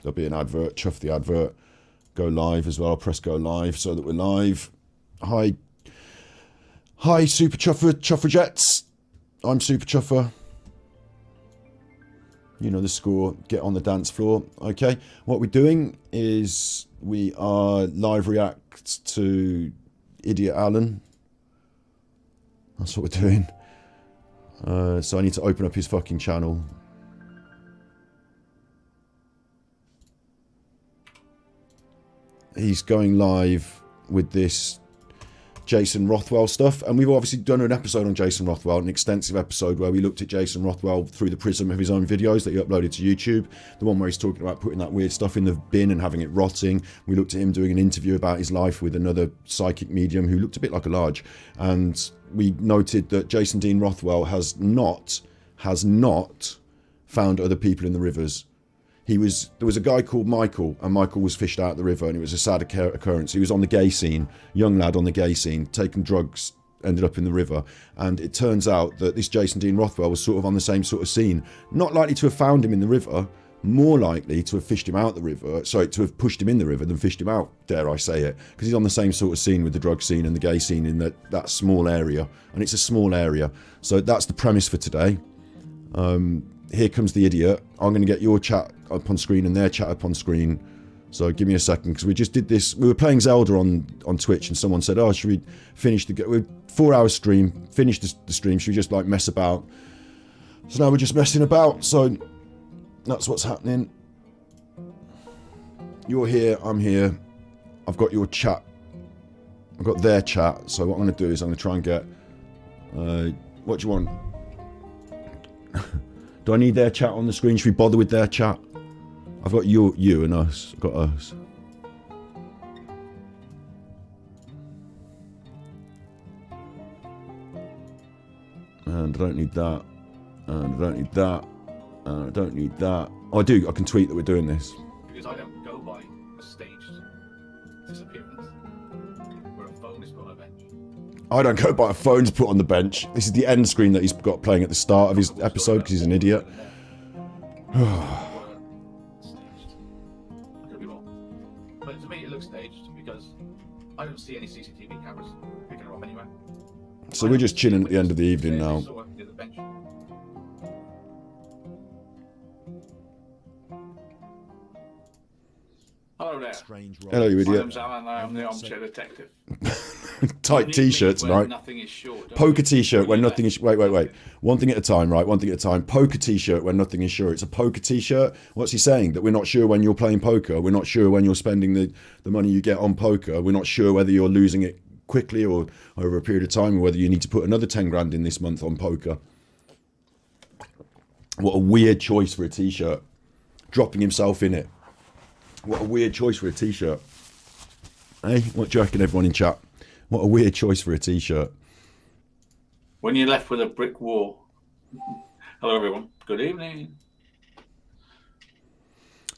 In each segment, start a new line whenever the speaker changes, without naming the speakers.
there'll be an advert. Chuff the advert. Go live as well. Press go live so that we're live. Hi, Super Chuffer Jets. I'm Super Chuffer. You know the score. Get on the dance floor. Okay. What we're doing is we are live react to Idiot Alan. That's what we're doing. So I need to open up his fucking channel. He's going live with this Jason Rothwell stuff, and we've obviously done an episode on Jason Rothwell, an extensive episode where we looked at Jason Rothwell through the prism of his own videos that he uploaded to YouTube. The one where he's talking about putting that weird stuff in the bin and having it rotting. We looked at him doing an interview about his life with another psychic medium who looked a bit like a large, and we noted that Jason Dean Rothwell has not found other people in the rivers. There was a guy called Michael, and Michael was fished out of the river, and it was a sad occurrence. He was on the gay scene, young lad on the gay scene, taking drugs, ended up in the river. And it turns out that this Jason Dean Rothwell was sort of on the same sort of scene. Not likely to have found him in the river, more likely to have fished him out the river, sorry, to have pushed him in the river than fished him out, dare I say it. Because he's on the same sort of scene with the drug scene and the gay scene in that small area. And it's a small area. So that's the premise for today. Here comes the idiot. I'm going to get your chat up on screen and their chat up on screen. So give me a second, because we just did this. We were playing Zelda on Twitch, and someone said, "Oh, should we finish the 4-hour stream? Finish the stream? Should we just like mess about?" So now we're just messing about. So that's what's happening. You're here. I'm here. I've got your chat. I've got their chat. So what I'm going to do is I'm going to try and get. What do you want? Do I need their chat on the screen? Should we bother with their chat? I've got you and us. I've got us. And I don't need that. And I don't need that. And I don't need that. Oh, I do. I can tweet that we're doing this.
Because I don't go by a staged disappearance where a phone is put on a bench.
I don't go by a phone's put on the bench. This is the end screen that he's got playing at the start of his episode because he's an idiot.
Could be wrong. But to me it looks staged because I don't see any CCTV cameras picking her up anywhere.
So we're just chilling at the end of the evening now.
Hello there.
Hello, you
My
idiot.
name's Alan, I am the armchair detective.
Tight t-shirts, right?
Nothing is short.
Poker t-shirt when nothing is... Wait. One thing at a time, right? One thing at a time. Poker t-shirt when nothing is sure. It's a poker t-shirt. What's he saying? That we're not sure when you're playing poker. We're not sure when you're spending the money you get on poker. We're not sure whether you're losing it quickly or over a period of time, or whether you need to put another 10 grand in this month on poker. What a weird choice for a t-shirt. Dropping himself in it. What a weird choice for a t-shirt. Hey, what do you reckon, everyone in chat? What a weird choice for a t-shirt.
When you're left with a brick wall. Hello, everyone. Good evening.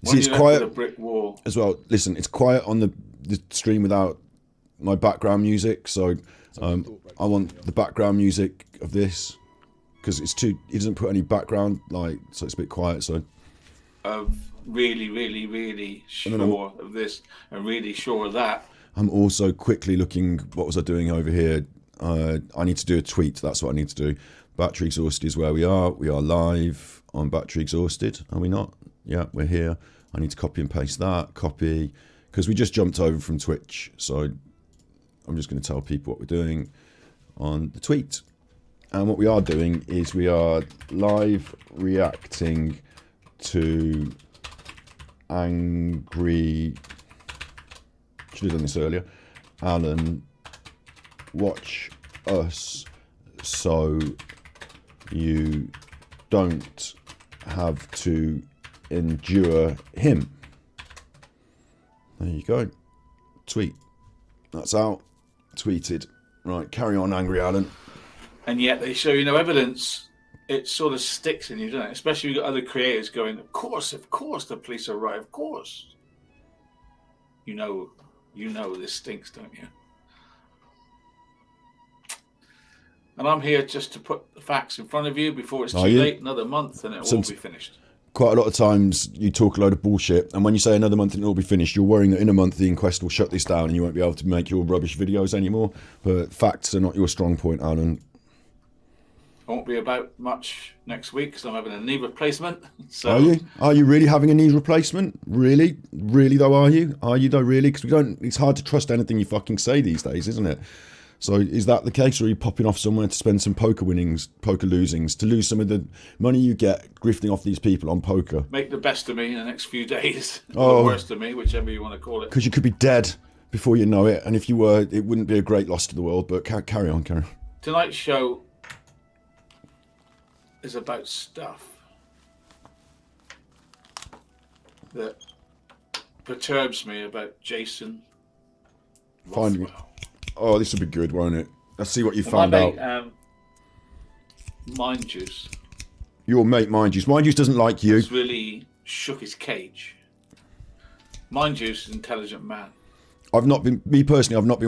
See, it's quiet
with a brick wall
as well. Listen, it's quiet on the stream without my background music. So I want the background music of this because it's too. He doesn't put any background, like, so it's a bit quiet. So.
Really sure of this and really sure of that.
I'm also quickly looking, what was I doing over here? I need to do a tweet. That's what I need to do. Battery Exhausted is where we are. We are live on Battery Exhausted. Are we not? Yeah, we're here. I need to copy and paste that. Copy. Because we just jumped over from Twitch. So I'm just going to tell people what we're doing on the tweet. And what we are doing is we are live reacting to angry, should have done this earlier, Alan, watch us so you don't have to endure him. There you go. Tweet. That's out. Tweeted. Right, carry on, angry Alan.
And yet they show you no evidence. It sort of sticks in you, doesn't it? Especially you've got other creators going, of course, the police are right, of course. You know this stinks, don't you? And I'm here just to put the facts in front of you before it's too late, another month, and it will all be finished.
quite a lot of times you talk a load of bullshit, and when you say another month and it'll be finished, you're worrying that in a month the inquest will shut this down and you won't be able to make your rubbish videos anymore. But facts are not your strong point, Alan.
I won't be about much next week because I'm having a knee replacement. So
Are you? Are you really having a knee replacement? Really? Really though, are you? Are you though, really? Because it's hard to trust anything you fucking say these days, isn't it? So is that the case, or are you popping off somewhere to spend some poker losings, to lose some of the money you get grifting off these people on poker?
Make the best of me in the next few days.
Oh.
Or the worst of me, whichever you want to call it.
Because you could be dead before you know it, and if you were, it wouldn't be a great loss to the world, but carry on.
Tonight's show is about stuff that perturbs me about Jason
Finding it.
Rothwell.
Oh, this will be good, won't it? Let's see what you
My
found out.
mate, Mind Juice,
Your mate, Mind Juice. Mind Juice doesn't like you.
has really shook his cage. Mind Juice is an intelligent man.
I've not been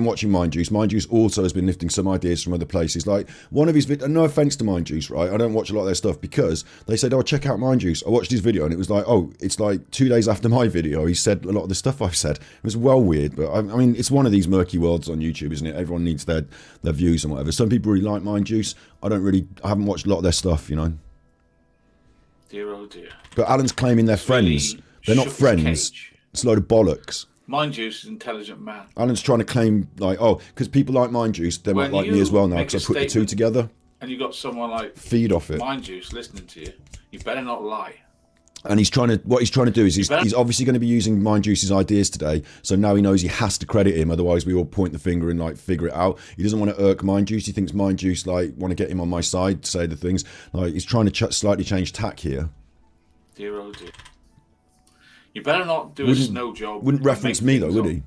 watching Mind Juice. Mind Juice also has been lifting some ideas from other places. Like one of his videos, no offense to Mind Juice, right? I don't watch a lot of their stuff because they said, oh, check out Mind Juice. I watched his video and it was like, oh, it's like 2 days after my video. He said a lot of the stuff I've said. It was well weird, but I mean, it's one of these murky worlds on YouTube, isn't it? Everyone needs their views and whatever. Some people really like Mind Juice. I haven't watched a lot of their stuff, you know.
Dear, oh dear.
But Alan's claiming they're friends.
Really
They're not
shook his
friends.
cage.
It's a load of bollocks.
Mind Juice is an intelligent man.
Alan's trying to claim, like, oh, because people like Mind Juice, they might
When
like me
you
as well now
make
because
a
I put the two
statement-
together.
And you got someone like
Feed off it.
Mind Juice listening to you. You better not lie.
And what he's trying to do is he's obviously going to be using Mind Juice's ideas today. So now he knows he has to credit him. Otherwise, we all point the finger and like figure it out. He doesn't want to irk Mind Juice. He thinks Mind Juice like want to get him on my side to say the things. Like he's trying to slightly change tack here.
Dear, oh dear. You better not do a snow job.
Wouldn't
and
reference
make
me though,
things
would
up.
he?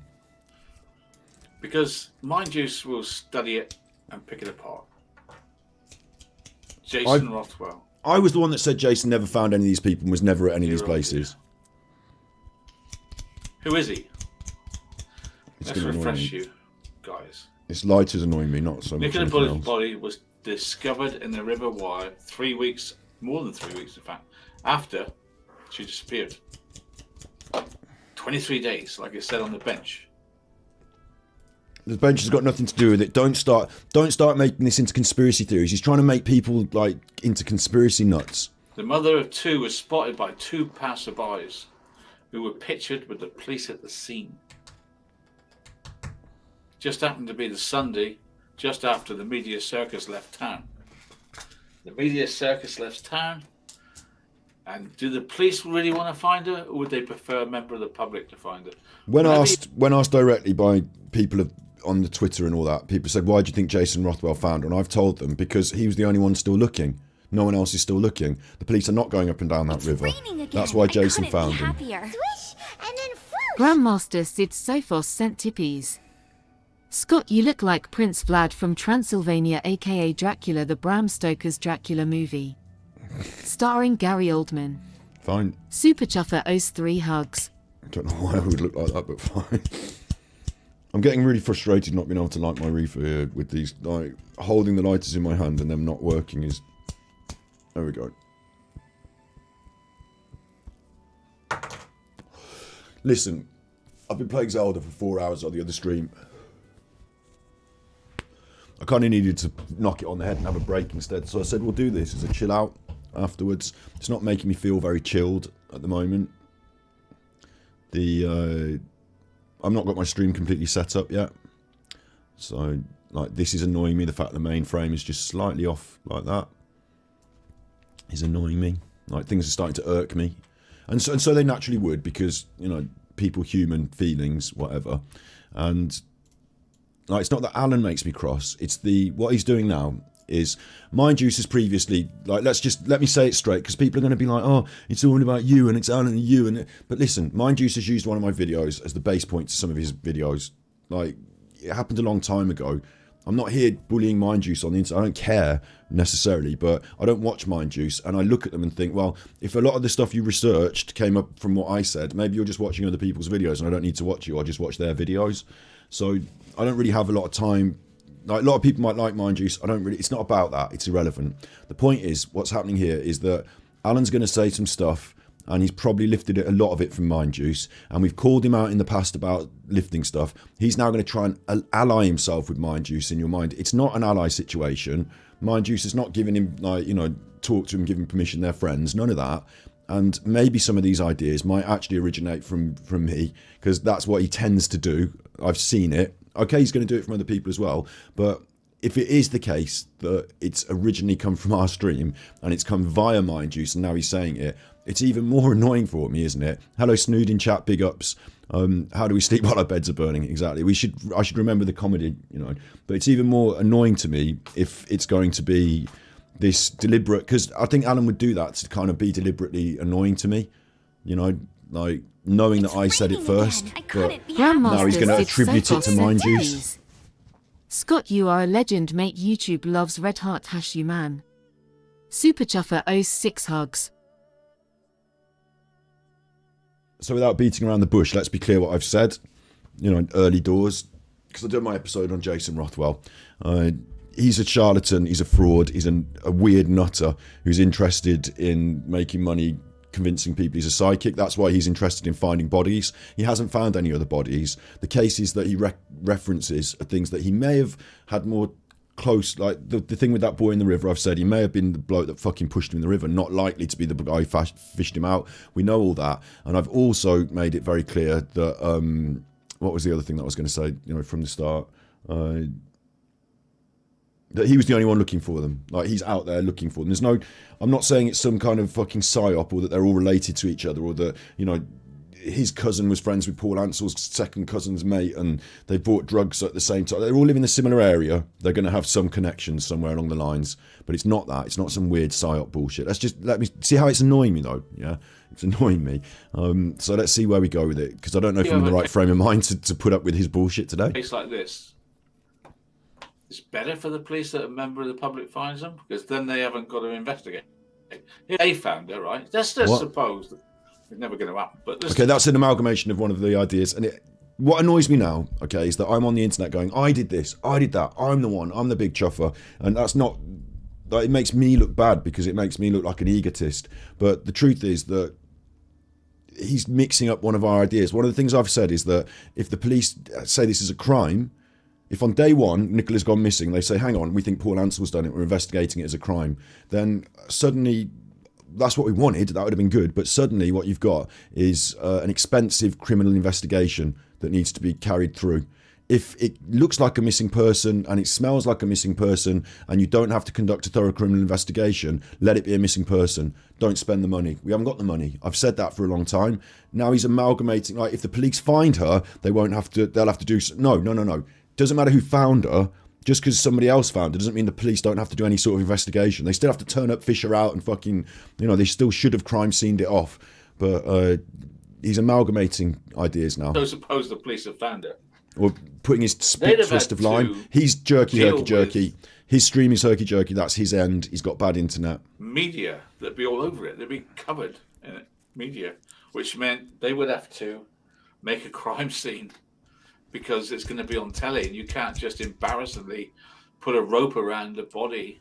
Because Mind Juice will study it and pick it apart. Jason Rothwell.
I was the one that said Jason never found any of these people and was never at any of these places.
Who is he?
It's
Let's
gonna annoy
refresh
me.
you, guys.
This light is annoying me, not so much.
Nicola
anything
Bullett's
else.
body was discovered in the River Wye more than 3 weeks, in fact, after she disappeared. 23 days, like it said on the bench.
The bench has got nothing to do with it. Don't start making this into conspiracy theories. He's trying to make people like into conspiracy nuts.
The mother of two was spotted by two passerbys who were pictured with the police at the scene. Just happened to be the Sunday just after the media circus left town. The media circus left town, and do the police really want to find her, or would they prefer a member of the public to find her?
When asked directly by people on the Twitter and all that, people said, why do you think Jason Rothwell found her? And I've told them, because he was the only one still looking. No one else is still looking. The police are not going up and down that river. That's why Jason found him.
Swish, and then swoosh.
Grandmaster Sid Sophos sent tippies. Scott, you look like Prince Vlad from Transylvania, aka Dracula, the Bram Stoker's Dracula movie. Starring Gary Oldman.
Fine.
Super Chuffer owes 3 hugs.
I don't know why I would look like that, but fine. I'm getting really frustrated not being able to light my reefer here with these, like, holding the lighters in my hand and them not working is... There we go. Listen, I've been playing Zelda for 4 hours on the other stream. I kind of needed to knock it on the head and have a break instead, so I said we'll do this as a chill out afterwards. It's not making me feel very chilled at the moment. I've not got my stream completely set up yet, so like this is annoying me. The fact the main frame is just slightly off like that is annoying me. Like things are starting to irk me, and so they naturally would, because you know, people, human feelings, whatever. And like, it's not that Alan makes me cross. It's what he's doing now is Mind Juice has previously, like, let me say it straight, because people are going to be like, oh, it's all about you and it's Alan and you. But listen, Mind Juice has used one of my videos as the base point to some of his videos. Like, it happened a long time ago. I'm not here bullying Mind Juice on the internet. I don't care necessarily, but I don't watch Mind Juice, and I look at them and think, well, if a lot of the stuff you researched came up from what I said, maybe you're just watching other people's videos and I don't need to watch you. I just watch their videos. So I don't really have a lot of time. Like, a lot of people might like Mind Juice. It's not about that. It's irrelevant. The point is, what's happening here is that Alan's going to say some stuff and he's probably lifted a lot of it from Mind Juice, and we've called him out in the past about lifting stuff. He's now going to try and ally himself with Mind Juice in your mind. It's not an ally situation. Mind Juice is not giving him, like, you know, talk to him, give him permission, they're friends, none of that. And maybe some of these ideas might actually originate from me, because that's what he tends to do. I've seen it. Okay, he's going to do it from other people as well, but if it is the case that it's originally come from our stream and it's come via Mind Juice and now he's saying it, it's even more annoying for me, isn't it? Hello, Snood in chat, big ups. How do we sleep while our beds are burning? Exactly. I should remember the comedy, you know. But it's even more annoying to me if it's going to be this deliberate, because I think Alan would do that to kind of be deliberately annoying to me, you know, like knowing that I said it first, but now he's going to attribute it to Mind Juice.
Scott, you are a legend, mate. YouTube loves Red Heart hash you, man. Super Chuffer owes 6 hugs.
So without beating around the bush, let's be clear what I've said, you know, early doors, because I did my episode on Jason Rothwell. He's a charlatan, he's a fraud, he's a weird nutter who's interested in making money, convincing people he's a psychic. That's why he's interested in finding bodies. He hasn't found any other bodies. The cases that he references are things that he may have had more close, like the thing with that boy in the river. I've said he may have been the bloke that fucking pushed him in the river, not likely to be the guy who fished him out. We know all that. And I've also made it very clear that what was the other thing that I was going to say, you know, from the start, that he was the only one looking for them. Like, he's out there looking for them. There's no, I'm not saying it's some kind of fucking psyop or that they're all related to each other, or that, you know, his cousin was friends with Paul Ansell's second cousin's mate and they bought drugs at the same time. They all live in a similar area. They're going to have some connections somewhere along the lines, but it's not that. It's not some weird psyop bullshit. Let me see how it's annoying me though. Yeah, it's annoying me. So let's see where we go with it, because I don't know if I'm in the right frame of mind to put up with his bullshit today.
Case like this, it's better for the police that a member of the public finds them, because then they haven't got to investigate. If they found her, right? Let's just suppose that it's never going to happen. But
okay, that's an amalgamation of one of the ideas. And what annoys me now, okay, is that I'm on the internet going, I did this, I did that, I'm the one, I'm the big chuffer. And that's not, it makes me look bad because it makes me look like an egotist. But the truth is that he's mixing up one of our ideas. One of the things I've said is that if the police say this is a crime, if on day one Nicola's gone missing, they say, hang on, we think Paul Ansell's done it, we're investigating it as a crime, then suddenly, that's what we wanted, that would have been good, but suddenly what you've got is an expensive criminal investigation that needs to be carried through. If it looks like a missing person and it smells like a missing person and you don't have to conduct a thorough criminal investigation, let it be a missing person. Don't spend the money. We haven't got the money. I've said that for a long time. Now he's amalgamating, like, if the police find her, they'll have to do, no. Doesn't matter who found her. Just because somebody else found her doesn't mean the police don't have to do any sort of investigation. They still have to turn up, fish her out, and fucking, you know, they still should have crime scened it off. But he's amalgamating ideas now.
So suppose the police have found her.
Or putting his spit twist of line. He's jerky, herky, jerky. His stream is herky, jerky. That's his end. He's got bad internet.
Media, that'd be all over it. They'd be covered in it. Media. Which meant they would have to make a crime scene, because it's going to be on telly, and you can't just embarrassingly put a rope around the body,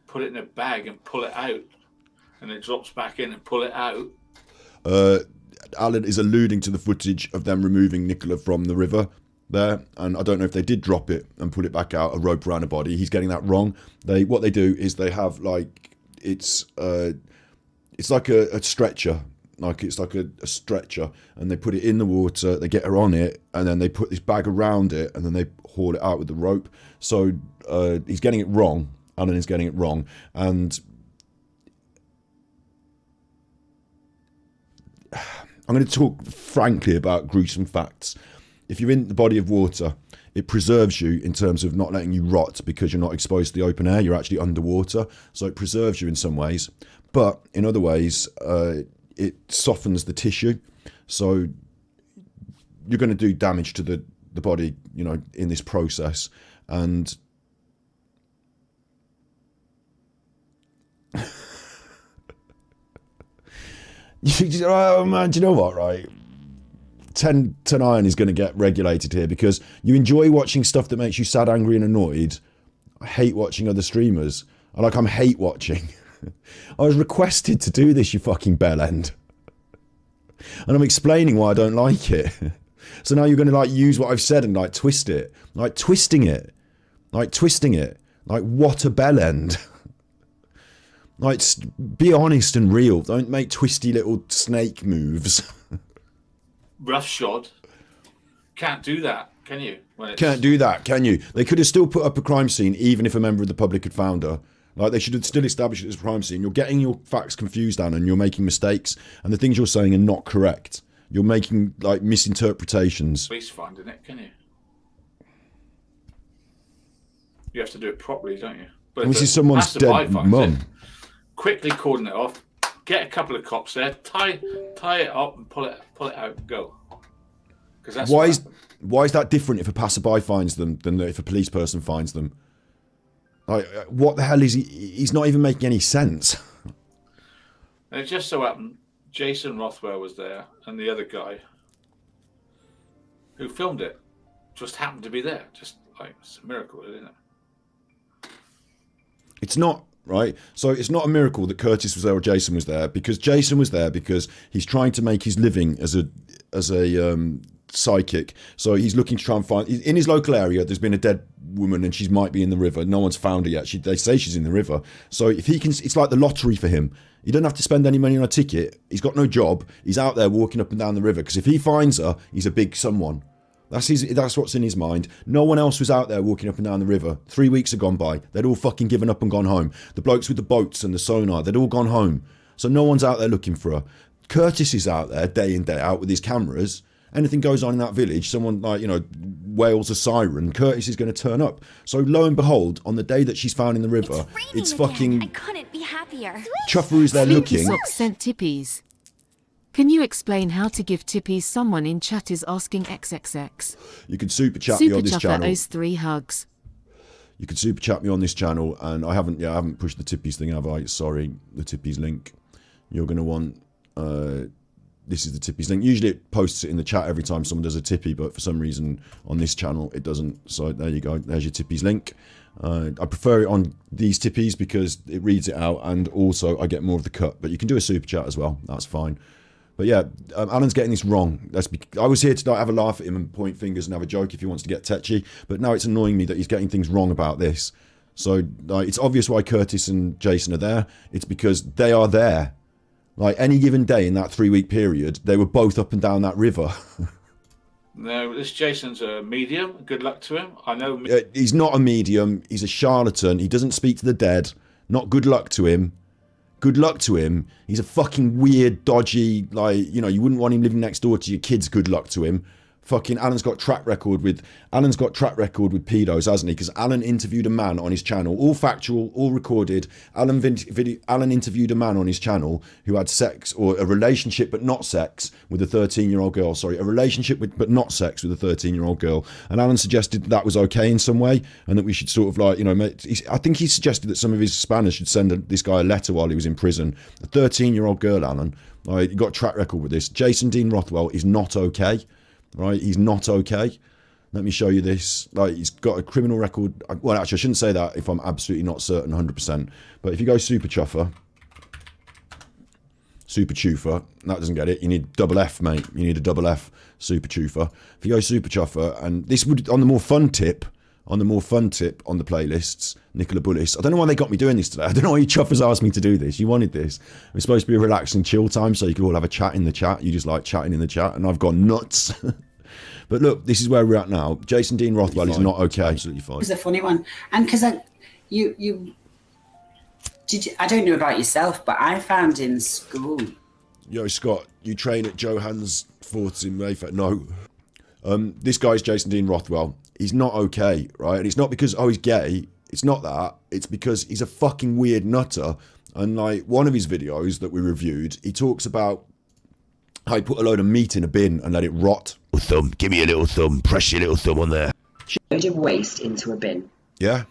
put it in a bag and pull it out, and it drops back in and pull it out.
Alan is alluding to the footage of them removing Nicola from the river there, and I don't know if they did drop it and pull it back out, a rope around a body. He's getting that wrong. What they do is they have, like, it's like a stretcher. Like, it's like a stretcher, and they put it in the water, they get her on it, and then they put this bag around it, and then they haul it out with the rope. So he's getting it wrong. Alan is getting it wrong. And I'm going to talk frankly about gruesome facts. If you're in the body of water, it preserves you in terms of not letting you rot because you're not exposed to the open air. You're actually underwater. So it preserves you in some ways. But in other ways, it softens the tissue, so you're going to do damage to the body, you know, in this process. And oh man, do you know what, right? 10 to 9 is going to get regulated here, because you enjoy watching stuff that makes you sad, angry and annoyed. I hate watching other streamers. I'm hate watching. I was requested to do this, you fucking bell end. And I'm explaining why I don't like it. So now you're going to like use what I've said and like twist it. Like twisting it. Like what a bell end. Like, be honest and real. Don't make twisty little snake moves.
Roughshod. Can't do that, can you?
Can't do that, can you? They could have still put up a crime scene even if a member of the public had found her. Like, they should have still established it as a crime scene. You're getting your facts confused, Anna, and you're making mistakes. And the things you're saying are not correct. You're making, like, misinterpretations.
Police finding it, can you? You have to do it properly, don't you? But
And this is someone's dead mum.
Quickly cordon it off. Get a couple of cops there. Tie it up and pull it out and go. Because that's
why is that different if a passerby finds them than if a police person finds them? Like, what the hell is he? He's not even making any sense.
And it just so happened Jason Rothwell was there, and the other guy who filmed it just happened to be there. Just like, it's a miracle, isn't it?
It's not, right? So it's not a miracle that Curtis was there or Jason was there, because Jason was there because he's trying to make his living as a psychic. So he's looking to try and find, in his local area, there's been a dead woman and she might be in the river. No one's found her yet. They say she's in the river. So if he can, it's like the lottery for him. He doesn't have to spend any money on a ticket. He's got no job. He's out there walking up and down the river, because if he finds her, he's a big someone. That's what's in his mind. No one else was out there walking up and down the river. 3 weeks had gone by. They'd all fucking given up and gone home. The blokes with the boats and the sonar, they'd all gone home. So no one's out there looking for her. Curtis is out there day in, day out with his cameras. Anything goes on in that village, someone like, wails a siren, Curtis is going to turn up. So lo and behold, on the day that she's found in the river, it's fucking...
I couldn't be happier.
Chuffer is there
Slinky
looking.
Socks sent tippies. Can you explain how to give tippies? Someone in chat is asking XXX.
You can super chat me
Super
on this
Chuffer
channel.
owes 3 hugs.
You can super chat me on this channel, and I haven't pushed the tippies thing, have I? Sorry, the tippies link. You're going to want... this is the tippies link. Usually it posts it in the chat every time someone does a tippy, but for some reason on this channel it doesn't. So there you go. There's your tippies link. I prefer it on these tippies because it reads it out, and also I get more of the cut. But you can do a super chat as well. That's fine. But yeah, Alan's getting this wrong. I was here to have a laugh at him and point fingers and have a joke if he wants to get tetchy. But now it's annoying me that he's getting things wrong about this. So it's obvious why Curtis and Jason are there. It's because they are there. Like, any given day in that 3-week period, they were both up and down that river.
No, this Jason's a medium. Good luck to him. I know.
He's not a medium. He's a charlatan. He doesn't speak to the dead. Not good luck to him. Good luck to him. He's a fucking weird, dodgy, like, you wouldn't want him living next door to your kids. Good luck to him. Fucking Alan's got track record with pedos, hasn't he? Because Alan interviewed a man on his channel, all factual, all recorded. Alan interviewed a man on his channel who had sex, or a relationship but not sex, with a 13-year-old girl. Sorry, a relationship but not sex with a 13-year-old girl. And Alan suggested that was okay in some way, and that we should sort of like, I think he suggested that some of his Spanish should send this guy a letter while he was in prison. A 13-year-old girl, Alan. He got a track record with this. Jason Dean Rothwell is not okay. Right, he's not okay. Let me show you this. Like, he's got a criminal record. Well, actually, I shouldn't say that if I'm absolutely not certain 100%. But if you go super chuffer, that doesn't get it. You need double F, mate. You need a double F, super chuffer. If you go super chuffer, and this would, on the more fun tip on the playlists, Nicola Bullis. I don't know why they got me doing this today. I don't know why you chuffers asked me to do this. You wanted this. It was supposed to be a relaxing chill time so you could all have a chat in the chat. You just like chatting in the chat, and I've gone nuts. But look, this is where we're at now. Jason Dean Rothwell is not okay. Absolutely fine.
It's a funny one. And because I don't know about yourself, but I found in school.
Yo, Scott, you train at Johannes Forts in Mayfair? No. This guy's Jason Dean Rothwell. He's not okay, right? And it's not because, he's gay. It's not that. It's because he's a fucking weird nutter. And like, one of his videos that we reviewed, he talks about how he put a load of meat in a bin and let it rot.
Thumb, give me a little thumb, press your little thumb on there.
Load of waste into a bin.
Yeah.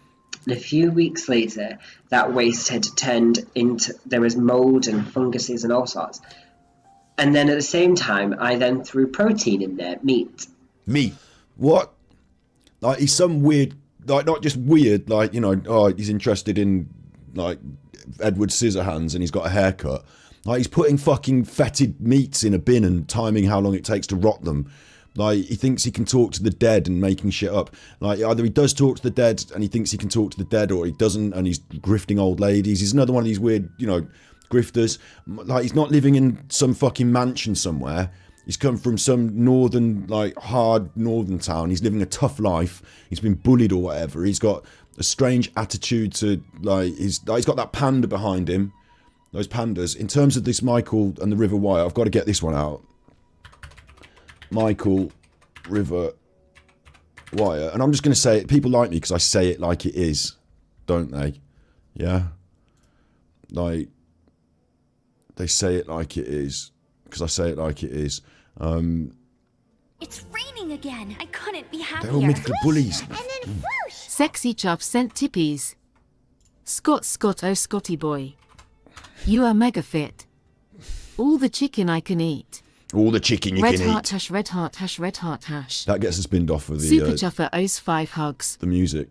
And a few weeks later, that waste had turned into, there was mold and funguses and all sorts. And then at the same time, I then threw protein in there, meat.
Meat? What? Like, he's some weird, like, not just weird, like, he's interested in, like, Edward Scissorhands and he's got a haircut. Like, he's putting fucking fetid meats in a bin and timing how long it takes to rot them. Like, he thinks he can talk to the dead and making shit up. Like, either he does talk to the dead and he thinks he can talk to the dead, or he doesn't and he's grifting old ladies. He's another one of these weird, you know, grifters. Like, he's not living in some fucking mansion somewhere. He's come from some northern, like, hard northern town. He's living a tough life. He's been bullied or whatever. He's got a strange attitude to, like, he's got that panda behind him. Those pandas. In terms of this Michael and the River Wire, I've got to get this one out. Michael River Wire. And I'm just going to say it. People like me because I say it like it is, don't they? Yeah? Like, they say it like it is because I say it like it is.
It's raining again. I couldn't be happier.
They're all mythical bullies.
And then whoosh!
Sexy Chuff sent tippies. Scott, oh Scotty boy. You are mega fit. All the chicken I can eat.
All the chicken you
Red
can
heart
eat.
hash, red heart hash, red heart hash.
That gets us binned off of the
Super Chuffer owes 5 hugs.
the music.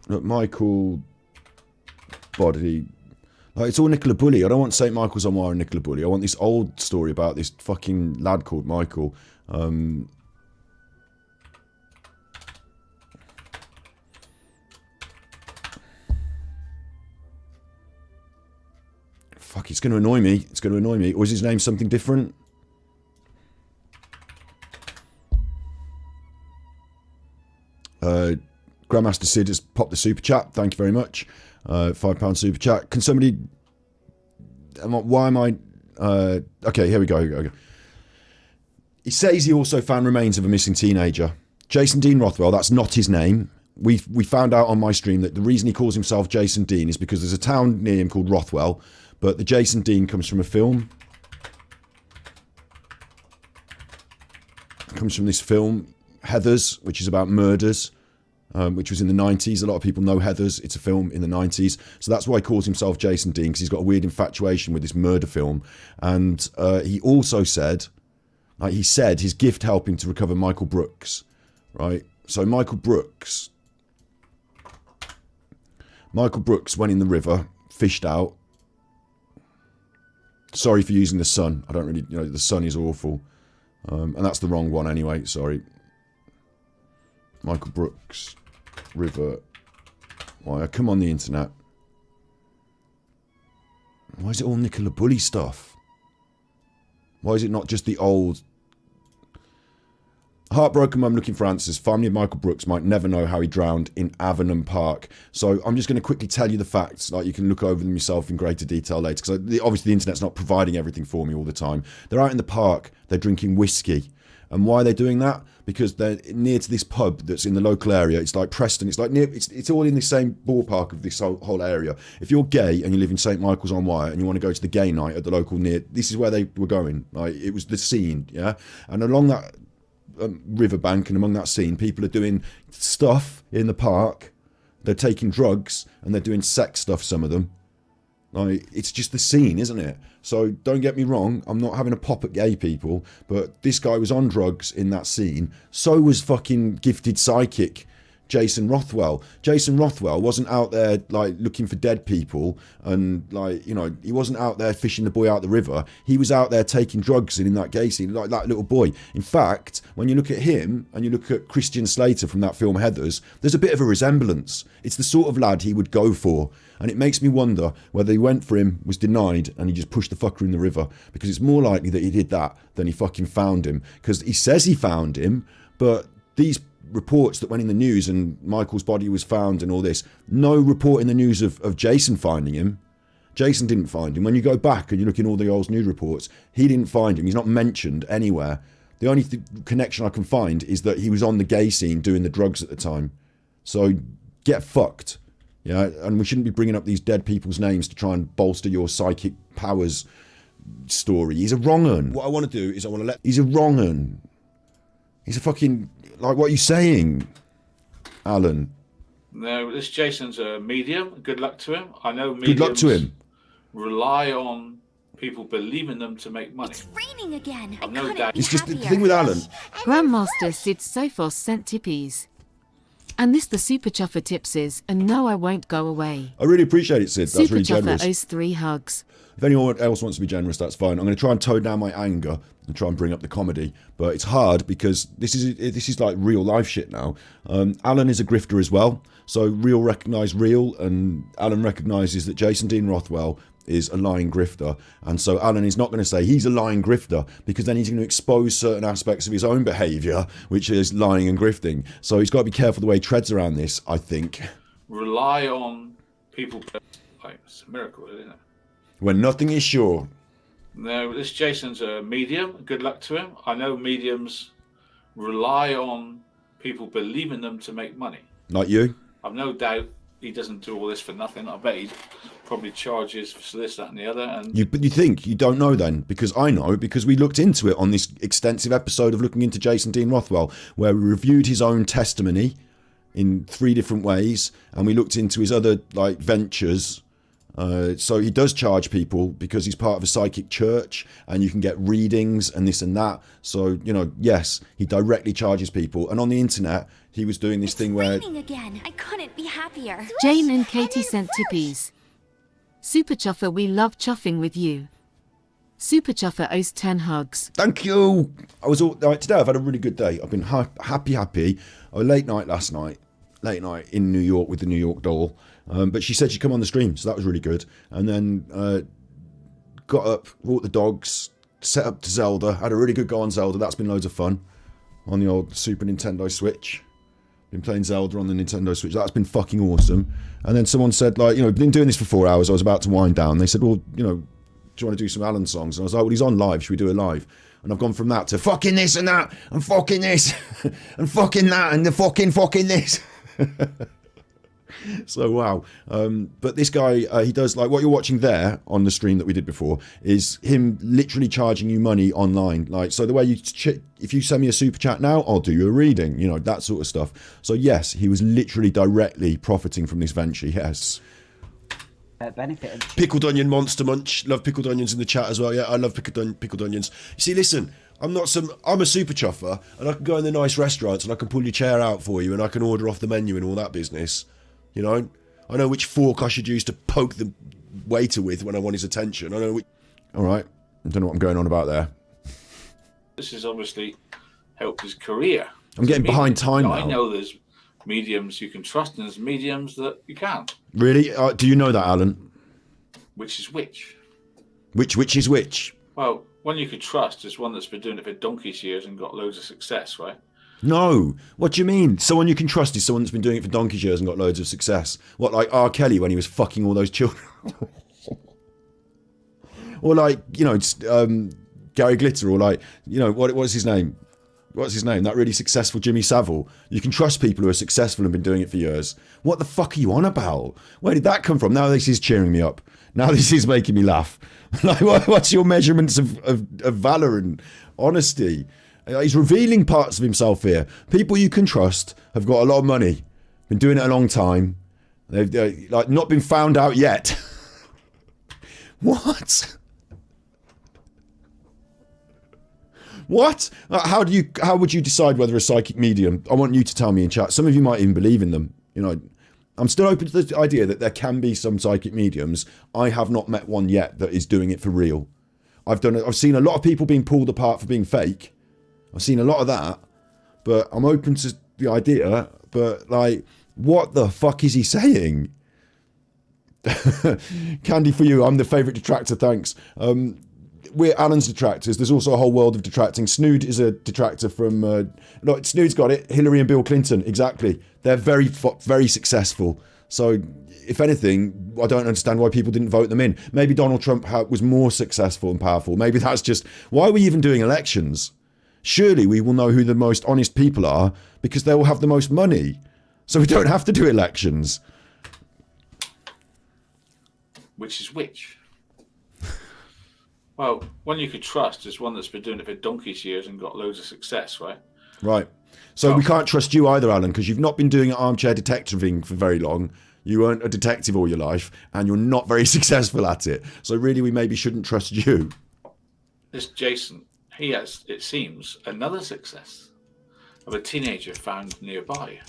Look, Michael body. Like, it's all Nicola Bully. I don't want St. Michael's on Wire and Nicola Bully. I want this old story about this fucking lad called Michael. Fuck, it's going to annoy me. It's going to annoy me. Or is his name something different? Grandmaster Sid has popped the super chat. Thank you very much. £5 super chat. Can somebody... Why am I... okay, here we go. He says he also found remains of a missing teenager. Jason Dean Rothwell, that's not his name. We found out on my stream that the reason he calls himself Jason Dean is because there's a town near him called Rothwell, but the Jason Dean comes from a film. It comes from this film, Heathers, which is about murders, which was in the 90s. A lot of people know Heathers. It's a film in the 90s. So that's why he calls himself Jason Dean, because he's got a weird infatuation with this murder film. And he also said, like, he said his gift helped him to recover Michael Brooks, right? So Michael Brooks went in the river, fished out. Sorry for using the sun. I don't really, the sun is awful. And that's the wrong one anyway, sorry. Michael Brooks, River Wire. Come on, the internet. Why is it all Nicola Bully stuff? Why is it not just the old... Heartbroken mum looking for answers. Family of Michael Brooks might never know how he drowned in Avenham Park. So I'm just going to quickly tell you the facts. Like, you can look over them yourself in greater detail later. Because obviously the internet's not providing everything for me all the time. They're out in the park. They're drinking whiskey. And why are they doing that? Because they're near to this pub that's in the local area. It's like Preston. It's like near. It's all in the same ballpark of this whole area. If you're gay and you live in St. Michael's on Wire and you want to go to the gay night at the local near, this is where they were going. Like, it was the scene, yeah. And along that riverbank and among that scene, people are doing stuff in the park. They're taking drugs and they're doing sex stuff. Some of them. Like, it's just the scene, isn't it? So don't get me wrong, I'm not having a pop at gay people, but this guy was on drugs in that scene. So was fucking gifted psychic Jason Rothwell. Jason Rothwell wasn't out there like looking for dead people and like, he wasn't out there fishing the boy out the river. He was out there taking drugs and in that gay scene, like that little boy. In fact, when you look at him and you look at Christian Slater from that film Heathers, there's a bit of a resemblance. It's the sort of lad he would go for. And it makes me wonder whether he went for him, was denied, and he just pushed the fucker in the river. Because it's more likely that he did that than he fucking found him. Because he says he found him, but these reports that went in the news and Michael's body was found and all this, no report in the news of Jason finding him. Jason didn't find him. When you go back and you look in all the old news reports, he didn't find him. He's not mentioned anywhere. The only connection I can find is that he was on the gay scene doing the drugs at the time. So get fucked. Yeah, and we shouldn't be bringing up these dead people's names to try and bolster your psychic powers story. He's a wrong un. What I want to do is he's a wrong un. He's a fucking... Like, what are you saying, Alan?
No, this Jason's a medium. Good luck to him. I know mediums
Good luck to him.
Rely on people believing them to make money.
It's raining again. I
no
couldn't
doubt.
be
It's just the
happier.
thing with Alan.
Grandmaster Sid Sophos sent tippies. And this the Super Chuffer tipses, and no, I won't go away.
I really appreciate it, Sid. That's
Super
really
Chuffer
generous.
owes 3 hugs.
If anyone else wants to be generous, that's fine. I'm going to try and tone down my anger and try and bring up the comedy, but it's hard because this is like real life shit now. Alan is a grifter as well, so real recognise real, and Alan recognises that Jason Dean Rothwell is a lying grifter, and so Alan is not going to say he's a lying grifter because then he's going to expose certain aspects of his own behaviour, which is lying and grifting. So he's got to be careful the way he treads around this, I think.
Rely on people. Like, it's a miracle, isn't it?
When nothing is sure.
No, this Jason's a medium. Good luck to him. I know mediums rely on people believing them to make money.
Like you?
I've no doubt he doesn't do all this for nothing. I bet he probably charges for this, that, and the other. And
But you think you don't know then? Because I know, because we looked into it on this extensive episode of looking into Jason Dean Rothwell, where we reviewed his own testimony in 3 different ways, and we looked into his other like ventures. So he does charge people because he's part of a psychic church, and you can get readings and this and that. So, you know, yes, he directly charges people. And on the internet, he was doing this thing where...
Raining again. I couldn't be happier.
Jane and Katie sent tippies. Super Chuffer, we love chuffing with you. Super Chuffer owes 10 hugs.
Thank you. I was all right, today. I've had a really good day. I've been happy. I was late night last night. Late night in New York with the New York doll. But she said she'd come on the stream, so that was really good. And then got up, walked the dogs, set up to Zelda. Had a really good go on Zelda. That's been loads of fun on the old Super Nintendo Switch. Been playing Zelda on the Nintendo Switch. That's been fucking awesome. And then someone said, like, you know, been doing this for 4 hours. I was about to wind down. They said, well, you know, do you want to do some Alan songs? And I was like, well, he's on live. Should we do it live? And I've gone from that to fucking this and that, and fucking this, and fucking that, and the fucking this. So wow. But this guy, he does like what you're watching there on the stream that we did before is him literally charging you money online. Like, so the way you if you send me a super chat now, I'll do you a reading, you know, that sort of stuff. So yes, he was literally directly profiting from this venture. Yes.
Benefit.
Pickled onion monster munch. Love pickled onions in the chat as well. Yeah, I love pickled onions. You see, listen, I'm a super chuffer, and I can go in the nice restaurants and I can pull your chair out for you and I can order off the menu and all that business. You know, I know which fork I should use to poke the waiter with when I want his attention. I know which... All right, I don't know what I'm going on about there.
this has obviously helped his career.
I'm getting behind time now.
I know there's mediums you can trust and there's mediums that you can't.
Really? Do you know that, Alan?
Which is which?
Which is which?
Well, one you could trust is one that's been doing it for donkey's years and got loads of success, right?
No. What do you mean? Someone you can trust is someone that's been doing it for donkey's years and got loads of success. What, like R. Kelly when he was fucking all those children? Or like, you know, Gary Glitter, or like, you know, what's his name? What's his name? That really successful Jimmy Savile. You can trust people who are successful and been doing it for years. What the fuck are you on about? Where did that come from? Now this is cheering me up. Now this is making me laugh. Like, what's your measurements of valor and honesty? He's revealing parts of himself here. People you can trust have got a lot of money, been doing it a long time. They've like not been found out yet. What? What? How would you decide whether a psychic medium? I want you to tell me in chat. Some of you might even believe in them. You know, I'm still open to the idea that there can be some psychic mediums. I have not met one yet that is doing it for real. I've seen a lot of people being pulled apart for being fake. I've seen a lot of that, but I'm open to the idea. But like, what the fuck is he saying? Candy for you. I'm the favourite detractor. Thanks. We're Alan's detractors. There's also a whole world of detracting. Snood is a detractor from... no, Snood's got it. Hillary and Bill Clinton. Exactly. They're very, very successful. So, if anything, I don't understand why people didn't vote them in. Maybe Donald Trump was more successful and powerful. Maybe that's just... Why are we even doing elections? Surely we will know who the most honest people are because they will have the most money. So we don't have to do elections.
Which is which? Well, one you could trust is one that's been doing it for donkey's years and got loads of success, right?
Right. So we can't trust you either, Alan, because you've not been doing armchair detectiving for very long. You weren't a detective all your life, and you're not very successful at it. So really, we maybe shouldn't trust you.
This Jason, he has, it seems, another success of a teenager found nearby.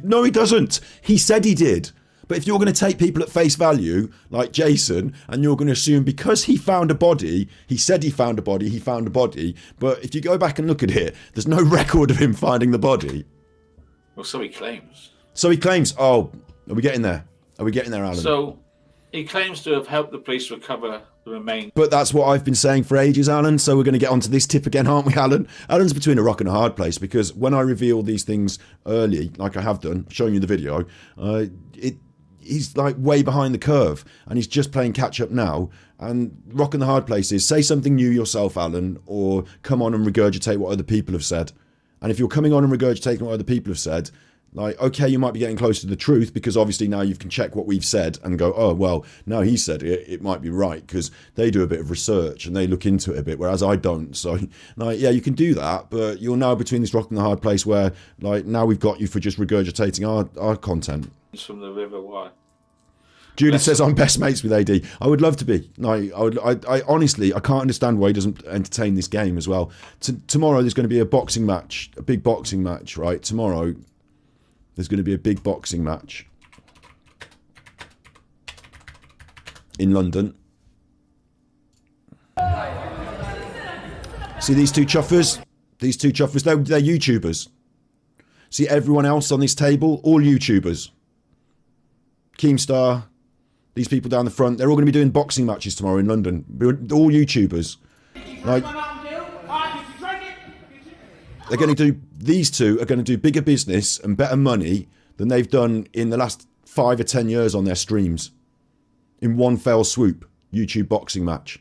No, he doesn't. He said he did. But if you're going to take people at face value, like Jason, and you're going to assume because he found a body, he said he found a body, but if you go back and look at it, there's no record of him finding the body.
Well, so he claims.
Oh, are we getting there? Alan?
So he claims to have helped the police recover the remains.
But that's what I've been saying for ages, Alan. So we're going to get onto this tip again, aren't we, Alan? Alan's between a rock and a hard place because when I reveal these things early, like I have done, showing you the video, he's like way behind the curve and he's just playing catch up now. And rock and the hard place is say something new yourself, Alan, or come on and regurgitate what other people have said. And if you're coming on and regurgitating what other people have said, like, okay, you might be getting close to the truth because obviously now you can check what we've said and go, oh, well, now he said it might be right because they do a bit of research and they look into it a bit, whereas I don't. So, like, yeah, you can do that, but you're now between this rock and the hard place where, like, now we've got you for just regurgitating our content.
From the River Wye.
Judith says I'm best mates with AD. I would love to be. I honestly, I can't understand why he doesn't entertain this game as well. Tomorrow there's going to be a boxing match, a big boxing match, right? Tomorrow there's going to be a big boxing match in London. See these two chuffers? They're YouTubers. See everyone else on this table? All YouTubers. Keemstar, these people down the front, they're all going to be doing boxing matches tomorrow in London. All YouTubers. Like, they're going to do, these two are going to do bigger business and better money than they've done in the last 5 or 10 years on their streams. In one fell swoop, YouTube boxing match.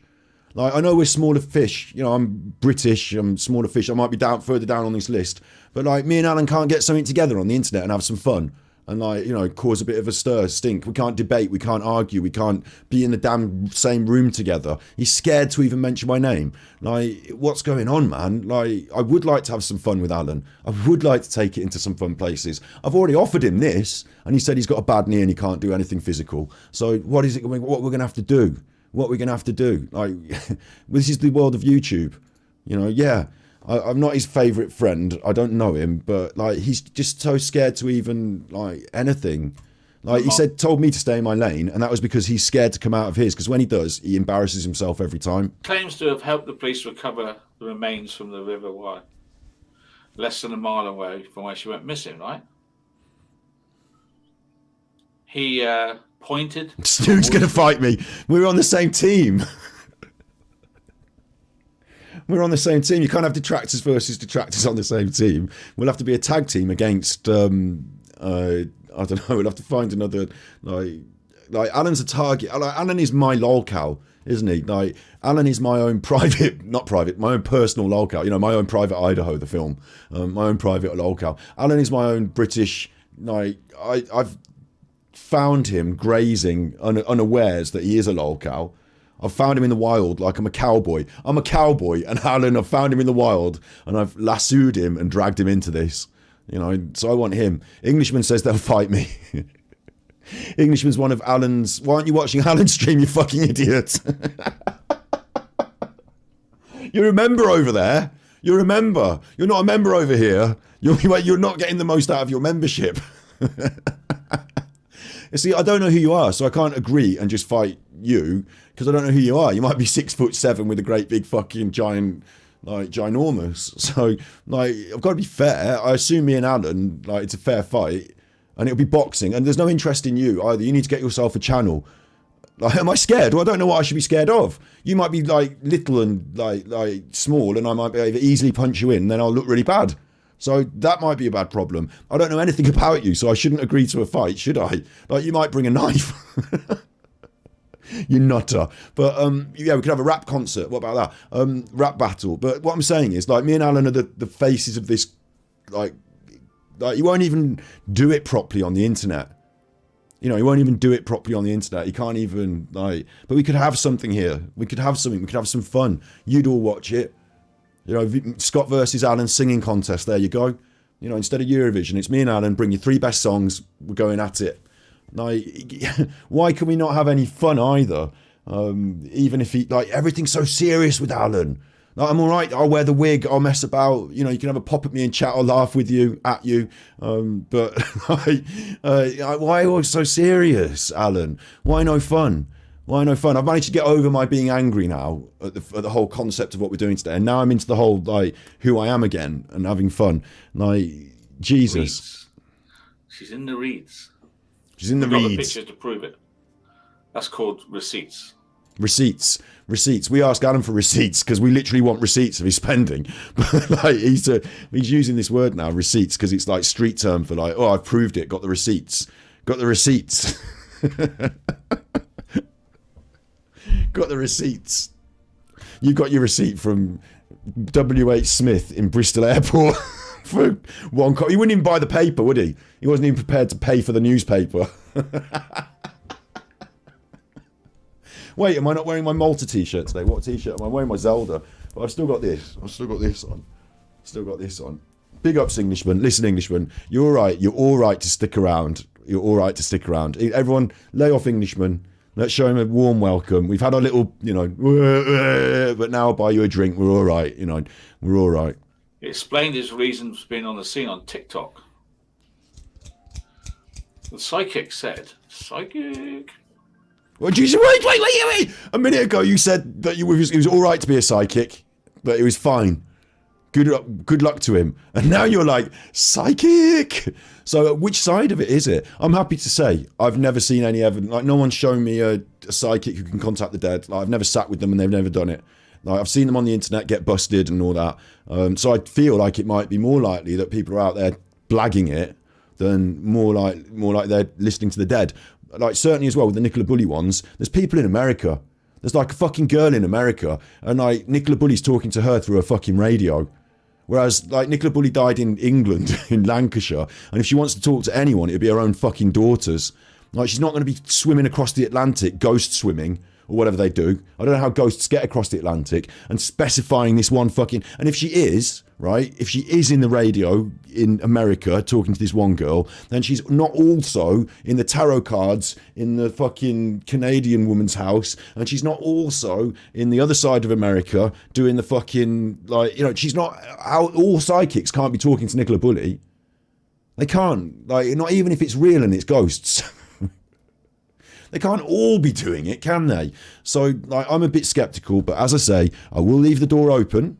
Like, I know we're smaller fish, you know, I'm British, I'm smaller fish, I might be further down on this list, but like, me and Alan can't get something together on the internet and have some fun. And like, you know, cause a bit of a stink. We can't debate, we can't argue, we can't be in the damn same room together. He's scared to even mention my name. Like, what's going on, man? Like, I would like to have some fun with Alan. I would like to take it into some fun places. I've already offered him this, and he said he's got a bad knee and he can't do anything physical. So what we're going to have to do? What we're going to have to do? Like, this is the world of YouTube. You know, yeah. I'm not his favourite friend. I don't know him, but like he's just so scared to even like anything. Like he told me to stay in my lane, and that was because he's scared to come out of his. Because when he does, he embarrasses himself every time.
Claims to have helped the police recover the remains from the River Wye, less than a mile away from where she went missing. Right? He pointed.
Stu's going to fight me. We're on the same team. We're on the same team. You can't have detractors versus detractors on the same team. We'll have to be a tag team against, I don't know, we'll have to find another, like Alan's a target. Alan is my lolcow, isn't he? Like, Alan is my own my own personal lolcow. You know, my own Private Idaho, the film. My own private lolcow. Alan is my own British, like, I've found him grazing unawares that he is a lolcow. I've found him in the wild like I'm a cowboy. I'm a cowboy, and Alan, I've found him in the wild, and I've lassoed him and dragged him into this. You know, so I want him. Englishman says they'll fight me. Englishman's one of Alan's... Why aren't you watching Alan's stream, you fucking idiot? You're a member over there. You're a member. You're not a member over here. You're not getting the most out of your membership. You see, I don't know who you are, so I can't agree and just fight you because I don't know who you are. You might be 6'7" with a great big fucking giant, like ginormous. So, like, I've got to be fair. I assume me and Alan, like, it's a fair fight, and it'll be boxing. And there's no interest in you either. You need to get yourself a channel. Like, am I scared? Well, I don't know what I should be scared of. You might be like little and like small, and I might be able to easily punch you in, and then I'll look really bad. So that might be a bad problem. I don't know anything about you, so I shouldn't agree to a fight, should I? Like, you might bring a knife. You nutter. But yeah, we could have a rap concert. What about that? Rap battle. But what I'm saying is, like, me and Alan are the faces of this. Like you won't even do it properly on the internet. You know, he won't even do it properly on the internet. He can't even, like... But we could have something here. We could have something. We could have some fun. You'd all watch it. You know, Scott versus Alan singing contest. There you go. You know, instead of Eurovision, it's me and Alan. Bring your 3 best songs. We're going at it. Like, why can we not have any fun either? Even if he... Like, everything's so serious with Alan. Like, I'm all right. I'll wear the wig. I'll mess about. You know, you can have a pop at me and chat. I'll laugh with you, at you. But why always so serious, Alan? Why no fun? Why no fun? I've managed to get over my being angry now at the whole concept of what we're doing today, and now I'm into the whole like who I am again and having fun. Like Jesus,
Reeds. She's in the reeds.
She's in the
We've got the
reeds.
pictures to prove it. That's called receipts.
Receipts. We ask Alan for receipts because we literally want receipts of his spending. But like he's using this word now, receipts, because it's like street term for like, oh, I've proved it, got the receipts. Got the receipts. You got your receipt from W.H. Smith in Bristol Airport for one copy. He wouldn't even buy the paper, would he? He wasn't even prepared to pay for the newspaper. Wait, am I not wearing my Malta t-shirt today? What t-shirt am I wearing? My Zelda. But I've still got this. on. Big ups, Englishman. Listen, Englishman, you're all right. You're all right to stick around. Everyone, lay off Englishman. Let's show him a warm welcome. We've had our little, but now I'll buy you a drink. We're all right. We're all right.
He explained his reasons for being on the scene on TikTok. The psychic said, "Psychic."
Well, Jesus, wait. A minute ago you said that it was all right to be a psychic, that it was fine. Good luck to him. And now you're like, psychic. So which side of it is it? I'm happy to say I've never seen any evidence. Like, no one's shown me a psychic who can contact the dead. Like, I've never sat with them and they've never done it. Like, I've seen them on the internet get busted and all that. So I feel like it might be more likely that people are out there blagging it than more like they're listening to the dead. Like, certainly as well with the Nicola Bulley ones, there's people in America. There's like a fucking girl in America, and like Nicola Bulley's talking to her through a fucking radio. Whereas like Nicola Bulley died in England, in Lancashire, and if she wants to talk to anyone, it'd be her own fucking daughters. Like, she's not going to be swimming across the Atlantic, ghost swimming, or whatever they do. I don't know how ghosts get across the Atlantic, and specifying this one fucking... And if she is, right, if she is in the radio in America talking to this one girl, then she's not also in the tarot cards in the fucking Canadian woman's house, and she's not also in the other side of America doing the fucking, like, she's not... All psychics can't be talking to Nicola Bulley. They can't. Like, not even if it's real and it's ghosts. They can't all be doing it, can they? So, like, I'm a bit skeptical, but as I say, I will leave the door open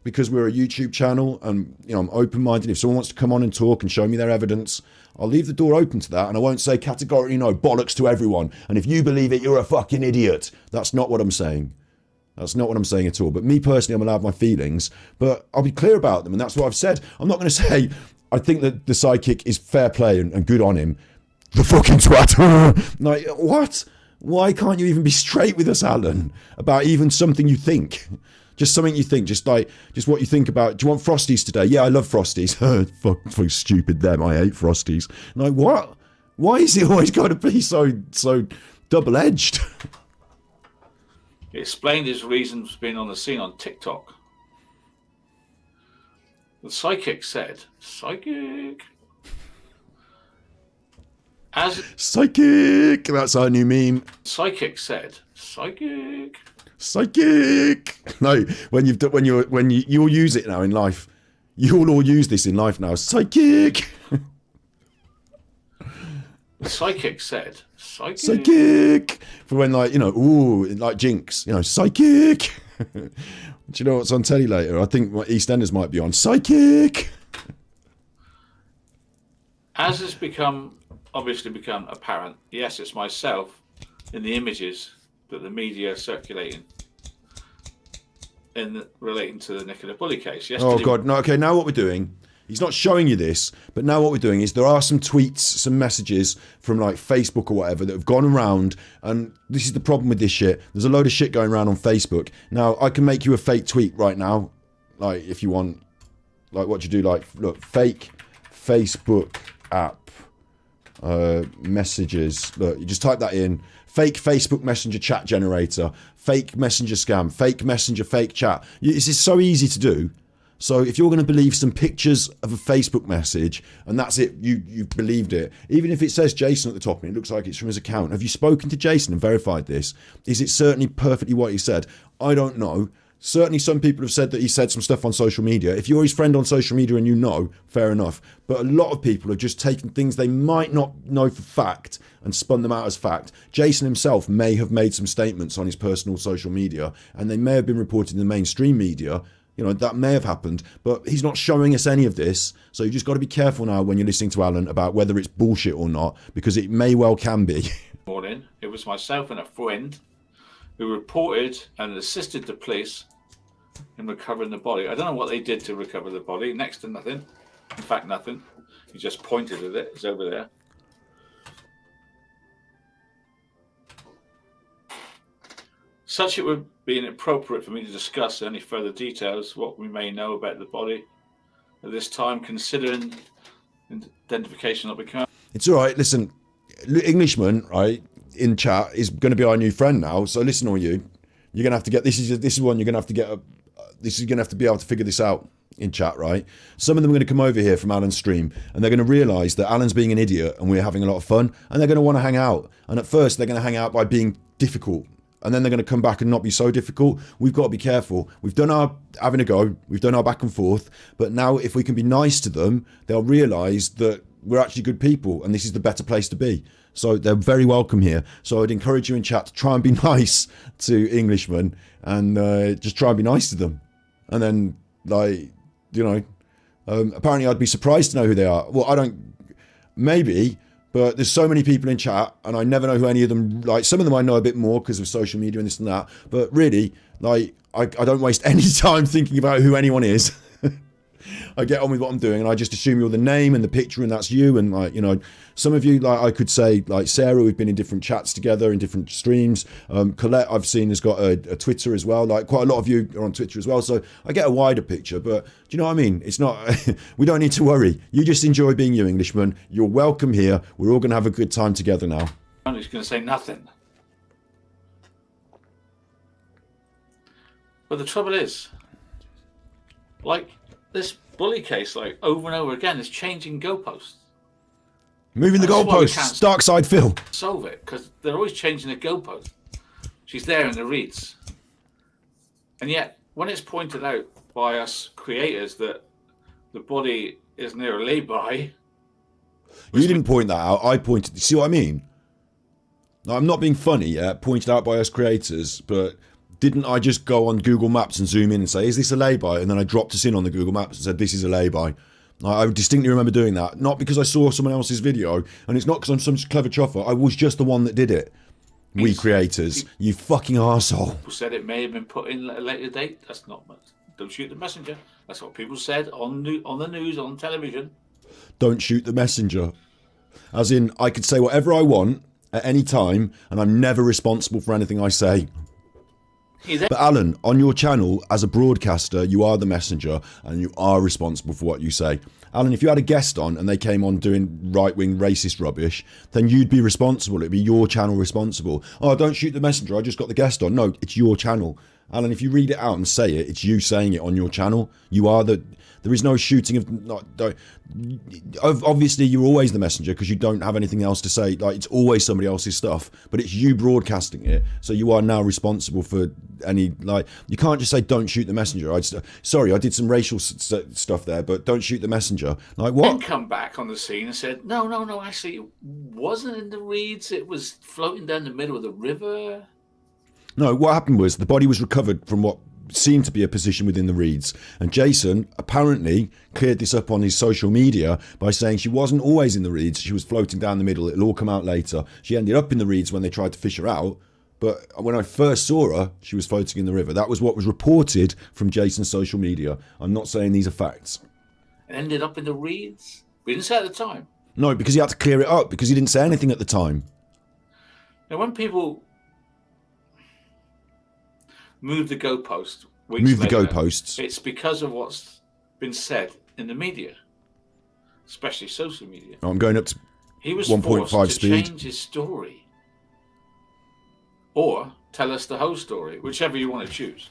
because we're a YouTube channel, and I'm open-minded. If someone wants to come on and talk and show me their evidence, I'll leave the door open to that, and I won't say categorically no, bollocks to everyone. And if you believe it, you're a fucking idiot. That's not what I'm saying. That's not what I'm saying at all. But me personally, I'm allowed my feelings, but I'll be clear about them, and that's what I've said. I'm not going to say I think that the psychic is fair play and good on him. The fucking twat. Like, what? Why can't you even be straight with us, Alan, about even something you think? Just something you think, just what you think about. Do you want Frosties today? Yeah, I love Frosties. Fuck stupid them. I hate Frosties. Like, what? Why is it always got to be so double-edged?
He explained his reasons for being on the scene on TikTok. The psychic said, "Psychic."
Psychic. That's our new meme.
Psychic said, "Psychic."
No, you'll use it now in life. You'll all use this in life now. Psychic.
The psychic said,
Psychic. For when, like, like Jinx, psychic. Do you know what's on telly later? I think EastEnders might be on. Psychic.
As has obviously become apparent, yes, it's myself in the images that the media are circulating relating to the Nicola Bulley case. Yesterday,
Oh God, no. Okay, now what we're doing, he's not showing you this, but now what we're doing is there are some tweets, some messages from like Facebook or whatever that have gone around, and this is the problem with this shit. There's a load of shit going around on Facebook. Now, I can make you a fake tweet right now, like, if you want. Like, what you do, like, look, fake Facebook app messages. Look, you just type that in. Fake Facebook Messenger chat generator, fake messenger scam, fake messenger, fake chat. This is so easy to do. So if you're going to believe some pictures of a Facebook message and that's it, you've believed it. Even if it says Jason at the top and it looks like it's from his account. Have you spoken to Jason and verified this? Is it certainly perfectly what he said? I don't know. Certainly some people have said that he said some stuff on social media. If you're his friend on social media and you know, fair enough. But a lot of people have just taken things they might not know for fact and spun them out as fact. Jason himself may have made some statements on his personal social media, and they may have been reported in the mainstream media. You know, that may have happened, but he's not showing us any of this. So you just got to be careful now when you're listening to Alan about whether it's bullshit or not, because it may well can be.
Morning. It was myself and a friend who reported and assisted the police in recovering the body. I don't know what they did to recover the body. Next to nothing. In fact, nothing. He just pointed at it. It's over there. Such it would be inappropriate for me to discuss any further details what we may know about the body at this time, considering identification not become.
It's all right. Listen, Englishman, right, in chat is going to be our new friend now. So listen, all you, you're going to have to get this is one you're going to have to get. This is going to have to be able to figure this out in chat, right? Some of them are going to come over here from Alan's stream, and they're going to realise that Alan's being an idiot and we're having a lot of fun, and they're going to want to hang out. And at first, they're going to hang out by being difficult. And then they're going to come back and not be so difficult. We've got to be careful. We've done our having a go. We've done our back and forth. But now if we can be nice to them, they'll realise that we're actually good people and this is the better place to be. So they're very welcome here. So I'd encourage you in chat to try and be nice to Englishmen and just try and be nice to them. And then, like, you know, apparently I'd be surprised to know who they are. Well, I don't, maybe, but there's so many people in chat and I never know who any of them, like some of them I know a bit more because of social media and this and that. But really, like, I don't waste any time thinking about who anyone is. I get on with what I'm doing and I just assume you're the name and the picture and that's you. And like, you know, some of you, like I could say, like Sarah, we've been in different chats together in different streams. Colette, I've seen, has got a Twitter as well. Like quite a lot of you are on Twitter as well. So I get a wider picture, but do you know what I mean? It's not, we don't need to worry. You just enjoy being you, Englishman. You're welcome here. We're all going to have a good time together now.
I'm just going to say nothing. But the trouble is, like this bully case, like over and over again, is changing goalposts.
Moving the goalposts. Dark side Phil.
Solve it, because they're always changing the goalpost. She's there in the reads. And yet, when it's pointed out by us creators that the body is near a lay-by...
You didn't point that out. I pointed... See what I mean? Now, I'm not being funny yet, pointed out by us creators, but... Didn't I just go on Google Maps and zoom in and say, is this a lay-by? And then I dropped us in on the Google Maps and said, this is a lay-by. I distinctly remember doing that. Not because I saw someone else's video, and it's not because I'm some clever chuffer. I was just the one that did it. We creators. You fucking arsehole.
People said it may have been put in at a later date. That's not much. Don't shoot the messenger. That's what people said on the news, on television.
Don't shoot the messenger. As in, I could say whatever I want at any time, and I'm never responsible for anything I say. But Alan, on your channel, as a broadcaster, you are the messenger and you are responsible for what you say. Alan, if you had a guest on and they came on doing right-wing racist rubbish, then you'd be responsible. It'd be your channel responsible. Oh, don't shoot the messenger. I just got the guest on. No, it's your channel. Alan, if you read it out and say it, it's you saying it on your channel. You are the... There is no shooting of... Obviously, you're always the messenger because you don't have anything else to say. Like, it's always somebody else's stuff, but it's you broadcasting it. So you are now responsible for any... Like, you can't just say, don't shoot the messenger. Sorry, I did some racial stuff there, but don't shoot the messenger. Like, what?
Then come back on the scene and said, no, actually, it wasn't in the reeds. It was floating down the middle of the river.
No, what happened was the body was recovered from what seemed to be a position within the reeds, and Jason apparently cleared this up on his social media by saying she wasn't always in the reeds, she was floating down the middle. It'll all come out later. She ended up in the reeds when they tried to fish her out, but when I first saw her, she was floating in the river. That was what was reported from Jason's social media. I'm not saying these are facts.
It ended up in the reeds? We didn't say at the time.
No, because he had to clear it up because he didn't say anything at the time.
Now, when people move the goalposts.
Move the goalposts.
It's because of what's been said in the media, especially social media.
I'm going up to 1.5
He was forced to
speed.
change his story, or tell us the whole story, whichever you want to choose.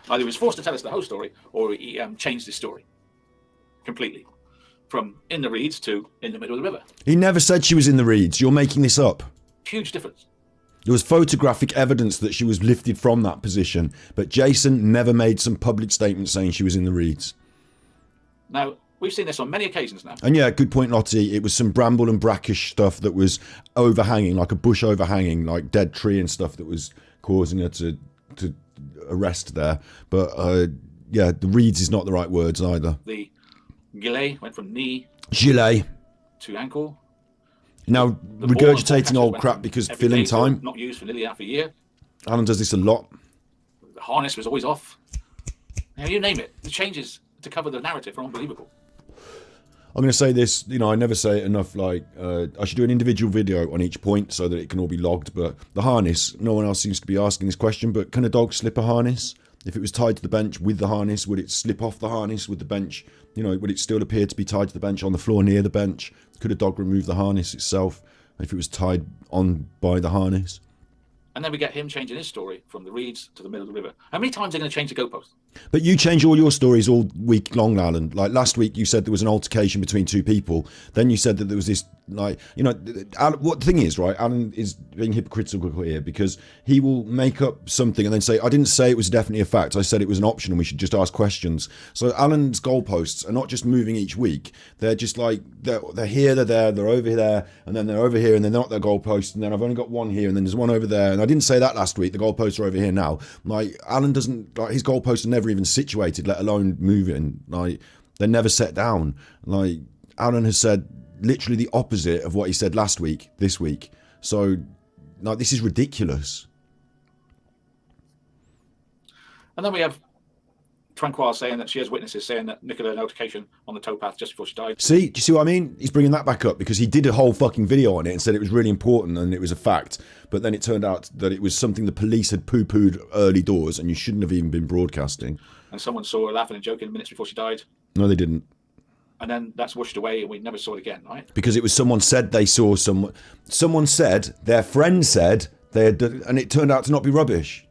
Either he was forced to tell us the whole story, or he changed his story completely, from in the reeds to in the middle of the river.
He never said she was in the reeds. You're making this up.
Huge difference.
There was photographic evidence that she was lifted from that position, but Jason never made some public statement saying she was in the reeds.
Now, we've seen this on many occasions now.
And yeah, good point, Lottie. It was some bramble and brackish stuff that was overhanging, like a bush overhanging, like dead tree and stuff that was causing her to arrest there. But yeah, the reeds is not the right words either.
The gilet went from knee
Gilet.
to ankle.
Now,
The ball
regurgitating
and ball
old
catcher
crap
went
because
every
filling
day to
time.
not used for nearly half a year.
Alan does this a lot.
The harness was always off. You name it. The changes to cover the narrative are unbelievable.
I'm going to say this, I never say it enough, like, I should do an individual video on each point so that it can all be logged, but the harness, no one else seems to be asking this question, but can a dog slip a harness? If it was tied to the bench with the harness, would it slip off the harness with the bench? Would it still appear to be tied to the bench on the floor near the bench? Could a dog remove the harness itself if it was tied on by the harness?
And then we get him changing his story from the reeds to the middle of the river. How many times are they going to change the goalpost?
But you change all your stories all week long, Alan. Like last week, you said there was an altercation between two people. Then you said that there was this, Alan, what the thing is, right? Alan is being hypocritical here because he will make up something and then say, I didn't say it was definitely a fact. I said it was an option and we should just ask questions. So Alan's goalposts are not just moving each week. They're just like, they're here, they're there, they're over there, and then they're over here, and they're not their goalposts. And then I've only got one here, and then there's one over there. And I didn't say that last week. The goalposts are over here now. Like, Alan doesn't, like, his goalposts are never even situated, let alone moving. Like, they're never set down. Like, Alan has said literally the opposite of what he said last week, this week. So, like, this is ridiculous.
And then we have Tranquil saying that she has witnesses saying that Nicola had an altercation on the towpath just before she died.
See, do you see what I mean? He's bringing that back up because he did a whole fucking video on it and said it was really important and it was a fact. But then it turned out that it was something the police had poo-pooed early doors and you shouldn't have even been broadcasting.
And someone saw her laughing and joking minutes before she died.
No, they didn't.
And then that's washed away and we never saw it again, right?
Because it was someone said they saw someone said, their friend said, they had, and it turned out to not be rubbish.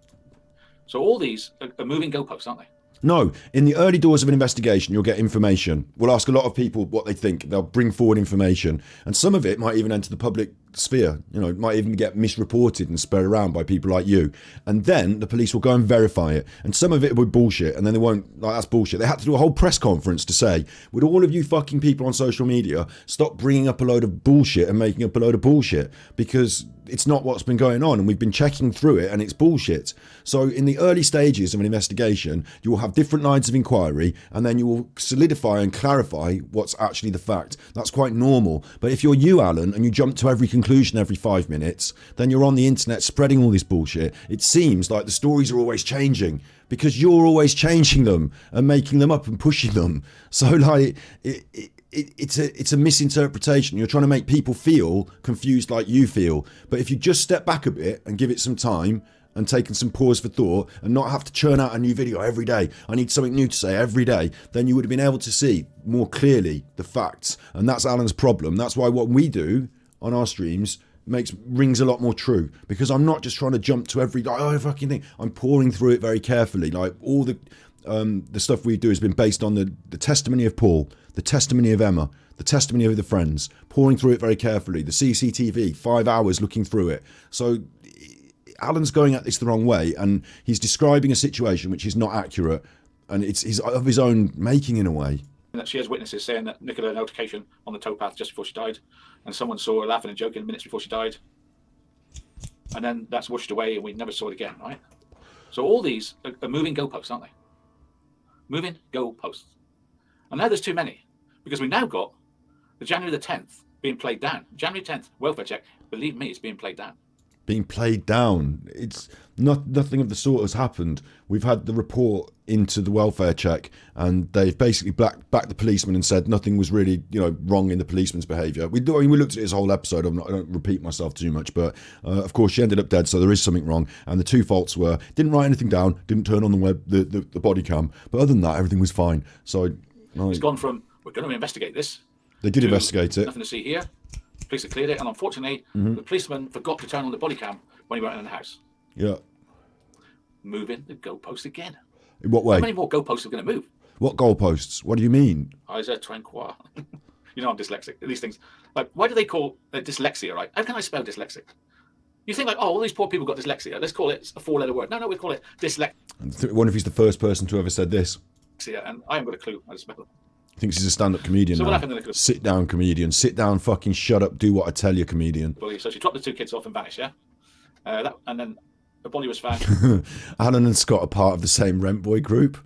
So all these are moving goalposts, aren't they?
No, in the early doors of an investigation, you'll get information. We'll ask a lot of people what they think. They'll bring forward information. And some of it might even enter the public sphere. It might even get misreported and spread around by people like you. And then the police will go and verify it. And some of it will be bullshit. And then they won't, like, that's bullshit. They had to do a whole press conference to say, would all of you fucking people on social media stop bringing up a load of bullshit and making up a load of bullshit? Because it's not what's been going on, and we've been checking through it, and it's bullshit. So in the early stages of an investigation, you will have different lines of inquiry, and then you will solidify and clarify what's actually the fact. That's quite normal. But if you're you, Alan, and you jump to every conclusion every 5 minutes, then you're on the internet spreading all this bullshit. It seems like the stories are always changing because you're always changing them and making them up and pushing them. So like it's a misinterpretation. You're trying to make people feel confused like you feel. But if you just step back a bit and give it some time and taken some pause for thought and not have to churn out a new video every day, I need something new to say every day, then you would have been able to see more clearly the facts. And that's Alan's problem. That's why what we do on our streams rings a lot more true, because I'm not just trying to jump to every fucking thing. I'm pouring through it very carefully. Like all the stuff we do has been based on the testimony of Paul, the testimony of Emma, the testimony of the friends, pouring through it very carefully. The CCTV, 5 hours looking through it. So Alan's going at this the wrong way, and he's describing a situation which is not accurate, and it's of his own making in a way.
That she has witnesses saying that Nicola had an altercation on the towpath just before she died, and someone saw her laughing and joking minutes before she died. And then that's washed away and we never saw it again, right? So all these are moving goalposts, aren't they? Moving goalposts. And now there's too many, because we now got the January the 10th being played down. January 10th, welfare check. Believe me, it's being played down.
Being played down. It's nothing of the sort has happened. We've had the report into the welfare check, and they've basically backed the policeman and said nothing was really, wrong in the policeman's behaviour. We looked at his whole episode. I don't repeat myself too much, but of course she ended up dead, so there is something wrong. And the two faults were didn't write anything down, didn't turn on the body cam, but other than that, everything was fine. So
it's gone from we're going to investigate this.
They did investigate it.
Nothing to see here. Police have cleared it, and unfortunately, the policeman forgot to turn on the body cam when he went in the house.
Yeah.
Moving the goalpost again.
In what way?
How many more goalposts are going to move?
What goalposts? What do you mean?
Isa Tranquil. I'm dyslexic. These things. Like, why do they call it dyslexia, right? How can I spell dyslexic? You think like, oh, all these poor people got dyslexia. Let's call it a 4-letter word. No, we call it dyslexia.
I wonder if he's the first person to ever said this.
And I haven't got a clue. I just
Thinks he's a stand-up comedian
So
now.
what happened in the
Sit down, comedian. Sit down, fucking shut up, do what I tell you, comedian.
bully. So she dropped the 2 kids off and vanished, yeah? And then the body was found.
Alan and Scott are part of the same rent boy group.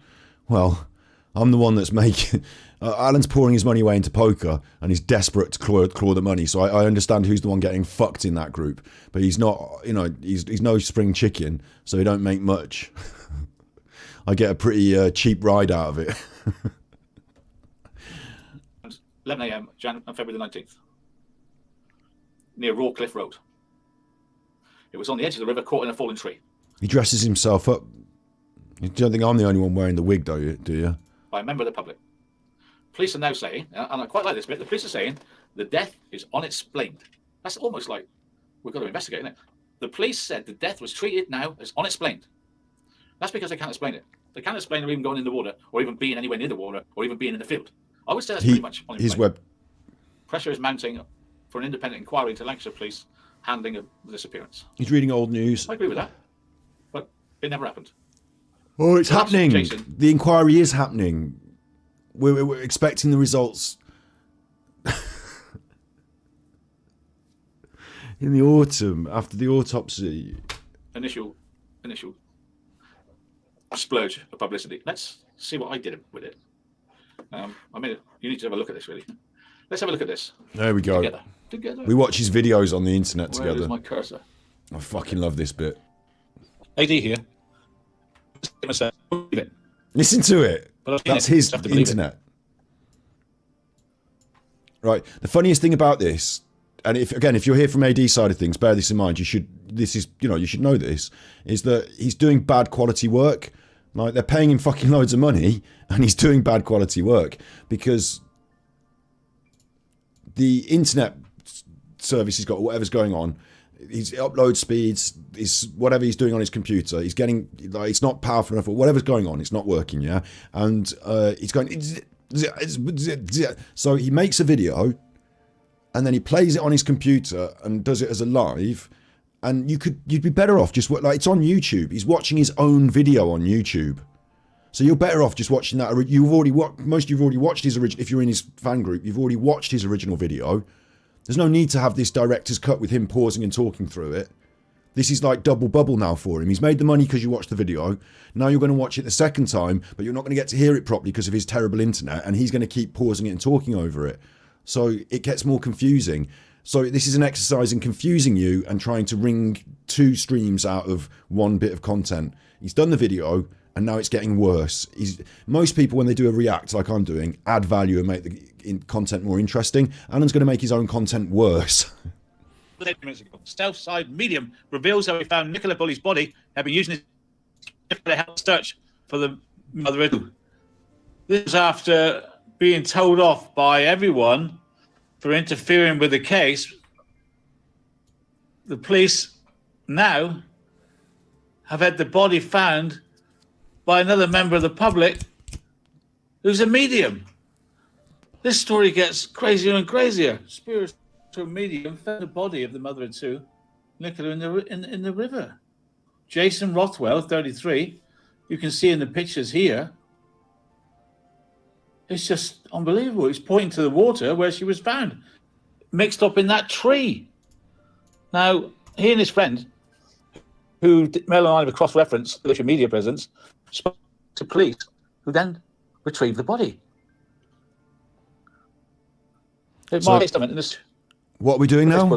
Well, I'm the one that's making... Alan's pouring his money away into poker and he's desperate to claw the money. So I understand who's the one getting fucked in that group. But he's not, you know, he's no spring chicken, so he don't make much. I get a pretty cheap ride out of it.
11 a.m. February the 19th. Near Rawcliffe Road. It was on the edge of the river, caught in a fallen tree.
He dresses himself up. You don't think I'm the only one wearing the wig, do you?
By a member of the public. Police are now saying, and I quite like this bit, the police are saying the death is unexplained. That's almost like we've got to investigate, isn't it? The police said the death was treated now as unexplained. That's because they can't explain it. They can't explain even going in the water, or even being anywhere near the water, or even being in the field. I would say that's pretty much unexplained.
His web.
Pressure is mounting for an independent inquiry into Lancashire Police handling of the disappearance.
He's reading old news.
I agree with that, but it never happened.
Oh, it's happening.
Jason.
The inquiry is happening. We're expecting the results in the autumn after the autopsy.
Initial splurge of publicity. Let's see what I did with it. I mean, you need to have a look at this, really. Let's have a look at this.
There we go.
Together.
We watch his videos on the internet
Where
together.
is my cursor?
I fucking love this bit.
AD here.
Listen to it.
But
That's his internet. Right. The funniest thing about this, and if you're here from AD side of things, bear this in mind. You should know this, is that he's doing bad quality work. Like, they're paying him fucking loads of money, and he's doing bad quality work because the internet service he's got, whatever's going on, his upload speeds, whatever he's doing on his computer, he's getting, like, it's not powerful enough, or whatever's going on, it's not working, yeah? And he's going, so he makes a video, and then he plays it on his computer and does it as a live, and you'd be better off just, like, it's on YouTube. He's watching his own video on YouTube. So you're better off just watching that. Most of you've already watched his original, if you're in his fan group, you've already watched his original video. There's no need to have this director's cut with him pausing and talking through it. This is like double bubble now for him. He's made the money because you watched the video. Now you're going to watch it the second time, but you're not going to get to hear it properly because of his terrible internet, and he's going to keep pausing it and talking over it. So it gets more confusing. So this is an exercise in confusing you and trying to wring 2 streams out of 1 bit of content. He's done the video, and now it's getting worse. Most people, when they do a react like I'm doing, add value and make the content more interesting. Alan's going to make his own content worse.
8 minutes ago, Stealth Side Medium reveals how he found Nicola Bully's body, had been using his to help search for the mother. This was after being told off by everyone for interfering with the case. The police now have had the body found by another member of the public who's a medium. This story gets crazier and crazier. Spiritual medium found the body of the mother of 2, Nicola, in the river. Jason Rothwell, 33, you can see in the pictures here. It's just unbelievable. He's pointing to the water where she was found, mixed up in that tree. Now, he and his friend, who Mel and I have a cross-reference social media presence, spoke to police, who then retrieved the body.
What are we doing now?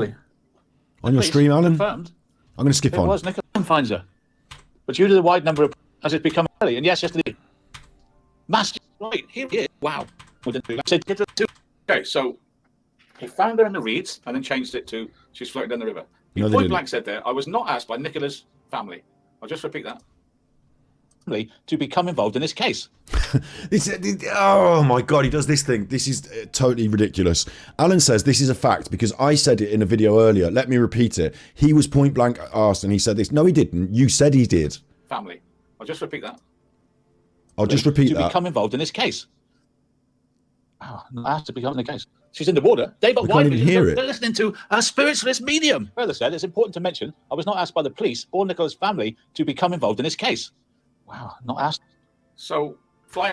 On your stream, Alan?
Confirmed.
I'm going to skip on.
It was Nicola finds her. But due to the wide number of, as it's become early, and yes, yesterday, master, right, here he is. Wow. Okay, so he found her in the reeds and then changed it to she's floating down the river. He point blank said there, I was not asked by Nicola's family. I'll just repeat that. To become involved in this case.
Oh my God, he does this thing. This is totally ridiculous. Alan says this is a fact because I said it in a video earlier. Let me repeat it. He was point blank asked and he said this. No, he didn't. You said he did.
Family. I'll just repeat that.
I'll just repeat that.
To become involved in this case. Oh, I have to become in the case.
she's in the water. They but
We
why
can't even hear it.
They're listening to a spiritualist medium. Further said, it's important to mention I was not asked by the police or Nicola's family to become involved in this case. Wow, not asked.
So,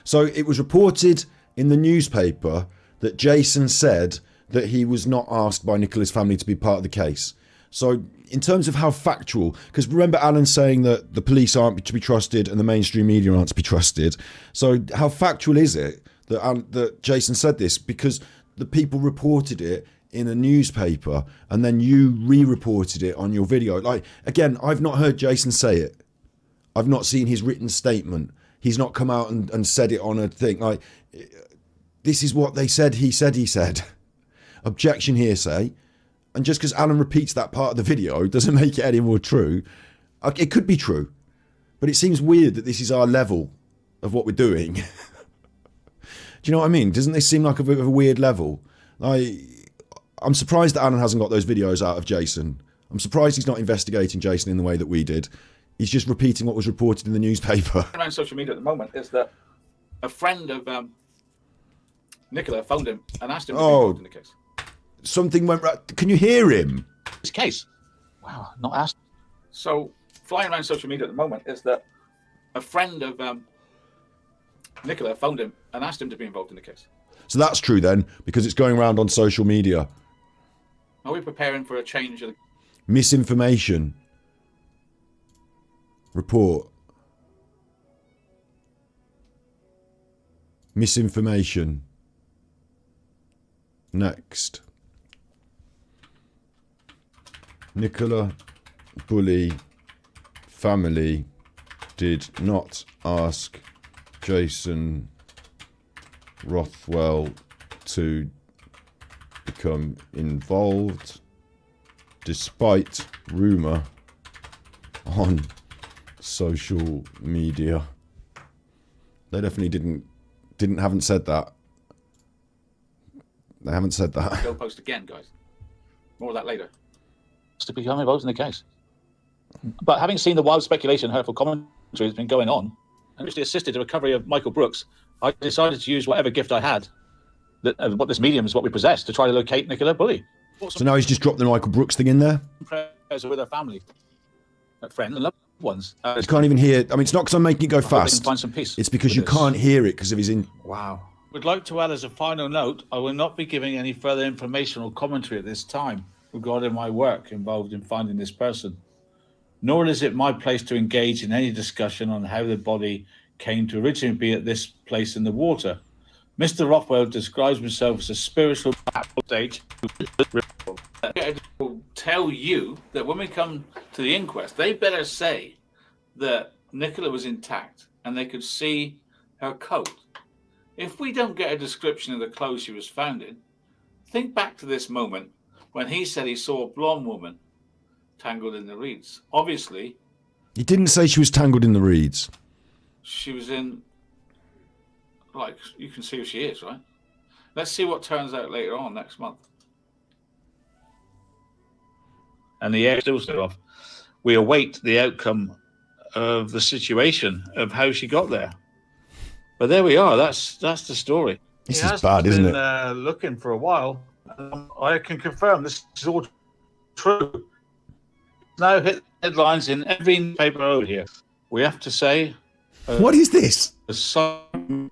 So it was reported in the newspaper that Jason said that he was not asked by Nicola's family to be part of the case. So in terms of how factual, because remember Alan saying that the police aren't to be trusted and the mainstream media aren't to be trusted. So how factual is it that Jason said this? Because the people reported it in a newspaper and then you re-reported it on your video. Like, again, I've not heard Jason say it. I've not seen his written statement. He's not come out and said it on a thing. Like, this is what they said. He said. Objection, hearsay. And just because Alan repeats that part of the video doesn't make it any more true. It could be true, but it seems weird that this is our level of what we're doing. Do you know what I mean? Doesn't this seem like a bit of a weird level? I'm surprised that Alan hasn't got those videos out of Jason. I'm surprised he's not investigating Jason in the way that we did. He's just repeating what was reported in the newspaper.
around social media at the moment is that a friend of Nicola phoned him and asked him to be involved in the case.
Something went right. Can you hear him?
This case. Wow, not asked.
So, flying around social media at the moment is that a friend of Nicola phoned him and asked him to be involved in the case.
So that's true then, because it's going around on social media.
Are we preparing for a change of the...
Misinformation. Report. Misinformation. Next. Nicola Bully family did not ask Jason Rothwell to become involved despite rumour on social media. They definitely haven't said that. They haven't said that.
Go post again, guys. More of that later.
To become involved in the case. But having seen the wild speculation and hurtful commentary that's been going on, and actually assisted the recovery of Michael Brooks, I decided to use whatever gift I had, what this medium is what we possess, to try to locate Nicola Bully.
So now he's just dropped the Michael Brooks thing in there?
Prayers with her family, her friends and loved ones.
You can't even hear. I mean, it's not because I'm making it go
I hope they can
fast.
find some peace
It's because
with
you
this.
can't hear it because of his in.
Wow.
Would like to add as a final note, I will not be giving any further information or commentary at this time regarding my work involved in finding this person. Nor is it my place to engage in any discussion on how the body came to originally be at this place in the water. Mr. Rothwell describes himself as a spiritual stage.
I will tell you that when we come to the inquest, they better say that Nicola was intact and they could see her coat. If we don't get a description of the clothes she was found in, think back to this moment when he said he saw a blonde woman tangled in the reeds. Obviously,
He didn't say she was tangled in the reeds.
she was in, like, you can see who she is, right? Let's see what turns out later on next month.
And the air still off. We await the outcome of the situation of how she got there. But there we are. That's the story.
This
He
is
has
bad, isn't
been,
it?
Looking for a while. I can confirm this is all true. Now hit headlines in every newspaper over here. We have to say.
What is this?
You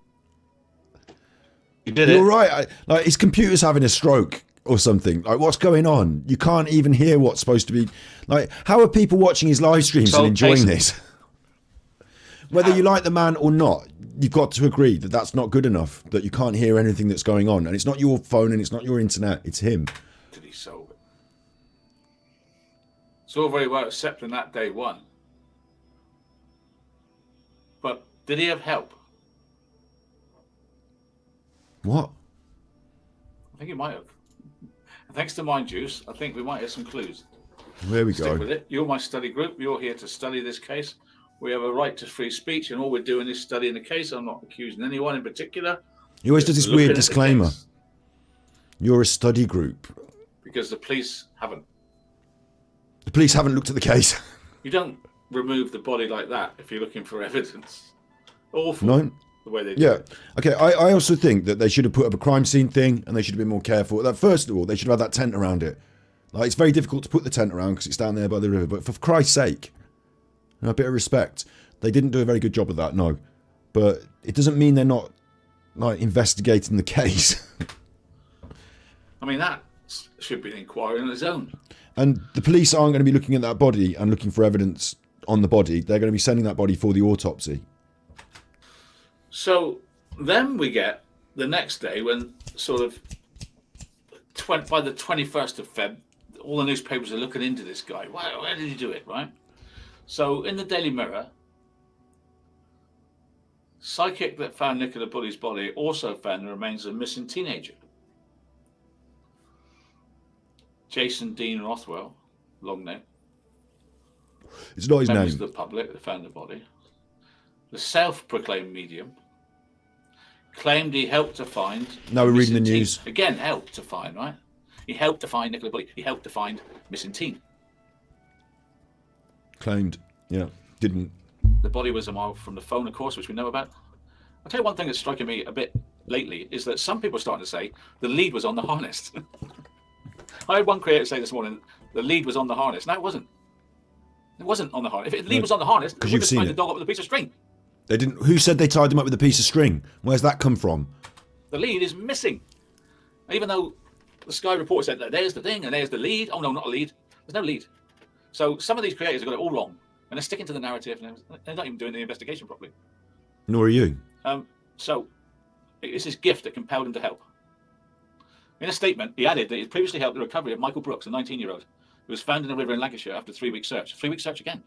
did
You're
it.
right. Like his computer's having a stroke or something. Like, what's going on? You can't even hear what's supposed to be. Like, how are people watching his live streams and enjoying this? Whether you like the man or not, you've got to agree that that's not good enough. That you can't hear anything that's going on, and it's not your phone and it's not your internet. It's him.
Did he solve it? It's all very well accepting that day one. But did he have help?
What?
I think he might have. And thanks to Mind Juice, I think we might have some clues.
There we
Stick
go.
with it. You're my study group. You're here to study this case. We have a right to free speech, and all we're doing is studying the case. I'm not accusing anyone in particular.
He always does this
Looking
weird
at the
disclaimer.
case,
You're a study group.
because the police haven't.
The police haven't looked at the case.
You don't remove the body like that if you're looking for evidence. Awful.
No.
the way they do
Yeah.
it.
Okay. I also think that they should have put up a crime scene thing, and they should have been more careful. Like, first of all, they should have had that tent around it. Like, it's very difficult to put the tent around because it's down there by the river. But for Christ's sake, a bit of respect. They didn't do a very good job of that. No, but it doesn't mean they're not like investigating the case.
I mean, that should be an inquiry on its own.
And the police aren't going to be looking at that body and looking for evidence on the body. They're going to be sending that body for the autopsy.
So then we get the next day when sort of by the 21st of Feb, all the newspapers are looking into this guy. Where did he do it, right? So in the Daily Mirror, psychic that found Nicola Bulley's body also found the remains of a missing teenager. Jason Dean Rothwell, long name.
It's not his
Members
name.
of the public that found the body. The self-proclaimed medium claimed he helped to find.
Now we're reading the
missing teen.
news.
Again, helped to find, right? He helped to find Nicola Bulley. He helped to find missing teen.
Claimed. Yeah. Didn't.
The body was a mile from the phone, of course, which we know about. I'll tell you one thing that's striking me a bit lately is that some people are starting to say the lead was on the harness. I had one creator say this morning the lead was on the harness. No, it wasn't. It wasn't on the harness. If the lead was on the harness, they would have tied the dog up with a piece of string.
They didn't. Who said they tied him up with a piece of string? Where's that come from?
The lead is missing. Even though the Sky report said that there's the thing and there's the lead. Oh no, not a lead. There's no lead. So some of these creators have got it all wrong, and they're sticking to the narrative, and they're not even doing the investigation properly.
Nor are you.
So it's his gift that compelled him to help. In a statement, he added that he previously helped the recovery of Michael Brooks, a 19-year-old, who was found in a river in Lancashire after a 3-week search. 3-week search again.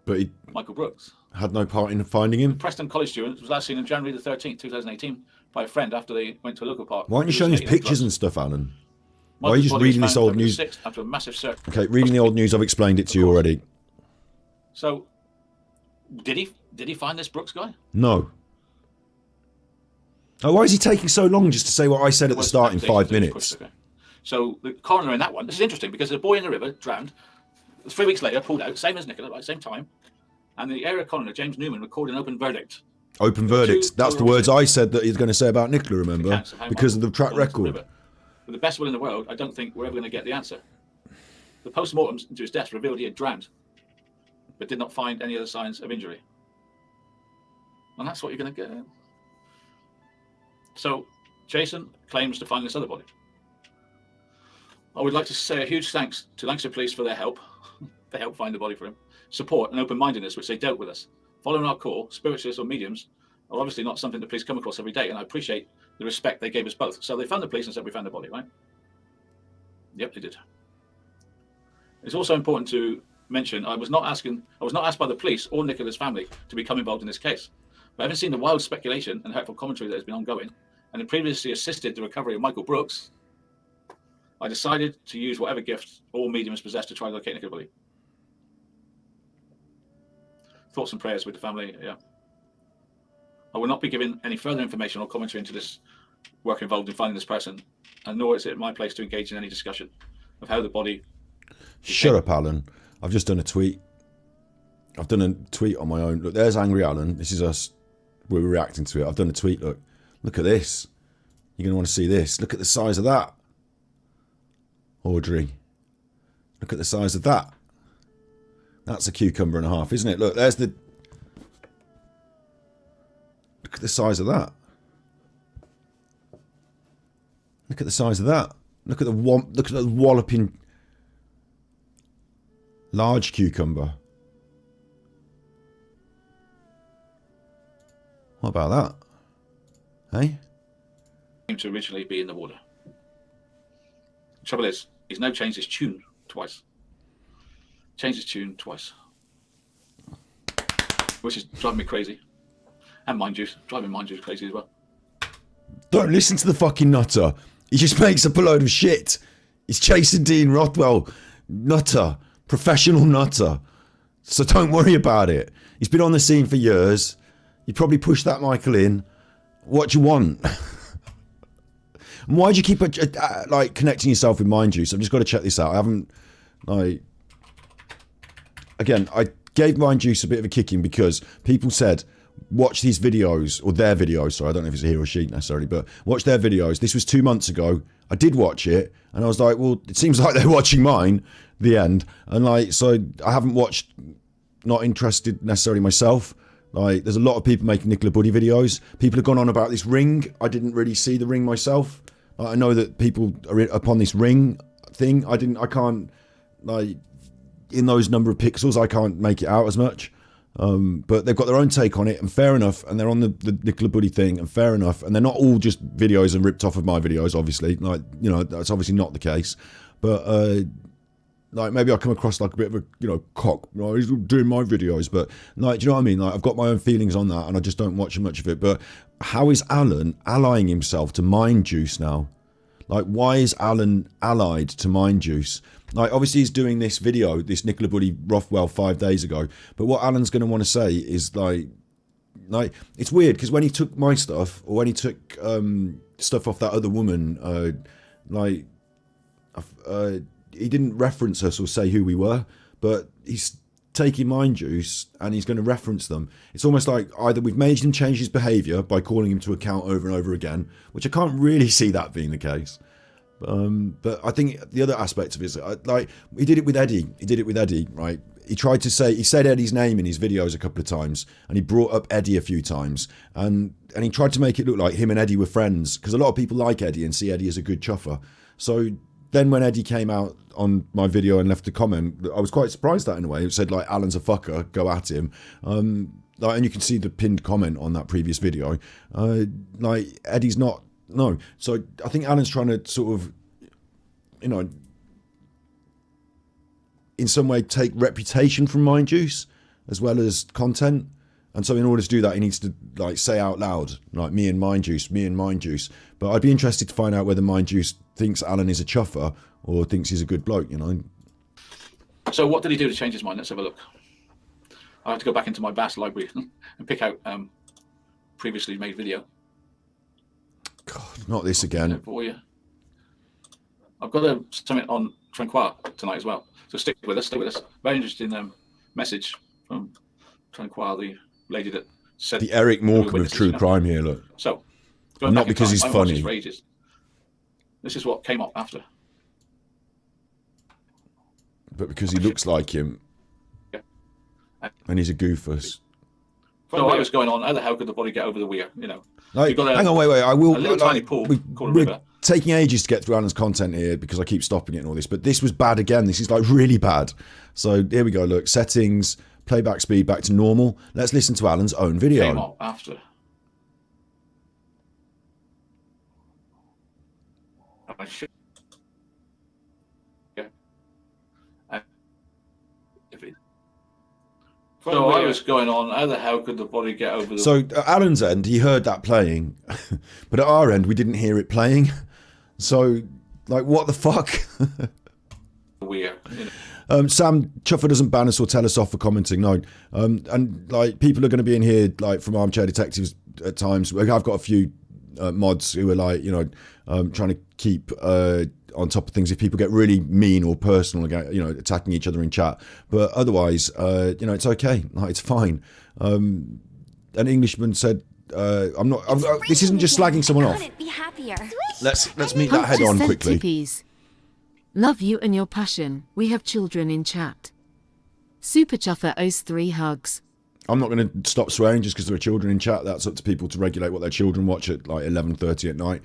But he
Michael Brooks.
had no part in finding him.
Preston college student was last seen on January the 13th, 2018, by a friend after they went to a local park.
Why aren't you showing us pictures and stuff, Alan? Why are you
Michael's
just
body was
reading this
found
old
February
news?
6th after a massive search.
Okay, reading the old news, I've explained it to you already.
So, did he find this Brooks guy?
No. Oh, why is he taking so long just to say what I said at the start in 5 minutes?
Okay. So the coroner in that one, this is interesting because the boy in the river drowned. 3 weeks later, pulled out, same as Nicola, right, same time. And the area coroner, James Newman, recorded an open verdict.
Open verdict. That's the words I said that he's going to say about Nicola, remember? Because of the track record.
With the best will in the world, I don't think we're ever going to get the answer. The post-mortems into his death revealed he had drowned, but did not find any other signs of injury. And that's what you're going to get. So, Jason claims to find this other body. I would like to say a huge thanks to Lancashire Police for their help. They helped find the body for him. Support and open-mindedness, which they dealt with us. Following our call, spiritualists or mediums are obviously not something the police come across every day, and I appreciate the respect they gave us both. So they found the police and said, we found the body, right? Yep, they did. It's also important to mention, I was not asked by the police or Nicola's family to become involved in this case. But having seen the wild speculation and hurtful commentary that has been ongoing, and had previously assisted the recovery of Michael Brooks, I decided to use whatever gift all mediums possess to try to locate Nicola Bulley. Thoughts and prayers with the family, yeah. I will not be giving any further information or commentary into this work involved in finding this person, and nor is it my place to engage in any discussion of how the body...
Shut up, Alan. I've just done a tweet. I've done a tweet on my own. Look, there's Angry Alan. This is us. We're reacting to it. I've done a tweet. Look at this. You're going to want to see this. Look at the size of that. Audrey. Look at the size of that. That's a cucumber and a half, isn't it? Look, there's the... Look at the size of that. Look at the size of that. Look at the walloping large cucumber. What about that? Hey?
Seemed to originally be in the water. The trouble is, he's now changed his tune twice. Changed his tune twice. Which is driving me crazy. And mind juice. Driving mind juice crazy as well.
Don't listen to the fucking nutter. He just makes up a load of shit. He's chasing Dean Rothwell. Nutter. Professional nutter. So don't worry about it. He's been on the scene for years. You probably pushed that Michael in. What do you want? And why do you keep like connecting yourself with mind juice? I've just got to check this out. I haven't again, I gave mind juice a bit of a kicking because people said, watch these videos, or their videos, sorry, I don't know if it's a he or she necessarily, but watch their videos. This was 2 months ago. I did watch it, and I was like, well, it seems like they're watching mine, the end. And like, so I haven't watched, not interested necessarily myself. Like, there's a lot of people making Nicola Buddy videos. People have gone on about this ring. I didn't really see the ring myself. I know that people are upon this ring thing. I can't, like, in those number of pixels, I can't make it out as much. But they've got their own take on it, and fair enough. And they're on the Nicola Buddy thing, and fair enough. And they're not all just videos and ripped off of my videos, obviously. Like, you know, that's obviously not the case. But like, maybe I come across like a bit of a, you know, cock. You know, he's doing my videos, but like, do you know what I mean? Like, I've got my own feelings on that, and I just don't watch much of it. But how is Alan allying himself to Mind Juice now? Like, why is Alan allied to Mind Juice? Like, obviously he's doing this video, this Nicola Buddy Rothwell 5 days ago. But what Alan's going to want to say is like it's weird, because when he took my stuff, or when he took stuff off that other woman, he didn't reference us or say who we were, but he's taking Mind Juice and he's going to reference them. It's almost like either we've made him change his behaviour by calling him to account over and over again, which I can't really see that being the case. But I think the other aspect of it is, like, he did it with Eddie, right? He said Eddie's name in his videos a couple of times, and he brought up Eddie a few times, and he tried to make it look like him and Eddie were friends, because a lot of people like Eddie and see Eddie as a good chuffer. So then when Eddie came out on my video and left a comment, I was quite surprised at, in a way. It said, like, Alan's a fucker, go at him. Like, and you can see the pinned comment on that previous video. Like, Eddie's not. No. So I think Alan's trying to sort of, you know, in some way take reputation from Mind Juice as well as content. And so in order to do that, he needs to, like, say out loud, like, me and Mind Juice. But I'd be interested to find out whether Mind Juice thinks Alan is a chuffer or thinks he's a good bloke, you know.
So what did he do to change his mind? Let's have a look. I had to go back into my vast library and pick out previously made video.
God, not this again.
For you. I've got a summit on Tranquil tonight as well. So stick with us. Very interesting message from Tranquil, the lady that said
the Eric Morecambe of true crime here, look.
So
not because he's funny.
This is what came up after.
But because he looks like him.
Yeah.
And he's a goofus.
So I was going on, how the hell could the body get over the weir, you know?
Like, hang on, wait. I will.
A little tiny pool called a river.
Taking ages to get through Alan's content here because I keep stopping it and all this, but this was bad again. This is like really bad. So here we go. Look, settings, playback speed back to normal. Let's listen to Alan's own video.
Came up after. So I was going on, how the hell could the body get over the...
So at Alan's end, he heard that playing, but at our end, we didn't hear it playing. So, like, what the fuck?
Weird. You
know. Sam Chuffer doesn't ban us or tell us off for commenting, no. And, like, people are going to be in here, like, from Armchair Detectives at times. I've got a few mods who are, like, you know, trying to keep... on top of things if people get really mean or personal, you know, attacking each other in chat. But otherwise, you know, it's okay. Like, it's fine. An Englishman said, this isn't just slagging someone off.
Be happier.
Let's meet that head on quickly.
Tippies. Love you and your passion. We have children in chat. Super Chuffer owes 3 hugs.
I'm not going to stop swearing just because there are children in chat. That's up to people to regulate what their children watch at like 11:30 at night.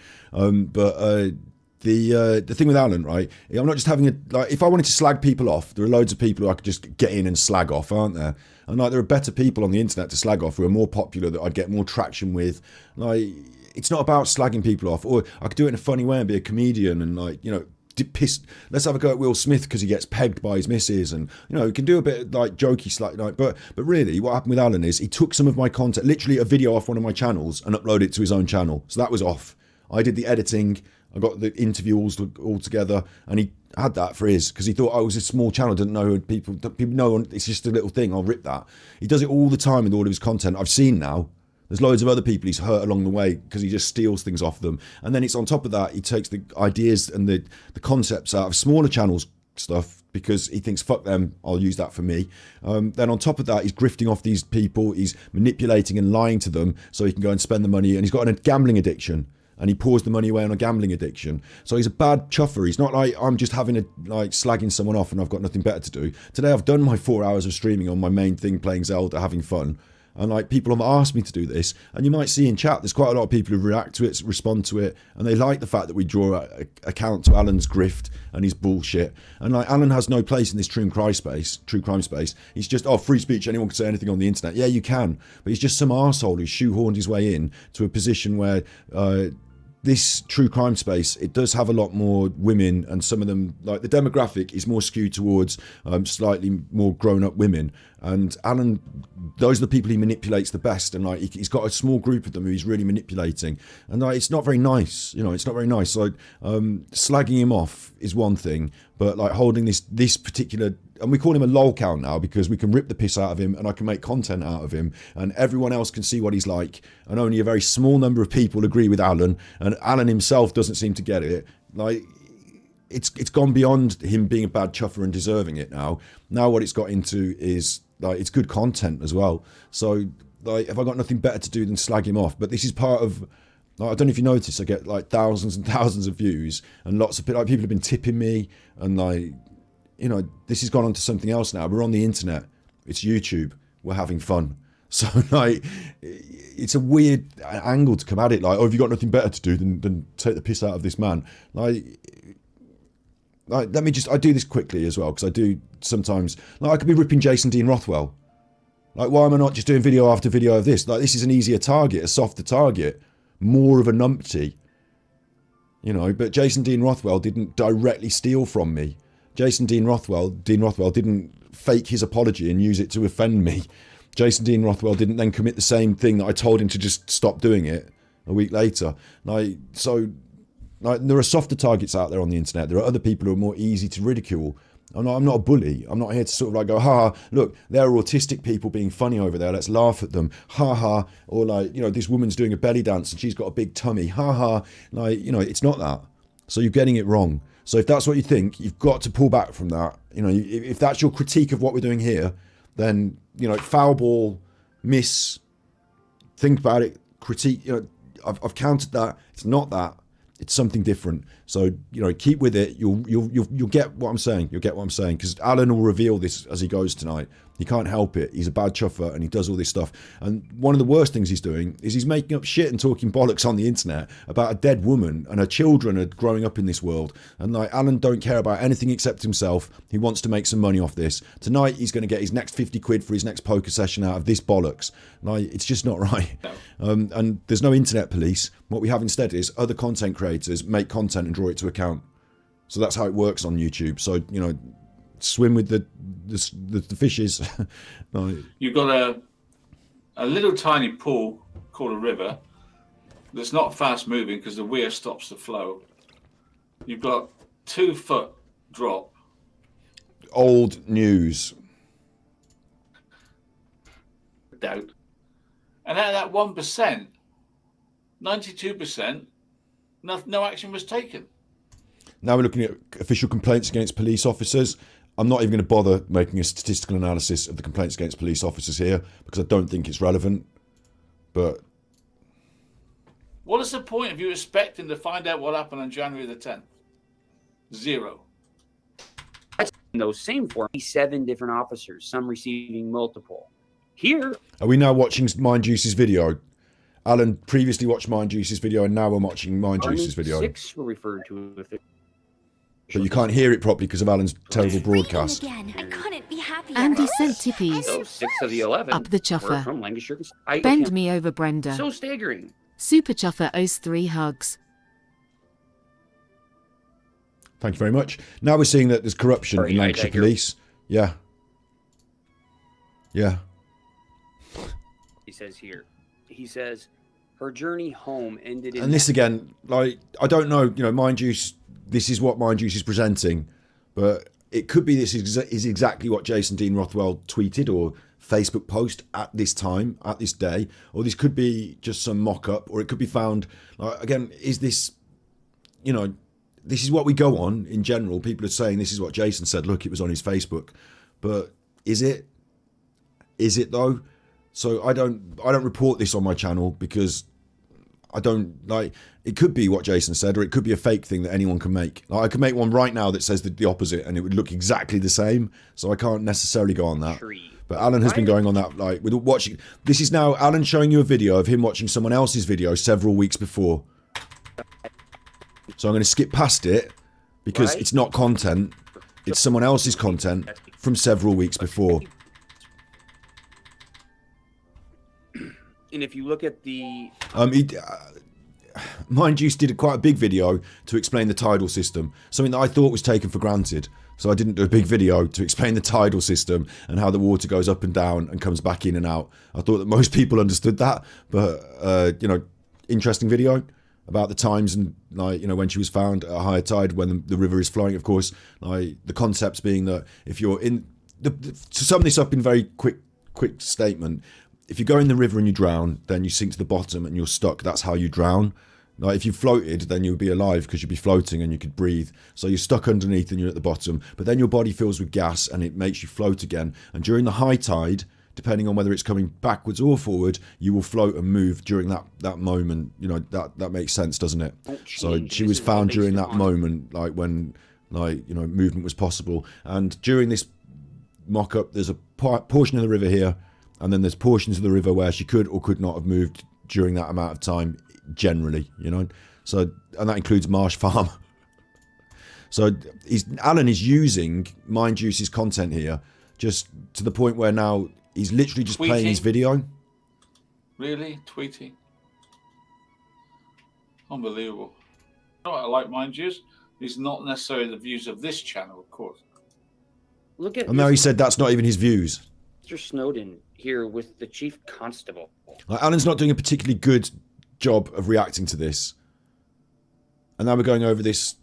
The thing with Alan, right? I'm not just having if I wanted to slag people off, there are loads of people who I could just get in and slag off, aren't there? And like, there are better people on the internet to slag off who are more popular that I'd get more traction with. Like, it's not about slagging people off, or I could do it in a funny way and be a comedian and, like, you know, let's have a go at Will Smith because he gets pegged by his missus, and, you know, you can do a bit of, like, jokey slack, like, but really what happened with Alan is he took some of my content, literally a video off one of my channels, and uploaded it to his own channel. So that was off. I did the editing. I got the interviews all together, and he had that for his, because he thought I was a small channel, didn't know people know it's just a little thing, I'll rip that. He does it all the time with all of his content. I've seen now. There's loads of other people he's hurt along the way because he just steals things off them. And then it's on top of that, he takes the ideas and the concepts out of smaller channels stuff, because he thinks, fuck them, I'll use that for me. Then on top of that, he's grifting off these people, he's manipulating and lying to them so he can go and spend the money, and he's got a gambling addiction, and he pours the money away on a gambling addiction. So he's a bad chuffer. He's not like, I'm just having a, like, slagging someone off and I've got nothing better to do. Today I've done my 4 hours of streaming on my main thing, playing Zelda, having fun. And like, people have asked me to do this, and you might see in chat there's quite a lot of people who react to it, respond to it, and they like the fact that we draw account to Alan's grift and his bullshit. And like, Alan has no place in this true crime space. He's just, oh, free speech, anyone can say anything on the internet. Yeah, you can, but he's just some arsehole who's shoehorned his way in to a position where this true crime space, it does have a lot more women, and some of them, like, the demographic is more skewed towards slightly more grown-up women. And Alan, those are the people he manipulates the best, and like, he's got a small group of them who he's really manipulating, and like, it's not very nice, it's not very nice. Like, slagging him off is one thing, but like, holding this particular, and we call him a lolcow now because we can rip the piss out of him and I can make content out of him, and everyone else can see what he's like, and only a very small number of people agree with Alan, and Alan himself doesn't seem to get it. Like, it's gone beyond him being a bad chuffer and deserving it now. Now what it's got into is, like, it's good content as well. So like, have I got nothing better to do than slag him off? But this is part of, like, I don't know if you notice, I get like thousands and thousands of views, and lots of people have been tipping me, and like, this has gone on to something else now. We're on the internet, it's YouTube, we're having fun. So like, it's a weird angle to come at it, like, oh, have you got nothing better to do than take the piss out of this man? Like, let me just, I do this quickly as well, because I do sometimes, like, I could be ripping Jason Dean Rothwell. Like, why am I not just doing video after video of this? Like, this is an easier target, a softer target, more of a numpty, but Jason Dean Rothwell didn't directly steal from me. Jason Dean Rothwell didn't fake his apology and use it to offend me. Jason Dean Rothwell didn't then commit the same thing that I told him to just stop doing it a week later. Like, so, like, there are softer targets out there on the internet. There are other people who are more easy to ridicule. I'm not a bully. I'm not here to sort of like go, ha, look, there are autistic people being funny over there, let's laugh at them, ha ha. Or like, this woman's doing a belly dance and she's got a big tummy, ha ha. Like, it's not that. So you're getting it wrong. So if that's what you think, you've got to pull back from that. If that's your critique of what we're doing here, then, foul ball, miss, think about it, critique, I've countered that. It's not that. It's something different. So, keep with it. You'll get what I'm saying. You'll get what I'm saying, because Alan will reveal this as he goes tonight. He can't help it. He's a bad chuffer and he does all this stuff. And one of the worst things he's doing is he's making up shit and talking bollocks on the internet about a dead woman, and her children are growing up in this world. And like, Alan don't care about anything except himself. He wants to make some money off this. Tonight he's going to get his next 50 quid for his next poker session out of this bollocks. Like, it's just not right. And there's no internet police. What we have instead is other content creators make content and draw it to account. So that's how it works on YouTube. So, swim with the fishes. Like,
You've got a little tiny pool called a river that's not fast moving because the weir stops the flow. You've got 2 foot drop.
old news.
Doubt. And out of that 1%, 92%, no action was taken.
Now we're looking at official complaints against police officers. I'm not even going to bother making a statistical analysis of the complaints against police officers here because I don't think it's relevant. But
what is the point of you expecting to find out what happened on January the 10th? Zero.
Those same 47 different officers, some receiving multiple. Here,
are we now watching Mind Juice's video? Alan previously watched Mind Juice's video, and now we're watching Mind Juice's video.
6 were referred to.
But you can't hear it properly because of Alan's terrible broadcast.
Again. I couldn't be happier.
Andy sent tippies.
So 6 of the 11
Up the
were
chuffer.
from Lancashire.
Bend me over, Brenda.
So staggering.
Super chuffer owes 3 hugs.
Thank you very much. Now we're seeing that there's corruption
Sorry,
in Lancashire police. Yeah. Yeah.
He says here. He says her journey home ended in.
And this again, like, I don't know, Mind Juice, this is what Mind Juice is presenting, but it could be this is exactly what Jason Dean Rothwell tweeted or Facebook post at this time, at this day, or this could be just some mock-up, or it could be found, like, again, is this, this is what we go on in general. People are saying this is what Jason said. Look, it was on his Facebook, but is it? Is it though? So I don't report this on my channel because I don't like. It could be what Jason said, or it could be a fake thing that anyone can make. Like, I could make one right now that says the opposite, and it would look exactly the same. So I can't necessarily go on that. But Alan has been going on that, like, with watching. This is now Alan showing you a video of him watching someone else's video several weeks before. So I'm going to skip past it because it's not content. It's someone else's content from several weeks before.
And if you look at the
Mind Juice did quite a big video to explain the tidal system, something that I thought was taken for granted. So I didn't do a big video to explain the tidal system and how the water goes up and down and comes back in and out. I thought that most people understood that, but you know, interesting video about the times and, like, you know, when she was found at a higher tide when the river is flowing. Of course, like, the concepts being that if you're in to sum this up in very quick statement. If you go in the river and you drown, then you sink to the bottom and you're stuck. That's how you drown. Like, if you floated, then you'd be alive because you'd be floating and you could breathe. So you're stuck underneath and you're at the bottom. But then your body fills with gas and it makes you float again. And during the high tide, depending on whether it's coming backwards or forward, you will float and move during that moment. You know, that makes sense, doesn't it? So she was found during that moment, like when, like, you know, movement was possible. And during this mock-up, there's a portion of the river here. And then there's portions of the river where she could or could not have moved during that amount of time, generally, you know. So, and that includes Marsh Farm. So Alan is using Mind Juice's content here, just to the point where now he's literally just playing his video.
Really? Tweeting? Unbelievable. You know what I like Mind Juice? It's not necessarily the views of this channel, of course.
Look at.
And now he said that's not even his views.
Mr. Snowden here with the chief constable.
Like, Alan's not doing a particularly good job of reacting to this. And now we're going over this,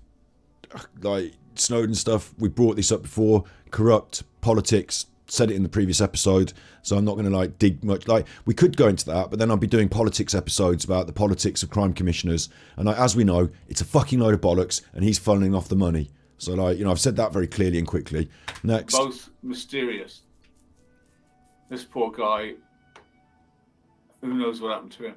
like, Snowden stuff. We brought this up before. Corrupt politics. Said it in the previous episode. So I'm not going to, like, dig much. Like, we could go into that, but then I'll be doing politics episodes about the politics of crime commissioners. And, like, as we know, it's a fucking load of bollocks, and he's funneling off the money. So, like, you know, I've said that very clearly and quickly. Next.
Both mysterious. This poor guy, who knows what happened to him?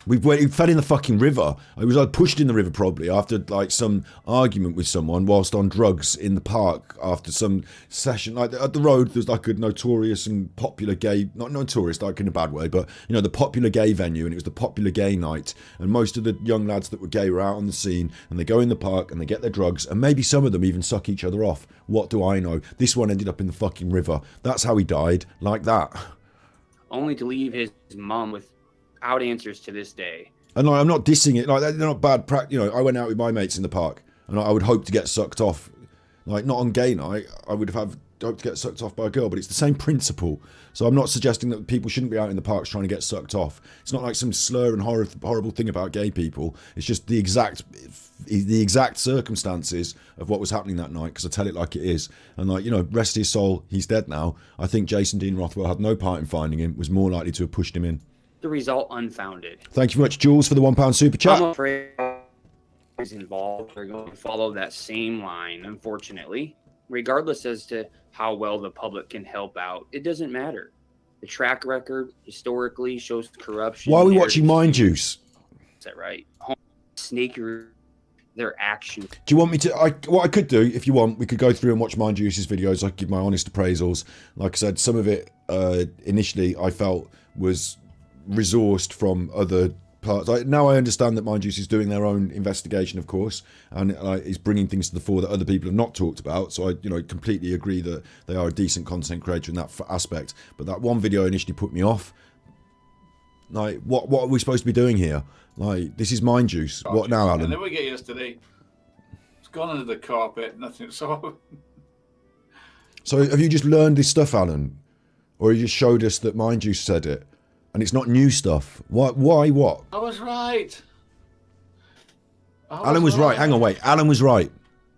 He fell in the fucking river. He was like pushed in the river probably after, like, some argument with someone whilst on drugs in the park after some session. Like, at the road, there's like a notorious and popular gay, not notorious, like in a bad way, but, you know, the popular gay venue, and it was the popular gay night. And most of the young lads that were gay were out on the scene, and they go in the park and they get their drugs, and maybe some of them even suck each other off. What do I know? This one ended up in the fucking river. That's how he died, like that.
Only to leave his mom without answers to this day.
And, like, I'm not dissing it. Like, they're not bad practice. You know, I went out with my mates in the park, and I would hope to get sucked off. Like, not on gay night. I would have hoped to get sucked off by a girl, but it's the same principle. So I'm not suggesting that people shouldn't be out in the parks trying to get sucked off. It's not like some slur and horrible thing about gay people. It's just the exact circumstances of what was happening that night, because I tell it like it is. And, like, you know, rest his soul, he's dead now. I think Jason Dean Rothwell had no part in finding him, was more likely to have pushed him in.
The result unfounded.
Thank you very much, Jules, for the £1 super chat.
I'm afraid is involved are going to follow that same line, unfortunately. Regardless as to how well the public can help out, it doesn't matter. The track record historically shows corruption.
Why are we watching Mind Juice?
Is that right? Snake their actions.
Do you want me to? What I could do, if you want, we could go through and watch Mind Juice's videos. I could give my honest appraisals. Like I said, some of it initially I felt was resourced from other parts. Now I understand that Mind Juice is doing their own investigation, of course, and is bringing things to the fore that other people have not talked about. So I, you know, completely agree that they are a decent content creator in that aspect. But that one video initially put me off. Like, what are we supposed to be doing here? Like, this is Mind Juice. What now, Alan?
And then we get yesterday. It's gone under the carpet. Nothing. So
have you just learned this stuff, Alan, or you just showed us that Mind Juice said it? And it's not new stuff. Why? What?
I was right.
Alan was right. Hang on, wait. Alan was right.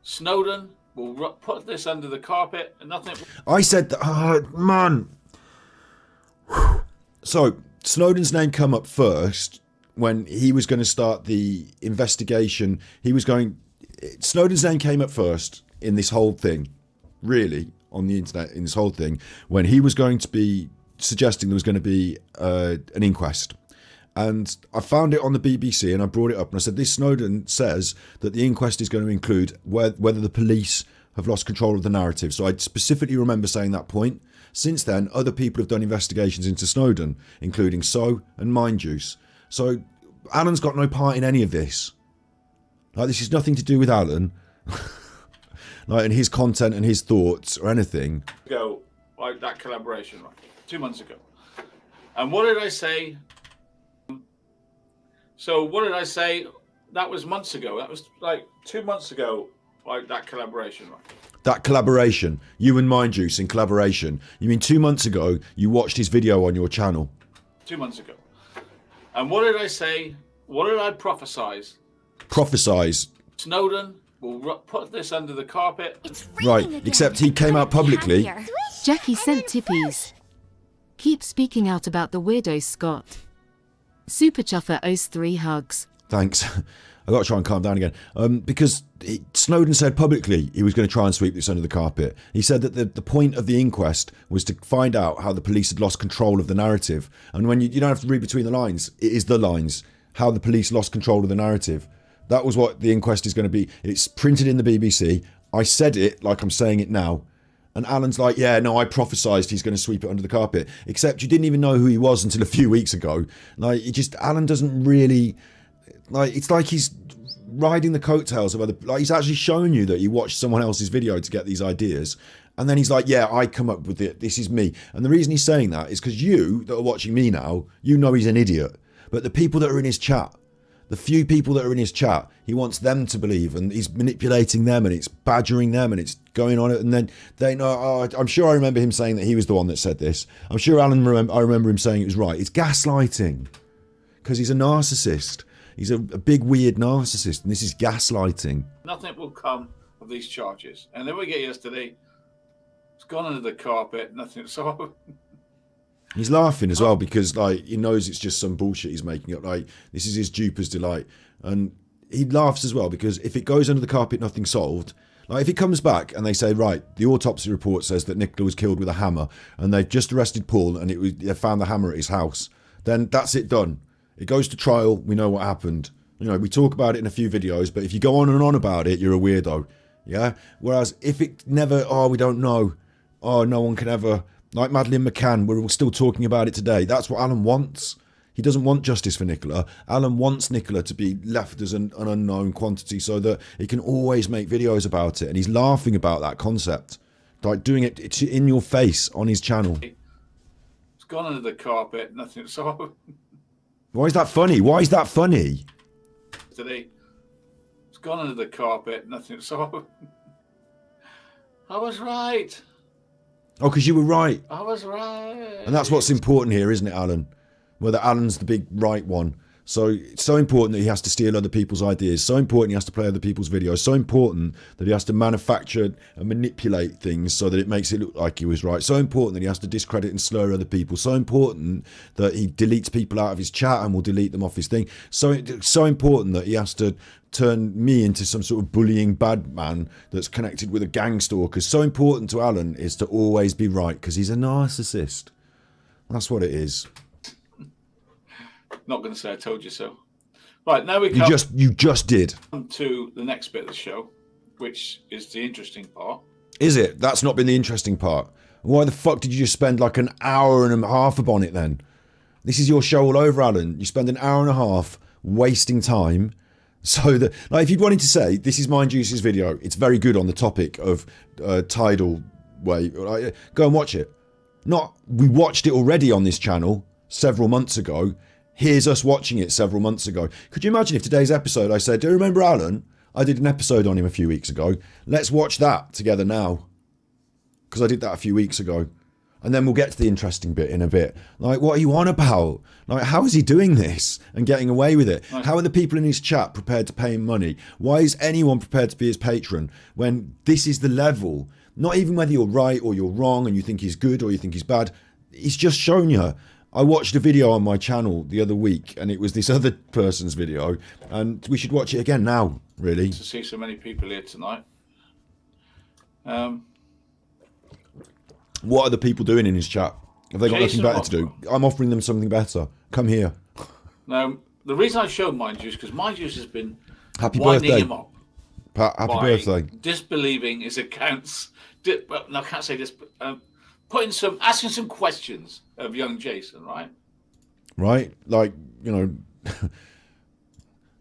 Snowden will put this under the carpet and nothing.
I said that. Man. So Snowden's name come up first when he was going to start the investigation. He was going. Snowden's name came up first in this whole thing, really, on the internet, in this whole thing, when he was going to be suggesting there was going to be an inquest. And I found it on the BBC and I brought it up and I said, this Snowden says that the inquest is going to include whether the police have lost control of the narrative. So I specifically remember saying that point. Since then, other people have done investigations into Snowden, including So and Mind Juice. So Alan's got no part in any of this. Like, this is nothing to do with Alan, like, and his content and his thoughts or anything.
Go, like that collaboration, right? 2 months ago. And what did I say? So what did I say? That was months ago. That was like 2 months ago, like that collaboration, right?
That collaboration, you and Mind Juice in collaboration. You mean 2 months ago you watched his video on your channel?
2 months ago. And what did I say? What did I prophesize?
Prophesize.
Snowden will put this under the carpet.
It's
Right,
raining again.
except he came out publicly.
Happier.
Jackie sent tippies. Keep speaking out about the weirdos, Scott. Super Chuffer owes 3 hugs.
Thanks. I got to try and calm down again. Because Snowden said publicly he was going to try and sweep this under the carpet. He said that the point of the inquest was to find out how the police had lost control of the narrative. And when you don't have to read between the lines, it is the lines. How the police lost control of the narrative. That was what the inquest is going to be. It's printed in the BBC. I said it like I'm saying it now. And Alan's like, yeah, no, I prophesized he's going to sweep it under the carpet. Except you didn't even know who he was until a few weeks ago. Like, Alan doesn't really, like, it's like he's riding the coattails of other, like, he's actually shown you that he watched someone else's video to get these ideas. And then he's like, yeah, I come up with it. This is me. And the reason he's saying that is because you that are watching me now, you know he's an idiot. But the people that are in his chat, the few people that are in his chat, he wants them to believe, and he's manipulating them, and it's badgering them, and it's going on it, and then they know. Oh, I'm sure I remember him saying that he was the one that said this. I'm sure I remember him saying it was right. It's gaslighting, because he's a narcissist. He's a big weird narcissist, and this is gaslighting.
Nothing will come of these charges. And then we get yesterday. It's gone under the carpet. Nothing. So.
He's laughing as well because, like, he knows it's just some bullshit he's making up. Like, this is his duper's delight. And he laughs as well because if it goes under the carpet, nothing's solved. Like, if it comes back and they say, right, the autopsy report says that Nicola was killed with a hammer and they've just arrested Paul and they found the hammer at his house, then that's it done. It goes to trial. We know what happened. You know, we talk about it in a few videos, but if you go on and on about it, you're a weirdo. Yeah? Whereas if it never, we don't know. No one can ever... Like Madeleine McCann, we're all still talking about it today. That's what Alan wants. He doesn't want justice for Nicola. Alan wants Nicola to be left as an unknown quantity so that he can always make videos about it. And he's laughing about that concept. Like doing it in your face on his channel.
It's gone under the carpet. Nothing. So.
Why is that funny? Why is that funny?
Today. It's gone under the carpet. Nothing. So. I was right.
Oh, because you were right.
I was right.
And that's what's important here, isn't it, Alan? Whether Alan's the big right one. So it's so important that he has to steal other people's ideas. So important he has to play other people's videos. So important that he has to manufacture and manipulate things so that it makes it look like he was right. So important that he has to discredit and slur other people. So important that he deletes people out of his chat and will delete them off his thing. So important that he has to turn me into some sort of bullying bad man that's connected with a gang stalker. So important to Alan is to always be right because he's a narcissist. That's what it is.
Not going to say I told you so. Right, now we come
You just did.
to the next bit of the show, which is the interesting part.
Is it? That's not been the interesting part. Why the fuck did you just spend like an hour and a half upon it then? This is your show all over, Alan. You spend an hour and a half wasting time. So that, like, if you wanted to say this is Mind Juice's video, it's very good on the topic of tidal wave. Go and watch it. We watched it already on this channel several months ago. Here's us watching it several months ago. Could you imagine if today's episode I said, do you remember Alan? I did an episode on him a few weeks ago. Let's watch that together now. Because I did that a few weeks ago. And then we'll get to the interesting bit in a bit. Like, what are you on about? Like, how is he doing this and getting away with it? How are the people in his chat prepared to pay him money? Why is anyone prepared to be his patron when this is the level? Not even whether you're right or you're wrong and you think he's good or you think he's bad. He's just shown you I watched a video on my channel the other week, and it was this other person's video, and we should watch it again now, really.
To see so many people here tonight.
What are the people doing in his chat? Have they got
Jason
nothing better to do? I'm offering them something better. Come here.
Now, the reason I showed Mind Juice, because Mind Juice has been
Happy
winding
birthday.
him up.
Happy
by
birthday.
disbelieving his accounts. Well, no, I can't say this, but asking some questions of young Jason, right?
Right? Like, you know,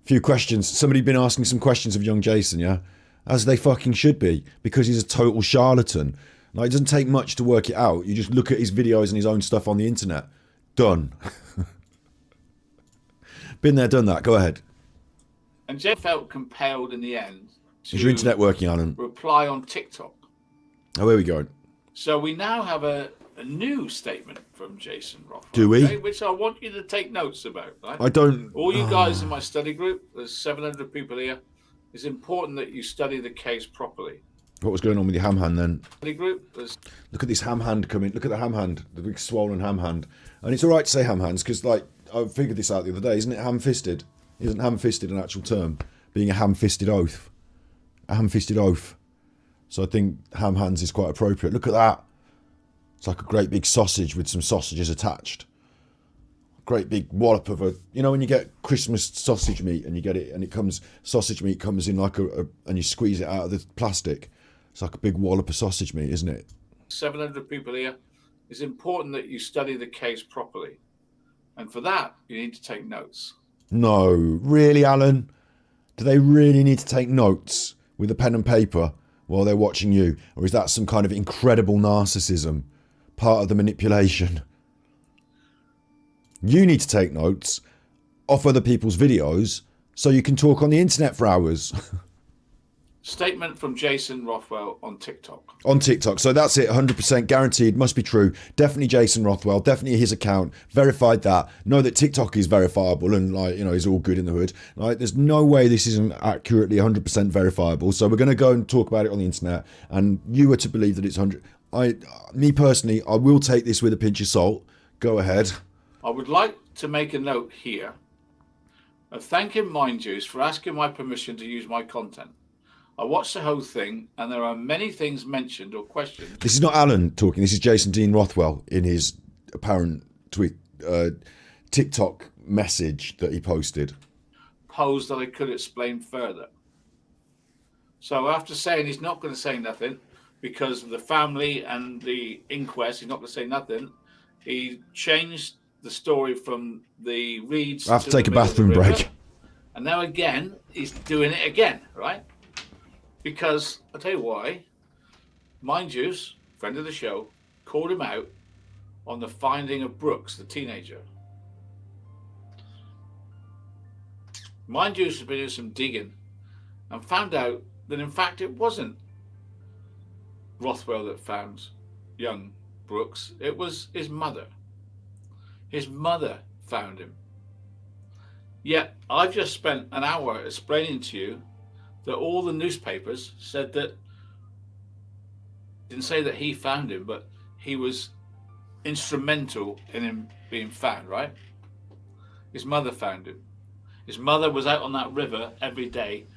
few questions. Somebody been asking some questions of young Jason, yeah? As they fucking should be, because he's a total charlatan. Like, it doesn't take much to work it out. You just look at his videos and his own stuff on the internet. Done. Been there, done that. Go ahead.
And Jay felt compelled in the end to
Is your internet working, Alan?
reply on TikTok.
Oh, here we go.
So we now have a new statement from Jason Rothwell.
Do we?
Okay, which I want you to take notes about. Right?
I don't...
All you guys in my study group, there's 700 people here. It's important that you study the case properly.
What was going on with your ham hand then?
Study group, there's...
Look at this ham hand coming. Look at the ham hand. The big swollen ham hand. And it's all right to say ham hands because, like, I figured this out the other day. Isn't it ham-fisted? Isn't ham-fisted an actual term? Being a ham-fisted oath. A ham-fisted oath. So I think ham hands is quite appropriate. Look at that. It's like a great big sausage with some sausages attached. Great big wallop of a... You know when you get Christmas sausage meat and you get it and it comes... Sausage meat comes in like a and you squeeze it out of the plastic. It's like a big wallop of sausage meat, isn't it?
700 people here. It's important that you study the case properly. And for that, you need to take notes.
No. Really, Alan? Do they really need to take notes with a pen and paper while they're watching you? Or is that some kind of incredible narcissism? Part of the manipulation? You need to take notes off other people's videos so you can talk on the internet for hours.
Statement from Jason Rothwell on TikTok.
On TikTok. So that's it. 100% guaranteed. Must be true. Definitely Jason Rothwell. Definitely his account. Verified that. Know that TikTok is verifiable and, like, you know, he's all good in the hood. Like, there's no way this isn't accurately 100% verifiable. So we're going to go and talk about it on the internet. And you are to believe that it's 100. Me personally, I will take this with a pinch of salt. Go ahead.
I would like to make a note here of thanking Mind Juice for asking my permission to use my content. I watched the whole thing, and there are many things mentioned or questioned.
This is not Alan talking. This is Jason Dean Rothwell in his apparent TikTok message that he posted.
Posed that I could explain further. So after saying he's not going to say nothing because of the family and the inquest, he's not going to say nothing. He changed the story from the reads.
I have to take a bathroom break.
And now again, he's doing it again, right? Because I'll tell you why. Mind Juice, friend of the show, called him out on the finding of Brooks, the teenager. Mind Juice has been doing some digging and found out that in fact it wasn't Rothwell that found young Brooks. It was his mother. His mother found him. Yet I've just spent an hour explaining to you that all the newspapers said that, didn't say that he found him, but he was instrumental in him being found, right? His mother found him. His mother was out on that river every day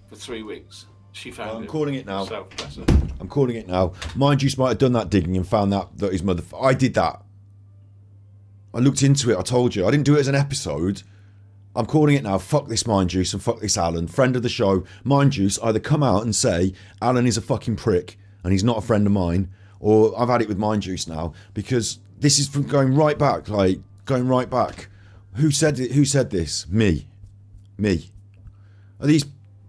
for 3 weeks. She found him.
I'm calling it now.
So, that's it.
I'm calling it now. Mind Juice might have done that digging and found that his mother... I did that. I looked into it, I told you. I didn't do it as an episode. I'm calling it now. Fuck this Mind Juice and fuck this Alan. Friend of the show, Mind Juice, either come out and say Alan is a fucking prick and he's not a friend of mine, or I've had it with Mind Juice now, because this is from going right back, like going right back. Who said it? Who said this? Me. Are these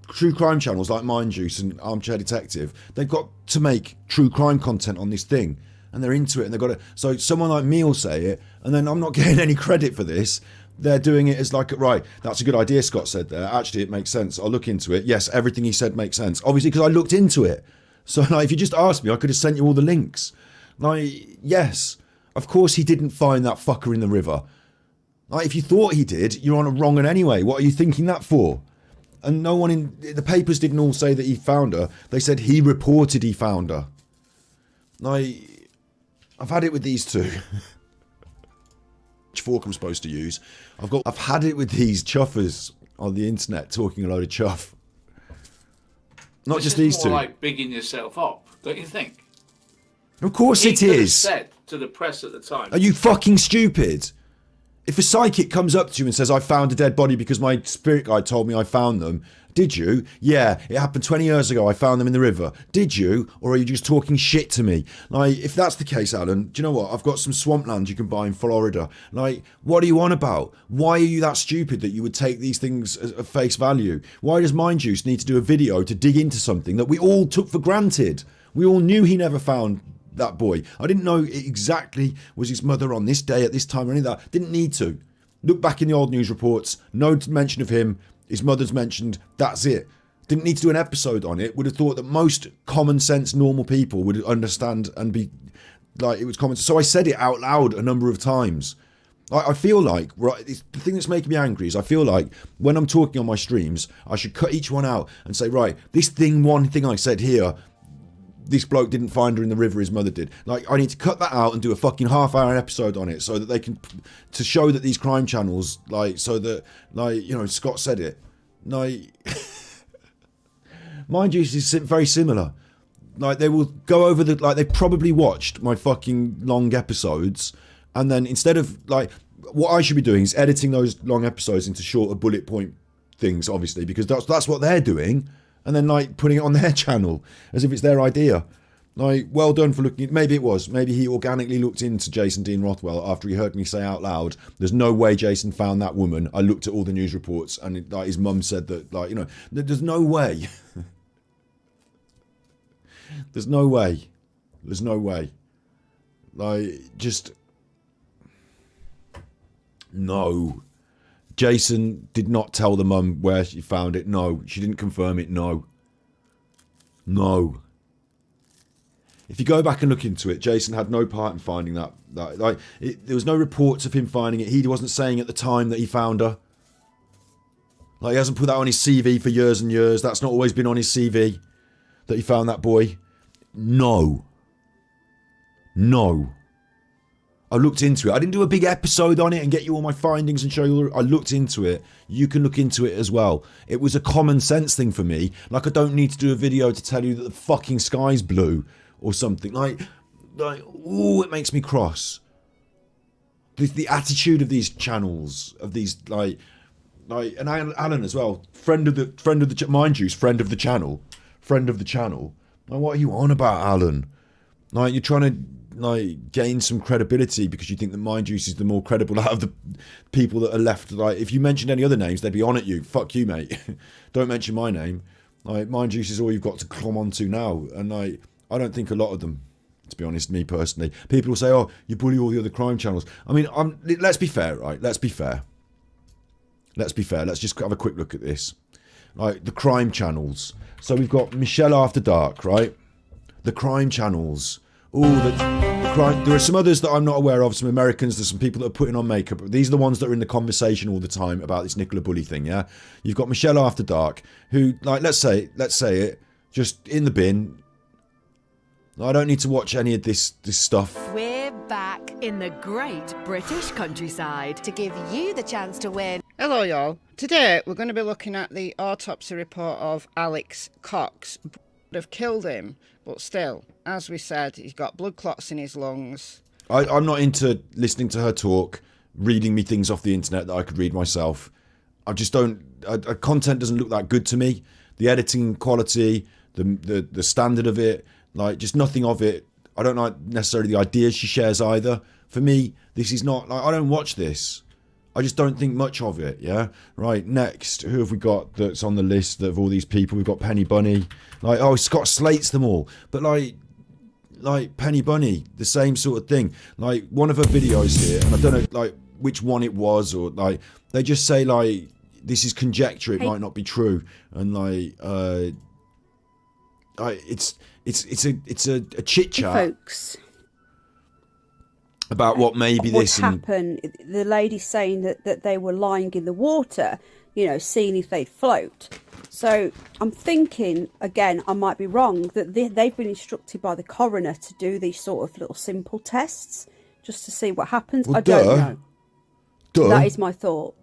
true crime channels like Mind Juice and Armchair Detective? They've got to make true crime content on this thing, and they're into it, and they've got to. So someone like me will say it, and then I'm not getting any credit for this. They're doing it as like, right, that's a good idea, Scott said there. Actually, it makes sense. I'll look into it. Yes, everything he said makes sense. Obviously, because I looked into it. So like, if you just asked me, I could have sent you all the links. Like, yes, of course he didn't find that fucker in the river. Like, if you thought he did, you're on a wrong one anyway. What are you thinking that for? And no one in the papers didn't all say that he found her. They said he reported he found her. Like, I've had it with these two. pitchfork I'm supposed to use. I've had it with these chuffers on the internet talking a load of chuff. Not
This
just
is
these
more
two.
like bigging yourself up, don't you think?
Of course
He
it
could have
is.
said to the press at the time.
Are you fucking stupid? If a psychic comes up to you and says, I found a dead body because my spirit guide told me I found them, did you? Yeah, it happened 20 years ago. I found them in the river. Did you? Or are you just talking shit to me? Like, if that's the case, Alan, do you know what? I've got some swampland you can buy in Florida. Like, what are you on about? Why are you that stupid that you would take these things at face value? Why does Mind Juice need to do a video to dig into something that we all took for granted? We all knew he never found that boy. I didn't know it exactly was his mother on this day at this time or any of that. Didn't need to. Look back in the old news reports. No mention of him. His mother's mentioned. That's it. Didn't need to do an episode on it. Would have thought that most common sense normal people would understand and be like it was common. So I said it out loud a number of times. I feel like, right, the thing that's making me angry is I feel like when I'm talking on my streams, I should cut each one out and say, right, one thing I said here, this bloke didn't find her in the river, his mother did. Like, I need to cut that out and do a fucking half-hour episode on it so that they can, to show that these crime channels, like, so that, like, you know, Scott said it. Like, Mind Juice is very similar. Like, they will go over they probably watched my fucking long episodes, and then instead of, like, what I should be doing is editing those long episodes into shorter bullet point things, obviously, because that's what they're doing. And then, like, putting it on their channel as if it's their idea. Like, well done for looking. Maybe it was. Maybe he organically looked into Jason Dean Rothwell after he heard me say out loud, there's no way Jason found that woman. I looked at all the news reports and like his mum said that, like, you know, there's no way. There's no way. There's no way. Like, just... No. Jason did not tell the mum where she found it. No. She didn't confirm it. No. No. If you go back and look into it, Jason had no part in finding that. There was no reports of him finding it. He wasn't saying at the time that he found her. Like, he hasn't put that on his CV for years and years. That's not always been on his CV that he found that boy. No. No. I looked into it. I didn't do a big episode on it and get you all my findings and show you. I looked into it. You can look into it as well. It was a common sense thing for me. Like, I don't need to do a video to tell you that the fucking sky's blue or something. Like, ooh, it makes me cross. The attitude of these channels, of these, like, and Alan as well, friend of the Mind Juice, friend of the channel. Like, what are you on about, Alan? Like, you're trying to, like, gain some credibility because you think that Mind Juice is the more credible out of the people that are left. Like, if you mentioned any other names, they'd be on at you. Fuck you, mate. Don't mention my name. Like, Mind Juice is all you've got to climb onto now. And, like, I don't think a lot of them, to be honest, me personally. People will say, oh, you bully all the other crime channels. I mean, let's be fair, right? Let's be fair. Let's just have a quick look at this. Like, the crime channels. So we've got Michelle After Dark, right? The crime channels. The crime. There are some others that I'm not aware of, some Americans, there's some people that are putting on makeup. These are the ones that are in the conversation all the time about this Nicola Bully thing, yeah? You've got Michelle After Dark, who, like, let's say it, just in the bin. I don't need to watch any of this stuff.
We're back in the great British countryside
to give you the chance to win.
Hello, y'all. Today we're going to be looking at the autopsy report of Alex Cox. Would have killed him, but still, as we said, he's got blood clots in his lungs.
I'm not into listening to her talk, reading me things off the internet that I could read myself. I just don't. Content doesn't look that good to me. The editing quality, the standard of it, like, just nothing of it. I don't like necessarily the ideas she shares either. For me, this is not, like, I don't watch this. I just don't think much of it, yeah? Right, next, who have we got that's on the list of all these people? We've got Penny Bunny. Like, oh, Scott slates them all. But, like Penny Bunny, the same sort of thing. Like, one of her videos here, and I don't know, like, which one it was, or, like, they just say, like, this is conjecture, it might not be true. And, like, it's a chit-chat.
Hey folks,
about what maybe
what
this
happened. The lady saying that they were lying in the water, you know, seeing if they'd float. So I'm thinking, again, I might be wrong, that they've been instructed by the coroner to do these sort of little simple tests just to see what happens.
Well,
I don't know.
Duh.
That is my thought.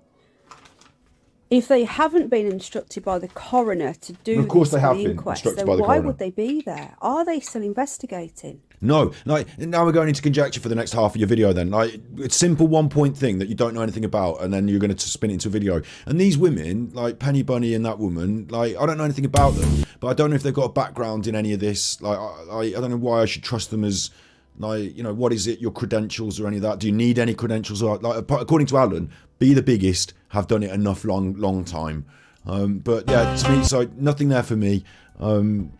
If they haven't been instructed by the coroner to do
Of course
this
they have
the
been
inquest,
instructed
then
by the
why
coroner.
would they be there? Are they still investigating?
No, like now we're going into conjecture for the next half of your video. Then, like, it's simple 1 point thing that you don't know anything about, and then you're going to spin it into a video. And these women, like Penny Bunny and that woman, like I don't know anything about them, but I don't know if they've got a background in any of this. Like, I don't know why I should trust them as, like, you know, what is it? Your credentials or any of that? Do you need any credentials? Or, like, according to Alan, be the biggest, have done it enough long time. But yeah, to me, so nothing there for me. Then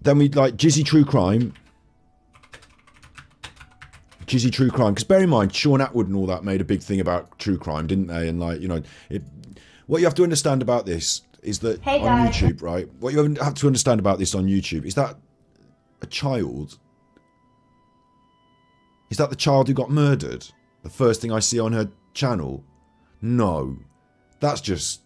we like Jizzy True Crime. Jizzy True Crime, because bear in mind, Sean Atwood and all that made a big thing about true crime, didn't they? And like, you know, what you have to understand about this is that
Hey,
on
guys.
YouTube, right? What you have to understand about this on YouTube is that a child. Is that the child who got murdered? The first thing I see on her channel? No, that's just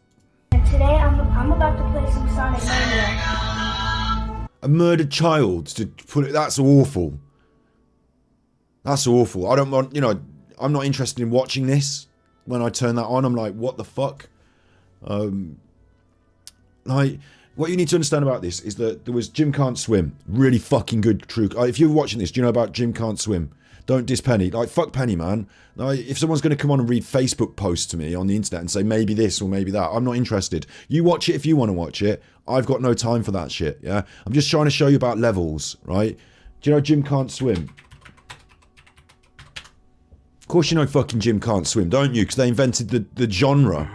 And today I'm about to play some Sonic Mania.
a murdered child. To put it, that's awful. That's awful. I don't want, you know, I'm not interested in watching this. When I turn that on, I'm like, what the fuck? Like, what you need to understand about this is that there was Jim Can't Swim. Really fucking good true. If you're watching this, do you know about Jim Can't Swim? Don't diss Penny. Like, fuck Penny, man. Like, if someone's going to come on and read Facebook posts to me on the internet and say maybe this or maybe that, I'm not interested. You watch it if you want to watch it. I've got no time for that shit, yeah? I'm just trying to show you about levels, right? Do you know Jim Can't Swim? Of course you know fucking Jim Can't Swim, don't you? Because they invented the genre.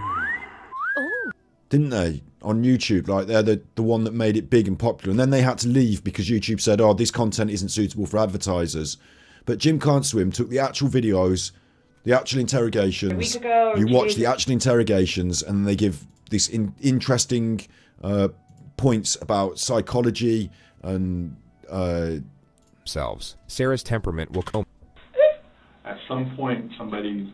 Didn't they? On YouTube, like they're the one that made it big and popular. And then they had to leave because YouTube said, oh, this content isn't suitable for advertisers. But Jim Can't Swim took the actual videos, the actual interrogations. You watch the actual interrogations and they give this interesting points about psychology and...
Selves. Sarah's temperament will come.
At some point, somebody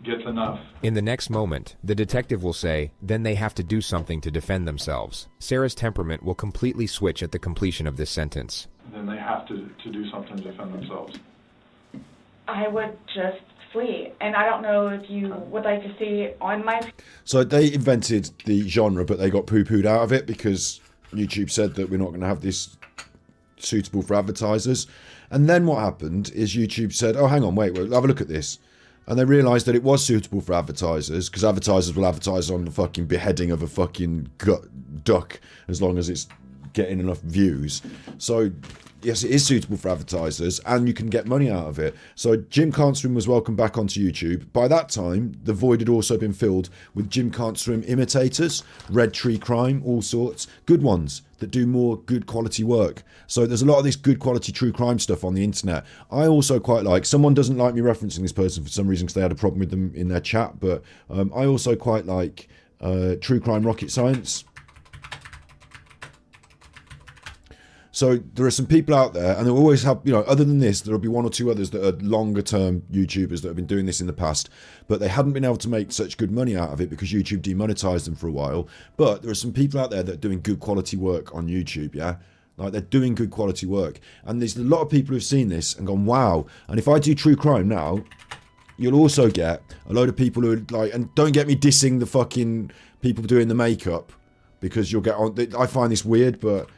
gets enough.
In the next moment, the detective will say, then they have to do something to defend themselves. Sarah's temperament will completely switch at the completion of this sentence.
Then they have to do something to defend themselves.
I would just flee. And I don't know if you would like to see on my...
So they invented the genre, but they got poo-pooed out of it because YouTube said that we're not going to have this suitable for advertisers. And then what happened is YouTube said, oh, hang on, wait, have a look at this. And they realised that it was suitable for advertisers, because advertisers will advertise on the fucking beheading of a fucking duck as long as it's getting enough views. So, yes, it is suitable for advertisers, and you can get money out of it. So Jim Can't Swim was welcomed back onto YouTube. By that time, the void had also been filled with Jim Can't Swim imitators, Red Tree Crime, all sorts. Good ones that do more good quality work. So there's a lot of this good quality true crime stuff on the internet. I also quite like, someone doesn't like me referencing this person for some reason because they had a problem with them in their chat, but I also quite like True Crime Rocket Science. So there are some people out there, and they'll always have, you know, other than this, there'll be one or two others that are longer term YouTubers that have been doing this in the past, but they hadn't been able to make such good money out of it because YouTube demonetized them for a while. But there are some people out there that are doing good quality work on YouTube, yeah? Like, they're doing good quality work. And there's a lot of people who've seen this and gone, wow. And if I do true crime now, you'll also get a load of people who are like, and don't get me dissing the fucking people doing the makeup, because you'll get on, I find this weird, but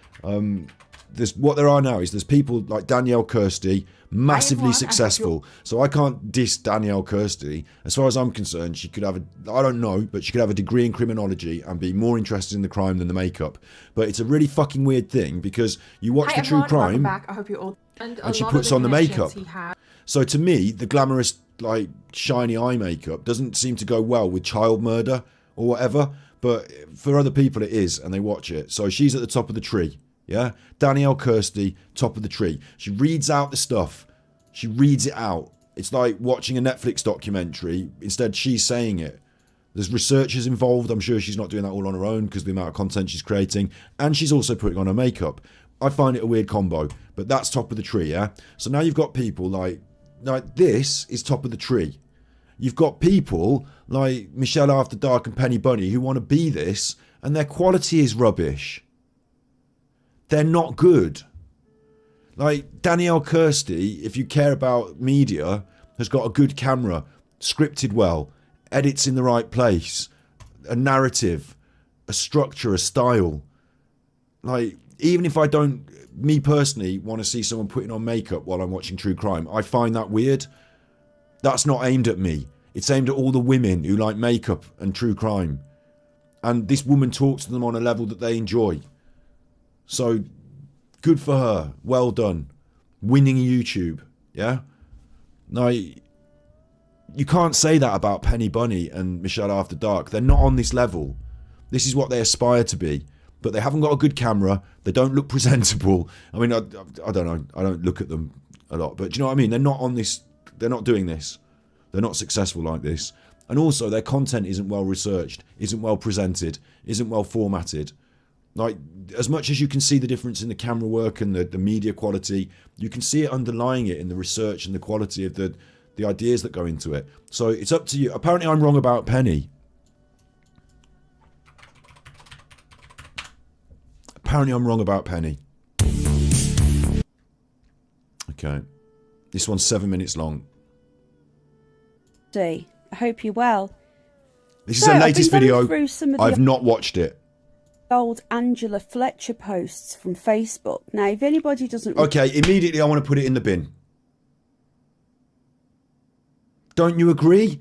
there's what there are now is there's people like Danielle Kirsty, massively successful. So I can't diss Danielle Kirsty. As far as I'm concerned, she could have I don't know, but she could have a degree in criminology and be more interested in the crime than the makeup. But it's a really fucking weird thing because you watch the true crime
I hope you're all...
and she puts on the makeup. So to me, the glamorous, like, shiny eye makeup doesn't seem to go well with child murder or whatever. But for other people it is, and they watch it. So she's at the top of the tree. Yeah, Danielle Kirsty, top of the tree. She reads out the stuff. She reads it out. It's like watching a Netflix documentary. Instead, she's saying it. There's researchers involved. I'm sure she's not doing that all on her own because of the amount of content she's creating. And she's also putting on her makeup. I find it a weird combo. But that's top of the tree, yeah? So now you've got people like this is top of the tree. You've got people like Michelle After Dark and Penny Bunny who want to be this, and their quality is rubbish. They're not good. Like Danielle Kirsty, if you care about media, has got a good camera. scripted well, edits in the right place, a narrative, a structure, a style. Like, even if I don't, me personally, want to see someone putting on makeup while I'm watching true crime, I find that weird. That's not aimed at me. It's aimed at all the women who like makeup and true crime. And this woman talks to them on a level that they enjoy. So, good for her. Well done. Winning YouTube. Yeah? Now, you can't say that about Penny Bunny and Michelle After Dark. They're not on this level. This is what they aspire to be. But they haven't got a good camera. They don't look presentable. I mean, I don't know. I don't look at them a lot. But do you know what I mean? They're not on this. They're not doing this. They're not successful like this. And also, their content isn't well researched, isn't well presented, isn't well formatted. Like, as much as you can see the difference in the camera work and the media quality, you can see it underlying it in the research and the quality of the ideas that go into it. So it's up to you. Apparently, I'm wrong about Penny. Apparently, I'm wrong about Penny. Okay. This one's 7 minutes long.
I hope you're well.
This is her latest video.
I've
not watched it.
Old Angela Fletcher posts from Facebook. Now, if anybody doesn't...
Okay, immediately I want to put it in the bin. Don't you agree?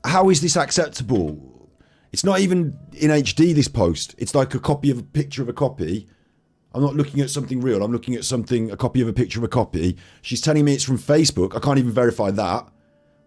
How is this acceptable? It's not even in HD, this post. It's like a copy of a picture of a copy. I'm not looking at something real. I'm looking at something, a copy of a picture of a copy. She's telling me it's from Facebook. I can't even verify that.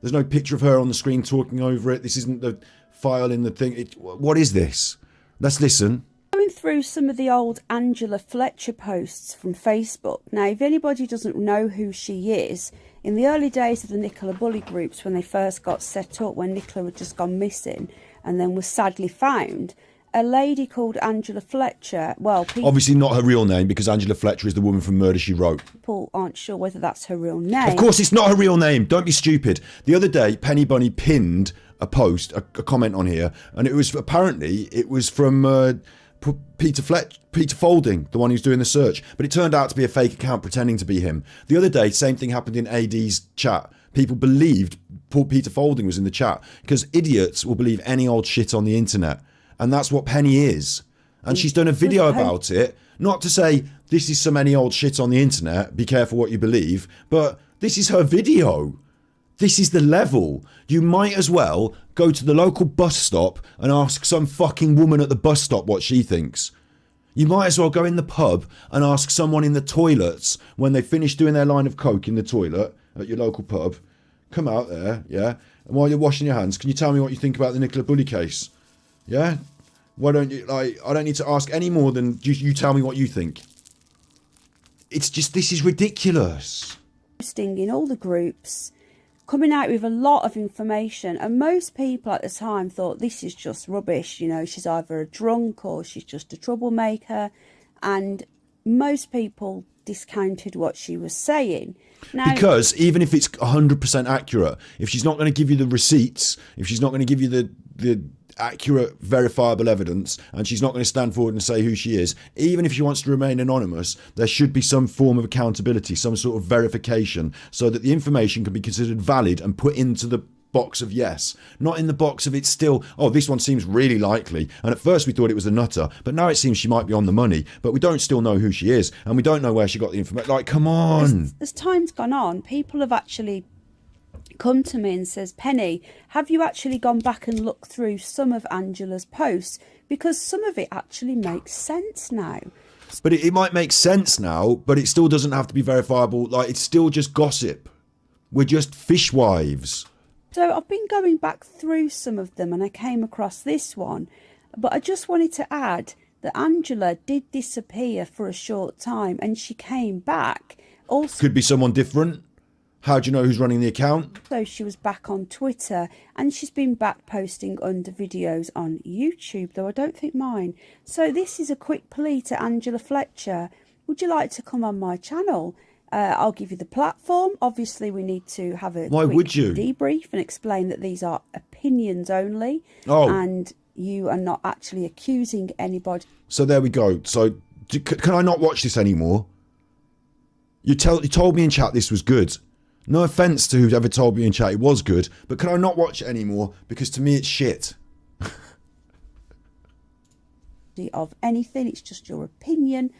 There's no picture of her on the screen talking over it. This isn't the file in the thing. What is this? Let's listen.
Going through some of the old Angela Fletcher posts from Facebook. Now, if anybody doesn't know who she is, in the early days of the Nicola Bully groups, when they first got set up, when Nicola had just gone missing and then was sadly found, a lady called Angela Fletcher, well,
obviously not her real name, because Angela Fletcher is the woman from Murder, She Wrote.
People aren't sure whether that's her real name.
Of course it's not her real name. Don't be stupid. The other day, Penny Bunny pinned a post, a comment on here, and it was from Peter Folding, the one who's doing the search. But it turned out to be a fake account pretending to be him. The other day, same thing happened in AD's chat. People believed Peter Folding was in the chat, because idiots will believe any old shit on the internet. And that's what Penny is. And she's done a video about it. Not to say, this is some any old shit on the internet, be careful what you believe. But this is her video. This is the level. You might as well go to the local bus stop and ask some fucking woman at the bus stop what she thinks. You might as well go in the pub and ask someone in the toilets when they finish doing their line of coke in the toilet at your local pub. Come out there, yeah? And while you're washing your hands, can you tell me what you think about the Nicola Bully case? Yeah? Why don't you, I don't need to ask any more than you tell me what you think. It's just, this is ridiculous.
Posting in all the groups, coming out with a lot of information, and most people at the time thought this is just rubbish. You know, she's either a drunk or she's just a troublemaker, and most people discounted what she was saying. Now,
because even if it's 100% accurate, if she's not going to give you the receipts, if she's not going to give you the accurate, verifiable evidence, and she's not going to stand forward and say who she is, even if she wants to remain anonymous, there should be some form of accountability, some sort of verification, so that the information can be considered valid and put into the box of yes, not in the box of it's still, oh, this one seems really likely, and at first we thought it was a nutter, but now it seems she might be on the money, but we don't still know who she is, and we don't know where she got the information. Like, come on.
As time's gone on, people have actually come to me and says, Penny, have you actually gone back and looked through some of Angela's posts? Because some of it actually makes sense now.
But it might make sense now, but it still doesn't have to be verifiable. Like, it's still just gossip. We're just fishwives.
So I've been going back through some of them and I came across this one. But I just wanted to add that Angela did disappear for a short time and she came back. Also,
could be someone different. How do you know who's running the account?
So she was back on Twitter and she's been back posting under videos on YouTube, though I don't think mine. So this is a quick plea to Angela Fletcher. Would you like to come on my channel? I'll give you the platform. Obviously, we need to have a quick debrief and explain that these are opinions only.
Oh.
And you are not actually accusing anybody.
So there we go. So can I not watch this anymore? You told me in chat this was good. No offence to whoever told me in chat it was good, but can I not watch it anymore? Because to me it's shit.
Of anything, it's just your opinion.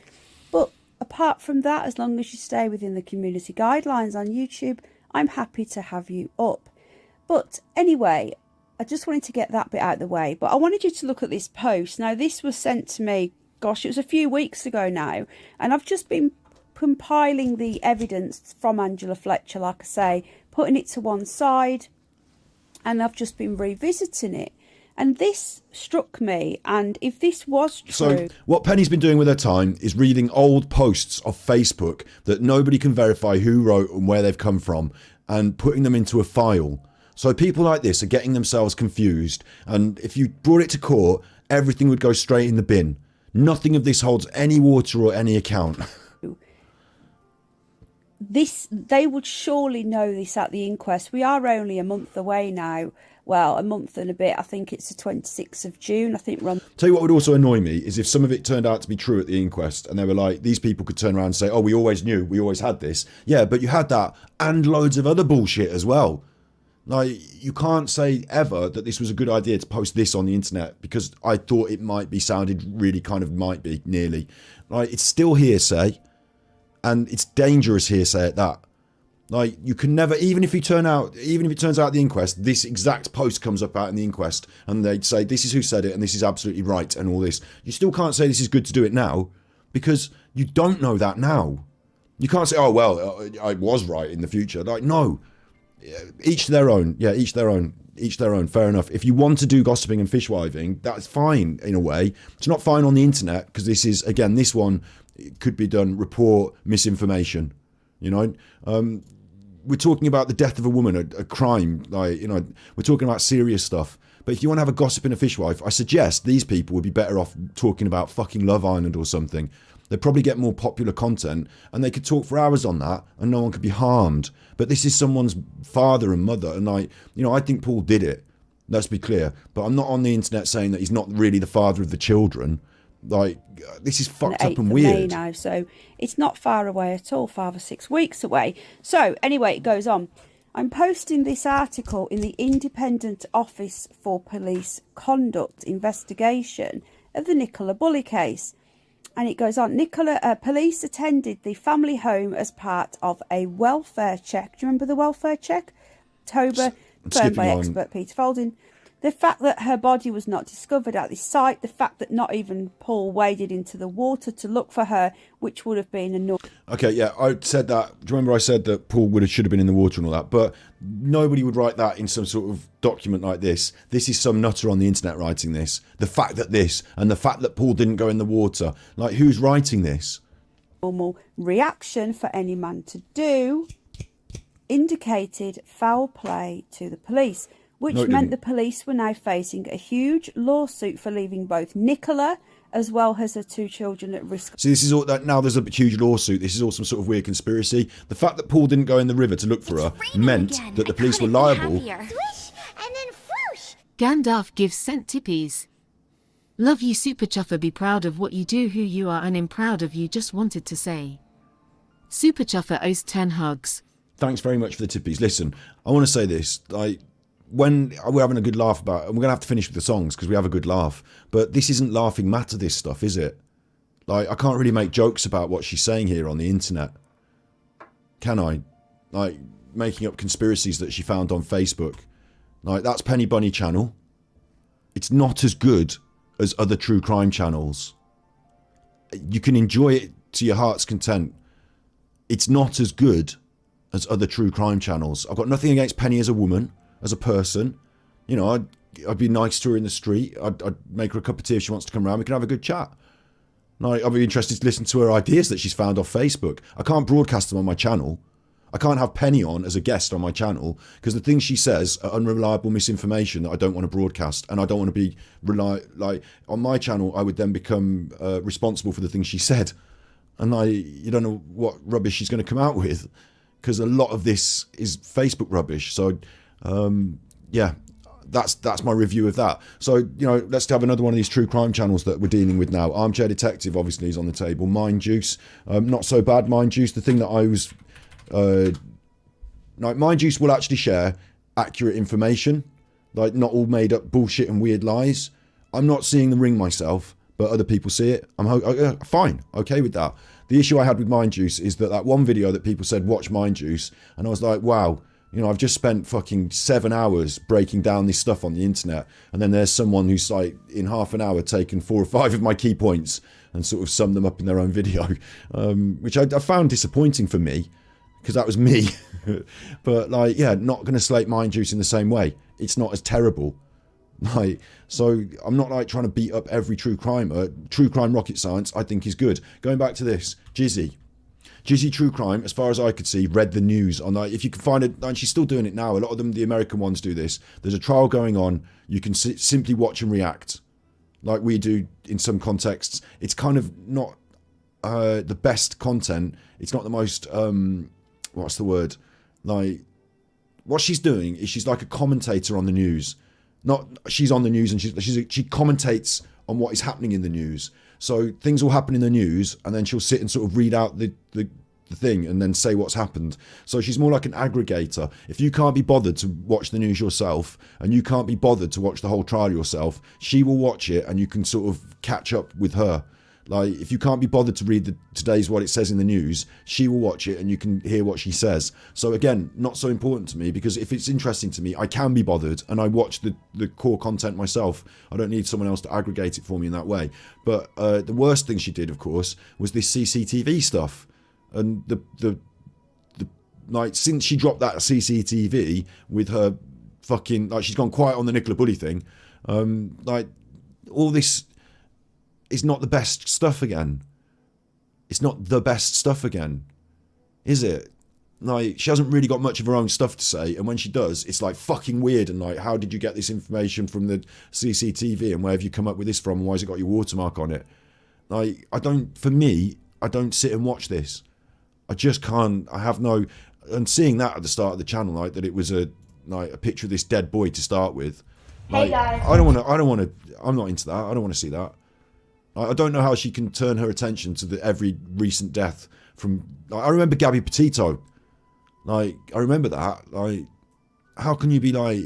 But apart from that, as long as you stay within the community guidelines on YouTube, I'm happy to have you up. But anyway, I just wanted to get that bit out of the way. But I wanted you to look at this post. Now, this was sent to me, gosh, it was a few weeks ago now, and I've just been compiling the evidence from Angela Fletcher, like I say, putting it to one side, and I've just been revisiting it. And this struck me, and if this was true...
So what Penny's been doing with her time is reading old posts off Facebook that nobody can verify who wrote and where they've come from, and putting them into a file. So people like this are getting themselves confused, and if you brought it to court, everything would go straight in the bin. Nothing of this holds any water or any account.
They would surely know this at the inquest. We are only a month away now. Well, a month and a bit. I think it's the 26th of June. I think we're on...
Tell you what would also annoy me is if some of it turned out to be true at the inquest and they were like, these people could turn around and say, oh, we always knew, we always had this. Yeah, but you had that and loads of other bullshit as well. Like, you can't say ever that this was a good idea to post this on the internet because I thought it might be, sounded really kind of might be, nearly. Like, it's still hearsay. And it's dangerous hearsay at that. Like, you can never, even if it turns out at the inquest, this exact post comes up out in the inquest and they'd say, this is who said it and this is absolutely right and all this. You still can't say this is good to do it now because you don't know that now. You can't say, oh, well, I was right in the future. Like, no. Each their own. Yeah, each their own. Each their own. Fair enough. If you want to do gossiping and fishwiving, that's fine in a way. It's not fine on the internet because this is, again, this one... It could be done, report misinformation, you know. We're talking about the death of a woman, a crime, like, you know, we're talking about serious stuff. But if you want to have a gossip and a fishwife, I suggest these people would be better off talking about fucking Love Island or something. They'd probably get more popular content and they could talk for hours on that and no one could be harmed. But this is someone's father and mother, and I think Paul did it. Let's be clear. But I'm not on the internet saying that he's not really the father of the children. Like, this is fucked up and weird.
May now, so it's not far away at all, 5 or 6 weeks away. So anyway, it goes on. I'm posting this article in the Independent Office for Police Conduct investigation of the Nicola Bully case. And it goes on. Police attended the family home as part of a welfare check. Do you remember the welfare check? October, confirmed by expert Peter Folding. The fact that her body was not discovered at the site, the fact that not even Paul waded into the water to look for her, which would have been enough.
Okay, yeah, I said that. Do you remember I said that Paul should have been in the water and all that? But nobody would write that in some sort of document like this. This is some nutter on the internet writing this. The fact that this, and the fact that Paul didn't go in the water. Like, who's writing this?
Normal reaction for any man to do indicated foul play to the police. Which meant the police were now facing a huge lawsuit for leaving both Nicola as well as her 2 children at risk.
See, this is all that now. There's a huge lawsuit. This is all some sort of weird conspiracy. The fact that Paul didn't go in the river to look for her meant that the police were liable.
Gandalf gives sent tippies. Love you, Super Chuffer. Be proud of what you do, who you are, and am proud of you. Just wanted to say. Super Chuffer owes 10 hugs.
Thanks very much for the tippies. Listen, I want to say this. When we're having a good laugh about it, and we're going to have to finish with the songs because we have a good laugh, but this isn't laughing matter, this stuff, is it? Like, I can't really make jokes about what she's saying here on the internet. Can I? Like, making up conspiracies that she found on Facebook. Like, that's Penny Bunny channel. It's not as good as other true crime channels. You can enjoy it to your heart's content. It's not as good as other true crime channels. I've got nothing against Penny as a woman. As a person, you know, I'd be nice to her in the street. I'd make her a cup of tea if she wants to come around. We can have a good chat. I'd be interested to listen to her ideas that she's found off Facebook. I can't broadcast them on my channel. I can't have Penny on as a guest on my channel because the things she says are unreliable misinformation that I don't want to broadcast, and I don't want to be like on my channel. I would then become responsible for the things she said, and you don't know what rubbish she's going to come out with because a lot of this is Facebook rubbish. So. Yeah, that's my review of that. So, you know, let's have another one of these true crime channels that we're dealing with now. Armchair Detective obviously is on the table. Mind Juice, not so bad. Mind Juice, the thing that I was Like, Mind Juice will actually share accurate information, like not all made up bullshit and weird lies. I'm not seeing the ring myself, but other people see it. I'm fine, okay with that. The issue I had with Mind Juice is that one video that people said, watch Mind Juice, and I was like, wow, you know, I've just spent fucking 7 hours breaking down this stuff on the internet, and then there's someone who's like, in half an hour, taken 4 or 5 of my key points and sort of summed them up in their own video, which I found disappointing for me, because that was me. But like, yeah, not going to slate Mind Juice in the same way. It's not as terrible. Like, so I'm not like trying to beat up every true crime. True crime rocket science, I think, is good. Going back to this, Jizzy True Crime, as far as I could see, read the news on, like, if you can find it, and she's still doing it now. A lot of them, the American ones, do this. There's a trial going on. You can simply watch and react, like we do in some contexts. It's kind of not the best content. It's not the most what's the word? Like, what she's doing is she's like a commentator on the news. Not she's on the news and she commentates on what is happening in the news. So things will happen in the news, and then she'll sit and sort of read out the thing and then say what's happened. So she's more like an aggregator. If you can't be bothered to watch the news yourself, and you can't be bothered to watch the whole trial yourself, she will watch it and you can sort of catch up with her. Like, if you can't be bothered to read today's what it says in the news, she will watch it and you can hear what she says. So again, not so important to me, because if it's interesting to me, I can be bothered and I watch the core content myself. I don't need someone else to aggregate it for me in that way. But the worst thing she did, of course, was this CCTV stuff. And the like, since she dropped that CCTV with her fucking, like, she's gone quiet on the Nicola Bulley thing, like, all this is not the best stuff again. It's not the best stuff again, is it? Like, she hasn't really got much of her own stuff to say, and when she does, it's like fucking weird, and like, how did you get this information from the CCTV, and where have you come up with this from, and why has it got your watermark on it? Like, I don't sit and watch this. I just can't. I have no. And seeing that at the start of the channel, like, that it was a picture of this dead boy to start with. Like,
Hey guys.
I don't want to. I'm not into that. I don't want to see that. I don't know how she can turn her attention to every recent death from. Like, I remember Gabby Petito. Like, I remember that. Like, how can you be like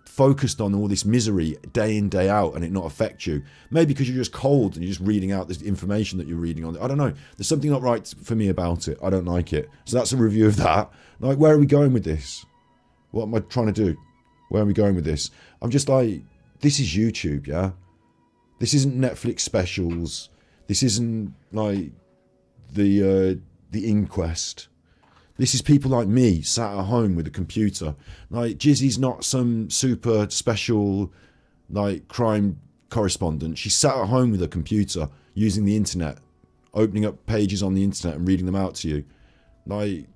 focused on all this misery day in, day out, and it not affect you? Maybe because you're just cold and you're just reading out this information that you're reading on it. I don't know. There's something not right for me about it. I don't like it. So that's a review of that. Like, where are we going with this? What am I trying to do? Where are we going with this? I'm just like, this is YouTube, yeah? This isn't Netflix specials. This isn't like the Inquest. This is people like me sat at home with a computer. Like, Jizzy's not some super special like crime correspondent. She sat at home with a computer using the internet, opening up pages on the internet and reading them out to you. Like,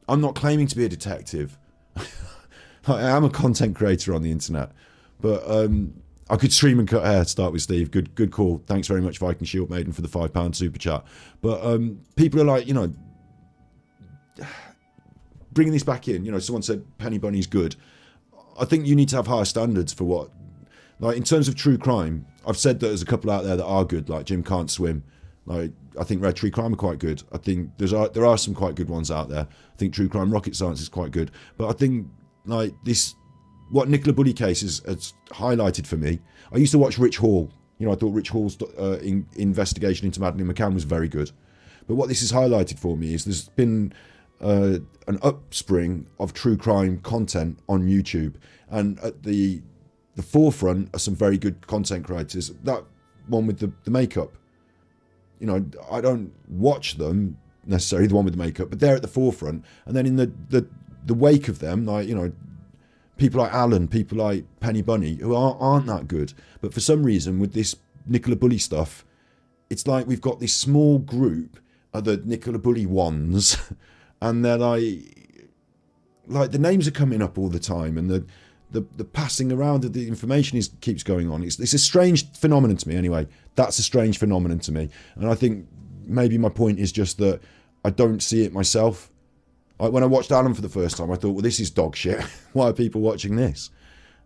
I'm not claiming to be a detective. I am a content creator on the internet, but I could stream and cut hair. Start with Steve. Good call. Thanks very much, Viking Shield Maiden, for the £5 super chat. But people are like, you know, bringing this back in. You know, someone said Penny Bunny's good. I think you need to have higher standards for what, like, in terms of true crime. I've said that there's a couple out there that are good, like Jim Can't Swim. Like, I think Red Tree Crime are quite good. I think there are some quite good ones out there. I think True Crime Rocket Science is quite good. But I think, like, this, what Nicola Bulley case has highlighted for me. I used to watch Rich Hall. You know, I thought Rich Hall's investigation into Madeleine McCann was very good. But what this has highlighted for me is there's been an upspring of true crime content on YouTube, and at the forefront are some very good content creators. That one with the makeup, you know, I don't watch them necessarily, the one with the makeup, but they're at the forefront. And then in the wake of them, like, you know, people like Alan, people like Penny Bunny, who aren't that good. But for some reason, with this Nicola Bulley stuff, it's like we've got this small group of the Nicola Bulley ones, and they're like the names are coming up all the time, and the passing around of the information keeps going on. It's a strange phenomenon to me anyway. That's a strange phenomenon to me. And I think maybe my point is just that I don't see it myself. Like, when I watched Alan for the first time, I thought, well, this is dog shit. Why are people watching this?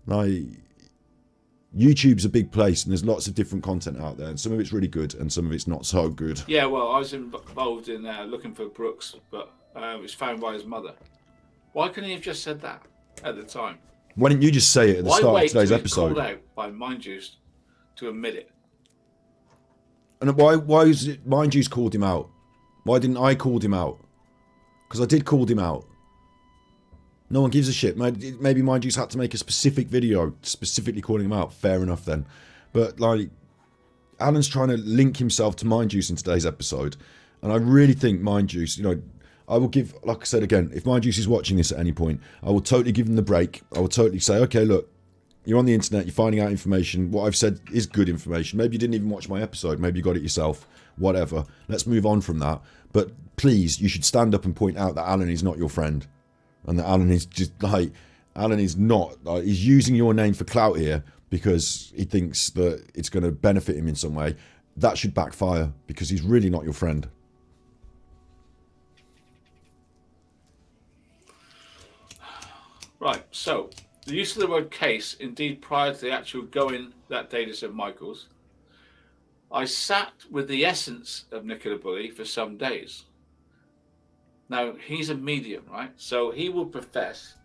Like, YouTube's a big place, and there's lots of different content out there, and some of it's really good, and some of it's not so good.
Yeah, well, I was involved in looking for Brooks, but it was found by his mother. Why couldn't he have just said that at the time?
Why didn't you just say it at the
Why
start
wait
of today's
till he's
episode?
called out by Mind Juice to admit it?
And why is it Mind Juice called him out? Why didn't I call him out? Because I did call him out. No one gives a shit. Maybe Mind Juice had to make a specific video specifically calling him out. Fair enough then. But like, Alan's trying to link himself to Mind Juice in today's episode. And I really think Mind Juice, you know, I will give, like I said again, if Mind Juice is watching this at any point, I will totally give him the break. I will totally say, okay, look, you're on the internet, you're finding out information. What I've said is good information. Maybe you didn't even watch my episode. Maybe you got it yourself. Whatever. Let's move on from that. But please, you should stand up and point out that Alan is not your friend. And that Alan is just like, Alan is not, like, he's using your name for clout here because he thinks that it's going to benefit him in some way. That should backfire because he's really not your friend.
Right, so the use of the word case, indeed prior to the actual going that day to St. Michael's, I sat with the essence of Nicola Bully for some days. Now, he's a medium, right? So he will profess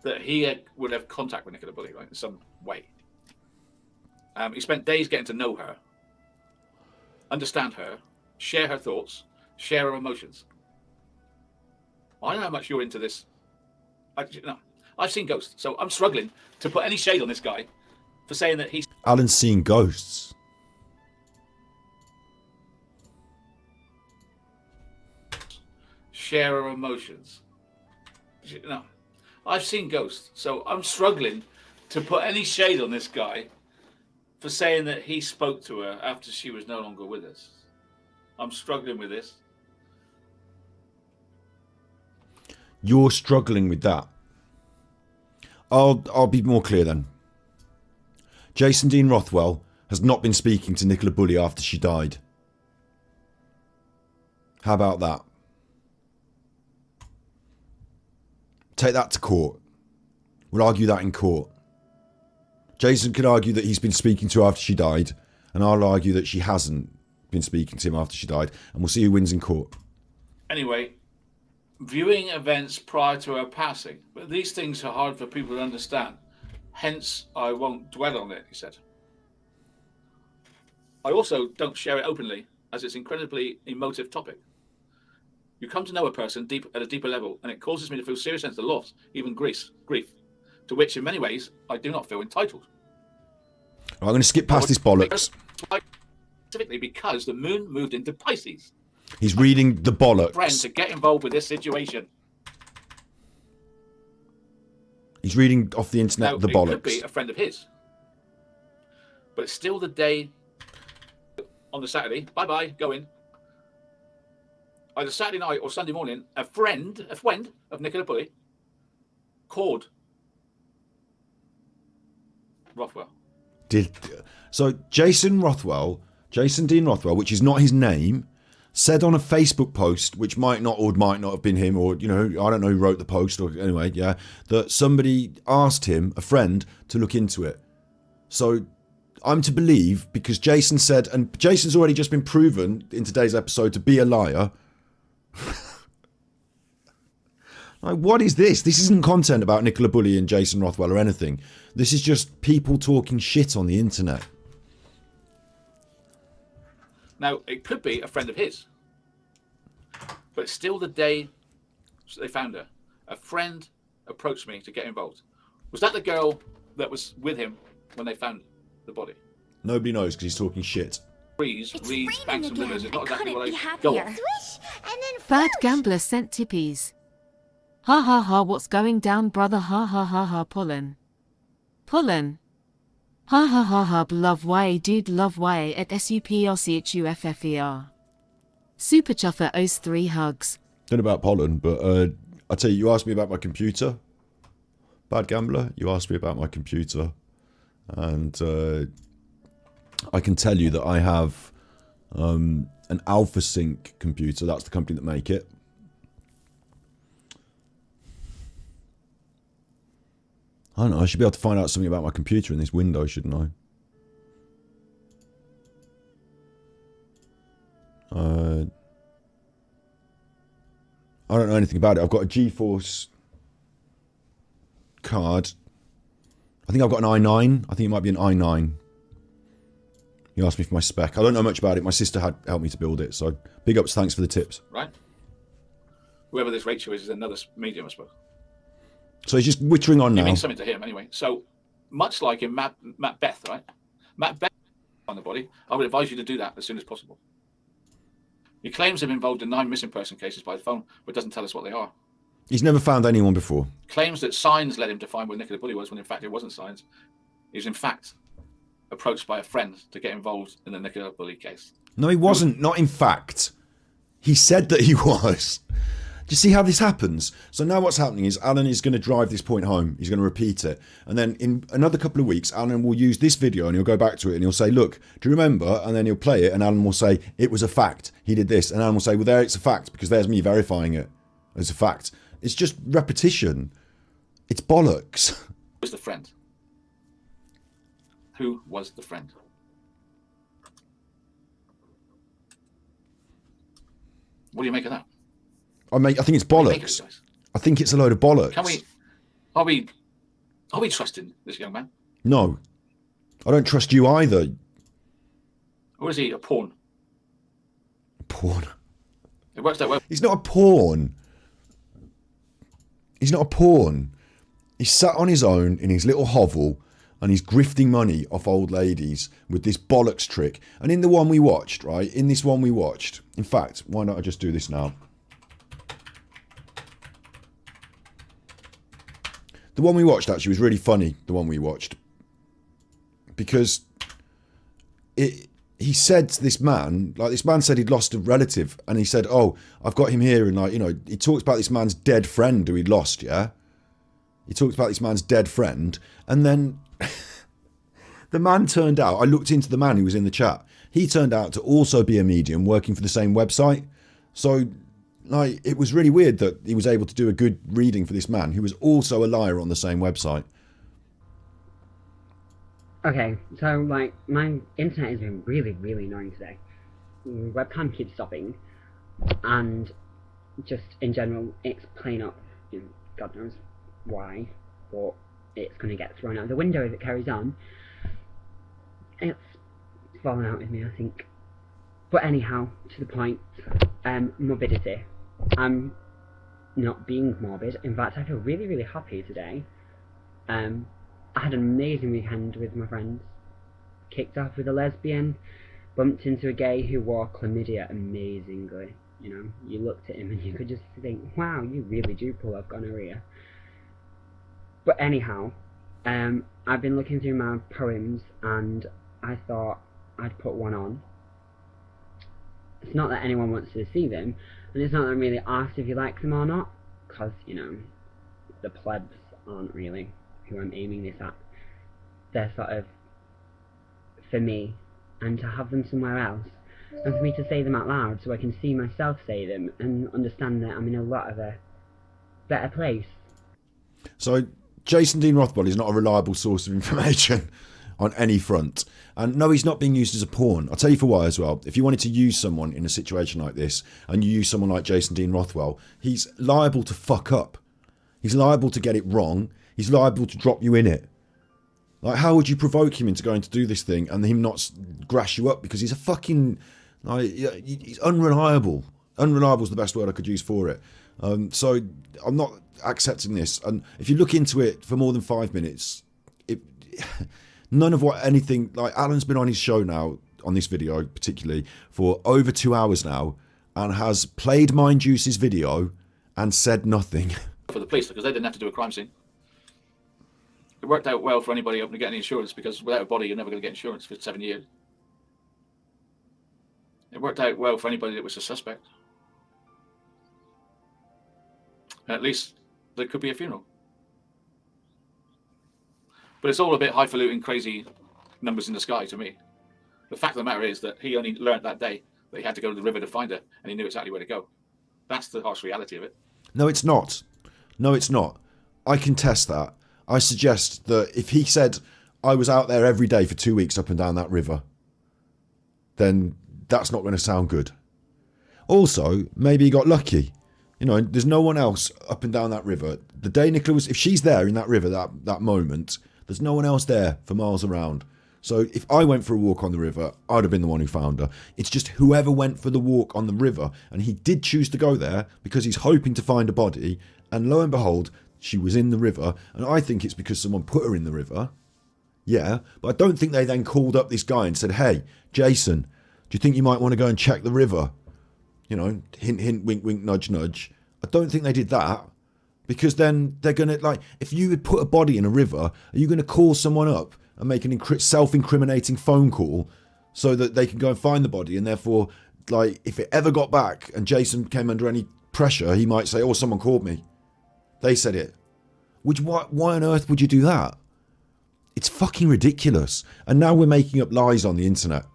that he would have contact with Nicola Bully, right, in some way. He spent days getting to know her, understand her, share her thoughts, share her emotions. I know how much you're into this. I've seen ghosts, so I'm struggling to put any shade on this guy for saying that he's...
Alan's seen ghosts.
Share her emotions. No, I've seen ghosts, so I'm struggling to put any shade on this guy for saying that he spoke to her after she was no longer with us. I'm struggling with this.
You're struggling with that. I'll be more clear then. Jason Dean Rothwell has not been speaking to Nicola Bully after she died. How about that? Take that to court. We'll argue that in court. Jason can argue that he's been speaking to her after she died, and I'll argue that she hasn't been speaking to him after she died, and we'll see who wins in court.
Anyway, viewing events prior to her passing, but these things are hard for people to understand. Hence, I won't dwell on it, he said. I also don't share it openly, as it's an incredibly emotive topic. You come to know a person at a deeper level, and it causes me to feel serious sense of loss, even grief, to which in many ways I do not feel entitled.
I'm going to skip past this bollocks.
Specifically because the moon moved into Pisces.
He's reading the bollocks.
Friend to get involved with this situation.
He's reading off the internet
Now,
the
it
bollocks.
could be a friend of his, but it's still the day on the Saturday. Bye, go in. Either Saturday night or Sunday morning, a friend of Nicola Bully called Rothwell.
So Jason Dean Rothwell, which is not his name, said on a Facebook post, which might not have been him, or, you know, I don't know who wrote the post, or anyway, yeah, that somebody asked him, a friend, to look into it. So I'm to believe, because Jason said, and Jason's already just been proven in today's episode to be a liar. Like, what is this? This isn't content about Nicola Bully and Jason Rothwell or anything. This is just people talking shit on the internet.
Now, it could be a friend of his, but it's still the day they found her. A friend approached me to get involved. Was that the girl that was with him when they found the body?
Nobody knows because he's talking shit.
Reeds, banks and rivers. It's not exactly what I
go
go on.
Bad Gambler sent tippies. Ha ha ha, what's going down, brother? Ha ha ha ha, Pullen. Ha ha ha ha, love way, dude, love way at SUPRCHUFFER. Super Chuffer owes 3 hugs.
Don't know about pollen, but I tell you asked me about my computer. Bad Gambler, you asked me about my computer. And I can tell you that I have an AlphaSync computer. That's the company that make it. I don't know, I should be able to find out something about my computer in this window, shouldn't I? I don't know anything about it. I've got a GeForce card. I think I've got an i9. I think it might be an i9. He asked me for my spec. I don't know much about it. My sister had helped me to build it. So big ups, thanks for the tips.
Right. Whoever this Rachel is another medium, I suppose.
So he's just wittering on
It
now.
means something to him anyway. So much like in Macbeth, right? Macbeth on the body. I would advise you to do that as soon as possible. He claims him involved in 9 missing person cases by phone, but doesn't tell us what they are.
He's never found anyone before.
Claims that signs led him to find where Nicola Bully was, when in fact it wasn't signs. He was in fact approached by a friend to get involved in the Nicola Bully case.
No, he wasn't. Not in fact. He said that he was. Do you see how this happens? So now what's happening is Alan is going to drive this point home. He's going to repeat it. And then in another couple of weeks, Alan will use this video and he'll go back to it and he'll say, look, do you remember? And then he'll play it and Alan will say, it was a fact. He did this. And Alan will say, well, there, it's a fact because there's me verifying it. It's a fact. It's just repetition. It's bollocks.
Who was the friend? Who was the friend? What do you make of that?
I think it's bollocks. I think it's a load of bollocks.
Are we trusting this young man?
No. I don't trust you either.
Or is he a pawn?
Pawn?
It works that way.
He's not a pawn. He's not a pawn. He's sat on his own in his little hovel and he's grifting money off old ladies with this bollocks trick. And in the one we watched, right? In this one we watched. In fact, why not I just do this now? The one we watched actually was really funny, the one we watched. Because he said to this man, like this man said he'd lost a relative and he said, oh, I've got him here. And like, you know, he talks about this man's dead friend who he'd lost, yeah? He talks about this man's dead friend. And then the man turned out, I looked into the man who was in the chat. He turned out to also be a medium working for the same website. So like, it was really weird that he was able to do a good reading for this man who was also a liar on the same website.
Okay, so like my internet has been really, really annoying today. Webcam keeps stopping, and just in general, it's playing up. You know, God knows why, but it's going to get thrown out the window if it carries on. It's fallen out with me, I think. But anyhow, to the point, morbidity. I'm not being morbid. In fact, I feel really, really happy today. I had an amazing weekend with my friends. Kicked off with a lesbian, bumped into a gay who wore chlamydia amazingly. You know, you looked at him and you could just think, wow, you really do pull off gonorrhea. But anyhow, I've been looking through my poems and I thought I'd put one on. It's not that anyone wants to see them, and it's not that I'm really asked if you like them or not, because, you know, the plebs aren't really who I'm aiming this at. They're sort of for me, and to have them somewhere else, and for me to say them out loud so I can see myself say them and understand that I'm in a lot of a better place.
So Jason Dean Rothwell is not a reliable source of information on any front. And no, he's not being used as a pawn. I'll tell you for why as well. If you wanted to use someone in a situation like this, and you use someone like Jason Dean Rothwell, he's liable to fuck up. He's liable to get it wrong. He's liable to drop you in it. Like, how would you provoke him into going to do this thing and him not grass you up? Because he's a fucking... like, he's unreliable. Unreliable is the best word I could use for it. So I'm not accepting this. And if you look into it for more than 5 minutes, none of what anything, like, Alan's been on his show now, on this video particularly, for over 2 hours now, and has played Mind Juice's video and said nothing.
For the police, because they didn't have to do a crime scene. It worked out well for anybody hoping to get any insurance, because without a body, you're never going to get insurance for 7 years. It worked out well for anybody that was a suspect. At least there could be a funeral. But it's all a bit highfalutin, crazy numbers in the sky to me. The fact of the matter is that he only learned that day that he had to go to the river to find her, and he knew exactly where to go. That's the harsh reality of it.
No, it's not. No, it's not. I contest that. I suggest that if he said, I was out there every day for 2 weeks up and down that river, then that's not going to sound good. Also, maybe he got lucky. You know, there's no one else up and down that river. The day Nicola was, if she's there in that river that moment, there's no one else there for miles around. So if I went for a walk on the river, I'd have been the one who found her. It's just whoever went for the walk on the river, and he did choose to go there because he's hoping to find a body, and lo and behold, she was in the river, and I think it's because someone put her in the river. Yeah, but I don't think they then called up this guy and said, hey, Jason, do you think you might want to go and check the river? You know, hint, hint, wink, wink, nudge, nudge. I don't think they did that, because then they're going to, like, if you would put a body in a river, are you going to call someone up and make an self-incriminating phone call so that they can go and find the body, and therefore, like, if it ever got back and Jason came under any pressure, he might say, oh, someone called me. They said it. Why on earth would you do that? It's fucking ridiculous. And now we're making up lies on the internet.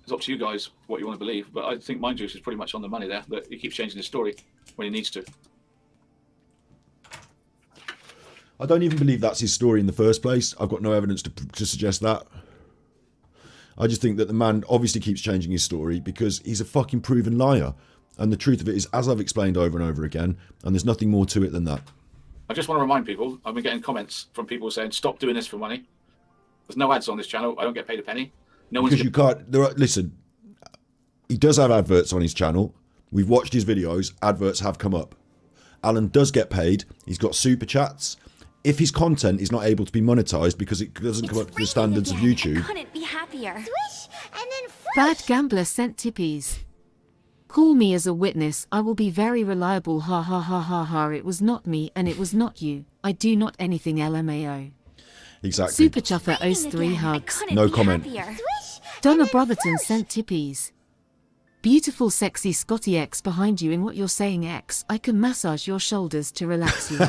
It's up to you guys what you want to believe, but I think Mind Juice is pretty much on the money there, that he keeps changing his story when he needs to.
I don't even believe that's his story in the first place. I've got no evidence to suggest that. I just think that the man obviously keeps changing his story because he's a fucking proven liar. And the truth of it is, as I've explained over and over again, and there's nothing more to it than that.
I just want to remind people, I've been getting comments from people saying, stop doing this for money. There's no ads on this channel. I don't get paid a penny. No one's
because you can't. Listen, he does have adverts on his channel. We've watched his videos. Adverts have come up. Alan does get paid. He's got super chats. If his content is not able to be monetized because it doesn't come up to the standards of YouTube.
I couldn't be happier.
Swish and then
Bad Gambler sent tippies. Call me as a witness. I will be very reliable. Ha ha ha ha ha. It was not me and it was not you. I do not anything LMAO.
Exactly.
Super Chuffer owes 3 hugs.
No comment.
Donna Brotherton sent tippies. Beautiful sexy Scotty X behind you in what you're saying X. I can massage your shoulders to relax you.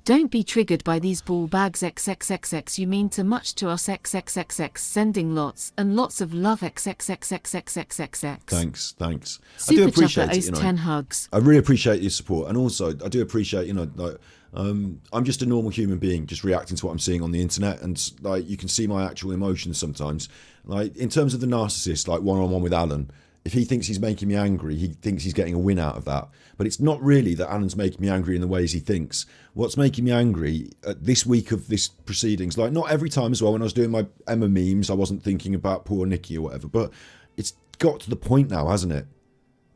Don't be triggered by these ball bags XXXX. You mean too much to us XXXX. Sending lots and lots of love XXXXXXX.
Thanks.
Super
I do appreciate
Chuffer owes
it,
10 hugs.
I really appreciate your support, and also I do appreciate, like, I'm just a normal human being, just reacting to what I'm seeing on the internet, and like you can see my actual emotions sometimes. Like in terms of the narcissist, like one-on-one with Alan. If he thinks he's making me angry, he thinks he's getting a win out of that. But it's not really that Alan's making me angry in the ways he thinks. What's making me angry this week of this proceedings, like not every time as well, when I was doing my Emma memes, I wasn't thinking about poor Nikki or whatever, but it's got to the point now, hasn't it?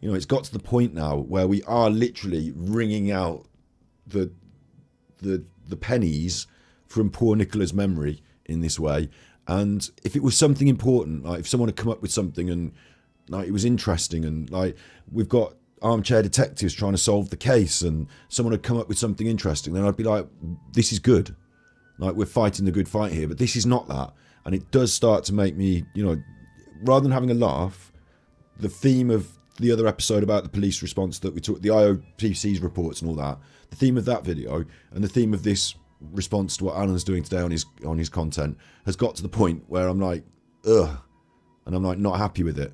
You know, it's got to the point now where we are literally wringing out the pennies from poor Nicola's memory in this way. And if it was something important, like if someone had come up with something and like it was interesting, and like we've got armchair detectives trying to solve the case, and someone had come up with something interesting, then I'd be like, this is good. Like we're fighting the good fight here, but this is not that. And it does start to make me, you know, rather than having a laugh, the theme of the other episode about the police response that we took, the IOPC's reports and all that, the theme of that video and the theme of this response to what Alan's doing today on his content has got to the point where I'm like, ugh, and I'm like not happy with it.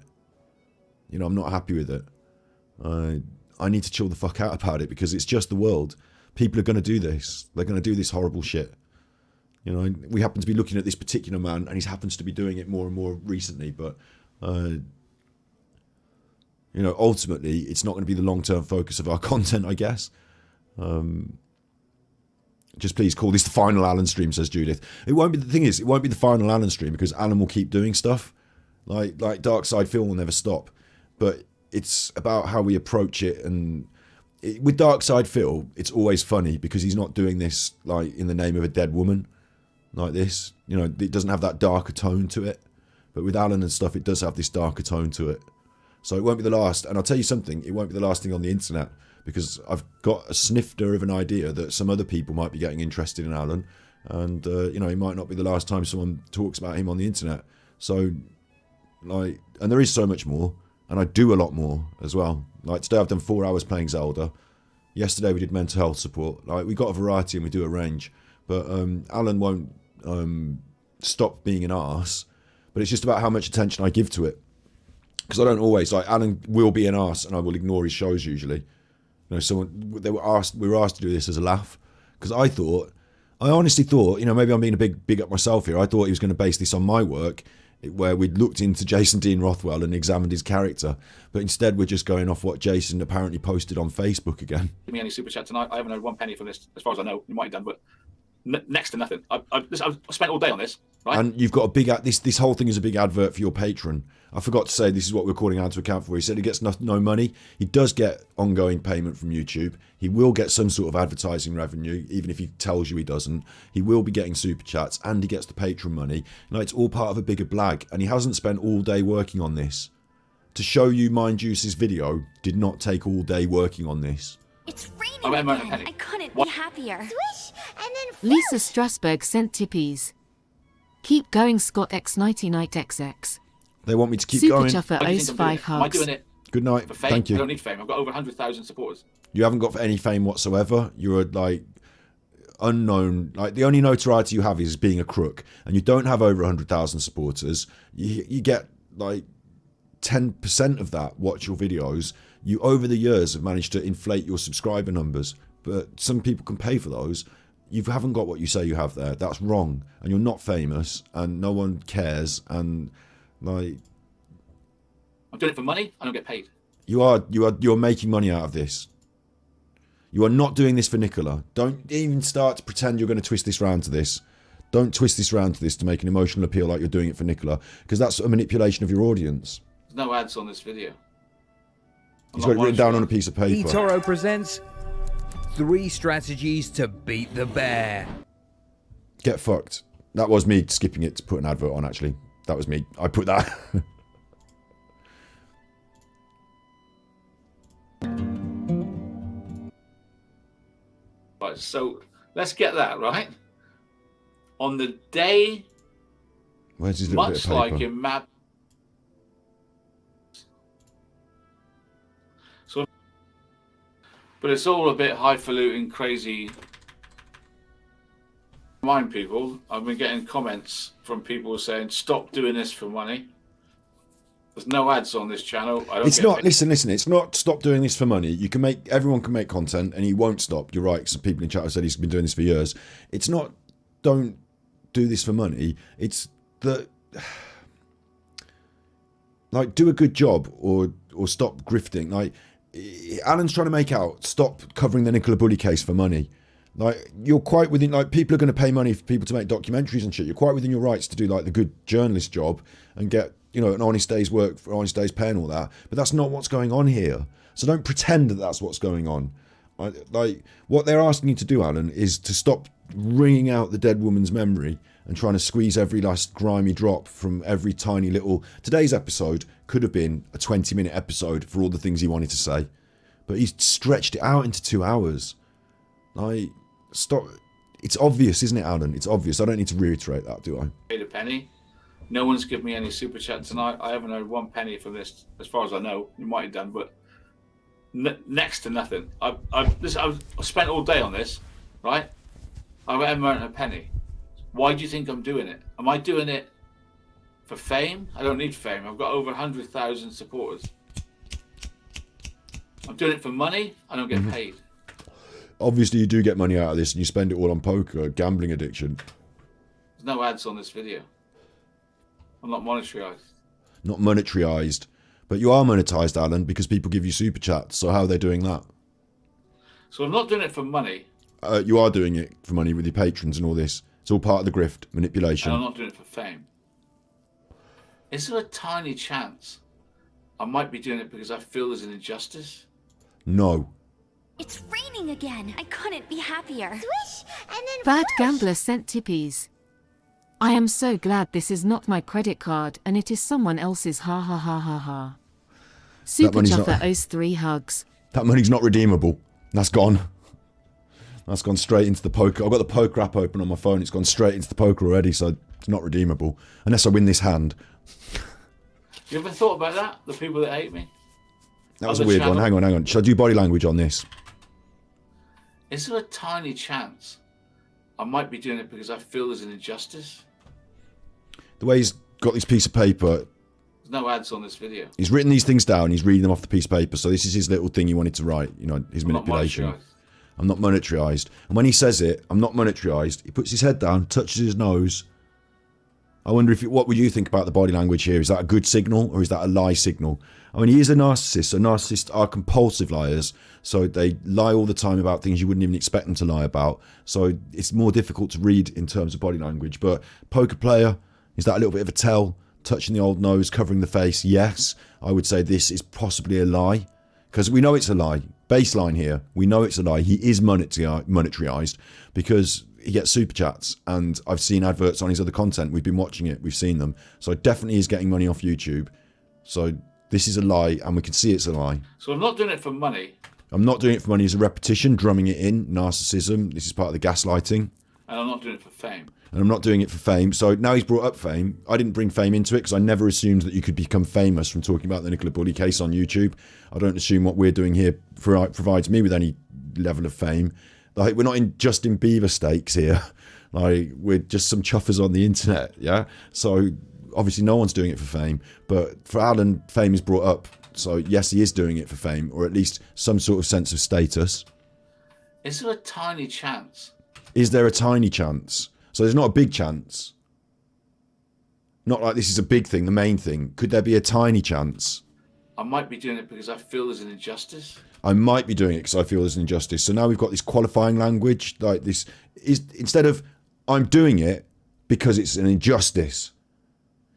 You know, I'm not happy with it. I need to chill the fuck out about it because it's just the world. People are going to do this. They're going to do this horrible shit. You know, we happen to be looking at this particular man, and he happens to be doing it more and more recently. But, you know, ultimately, it's not going to be the long-term focus of our content, I guess. Just please call this the final Alan stream, says Judith. It won't be. The thing is, it won't be the final Alan stream because Alan will keep doing stuff. Like Dark Side Phil will never stop. But it's about how we approach it, and with Dark Side Phil, it's always funny because he's not doing this like in the name of a dead woman, like this. You know, it doesn't have that darker tone to it. But with Alan and stuff, it does have this darker tone to it. So it won't be the last. And I'll tell you something, it won't be the last thing on the internet because I've got a snifter of an idea that some other people might be getting interested in Alan, and you know, it might not be the last time someone talks about him on the internet. So, like, and there is so much more. And I do a lot more as well. Like today I've done 4 hours playing Zelda. Yesterday we did mental health support. Like we got a variety and we do a range. But Alan won't stop being an arse. But it's just about how much attention I give to it. Because I don't always, like Alan will be an arse and I will ignore his shows usually. You know, we were asked to do this as a laugh. Because I honestly thought, you know, maybe I'm being a big up myself here. I thought he was going to base this on my work. where we looked into Jason Dean Rothwell and examined his character, but instead we're just going off what Jason apparently posted on Facebook again.
Give me any super chat tonight. I haven't heard 1 penny from this, as far as I know. You might have done, but next to nothing. I've spent all day on this, right?
And you've got a big this whole thing is a big advert for your patron. I forgot to say this is what we're calling out to account for. He said he gets no money. He does get ongoing payment from YouTube. He will get some sort of advertising revenue, even if he tells you he doesn't. He will be getting super chats, and he gets the patron money. It's all part of a bigger blag, and he hasn't spent all day working on this. To show you Mind Juice's video did not take all day working on this.
It's raining again. I couldn't be happier. Swish, and then
Lisa Strasberg sent tippies. Keep going, Scott X99XX.
They want me to keep
Super
going.
Chuffer owes 5 hugs.
Am I doing it
Good night.
for fame?
Thank you.
I don't need fame. I've got over 100,000 supporters.
You haven't got any fame whatsoever. You're unknown. The only notoriety you have is being a crook, and you don't have over 100,000 supporters. You get 10% of that watch your videos. You over the years have managed to inflate your subscriber numbers, but some people can pay for those. You haven't got what you say you have there. That's wrong, and you're not famous, and no one cares. And
I'm doing it for money. I don't get paid.
You're making money out of this. You are not doing this for Nicola. Don't even start to pretend you're going to twist this round to this. Don't twist this round to this to make an emotional appeal like you're doing it for Nicola, because that's a manipulation of your audience.
There's no ads on this video.
He's got it written down on a piece of paper.
eToro presents 3 strategies to beat the bear.
Get fucked. That was me skipping it to put an advert on, actually. That was me. I put that.
Right, so let's get that right. On the day,
Where's his little bit
much
of
like
paper?
in Mad. So, but it's all a bit highfalutin, crazy. Remind people, I've been getting comments from people saying, "Stop doing this for money." There's no ads on this channel. I don't
It's
get
not.
paid.
Listen. It's not. Stop doing this for money. Everyone can make content, and he won't stop. You're right. Some people in chat have said he's been doing this for years. It's not. Don't do this for money. It's that. Do a good job, or stop grifting. Alan's trying to make out. Stop covering the Nicola Bully case for money. You're quite within. People are going to pay money for people to make documentaries and shit. You're quite within your rights to do the good journalist job and get an honest day's work for honest day's pay and all that. But that's not what's going on here. So don't pretend that that's what's going on. What they're asking you to do, Alan, is to stop wringing out the dead woman's memory and trying to squeeze every last grimy drop from every tiny little. Today's episode could have been a 20-minute episode for all the things he wanted to say, but he's stretched it out into 2 hours. Stop. It's obvious, isn't it, Alan? It's obvious. I don't need to reiterate that, do I?
Paid a penny. No one's given me any super chat tonight. I haven't heard 1 penny from this, as far as I know. You might have done, but next to nothing. I've spent all day on this, right? I haven't earned a penny. Why do you think I'm doing it? Am I doing it for fame? I don't need fame. I've got over 100,000 supporters. I'm doing it for money. I don't get paid.
Obviously, you do get money out of this, and you spend it all on poker, gambling addiction.
There's no ads on this video. I'm not monetarized.
Not monetarized, but you are monetized, Alan, because people give you super chats. So how are they doing that?
So I'm not doing it for money.
You are doing it for money with your patrons and all this. It's all part of the grift, manipulation.
And I'm not doing it for fame. Is there a tiny chance I might be doing it because I feel there's an injustice?
No.
It's raining again. I couldn't be happier. Swish, and then
Bad Gambler sent tippies. I am so glad this is not my credit card and it is someone else's. Ha ha ha ha ha. Super Chuffer owes 3 hugs.
That money's not redeemable. That's gone. That's gone straight into the poker. I've got the poker app open on my phone. It's gone straight into the poker already, so it's not redeemable. Unless I win this hand.
You ever thought about that? The people that hate me?
That was a weird one. Hang on. Should I do body language on this?
Is there a tiny chance I might be doing it because I feel there's an injustice?
The way he's got this piece of paper,
There's no ads on this video.
he's written these things down, he's reading them off the piece of paper, so this is his little thing he wanted to write, his manipulation. I'm not monetarized. And when he says it, I'm not monetarized, he puts his head down, touches his nose, I wonder what would you think about the body language here? Is that a good signal or is that a lie signal? I mean, he is a narcissist, so narcissists are compulsive liars. So they lie all the time about things you wouldn't even expect them to lie about. So it's more difficult to read in terms of body language. But poker player, is that a little bit of a tell? Touching the old nose, covering the face? Yes. I would say this is possibly a lie. Because we know it's a lie. Baseline here, we know it's a lie. He is monetarized because he gets super chats, and I've seen adverts on his other content. We've been watching it, we've seen them. So definitely is getting money off YouTube. So this is a lie, and we can see it's a lie.
So I'm not doing it for money.
I'm not doing it for money as a repetition, drumming it in, narcissism. This is part of the gaslighting.
And I'm not doing it for fame.
And I'm not doing it for fame. So now he's brought up fame. I didn't bring fame into it because I never assumed that you could become famous from talking about the Nicola Bulley case on YouTube. I don't assume what we're doing here provides me with any level of fame. Like, we're not in Justin Bieber stakes here. Like, we're just some chuffers on the internet, yeah? So obviously no one's doing it for fame. But for Alan, fame is brought up. So yes, he is doing it for fame, or at least some sort of sense of status.
Is there a tiny chance?
Is there a tiny chance? So there's not a big chance. Not like this is a big thing, the main thing. Could there be a tiny chance?
I might be doing it because I feel there's an injustice.
I might be doing it because I feel there's an injustice. So now we've got this qualifying language. Like this is, instead of I'm doing it because it's an injustice,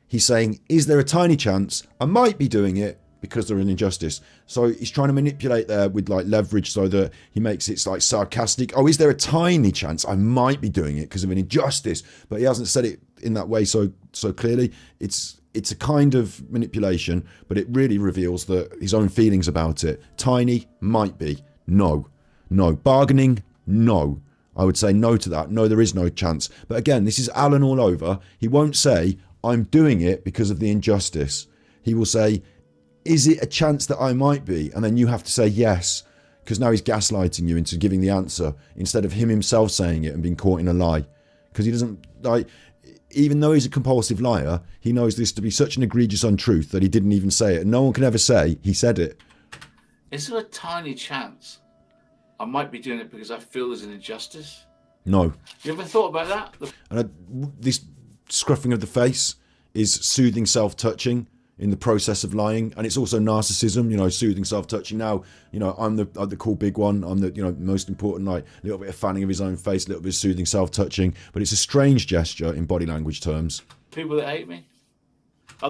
he's saying, is there a tiny chance I might be doing it because there's an injustice? So he's trying to manipulate there with like leverage so that he makes it like sarcastic. Oh, is there a tiny chance I might be doing it because of an injustice? But he hasn't said it in that way so clearly. It's a kind of manipulation, but it really reveals that his own feelings about it. Tiny, might be. No. Bargaining, no. I would say no to that. No, there is no chance. But again, this is Alan all over. He won't say, I'm doing it because of the injustice. He will say, is it a chance that I might be? And then you have to say yes, because now he's gaslighting you into giving the answer instead of him himself saying it and being caught in a lie. Because he doesn't, like, even though he's a compulsive liar, he knows this to be such an egregious untruth that he didn't even say it. And no one can ever say he said it.
Is there a tiny chance I might be doing it because I feel there's an injustice?
No.
You ever thought about that?
And this scruffing of the face is soothing self-touching in the process of lying, and it's also narcissism, soothing self-touching. Now, I'm the cool big one, I'm the most important, like a little bit of fanning of his own face, a little bit of soothing self-touching, but it's a strange gesture in body language terms.
People that hate me, I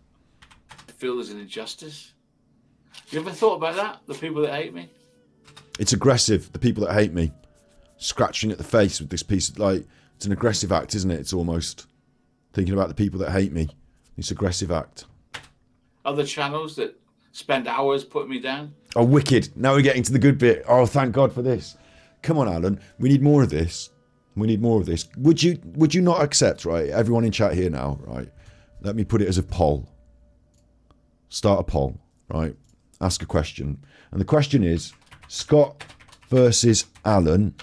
feel there's an injustice. You ever thought about that? The people that hate me?
It's aggressive, the people that hate me. Scratching at the face with this piece of, like, it's an aggressive act, isn't it? It's almost thinking about the people that hate me. It's an aggressive act.
Other channels that spend hours putting me down.
Oh, wicked. Now we're getting to the good bit. Oh, thank God for this. Come on, Alan. We need more of this. We need more of this. Would you not accept, right? Everyone in chat here now, right? Let me put it as a poll. Start a poll, right? Ask a question. And the question is, Scott versus Alan.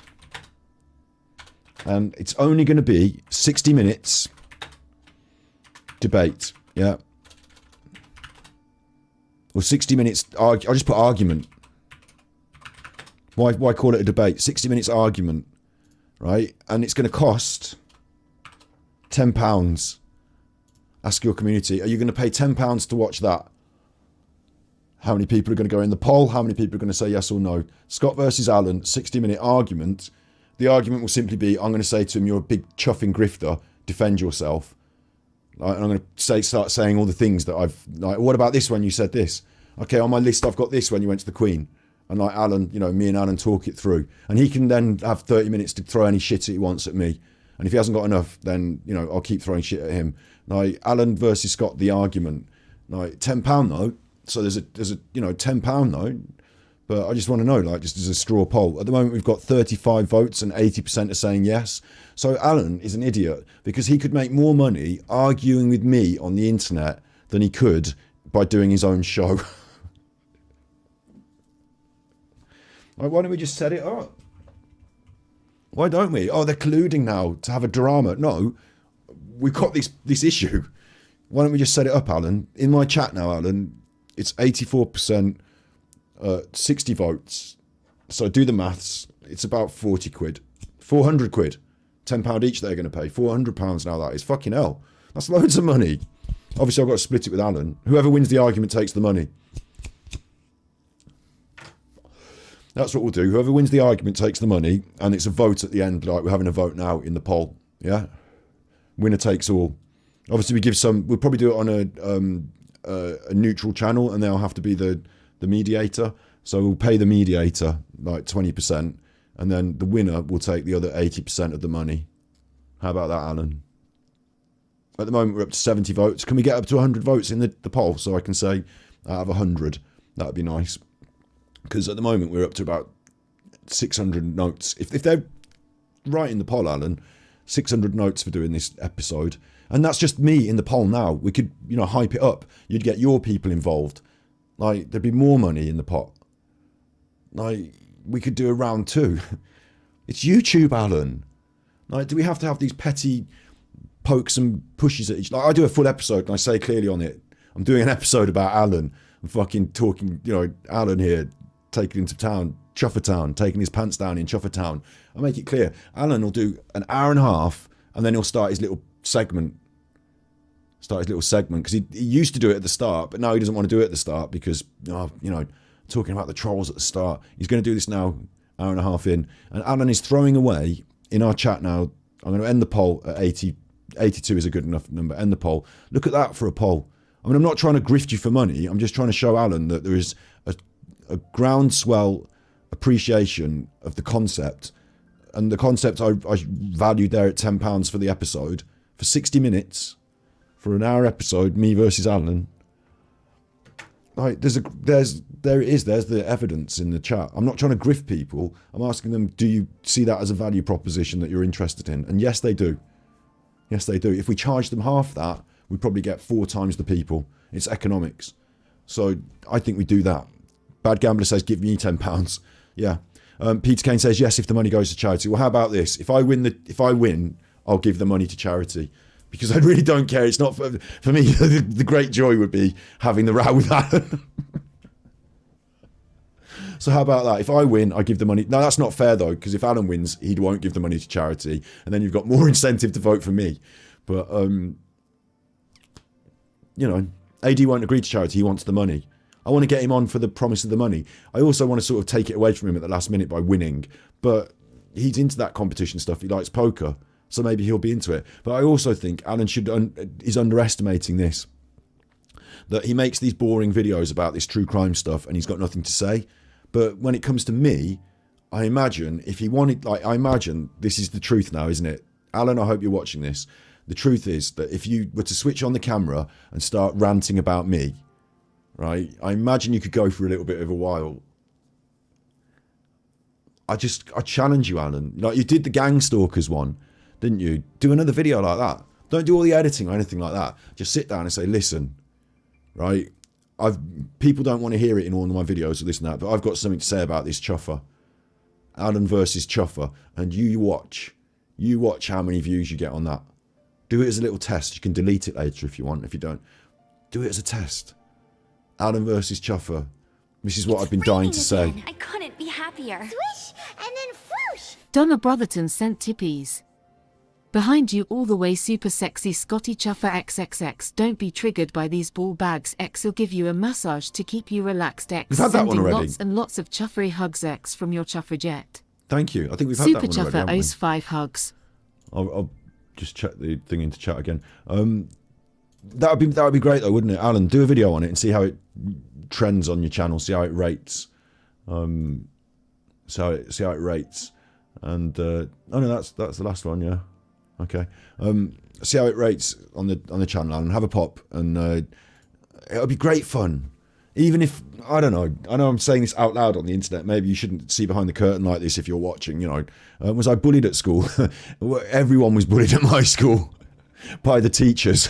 And it's only going to be 60 minutes debate, yeah? Or 60 minutes, I'll just put argument. Why call it a debate? 60 minutes argument, right? And it's going to cost £10. Ask your community, are you going to pay £10 to watch that? How many people are going to go in the poll? How many people are going to say yes or no? Scott versus Alan, 60-minute argument. The argument will simply be, I'm going to say to him, you're a big chuffing grifter, defend yourself. And I'm going to start saying all the things that I've, like, what about this when you said this? Okay, on my list I've got this when you went to the Queen. And like Alan, me and Alan talk it through. And he can then have 30 minutes to throw any shit that he wants at me. And if he hasn't got enough, then, I'll keep throwing shit at him. Like, Alan versus Scott, the argument. Like, £10 though. So there's a £10 though. But I just want to know, like, just as a straw poll. At the moment, we've got 35 votes and 80% are saying yes. So Alan is an idiot because he could make more money arguing with me on the internet than he could by doing his own show. Like, why don't we just set it up? Why don't we? Oh, they're colluding now to have a drama. No, we've got this issue. Why don't we just set it up, Alan? In my chat now, Alan, it's 84%. 60 votes. So do the maths. It's about 40 quid. 400 quid. £10 each they're going to pay. £400 now, that is. Fucking hell. That's loads of money. Obviously, I've got to split it with Alan. Whoever wins the argument takes the money. That's what we'll do. Whoever wins the argument takes the money, and it's a vote at the end, like we're having a vote now in the poll. Yeah? Winner takes all. Obviously, we'll probably do it on a neutral channel, and they'll have to be the mediator. So we'll pay the mediator like 20%, and then the winner will take the other 80% of the money. How about that, Alan? At the moment, we're up to 70 votes. Can we get up to 100 votes in the poll so I can say out of 100? That would be nice. Because at the moment, we're up to about 600 notes. If they're right in the poll, Alan, 600 notes for doing this episode. And that's just me in the poll now. We could, hype it up. You'd get your people involved. Like, there'd be more money in the pot. Like, we could do a round 2. It's YouTube, Alan. Like, do we have to have these petty pokes and pushes at each... Like, I do a full episode and I say clearly on it, I'm doing an episode about Alan. I'm fucking talking, Alan here, taking into town, Chuffertown, taking his pants down in Chuffertown. I make it clear. Alan will do an hour and a half and then he'll start his little segment. Because he used to do it at the start, but now he doesn't want to do it at the start because, talking about the trolls at the start. He's going to do this now, hour and a half in. And Alan is throwing away, in our chat now, I'm going to end the poll at 80. 82 is a good enough number. End the poll. Look at that for a poll. I mean, I'm not trying to grift you for money. I'm just trying to show Alan that there is a groundswell appreciation of the concept. And the concept I valued there at £10 for the episode. For 60 minutes, for an hour episode, me versus Alan. Like, there's the evidence in the chat. I'm not trying to grift people. I'm asking them, do you see that as a value proposition that you're interested in? And yes, they do. Yes, they do. If we charge them half that, we probably get 4 times the people. It's economics. So I think we do that. Bad Gambler says, give me £10. Yeah. Peter Kane says, yes, if the money goes to charity. Well, how about this? If I win, I'll give the money to charity. Because I really don't care. It's not for me. The great joy would be having the row with Alan. So how about that? If I win, I give the money. No, that's not fair though, because if Alan wins, he won't give the money to charity, and then you've got more incentive to vote for me. But AD won't agree to charity. He wants the money. I want to get him on for the promise of the money. I also want to sort of take it away from him at the last minute by winning. But he's into that competition stuff. He likes poker, so maybe he'll be into it. But I also think Alan is underestimating this. That he makes these boring videos about this true crime stuff, and he's got nothing to say. But when it comes to me, I imagine if he wanted, I imagine this is the truth now, isn't it? Alan, I hope you're watching this. The truth is that if you were to switch on the camera and start ranting about me, right, I imagine you could go for a little bit of a while. I challenge you, Alan. Like you did the gang stalkers one, didn't you? Do another video like that. Don't do all the editing or anything like that. Just sit down and say, listen, right, people don't want to hear it in all of my videos or this and that, but I've got something to say about this chuffer. Alan versus chuffer. And you watch how many views you get on that. Do it as a little test. You can delete it later if you want. If you don't, do it as a test. Alan versus chuffer. This is what I've been dying to say.
I couldn't be happier. Swish and then whoosh.
Donna Brotherton sent tippies. Behind you all the way super sexy Scotty Chuffer XXX. Don't be triggered by these ball bags. X will give you a massage to keep you relaxed. X
we've had that one already.
Lots and lots of chuffery hugs. X from your chuffer jet.
Thank you. I think we've had
super
that one already.
Super Chuffer owes 5 hugs.
I'll just check the thing into chat again. That would be great though, wouldn't it, Alan? Do a video on it and see how it trends on your channel. See how it rates. See how it rates. And oh no, that's the last one. Yeah. Okay. See how it rates on the channel and have a pop, and it'll be great fun. Even if I know I'm saying this out loud on the internet. Maybe you shouldn't see behind the curtain like this if you're watching. Was I bullied at school? Everyone was bullied at my school by the teachers.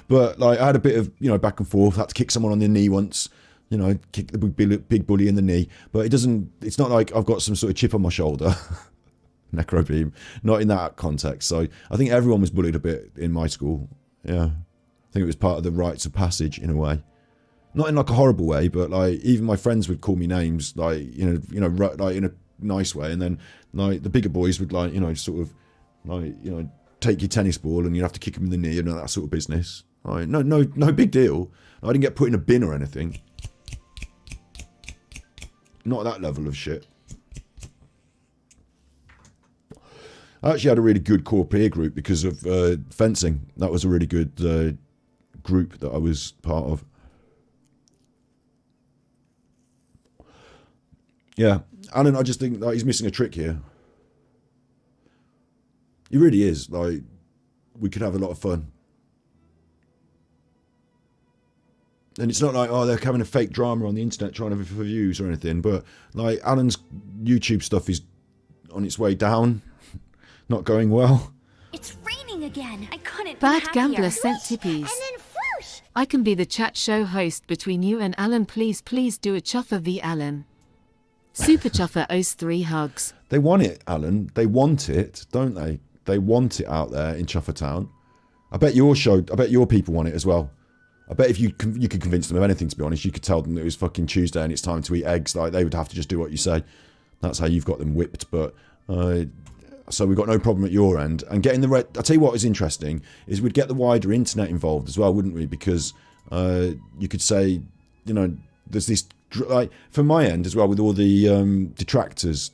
But I had a bit of back and forth. I had to kick someone on the knee once. Kick the big bully in the knee. But it's not like I've got some sort of chip on my shoulder. Necrobeam, not in that context. So I think everyone was bullied a bit in my school. Yeah, I think it was part of the rites of passage in a way, not in like a horrible way, but even my friends would call me names in a nice way, and then the bigger boys would take your tennis ball and you'd have to kick him in the knee and that sort of business. Right? No big deal. I didn't get put in a bin or anything. Not that level of shit. I actually had a really good core peer group because of fencing. That was a really good group that I was part of. Yeah, Alan, I just think like he's missing a trick here. He really is. Like, we could have a lot of fun. And it's not like, oh, they're having a fake drama on the internet trying to for views or anything. But like Alan's YouTube stuff is on its way down, not going well.
It's raining again. I couldn't
Bad
be happier.
Gambler sent tippies. I can be the chat show host between you and Alan. Please do a Chuffer v Alan. Super Chuffer owes 3 hugs.
They want it, Alan. They want it, don't they? They want it out there in Chuffertown. I bet your people want it as well. I bet if you could convince them of anything, to be honest, you could tell them that it was fucking Tuesday and it's time to eat eggs. Like, they would have to just do what you say. That's how you've got them whipped. But so we've got no problem at your end. And getting the I'll tell you what is interesting is we'd get the wider internet involved as well, wouldn't we? Because you could say, you know, there's this, like, from my end as well, with all the detractors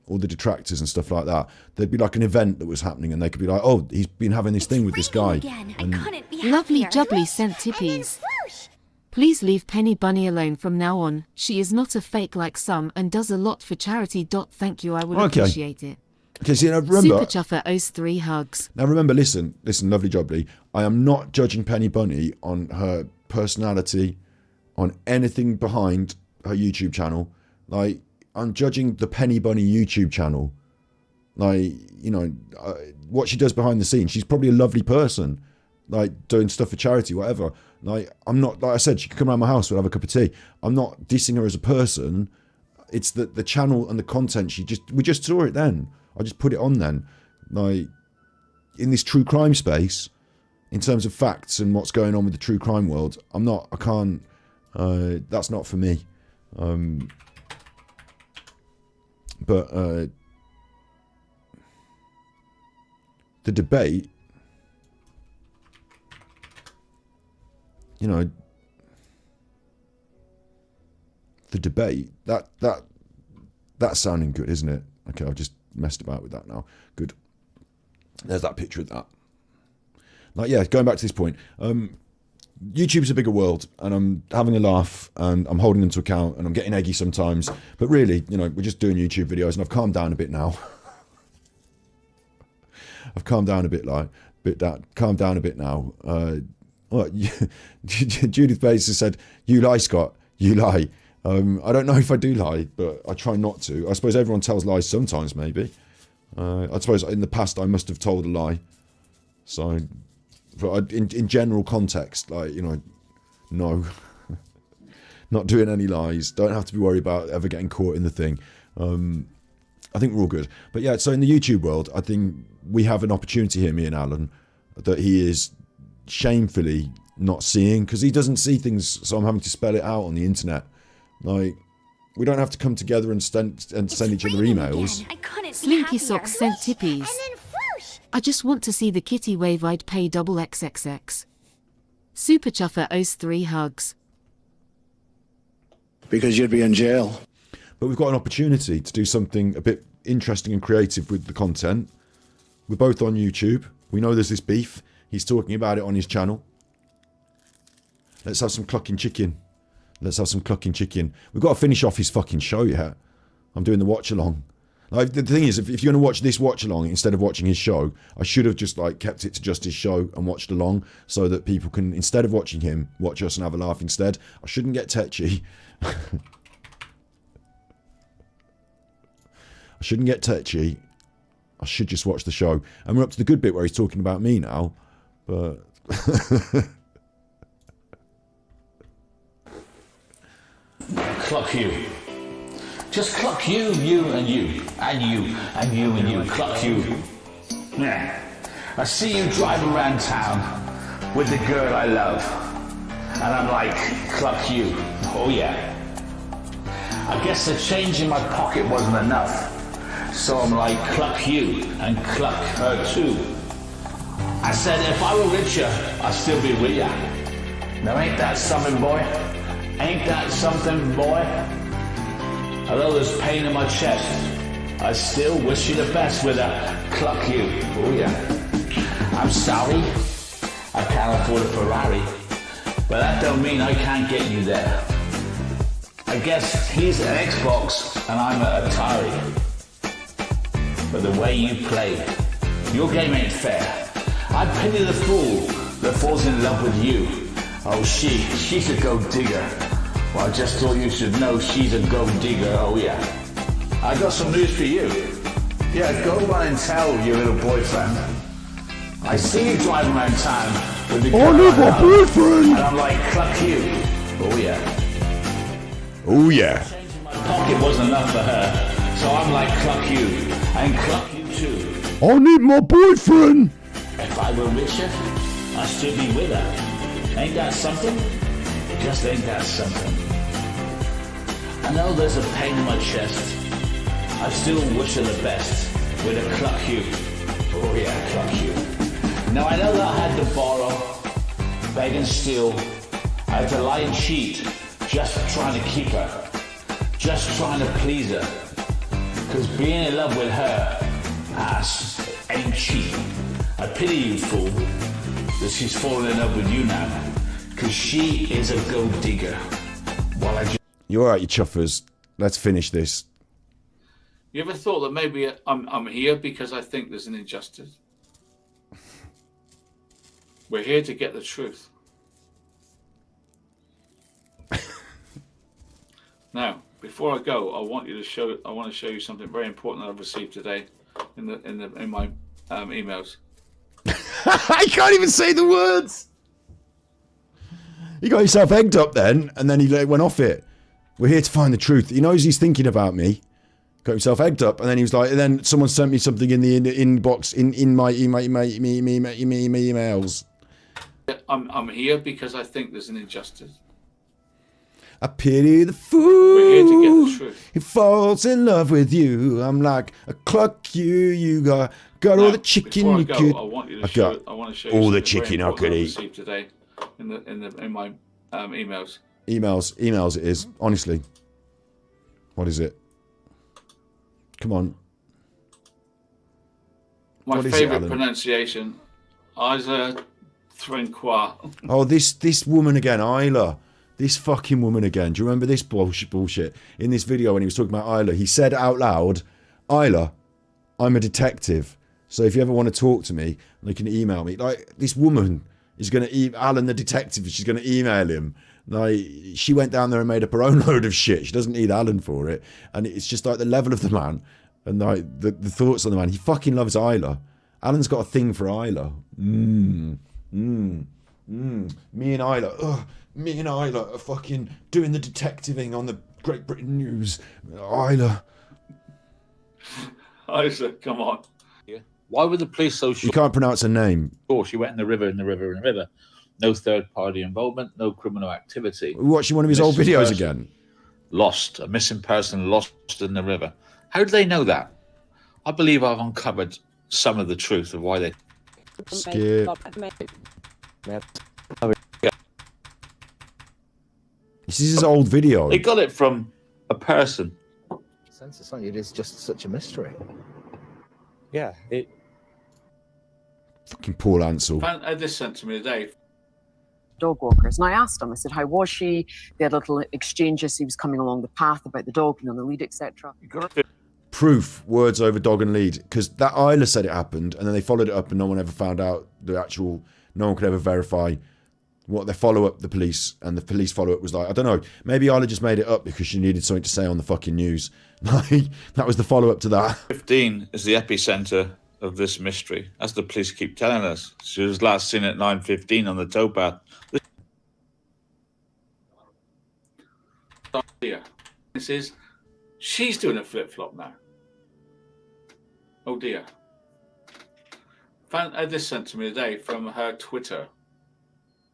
and stuff like that, there'd be like an event that was happening and they could be like, oh, he's been having this thing with this guy.
Lovely Jubbly sent tippies. Please leave Penny Bunny alone from now on. She is not a fake like some and does a lot for charity. Thank you, I would appreciate it.
Okay, so remember,
Super Chuffer owes 3 hugs.
Now remember, listen, Lovely Jubbly, I am not judging Penny Bunny on her personality, on anything behind her YouTube channel. Like, I'm judging the Penny Bunny YouTube channel. Like, you know, what she does behind the scenes. She's probably a lovely person, like doing stuff for charity, whatever. Like, I'm not, like I said, she could come around my house, we'll have a cup of tea. I'm not dissing her as a person. It's the channel and the content. We just saw it then. I just put it on then. Like, in this true crime space, in terms of facts and what's going on with the true crime world, I can't, that's not for me. But the debate, you know, that's sounding good, isn't it? Okay, I've just messed about with that now. Good. There's that picture of that. Like, yeah, going back to this point, YouTube's a bigger world, and I'm having a laugh, and I'm holding them to account, and I'm getting eggy sometimes. But really, you know, we're just doing YouTube videos, and I've calmed down a bit now. I've calmed down a bit, calmed down a bit now. Judith Bates has said, "You lie, Scott. You lie." I don't know if I do lie, but I try not to. I suppose everyone tells lies sometimes, maybe. I suppose in the past I must have told a lie. So, but in general context, like, you know, no. Not doing any lies. Don't have to be worried about ever getting caught in the thing. I think we're all good. But yeah, so in the YouTube world, I think we have an opportunity here, me and Alan, that he is shamefully not seeing, because he doesn't see things, so I'm having to spell it out on the internet. Like, we don't have to come together and send each other emails.
Slinky Socks sent tippies. I just want to see the kitty wave. I'd pay double XXX. Super Chuffer owes 3 hugs.
Because you'd be in jail.
But we've got an opportunity to do something a bit interesting and creative with the content. We're both on YouTube. We know there's this beef. He's talking about it on his channel. Let's have some clucking chicken. Let's have some clucking chicken. We've got to finish off his fucking show yet. I'm doing the watch along. Like, the thing is, if you're going to watch this watch along instead of watching his show, I should have just like kept it to just his show and watched along, so that people can, instead of watching him, watch us and have a laugh instead. I shouldn't get tetchy. I shouldn't get tetchy. I should just watch the show. And we're up to the good bit where he's talking about me now. But
Cluck you. Just cluck you, you and you, and you, and you and you, cluck you. Yeah. I see you driving around town with the girl I love. And I'm like, cluck you. Oh yeah. I guess the change in my pocket wasn't enough. So I'm like, cluck you and cluck her too. I said, if I were richer, I'd still be with ya. Now ain't that something, boy? Ain't that something, boy? Although there's pain in my chest, I still wish you the best with a cluck you. Oh yeah. I'm sorry, I can't afford a Ferrari, but that don't mean I can't get you there. I guess he's an Xbox and I'm an Atari. But the way you play, your game ain't fair. I pity the fool that falls in love with you. Oh, she's a gold digger. Well, I just thought you should know she's a gold digger, oh yeah. I got some news for you. Yeah, go run and tell your little boyfriend. I see you driving around town with the girl I love,
boyfriend!
and I'm like, cluck you. Oh yeah.
Oh yeah.
My pocket wasn't enough for her, so I'm like, cluck you. And cluck you too.
I need my boyfriend!
If I were richer, I'd still be with her. Ain't that something? Just ain't that something? I know there's a pain in my chest. I still wish her the best with a cluck you. Oh yeah, cluck you. Now I know that I had to borrow, beg and steal. I had to lie and cheat, just trying to keep her. Just trying to please her. Cause being in love with her, ass, ain't cheap. I pity you, fool, that she's fallen in love with you now. Cause she is a gold digger. While I just...
You alright, you chuffers? Let's finish this.
You ever thought that maybe I'm here because I think there's an injustice? We're here to get the truth. Now, before I go, I want to show you something very important that I've received today in my emails.
I can't even say the words. He got himself egged up then, and then he went off it. We're here to find the truth. He knows he's thinking about me. Got himself egged up, and then he was like, and then someone sent me something in the inbox in my emails.
I'm here because I think there's an injustice.
I pity the fool.
We're here to get the truth.
He falls in love with you. I'm like, I cluck you. You got all the chicken you could.
I want to show you
all the chicken I could eat.
Received today in my emails.
Emails. It is honestly. What is it? Come on.
My favourite pronunciation, Isa Trinquois.
Oh, this woman again, Isla. This fucking woman again. Do you remember this bullshit? In this video when he was talking about Isla, he said out loud, Isla, I'm a detective. So if you ever want to talk to me, you can email me. Like, this woman is going to Alan the detective, she's going to email him. Like, she went down there and made up her own load of shit. She doesn't need Alan for it. And it's just like the level of the man and like the thoughts on the man. He fucking loves Isla. Alan's got a thing for Isla. Me and Isla. Me and Isla are fucking doing the detectiving on the Great Britain News. Isla.
Isa, come on.
Yeah. Why were the police so sure?
You can't pronounce her name.
Sure, she went in the river. No third-party involvement, no criminal activity.
We're watching one of his old videos again.
Lost. A missing person lost in the river. How do they know that? I believe I've uncovered some of the truth of why they...
Skip. This is his old video.
They got it from a person.
Census on it is just such a mystery. Yeah, it.
Fucking Paul Ansell.
I had this sent to me today.
Dog walkers, and I asked him. I said, "How was she?" They had little exchanges. He was coming along the path about the dog and on the lead, etc.
Proof, words over dog and lead, because that Isla said it happened, and then they followed it up, and no one ever found out the actual. No one could ever verify what their follow-up, the police, and the police follow-up was like. I don't know. Maybe Isla just made it up because she needed something to say on the fucking news. Like, that was the follow-up to that.
15 is the epicenter of this mystery, as the police keep telling us. She was last seen at 9:15 on the towpath.
This is, she's doing a flip-flop now. Oh dear. Had this sent to me today from her Twitter.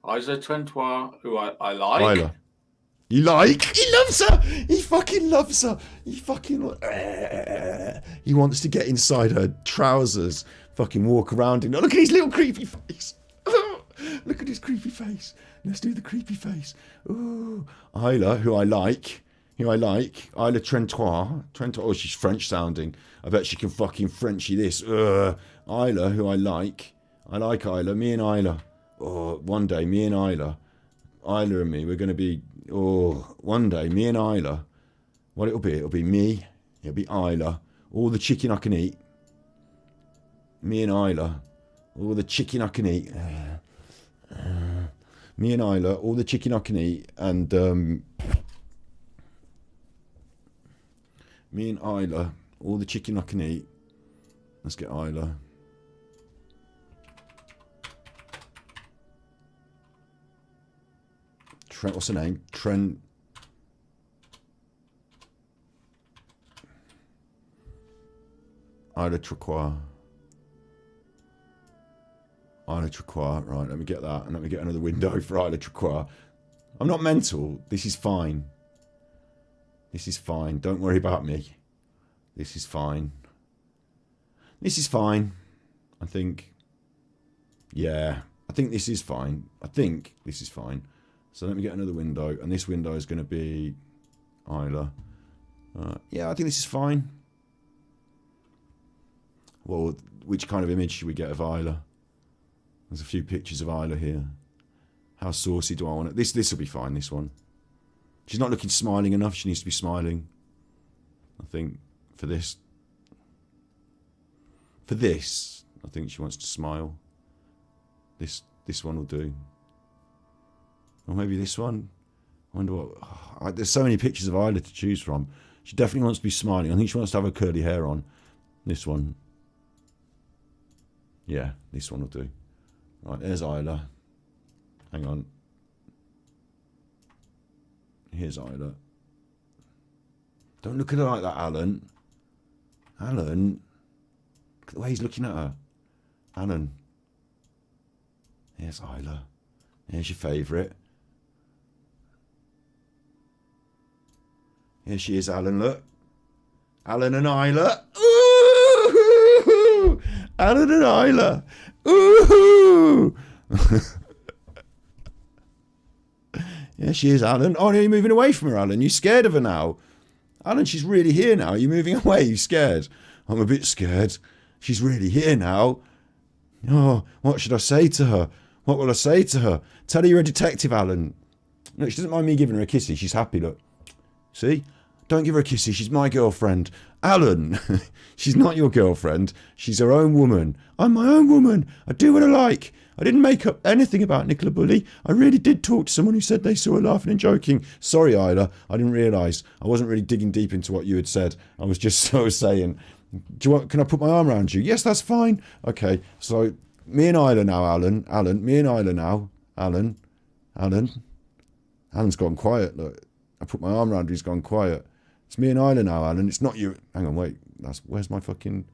Isa Trentois, who I like.
Isla. You like? He loves her. He fucking loves her. He fucking. He wants to get inside her trousers. fucking walk around him. Look at his little creepy face. Look at his creepy face. Let's do the creepy face. Ooh. Isla, who I like. Isla Trentois. Oh, she's French sounding. I bet she can fucking Frenchy this. Isla, who I like. I like Isla. Me and Isla. Oh, one day, me and Isla. Isla and me, we're going to be... Oh, one day, me and Isla. What it'll be me. It'll be Isla. All the chicken I can eat. Me and Isla. All the chicken I can eat. Me and Isla, all the chicken I can eat, and me and Isla, all the chicken I can eat. Let's get Isla. Trent, what's her name? Trent. Isla Trequois. Isla Trequois, right, let me get that, and let me get another window for Isla Trequois. I'm not mental, this is fine. This is fine, don't worry about me. This is fine. This is fine, I think. Yeah, I think this is fine. I think this is fine. So let me get another window, and this window is going to be Isla. Yeah, I think this is fine. Well, which kind of image should we get of Isla? There's a few pictures of Isla here. How saucy do I want it? This will be fine, this one. She's not looking smiling enough. She needs to be smiling. I think for this. For this, I think she wants to smile. This one will do. Or maybe this one. I wonder what... there's so many pictures of Isla to choose from. She definitely wants to be smiling. I think she wants to have her curly hair on. This one. Yeah, this one will do. Right, there's Isla. Hang on. Here's Isla. Don't look at her like that, Alan. Alan. Look at the way he's looking at her. Alan. Here's Isla. Here's your favourite. Here she is, Alan, look. Alan and Isla. Ooh! Alan and Isla. Ooh! Yeah, she is, Alan. Oh, no, you're moving away from her, Alan. You're scared of her now. Alan, she's really here now. You're moving away. You're scared. I'm a bit scared. She's really here now. Oh, what should I say to her? What will I say to her? Tell her you're a detective, Alan. Look, she doesn't mind me giving her a kissy. She's happy, look. See? Don't give her a kissy. She's my girlfriend. Alan, she's not your girlfriend. She's her own woman. I'm my own woman. I do what I like. I didn't make up anything about Nicola Bully. I really did talk to someone who said they saw her laughing and joking. Sorry, Isla. I didn't realise. I wasn't really digging deep into what you had said. I was just sort of saying, can I put my arm around you? Yes, that's fine. Okay, so me and Isla now, Alan. Alan, me and Isla now. Alan. Alan's gone quiet, look. I put my arm around her, he's gone quiet. It's me and Isla now, Alan. It's not you. Hang on, wait. Where's my fucking...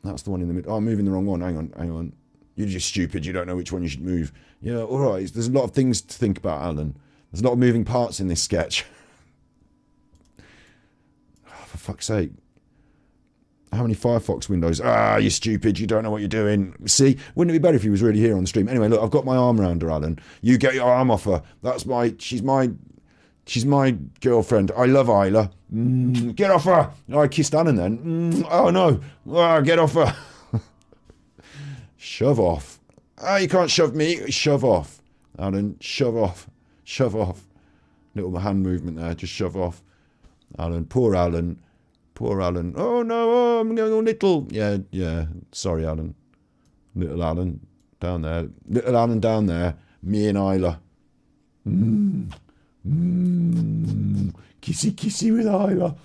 That's the one in the middle. Oh, I'm moving the wrong one. Hang on. You're just stupid. You don't know which one you should move. Yeah, all right. There's a lot of things to think about, Alan. There's a lot of moving parts in this sketch. Oh, for fuck's sake. How many Firefox windows? You're stupid. You don't know what you're doing. See? Wouldn't it be better if he was really here on the stream? Anyway, look, I've got my arm around her, Alan. You get your arm off her. She's my girlfriend. I love Isla. Get off her. I kissed Alan then. Oh, no. Get off her. Shove off. You can't shove me. Shove off. Alan, shove off. Shove off. Little hand movement there. Just shove off. Alan, poor Alan. Poor Alan. Oh, no. I'm going on little. Yeah. Sorry, Alan. Little Alan down there. Little Alan down there. Me and Isla. Kissy with Isla.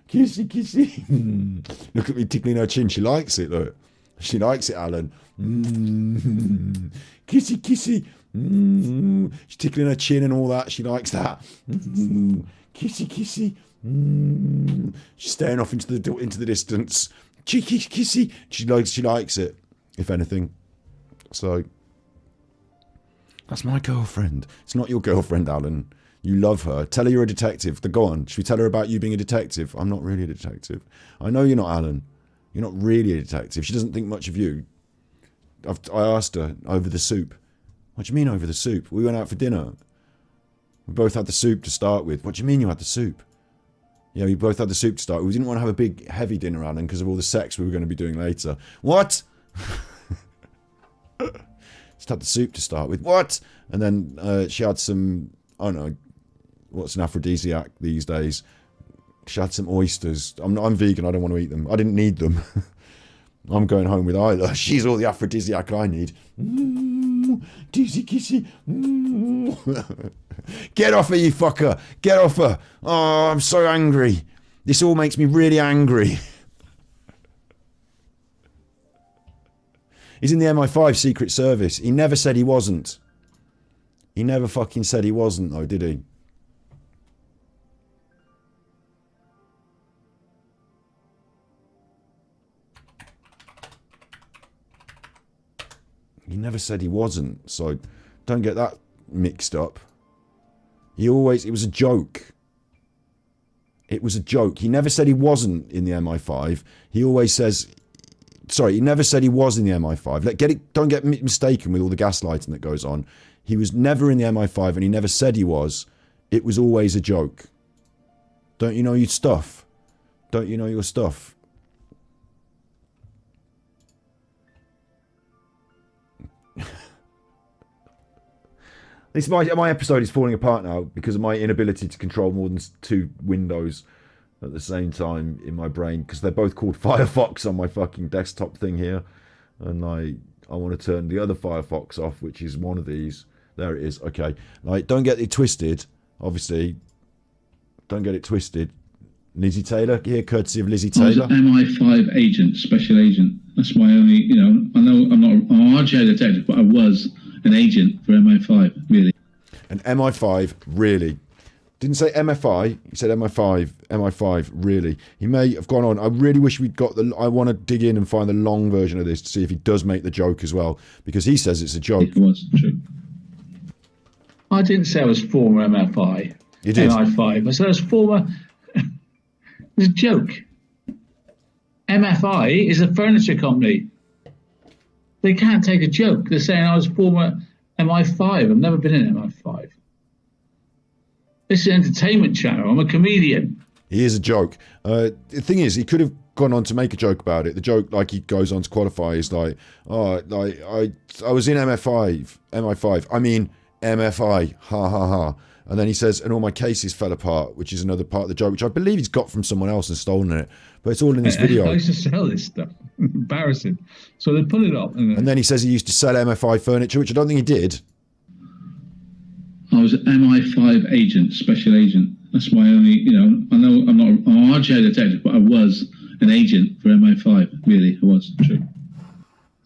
Kissy. Look at me tickling her chin. She likes it, look. She likes it, Alan. Kissy. She's tickling her chin and all that. She likes that. Kissy. She's staring off into the distance. Cheeky kissy. She likes it, if anything. So that's my girlfriend. It's not your girlfriend, Alan. You love her. Tell her you're a detective. Go on. Should we tell her about you being a detective? I'm not really a detective. I know you're not, Alan. You're not really a detective. She doesn't think much of you. I asked her over the soup. What do you mean over the soup? We went out for dinner. We both had the soup to start with. What do you mean you had the soup? Yeah, we both had the soup to start with. We didn't want to have a big, heavy dinner, Alan, because of all the sex we were going to be doing later. What? Just had the soup to start with. What? And then she had some, I don't know, what's an aphrodisiac these days? She had some oysters. I'm vegan. I don't want to eat them. I didn't need them. I'm going home with Isla. She's all the aphrodisiac I need. Dizzy kissy. Get off her, you fucker. Get off her. Oh, I'm so angry. This all makes me really angry. He's in the MI5 Secret Service. He never said he wasn't. He never fucking said he wasn't, though, did he? He never said he wasn't, so don't get that mixed up. It was a joke. It was a joke. He never said he wasn't in the MI5. He always says, sorry, he never said he was in the MI5. Don't get mistaken with all the gaslighting that goes on. He was never in the MI5 and he never said he was. It was always a joke. Don't you know your stuff? Don't you know your stuff? My episode is falling apart now because of my inability to control more than 2 windows at the same time in my brain, because they're both called Firefox on my fucking desktop thing here, and I want to turn the other Firefox off, which is one of these. There it is. Okay, like, don't get it twisted. Obviously, don't get it twisted. Lizzie Taylor here, courtesy of Lizzie Taylor.
I was an MI5 agent, special agent. That's my only, I know I'm not an RJ detective, but I was an agent for MI5, really.
An MI5, really. Didn't say MFI, he said MI5, really. He may have gone on. I really wish we'd got I want to dig in and find the long version of this to see if he does make the joke as well, because he says it's a joke.
It was true. I didn't say I was former MFI.
You did?
MI5. I said I was former... It's a joke. MFI is a furniture company. They can't take a joke. They're saying I was former MI5. I've never been in MI5. This is an entertainment channel. I'm a comedian.
He is a joke. The thing is, he could have gone on to make a joke about it. The joke, like, he goes on to qualify is like, oh, like I was in MI5. I mean MFI. Ha ha ha. And then he says, and all my cases fell apart, which is another part of the joke, which I believe he's got from someone else and stolen it. But it's all in this video.
I used to sell this stuff. Embarrassing. So they put it up.
And then he says he used to sell MFI furniture, which I don't think he did.
I was an MI5 agent, special agent. That's my only, I know I'm not an RJ detective, but I was an agent for MI5. Really, I was. True.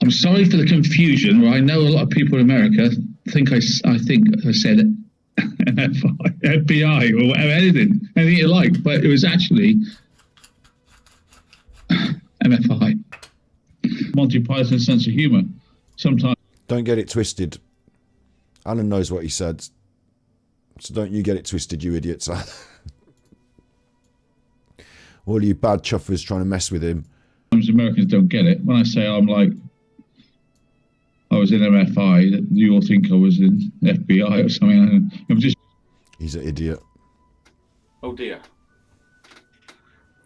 I'm sorry for the confusion. I know a lot of people in America think I said FBI or whatever, anything you like, but it was actually MFI. Monty Python's sense of humour. Sometimes.
Don't get it twisted. Alan knows what he said, so don't you get it twisted, you idiots. All you bad chuffers trying to mess with him.
Sometimes Americans don't get it. When I say I was in MFI, you all think I was in FBI or something. I'm just...
He's an idiot.
Oh dear.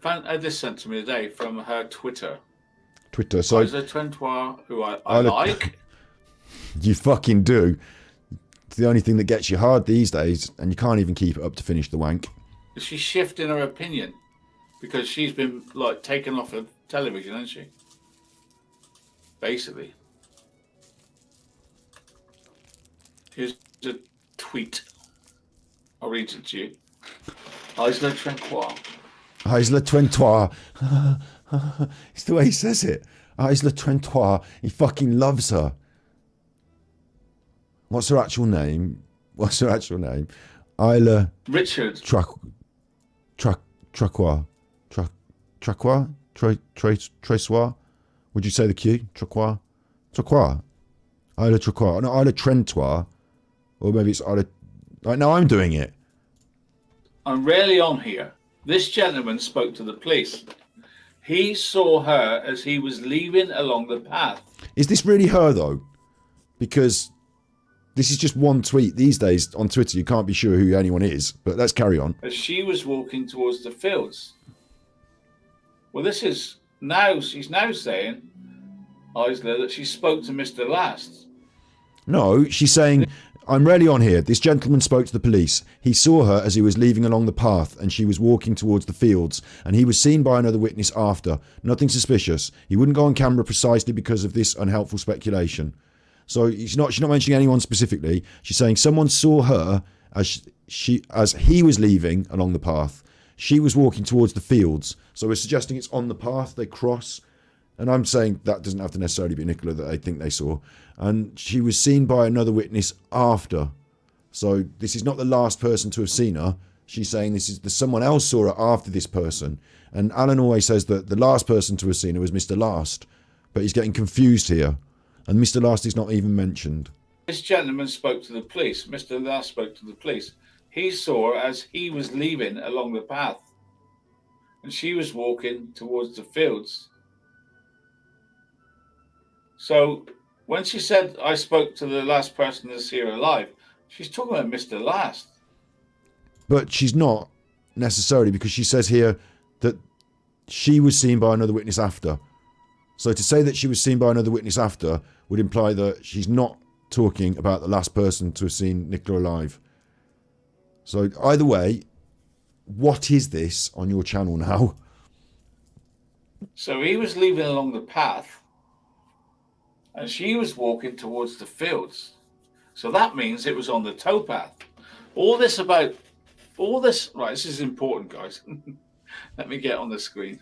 Had this sent to me today from her Twitter.
So
Isla Trentois, who I like.
You fucking do. It's the only thing that gets you hard these days, and you can't even keep it up to finish the wank.
She's shifting her opinion because she's been taken off of television, hasn't she? Basically. Here's a tweet. I'll read it to you. Isla Trentois.
Isla Trentois. It's the way he says it. Isla Trentois. He fucking loves her. What's her actual name? Isla...
Richard.
Tresoir. Tresoir? Would you say the Q? Isla Tresoir. No, Isla Trentois. Or maybe it's Isla... Right, now I'm doing it.
I'm rarely on here. This gentleman spoke to the police. He saw her as he was leaving along the path.
Is this really her, though? Because this is just one tweet. These days on Twitter, you can't be sure who anyone is. But let's carry on.
As she was walking towards the fields. Well, this is now, she's now saying, Isla, that she spoke to Mr. Last.
No, she's saying, I'm rarely on here. This gentleman spoke to the police. He saw her as he was leaving along the path and she was walking towards the fields and he was seen by another witness after. Nothing suspicious. He wouldn't go on camera precisely because of this unhelpful speculation. So she's not mentioning anyone specifically. She's saying someone saw her as he was leaving along the path. She was walking towards the fields. So we're suggesting it's on the path, they cross. And I'm saying that doesn't have to necessarily be Nicola that they think they saw. And she was seen by another witness after. So this is not the last person to have seen her. She's saying there's someone else saw her after this person. And Alan always says that the last person to have seen her was Mr. Last. But he's getting confused here. And Mr. Last is not even mentioned.
This gentleman spoke to the police. Mr. Last spoke to the police. He saw her as he was leaving along the path. And she was walking towards the fields. So when she said, I spoke to the last person to see her alive, she's talking about Mr. Last.
But she's not necessarily, because she says here that she was seen by another witness after. So to say that she was seen by another witness after would imply that she's not talking about the last person to have seen Nicola alive. So either way, what is this on your channel now?
So he was leaving along the path and she was walking towards the fields. So that means it was on the towpath. Right, this is important, guys. Let me get on the screen.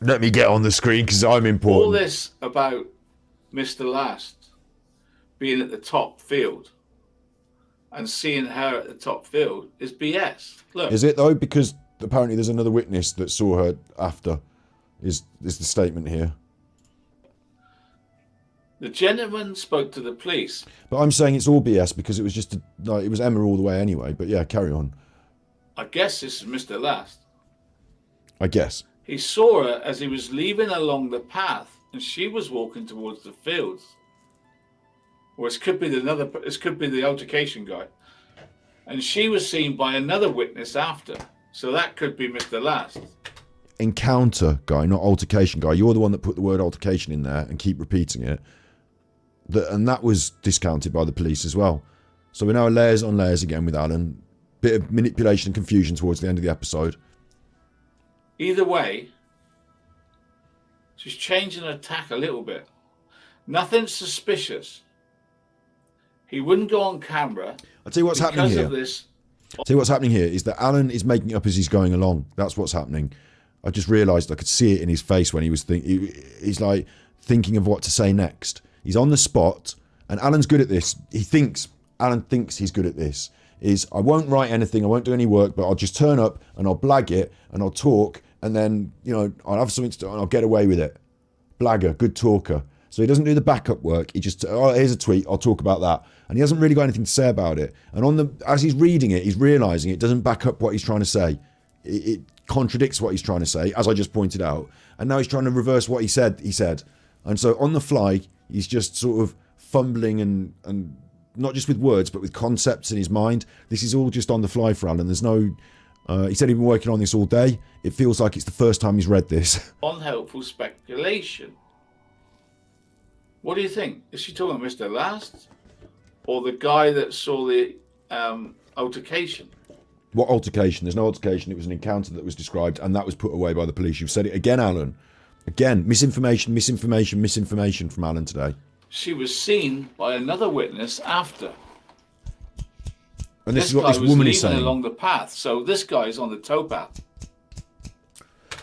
Let me get on the screen because I'm important.
All this about Mr. Last being at the top field and seeing her at the top field is BS. Look.
Is it though? Because apparently there's another witness that saw her after, is the statement here.
The gentleman spoke to the police.
But I'm saying it's all BS because it was just it was Emma all the way anyway. But yeah, carry on.
I guess this is Mr. Last.
I guess.
He saw her as he was leaving along the path and she was walking towards the fields. Or it could be the altercation guy. And she was seen by another witness after. So that could be Mr. Last.
Encounter guy, not altercation guy. You're the one that put the word altercation in there and keep repeating it. And that was discounted by the police as well. So we're now layers on layers again with Alan. Bit of manipulation and confusion towards the end of the episode.
Either way, she's changing her tack a little bit. Nothing suspicious. He wouldn't go on camera.
I'll tell you what's happening here. I'll tell you what's happening here is that Alan is making it up as he's going along. That's what's happening. I just realised I could see it in his face when he was he's like thinking of what to say next. He's on the spot, and Alan's good at this. Alan thinks he's good at this. I won't write anything, I won't do any work, but I'll just turn up and I'll blag it and I'll talk, and then I'll have something to do and I'll get away with it. Blagger, good talker. So he doesn't do the backup work. He just here's a tweet, I'll talk about that, and he hasn't really got anything to say about it. And as he's reading it, he's realising it doesn't back up what he's trying to say. It contradicts what he's trying to say, as I just pointed out. And now he's trying to reverse what he said. And so on the fly, he's just sort of fumbling and not just with words, but with concepts in his mind. This is all just on the fly for Alan. There's no... he said he'd been working on this all day. It feels like it's the first time he's read this.
Unhelpful speculation. What do you think? Is she talking about Mr. Last? Or the guy that saw the altercation?
What altercation? There's no altercation. It was an encounter that was described, and that was put away by the police. You've said it again, Alan. Again, misinformation from Alan today.
She was seen by another witness after.
And this is what this woman is saying.
Along the path, so this guy is on the towpath.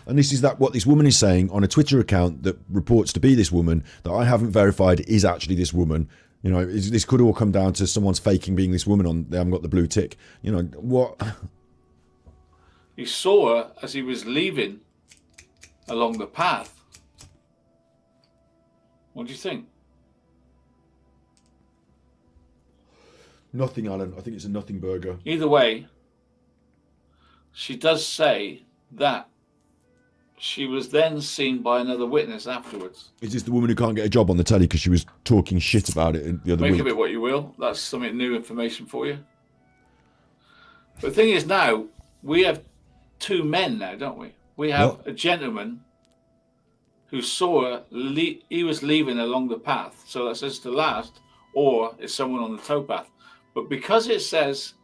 And this is what this woman is saying on a Twitter account that reports to be this woman that I haven't verified is actually this woman. This could all come down to someone's faking being this woman they haven't got the blue tick. What?
He saw her as he was leaving along the path. What do you think?
Nothing, Alan. I think it's a nothing burger.
Either way, she does say that she was then seen by another witness afterwards.
Is this the woman who can't get a job on the telly because she was talking shit about it the other
Make
week?
of it what you will. That's something new information for you. But the thing is now, we have two men now, don't we? We have a gentleman who saw her, he was leaving along the path. So that says the last, or is someone on the towpath. But because it says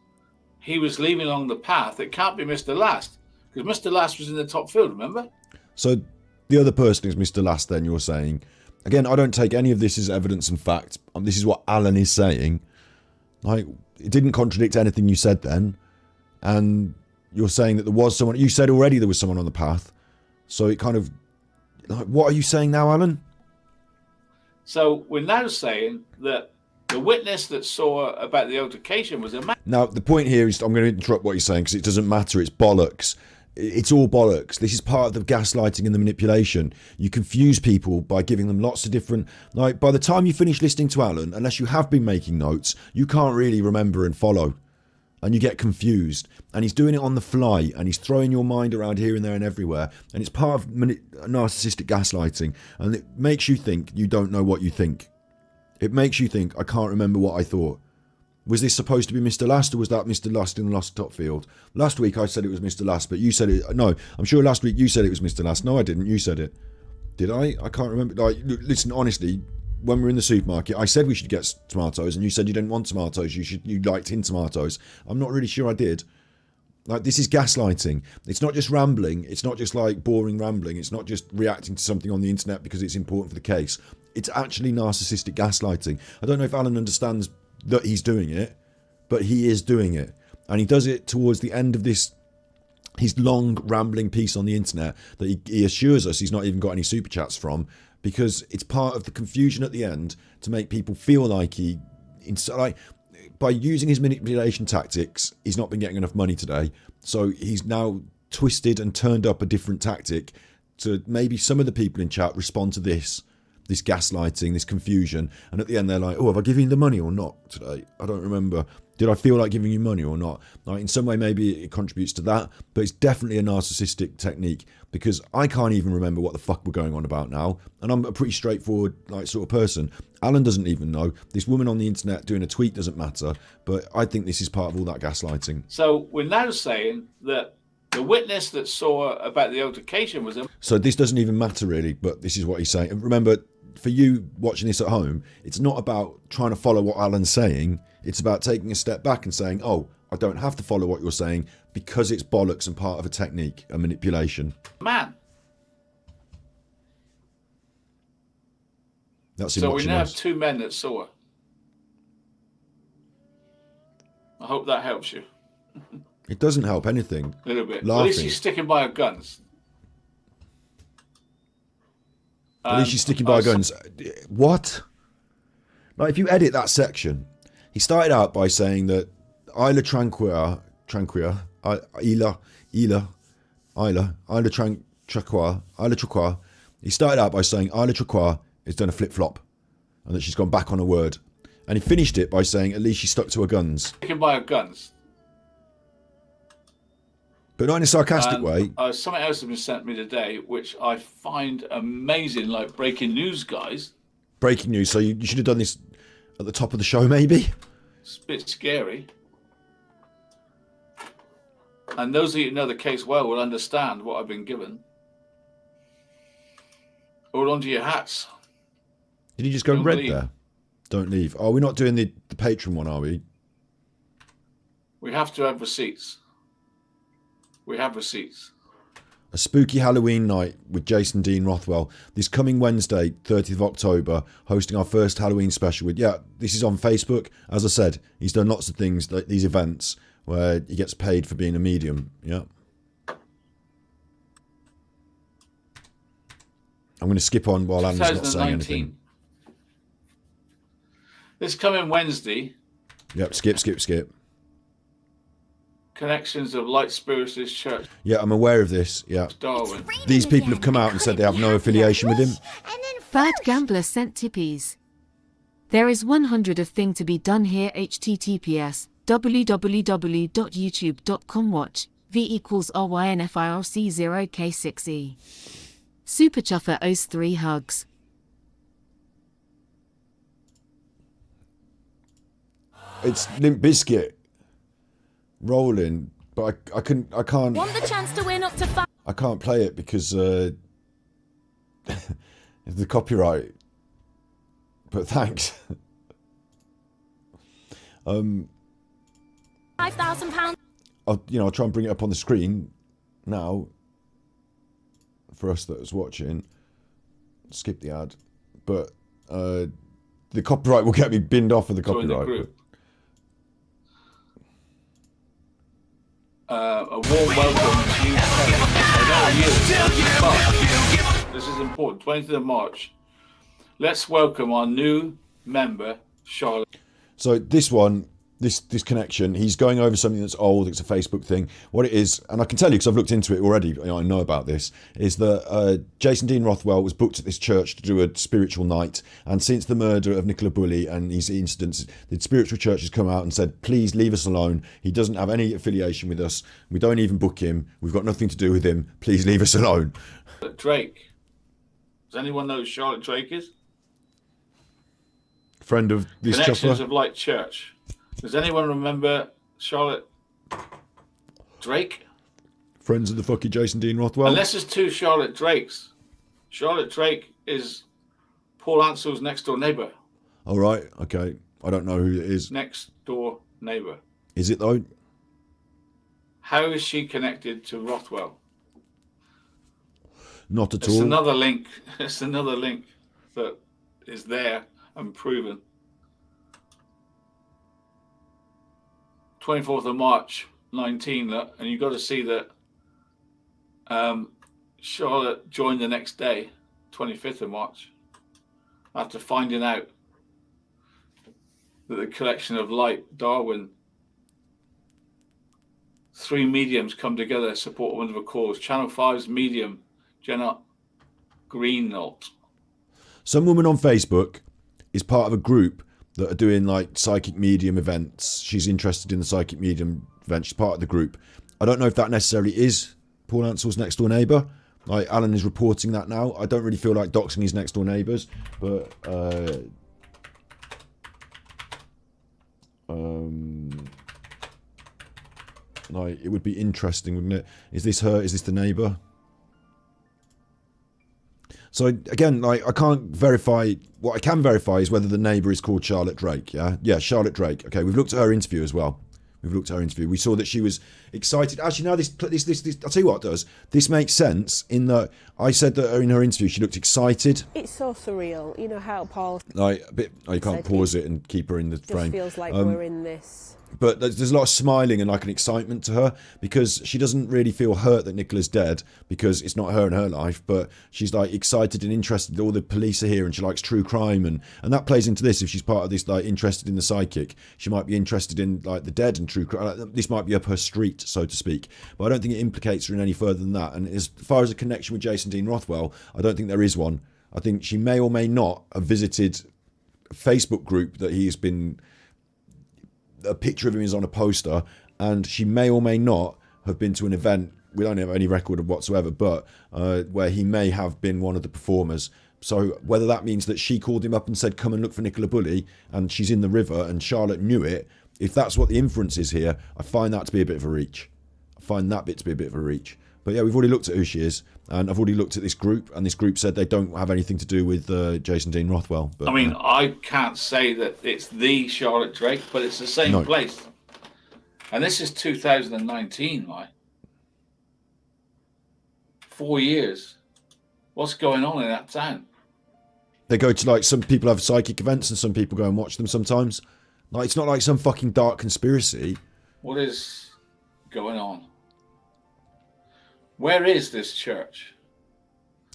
he was leaving along the path, it can't be Mr. Last. Because Mr. Last was in the top field, remember?
So the other person is Mr. Last, then, you're saying. Again, I don't take any of this as evidence and fact. This is what Alan is saying. Like, it didn't contradict anything you said then. And you're saying that there was someone... You said already there was someone on the path. So it kind of... Like, what are you saying now, Alan?
So we're now saying that the witness that saw about the altercation was a man.
Now, the point here is... I'm going to interrupt what you're saying because it doesn't matter. It's bollocks. It's all bollocks. This is part of the gaslighting and the manipulation. You confuse people by giving them lots of different... Like, by the time you finish listening to Alan, unless you have been making notes, you can't really remember and follow. And you get confused. And he's doing it on the fly. And he's throwing your mind around here and there and everywhere. And it's part of narcissistic gaslighting. And it makes you think you don't know what you think. It makes you think, I can't remember what I thought. Was this supposed to be Mr. Last, or was that Mr. Last in the Lost Top Field? Last week I said it was Mr. Last, but you said it... No, I'm sure last week you said it was Mr. Last. No, I didn't. You said it. Did I? I can't remember. Like, listen, honestly, when we were in the supermarket, I said we should get tomatoes, and you said you didn't want tomatoes. You liked tin tomatoes. I'm not really sure I did. Like, this is gaslighting. It's not just rambling. It's not just like boring rambling. It's not just reacting to something on the internet because it's important for the case. It's actually narcissistic gaslighting. I don't know if Alan understands that he's doing it, but he is doing it. And he does it towards the end of his long rambling piece on the internet that he assures us he's not even got any super chats from, because it's part of the confusion at the end to make people feel like by using his manipulation tactics, he's not been getting enough money today. So he's now twisted and turned up a different tactic to maybe some of the people in chat respond to this gaslighting, this confusion, and at the end they're like, oh, have I given you the money or not today? I don't remember. Did I feel like giving you money or not? Like, in some way maybe it contributes to that, but it's definitely a narcissistic technique, because I can't even remember what the fuck we're going on about now, and I'm a pretty straightforward sort of person. Alan doesn't even know. This woman on the internet doing a tweet doesn't matter, but I think this is part of all that gaslighting.
So we're now saying that the witness that saw about the altercation was a...
So this doesn't even matter really, but this is what he's saying. And remember, for you watching this at home, it's not about trying to follow what Alan's saying. It's about taking a step back and saying, oh, I don't have to follow what you're saying because it's bollocks and part of a technique, a manipulation.
Man.
That's him.
So we now have two men that saw her. I hope that helps you.
It doesn't help anything.
A little bit.
Laughing.
At least she's sticking by her guns.
At least she's sticking by her guns. What? Like, if you edit that section, he started out by saying that Isla Tranquilla, he started out by saying Isla Tranquilla has done a flip-flop and that she's gone back on her word. And he finished it by saying at least she stuck to her guns.
Sticking by her guns.
But not in a sarcastic way.
Something else has been sent me today, which I find amazing, like breaking news, guys.
Breaking news. So you should have done this at the top of the show, maybe?
It's a bit scary. And those of you who know the case well will understand what I've been given. Hold on to your hats.
Did you just go red there? Don't leave. Oh, we're not doing the Patreon one, are we?
We have to have receipts. We have receipts.
A spooky Halloween night with Jason Dean Rothwell this coming Wednesday, 30th of October, hosting our first Halloween special with, this is on Facebook. As I said, he's done lots of things, like these events where he gets paid for being a medium. Yeah. I'm going to skip on while Anna's not saying anything.
This coming Wednesday.
Yep, skip.
Connections of Light Spiritus Church.
Yeah, I'm aware of this. Yeah.
Darwin.
These people have come out and said they have no affiliation with him.
Bad Gambler sent tippies. There is 100 of thing to be done here. https://www.youtube.com/watch V equals RYNFIRC0K6E. Super Chuffer owes 3 hugs.
It's Limp Bizkit rolling, but I can't.
Want the chance to win up to 5.
I can't play it because the copyright. But thanks.
£5,000.
I'll try and bring it up on the screen now for us that was watching. Skip the ad, but the copyright will get me binned off of the copyright.
A warm welcome to you. This is important. 20th of March. Let's welcome our new member, Charlotte.
So this one, this connection, he's going over something that's old. It's a Facebook thing. What it is, and I can tell you because I've looked into it already. I know about this. Is that Jason Dean Rothwell was booked at this church to do a spiritual night, and since the murder of Nicola Bulley and these incidents, the spiritual church has come out and said, "Please leave us alone. He doesn't have any affiliation with us. We don't even book him. We've got nothing to do with him. Please leave us alone."
Drake. Does anyone know who Charlotte Drake is?
Friend of this
Connections
chopper.
of Light Church. Does anyone remember Charlotte Drake?
Friends of the fucking Jason Dean Rothwell.
Unless there's 2 Charlotte Drakes. Charlotte Drake is Paul Ansell's next door neighbour.
All right, okay. I don't know who it is.
Next door neighbour.
Is it though?
How is she connected to Rothwell?
Not at
It's
all.
another link. It's another link that is there and proven. 24th of March, 19, look, and you've got to see that Charlotte joined the next day, 25th of March, after finding out that the collection of light, Darwin, 3 mediums come together to support one of a cause. Channel 5's medium, Jenna Greennault.
Some woman on Facebook is part of a group that are doing like psychic medium events. She's interested in the psychic medium event. She's part of the group. I don't know if that necessarily is Paul Ansell's next door neighbour. Like Alan is reporting that now. I don't really feel like doxing his next door neighbours, but like it would be interesting, wouldn't it? Is this her? Is this the neighbour? So again, like I can't verify. What I can verify is whether the neighbour is called Charlotte Drake. Yeah, Charlotte Drake. Okay, we've looked at her interview as well. We saw that she was excited. Actually, now this. I'll tell you what it does. This makes sense in that I said that in her interview she looked excited.
It's so surreal, you know how Paul.
Like a bit. Oh, you can't pause it and keep her in the frame.
It feels like we're in this.
But there's a lot of smiling and like an excitement to her because she doesn't really feel hurt that Nicola's dead because it's not her in her life, but she's like excited and interested. All the police are here and she likes true crime and that plays into this. If she's part of this, like interested in the psychic, she might be interested in like the dead and true crime. This might be up her street, so to speak. But I don't think it implicates her in any further than that. And as far as a connection with Jason Dean Rothwell, I don't think there is one. I think she may or may not have visited a Facebook group that he has been... A picture of him is on a poster, and she may or may not have been to an event. We don't have any record of whatsoever, but where he may have been one of the performers. So whether that means that she called him up and said, "Come and look for Nicola Bulley," and she's in the river, and Charlotte knew it. If that's what the inference is here, I find that to be a bit of a reach. But yeah, we've already looked at who she is, and I've already looked at this group, and this group said they don't have anything to do with Jason Dean Rothwell. But,
I mean, I can't say that it's the Charlotte Drake, but it's the same place. And this is 2019, right? 4 years. What's going on in that town?
They go to like, some people have psychic events and some people go and watch them sometimes. Like, it's not like some fucking dark conspiracy.
What is going on? Where is this church?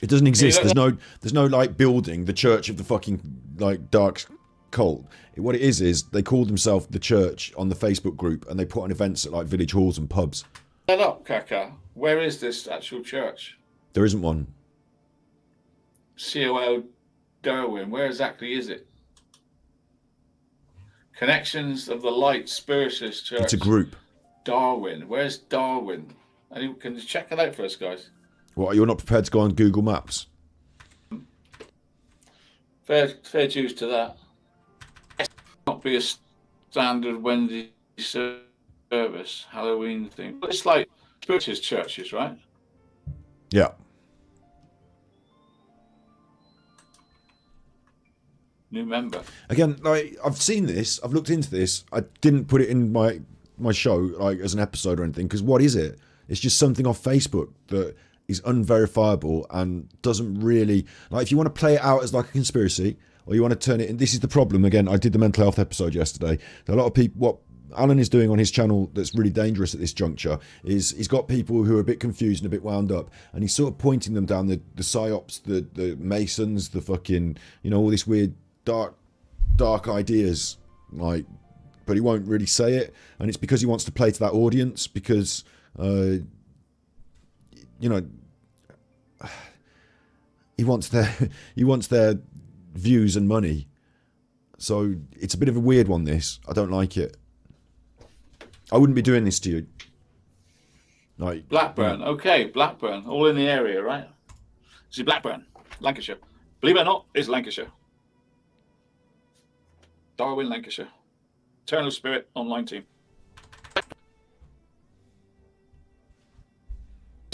It doesn't exist. There's no like building, the church of the fucking like dark cult. What it is they call themselves the church on the Facebook group and they put on events at like village halls and pubs.
Shut up, Kaka. Where is this actual church?
There isn't one.
COL Darwin. Where exactly is it? Connections of the Light Spiritist Church.
It's a group.
Darwin. Where's Darwin? And you can check it out for us, guys.
What, you're not prepared to go on Google Maps?
Fair dues to that. Not be a standard Wednesday service, Halloween thing. But it's like churches, right?
Yeah.
New member.
Again, like, I've seen this, I've looked into this. I didn't put it in my show, like, as an episode or anything, because what is it? It's just something off Facebook that is unverifiable and doesn't really, like, if you want to play it out as like a conspiracy, or you want to turn it in, this is the problem. Again, I did the mental health episode yesterday. A lot of people, what Alan is doing on his channel that's really dangerous at this juncture is he's got people who are a bit confused and a bit wound up, and he's sort of pointing them down the psyops, the Masons, the fucking, you know, all this weird dark ideas, like, but he won't really say it, and it's because he wants to play to that audience, because you know, he wants their views and money. So it's a bit of a weird one, this. I don't like it. I wouldn't be doing this to you. Like,
Blackburn. Okay, Blackburn. All in the area, right? See, Blackburn, Lancashire. Believe it or not, it's Lancashire. Darwin, Lancashire. Eternal Spirit online team.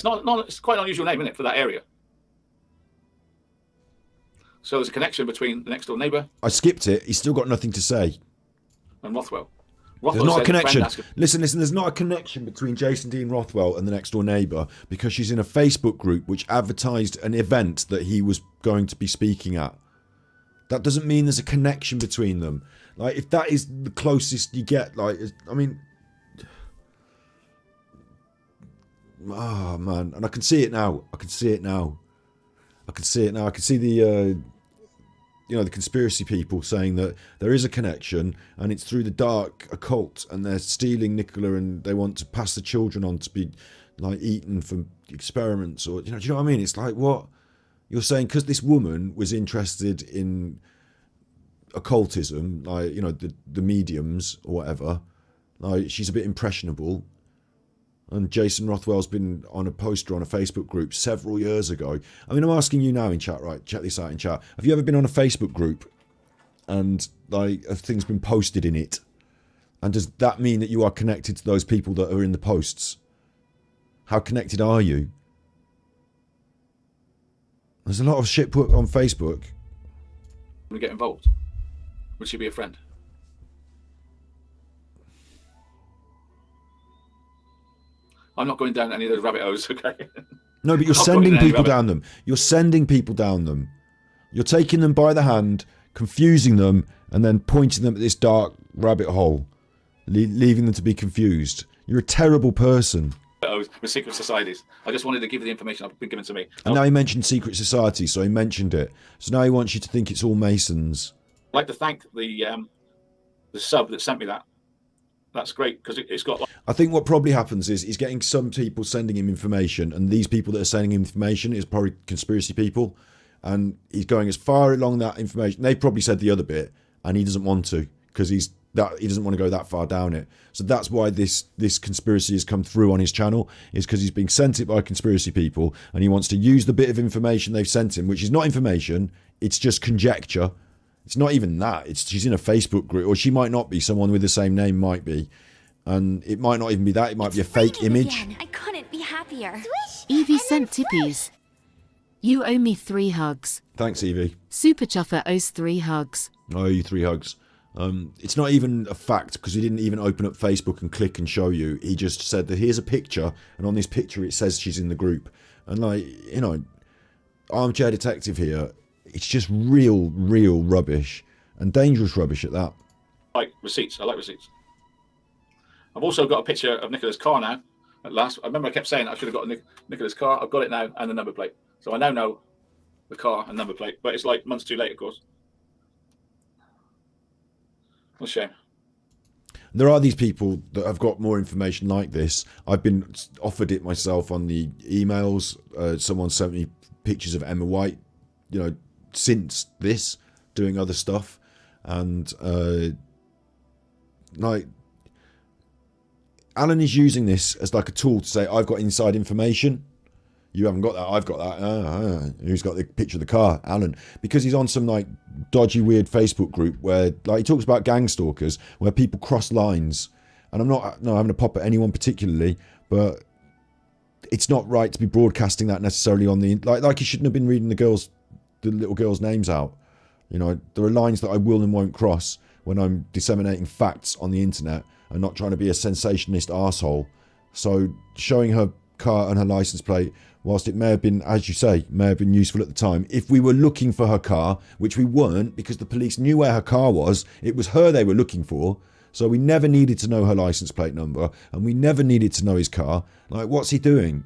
It's quite an unusual name, isn't it, for that area? So there's a connection between the next door neighbour.
I skipped it. He's still got nothing to say.
And Rothwell.
There's not a connection. Listen, there's not a connection between Jason Dean Rothwell and the next door neighbour, because she's in a Facebook group which advertised an event that he was going to be speaking at. That doesn't mean there's a connection between them. Like, if that is the closest you get, like, I mean, oh man, and I can see it now. I can see it now. I can see the you know, the conspiracy people saying that there is a connection, and it's through the dark occult, and they're stealing Nicola, and they want to pass the children on to be, like, eaten for experiments, or, you know, do you know what I mean? It's like, what you're saying, because this woman was interested in occultism, like, you know, the mediums or whatever, like, she's a bit impressionable. And Jason Rothwell's been on a poster on a Facebook group several years ago. I mean, I'm asking you now in chat, right? Check this out in chat. Have you ever been on a Facebook group and, like, have things been posted in it? And does that mean that you are connected to those people that are in the posts? How connected are you? There's a lot of shit put on Facebook.
We get involved. Would she be a friend? I'm not going down any of those rabbit holes, okay?
No, but you're sending people down them. You're sending people down them. You're taking them by the hand, confusing them, and then pointing them at this dark rabbit hole, leaving them to be confused. You're a terrible person.
With secret societies. I just wanted to give you the information I've been given to me.
And now he mentioned secret society, so he mentioned it. So now he wants you to think it's all Masons.
I'd like to thank the sub that sent me that. That's great, because it's got...
I think what probably happens is he's getting some people sending him information, and these people that are sending him information is probably conspiracy people, and he's going as far along that information. They probably said the other bit, and he doesn't want to, because he doesn't want to go that far down it. So that's why this conspiracy has come through on his channel, is because he's being sent it by conspiracy people, and he wants to use the bit of information they've sent him, which is not information, it's just conjecture. It's not even that. She's in a Facebook group, or she might not be. Someone with the same name might be. And it might not even be that. It might be a fake image.
Again. I couldn't be happier.
Evie sent tippies. You owe me 3 hugs.
Thanks, Evie.
Super Chuffer owes 3 hugs.
I owe you 3 hugs. It's not even a fact, because he didn't even open up Facebook and click and show you. He just said that here's a picture, and on this picture it says she's in the group. And, like, you know, armchair detective here. It's just real rubbish, and dangerous rubbish at that.
Like receipts. I like receipts. I've also got a picture of Nicola's car now. At last, I remember I kept saying I should have got Nicola's car. I've got it now, and the number plate. So I now know the car and number plate. But it's like months too late, of course. What a shame.
There are these people that have got more information like this. I've been offered it myself on the emails. Someone sent me pictures of Emma White, you know, since this, doing other stuff, and like, Alan is using this as like a tool to say, I've got inside information. You haven't got that, I've got that. Who's got the picture of the car? Alan. Because he's on some like dodgy, weird Facebook group where like he talks about gang stalkers, where people cross lines. And I'm not having a pop at anyone particularly, but it's not right to be broadcasting that necessarily on the... Like he shouldn't have been reading the little girls' names out. You know, there are lines that I will and won't cross when I'm disseminating facts on the internet and not trying to be a sensationalist arsehole. So showing her car and her license plate, whilst it may have been, as you say, may have been useful at the time, if we were looking for her car, which we weren't because the police knew where her car was, it was her they were looking for, so we never needed to know her license plate number, and we never needed to know his car. Like, what's he doing?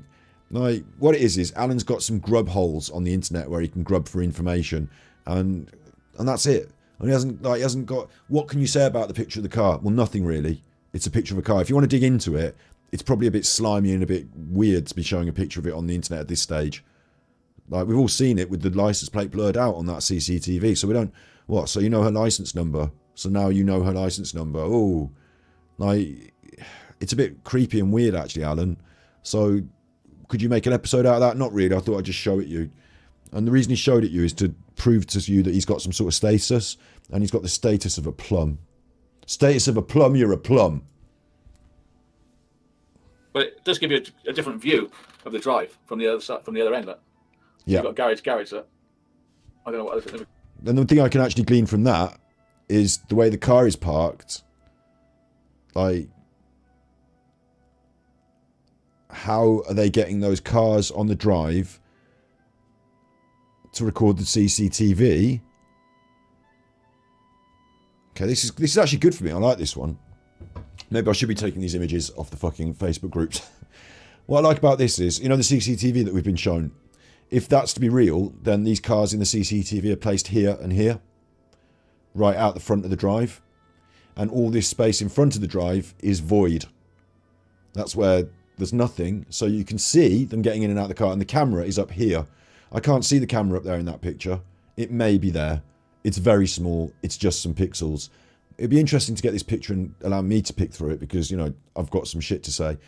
Like, what it is Alan's got some grub holes on the internet where he can grub for information, and that's it. And he hasn't got... What can you say about the picture of the car? Well, nothing really. It's a picture of a car. If you want to dig into it, it's probably a bit slimy and a bit weird to be showing a picture of it on the internet at this stage. Like, we've all seen it with the license plate blurred out on that CCTV, so we don't... What? So you know her license number. So now you know her license number. Oh, like, it's a bit creepy and weird, actually, Alan. So could you make an episode out of that? Not really. I thought I'd just show it you. And the reason he showed it you is to prove to you that he's got some sort of status, and he's got the status of a plum. Status of a plum, you're a plum.
But it does give you a different view of the drive from the other side, from the other end. Like.
Yeah.
You've got garage. I don't know what other...
And the thing I can actually glean from that is the way the car is parked. Like, how are they getting those cars on the drive to record the CCTV? Okay, this is actually good for me. I like this one. Maybe I should be taking these images off the fucking Facebook groups. What I like about this is, you know, the CCTV that we've been shown. If that's to be real, then these cars in the CCTV are placed here and here, right out the front of the drive, and all this space in front of the drive is void. That's where there's nothing, so you can see them getting in and out of the car, and the camera is up here. I can't see the camera up there in that picture. It may be there. It's very small. It's just some pixels. It'd be interesting to get this picture and allow me to pick through it, because, you know, I've got some shit to say.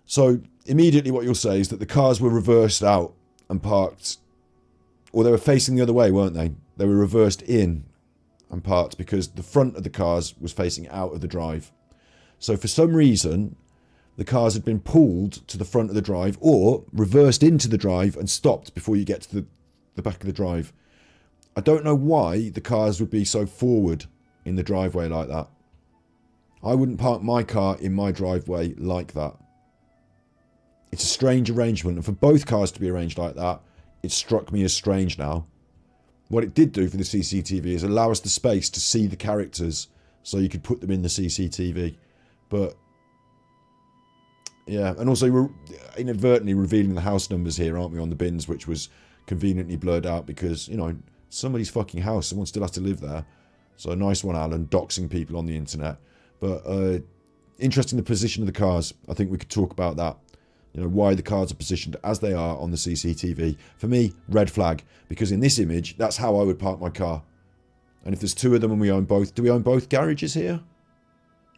So immediately what you'll say is that the cars were reversed out and parked, or they were facing the other way, weren't they? They were reversed in and parked because the front of the cars was facing out of the drive. So for some reason, the cars had been pulled to the front of the drive or reversed into the drive and stopped before you get to the back of the drive. I don't know why the cars would be so forward in the driveway like that. I wouldn't park my car in my driveway like that. It's a strange arrangement, and for both cars to be arranged like that, it struck me as strange now. What it did do for the CCTV is allow us the space to see the characters so you could put them in the CCTV. But, yeah, and also we're inadvertently revealing the house numbers here, aren't we, on the bins, which was conveniently blurred out because, you know, somebody's fucking house, someone still has to live there. So nice one, Alan, doxing people on the internet. But interesting, the position of the cars. I think we could talk about that. You know, why the cars are positioned as they are on the CCTV. For me, red flag, because in this image, that's how I would park my car. And if there's two of them and we own both, do we own both garages here?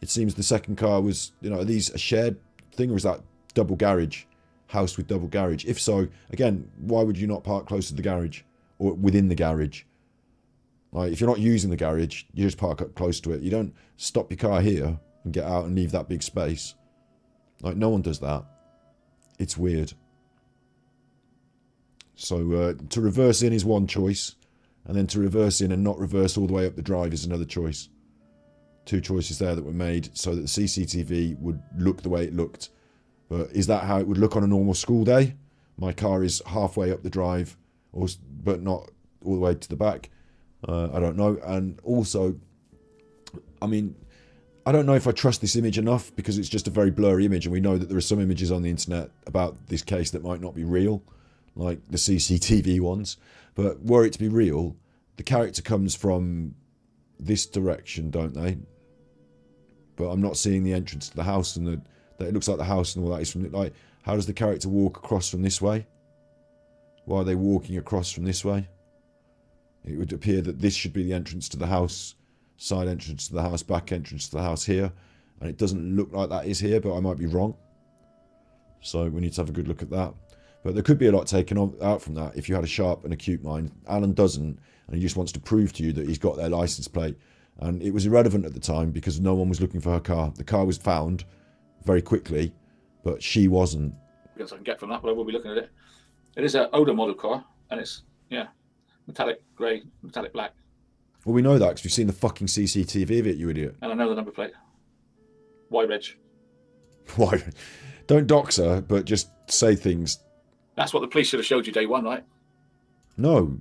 It seems the second car was, you know, are these a shared thing, or is that double garage? House with double garage? If so, again, why would you not park close to the garage or within the garage? Like, if you're not using the garage, you just park up close to it. You don't stop your car here and get out and leave that big space. Like, no one does that. It's weird. So to reverse in is one choice, and then to reverse in and not reverse all the way up the drive is another choice. Two choices there that were made so that the CCTV would look the way it looked. But is that how it would look on a normal school day? My car is halfway up the drive, but not all the way to the back. I don't know. And also, I mean, I don't know if I trust this image enough, because it's just a very blurry image, and we know that there are some images on the internet about this case that might not be real, like the CCTV ones. But were it to be real, the character comes from this direction, don't they? But I'm not seeing the entrance to the house, and that it looks like the house and all that is from, like, how does the character walk across from this way? Why are they walking across from this way? It would appear that this should be the entrance to the house, side entrance to the house, back entrance to the house here, and it doesn't look like that is here, but I might be wrong. So we need to have a good look at that. But there could be a lot taken out from that if you had a sharp and acute mind. Alan doesn't, and he just wants to prove to you that he's got their license plate. And it was irrelevant at the time because no one was looking for her car. The car was found very quickly, but she wasn't.
I guess I can get from that, but I will be looking at it. It is an older model car, and it's, yeah, metallic grey, metallic black.
Well, we know that because we've seen the fucking CCTV of it, you idiot.
And I know the number plate. Y Reg.
Why? Don't dox her, but just say things.
That's what the police should have showed you day one, right?
No.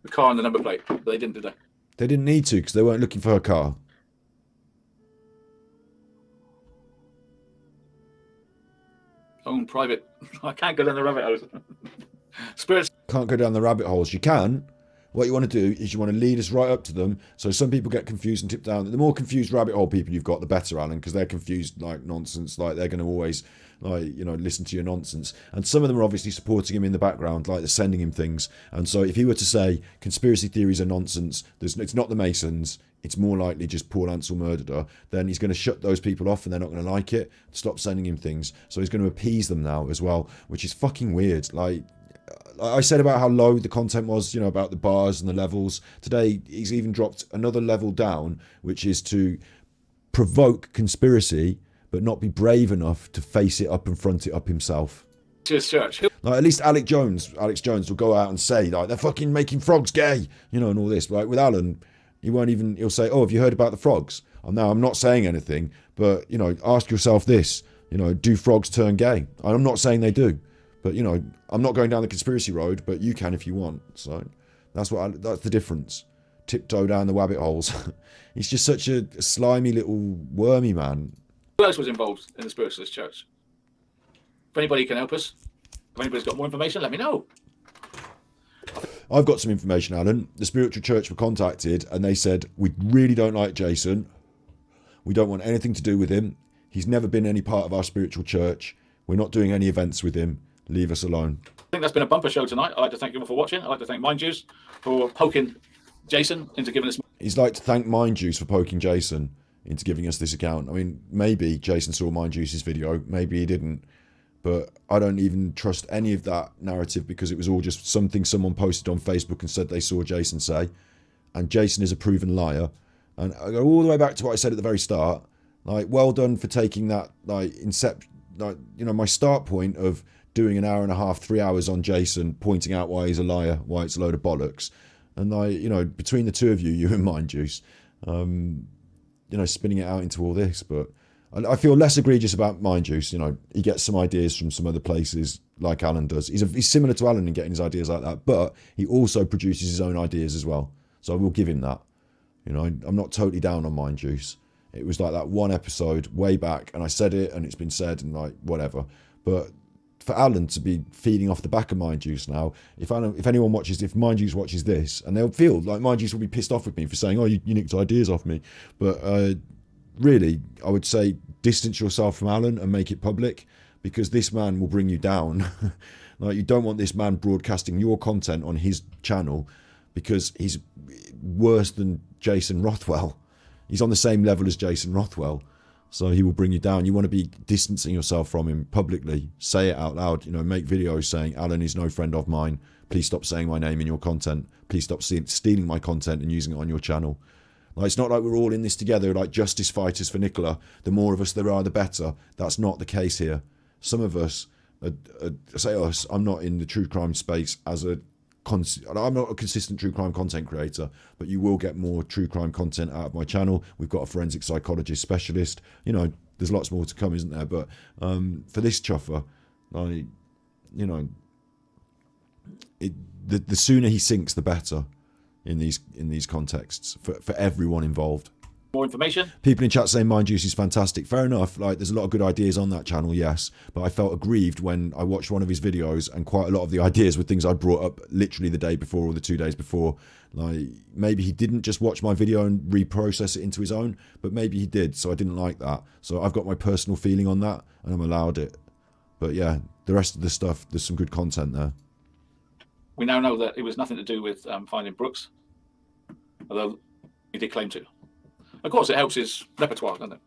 The car and the number plate. But they didn't, did they?
They didn't need to because they weren't looking for her car.
Own private. I can't go down the rabbit holes. Spirits.
Can't go down the rabbit holes. You can. What you want to do is you want to lead us right up to them. So some people get confused and tip down. The more confused rabbit hole people you've got, the better, Alan, because they're confused like nonsense. Like they're going to always, like, you know, listen to your nonsense. And some of them are obviously supporting him in the background, like they're sending him things. And so if he were to say conspiracy theories are nonsense, it's not the Masons, it's more likely just Paul Ansell murdered her, then he's going to shut those people off and they're not going to like it, stop sending him things. So he's going to appease them now as well, which is fucking weird. Like I said about how low the content was, you know, about the bars and the levels. Today, he's even dropped another level down, which is to provoke conspiracy, but not be brave enough to face it up and front it up himself.
Cheers, church.
Like, at least Alex Jones will go out and say, like, they're fucking making frogs gay, you know, and all this. Like, with Alan, he'll say, oh, have you heard about the frogs? Now, I'm not saying anything, but, you know, ask yourself this, you know, do frogs turn gay? I'm not saying they do. But, you know, I'm not going down the conspiracy road, but you can if you want. So that's the difference. Tiptoe down the rabbit holes. He's just such a slimy little wormy man.
Who else was involved in the Spiritualist Church? If anybody can help us, if anybody's got more information, let me know.
I've got some information, Alan. The Spiritual Church were contacted and they said, we really don't like Jason. We don't want anything to do with him. He's never been any part of our spiritual church. We're not doing any events with him. Leave us alone.
I think that's been a bumper show tonight. I'd like to thank you all for watching. I'd like to thank Mind Juice for poking Jason into giving us...
He's like to thank Mind Juice for poking Jason into giving us this account. I mean, maybe Jason saw Mind Juice's video. Maybe he didn't. But I don't even trust any of that narrative because it was all just something someone posted on Facebook and said they saw Jason say. And Jason is a proven liar. And I go all the way back to what I said at the very start. Like, well done for taking that, like, you know, my start point of doing an hour and a half, 3 hours on Jason, pointing out why he's a liar, why it's a load of bollocks. And you know, between the two of you, you and Mind Juice, you know, spinning it out into all this. But I feel less egregious about Mind Juice. You know, he gets some ideas from some other places, like Alan does. He's similar to Alan in getting his ideas like that, but he also produces his own ideas as well. So I will give him that. You know, I'm not totally down on Mind Juice. It was like that one episode way back, and I said it, and it's been said, and like whatever. But for Alan to be feeding off the back of Mind Juice now, if Mind Juice watches this, and they'll feel like Mind Juice will be pissed off with me for saying, oh, you nicked ideas off me. But really, I would say distance yourself from Alan and make it public, because this man will bring you down. Like, you don't want this man broadcasting your content on his channel, because he's worse than Jason Rothwell. He's on the same level as Jason Rothwell. So he will bring you down. You want to be distancing yourself from him publicly. Say it out loud. You know, make videos saying, Alan is no friend of mine. Please stop saying my name in your content. Please stop stealing my content and using it on your channel. Like, it's not like we're all in this together, like justice fighters for Nicola. The more of us there are, the better. That's not the case here. Some of us, say us, I'm not in the true crime space as I'm not a consistent true crime content creator, but you will get more true crime content out of my channel. We've got a forensic psychologist specialist. You know, there's lots more to come, isn't there? But for this chuffer, you know, the sooner he sinks, the better in these contexts for everyone involved.
More information?
People in chat saying Mind Juice is fantastic. Fair enough. Like, there's a lot of good ideas on that channel, yes. But I felt aggrieved when I watched one of his videos, and quite a lot of the ideas were things I brought up literally the day before or the 2 days before. Like, maybe he didn't just watch my video and reprocess it into his own, but maybe he did, so I didn't like that. So I've got my personal feeling on that, and I'm allowed it. But yeah, the rest of the stuff, there's some good content there.
We now know that it was nothing to do with finding Brooks, although he did claim to. Of course, it helps his repertoire, doesn't it?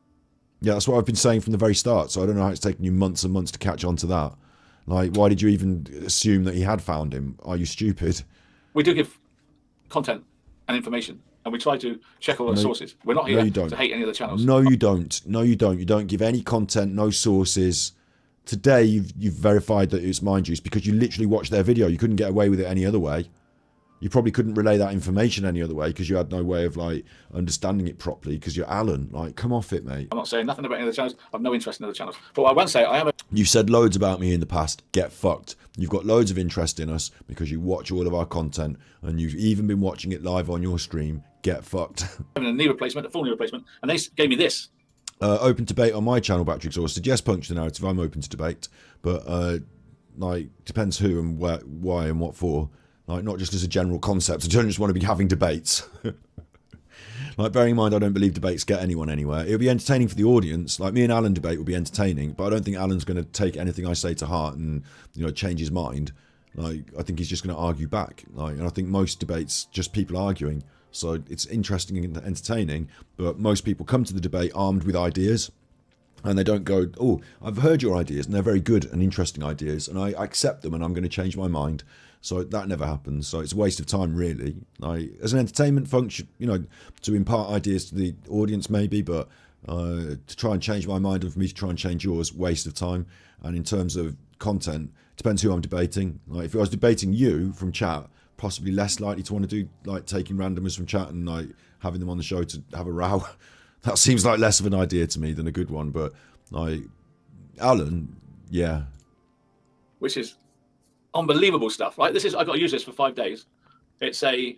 Yeah, that's what I've been saying from the very start. So I don't know how it's taken you months and months to catch on to that. Like, why did you even assume that he had found him? Are you stupid?
We do give content and information, and we try to check all the sources. We're not here to hate any of the channels.
No, you don't. No, you don't. You don't give any content, no sources. Today, you've verified that it's Mind Juice because you literally watched their video. You couldn't get away with it any other way. You probably couldn't relay that information any other way because you had no way of like understanding it properly because you're Alan. Like, come off it, mate.
I'm not saying nothing about any of the channels. I've no interest in other channels. But what I won't say, I am a...
You've said loads about me in the past. Get fucked. You've got loads of interest in us because you watch all of our content and you've even been watching it live on your stream. Get fucked.
Having a knee replacement, a full knee replacement, and they gave me this.
Open debate on my channel, Battery Exhausted. Yes, Puncture the Narrative. I'm open to debate. But, like, depends who and where, why and what for. Like, not just as a general concept. I don't just want to be having debates. Like, bearing in mind, I don't believe debates get anyone anywhere. It'll be entertaining for the audience. Like, me and Alan debate will be entertaining, but I don't think Alan's going to take anything I say to heart and, you know, change his mind. Like, I think he's just going to argue back. Like, and I think most debates, just people arguing. So it's interesting and entertaining, but most people come to the debate armed with ideas. And they don't go, oh, I've heard your ideas, and they're very good and interesting ideas, and I accept them, and I'm going to change my mind. So that never happens. So it's a waste of time, really. Like, as an entertainment function, you know, to impart ideas to the audience, maybe, but to try and change my mind and for me to try and change yours, waste of time. And in terms of content, depends who I'm debating. Like, if I was debating you from chat, possibly less likely to want to do like taking randomers from chat and like having them on the show to have a row. That seems like less of an idea to me than a good one, but like Alan, yeah.
Which is unbelievable stuff, right? This is, I've got to use this for 5 days. It's a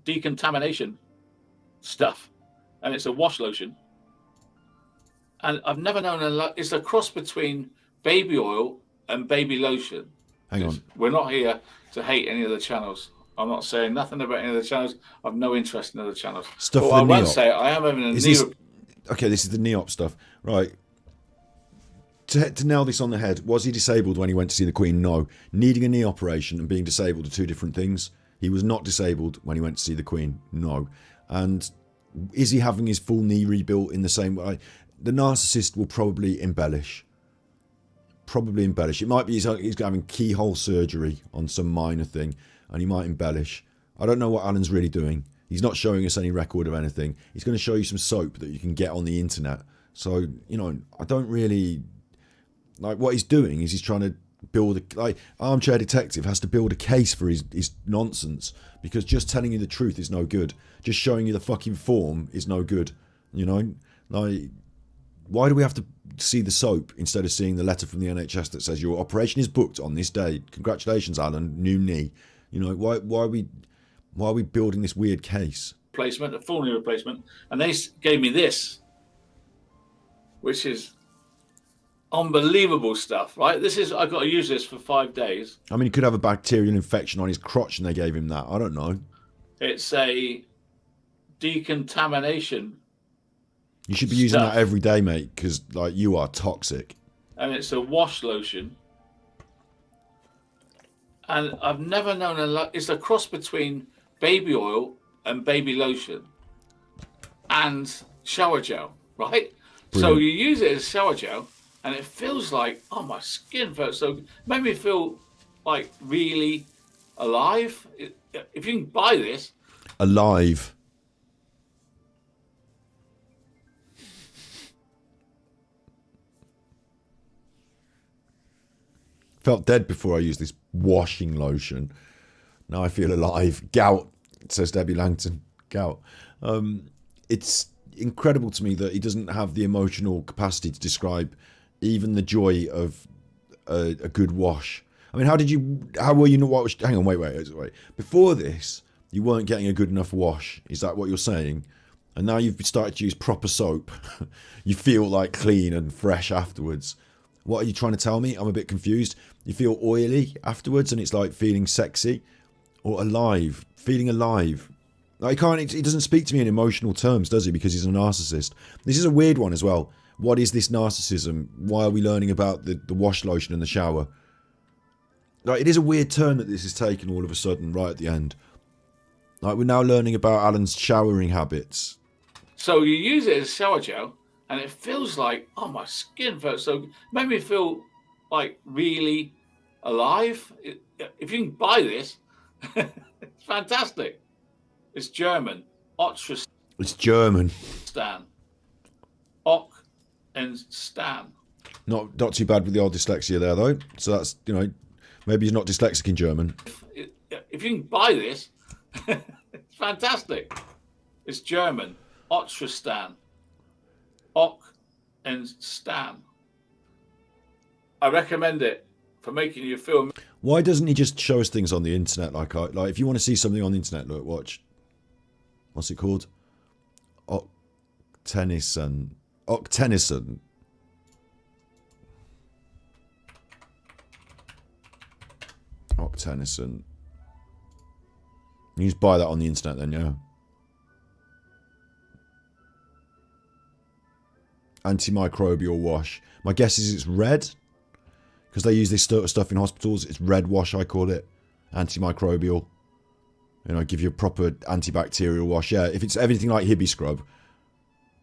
decontamination stuff, and it's a wash lotion. And I've never known it's a cross between baby oil and baby lotion.
Hang on.
We're not here to hate any of the channels. I'm not saying nothing about any of the channels. I've no interest in other channels.
Stuff
but
for
I
the
won't
NEOP.
say I am having a
Okay, this is the NEOP stuff. Right. To nail this on the head, was he disabled when he went to see the Queen? No. Needing a knee operation and being disabled are two different things. He was not disabled when he went to see the Queen. No. And is he having his full knee rebuilt in the same way? The narcissist will probably embellish. Probably embellish. It might be he's having keyhole surgery on some minor thing, and he might embellish. I don't know what Alan's really doing. He's not showing us any record of anything. He's going to show you some soap that you can get on the internet. So, you know, I don't really... Like, what he's doing is he's trying to build a... Like, Armchair Detective has to build a case for his nonsense, because just telling you the truth is no good. Just showing you the fucking form is no good. You know? Like, why do we have to see the soap instead of seeing the letter from the NHS that says your operation is booked on this day? Congratulations, Alan. New knee. You know, why are we building this weird case?
Replacement, a full knee replacement, and they gave me this, which is unbelievable stuff, right? This is, I've got to use this for 5 days.
I mean, he could have a bacterial infection on his crotch and they gave him that. I don't know.
It's a decontamination.
You should be using that every day, mate, because like you are toxic.
And it's a wash lotion. And I've never known it's a cross between baby oil and baby lotion and shower gel, right?
Brilliant.
So you use it as shower gel, and it feels like, oh, my skin feels so. It made me feel like really alive. If you can buy this,
alive. Felt dead before I used this washing lotion. Now I feel alive. Gout, says Debbie Langton. Gout. It's incredible to me that he doesn't have the emotional capacity to describe even the joy of a good wash. I mean, how were you not watched? Hang on, wait. Before this, you weren't getting a good enough wash. Is that what you're saying? And now you've started to use proper soap. You feel like clean and fresh afterwards. What are you trying to tell me? I'm a bit confused. You feel oily afterwards and it's like feeling sexy or alive, feeling alive. Like he doesn't speak to me in emotional terms, does he? Because he's a narcissist. This is a weird one as well. What is this narcissism? Why are we learning about the wash lotion in the shower? Like, it is a weird turn that this is taken all of a sudden right at the end. Like, we're now learning about Alan's showering habits.
so you use it as shower gel, and it feels like, oh, my skin felt so good. Made me feel like really alive. If you can buy this, it's fantastic. It's German. Ottristan.
It's German.
Och and Stan.
Not too bad with the old dyslexia there, though. So that's, you know, maybe he's not dyslexic in German.
If you can buy this, it's fantastic. It's German. Ottristan. Och and Stan. I recommend it for making you feel.
Why doesn't he just show us things on the internet? Like if you want to see something on the internet, look, watch. What's it called? Tennyson. Tennyson. Tennyson. You just buy that on the internet then, yeah. Antimicrobial wash. My guess is it's red. Because they use this sort of stuff in hospitals. It's red wash, I call it. Antimicrobial. You know, give you a proper antibacterial wash. Yeah, if it's everything like Hibby Scrub.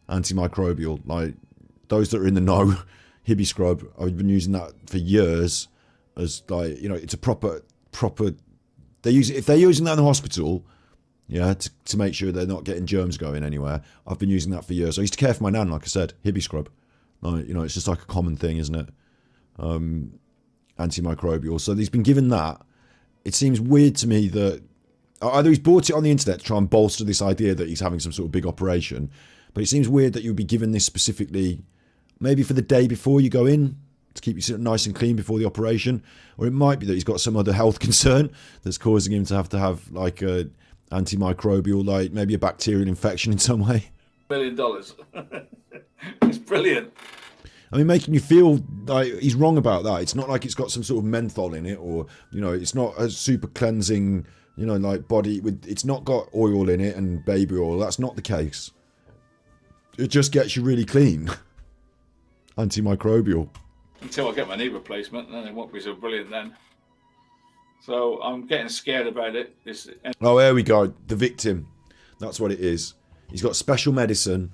Antimicrobial. Like, those that are in the know, Hibby Scrub, I've been using that for years. As, like, you know, it's a proper... They use it, if they're using that in the hospital, yeah, to make sure they're not getting germs going anywhere. I've been using that for years. I used to care for my nan, like I said, Hibby Scrub. Like, you know, it's just like a common thing, isn't it? Antimicrobial. So he's been given that. It seems weird to me that either he's bought it on the internet to try and bolster this idea that he's having some sort of big operation, but it seems weird that you'll be given this specifically, maybe for the day before you go in, to keep you nice and clean before the operation, or it might be that he's got some other health concern that's causing him to have like a antimicrobial, like maybe a bacterial infection in some way.
$1 million. It's brilliant.
I mean, making you feel like he's wrong about that. It's not like it's got some sort of menthol in it, or, you know, it's not a super cleansing, you know, like body with. It's not got oil in it and baby oil. That's not the case. It just gets you really clean. Antimicrobial.
Until I get my knee replacement, then it won't be so brilliant then. So I'm getting scared about it.
Oh, there we go. The victim. That's what it is. He's got special medicine.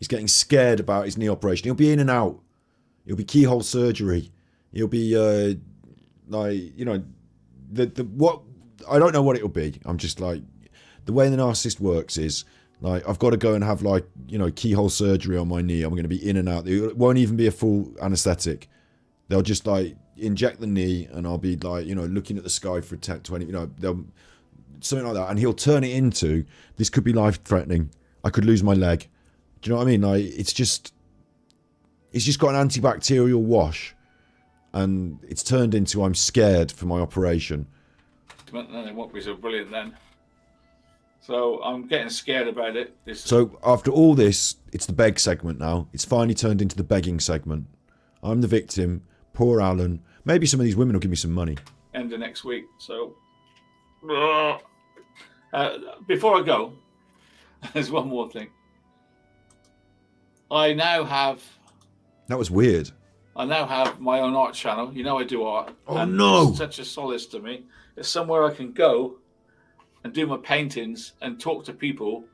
He's getting scared about his knee operation. He'll be in and out. It'll be keyhole surgery. He'll be like, you know, the what I don't know what it'll be. I'm just like, the way the narcissist works is like, I've got to go and have, like, you know, keyhole surgery on my knee. I'm going to be in and out. It won't even be a full anesthetic. They'll just like inject the knee, and I'll be like, you know, looking at the sky for 10, 20, you know, they'll something like that, and he'll turn it into, this could be life threatening. I could lose my leg. Do you know what I mean? Like, it's just got an antibacterial wash, and it's turned into, I'm scared for my operation.
Then it won't be so brilliant then. So I'm getting scared about it.
So after all this, it's the beg segment now. It's finally turned into the begging segment. I'm the victim. Poor Alan. Maybe some of these women will give me some money.
End of next week. So before I go, there's one more thing. I now have...
That was weird.
I now have my own art channel. You know I do art.
Oh, no.
It's such a solace to me. It's somewhere I can go and do my paintings and talk to people,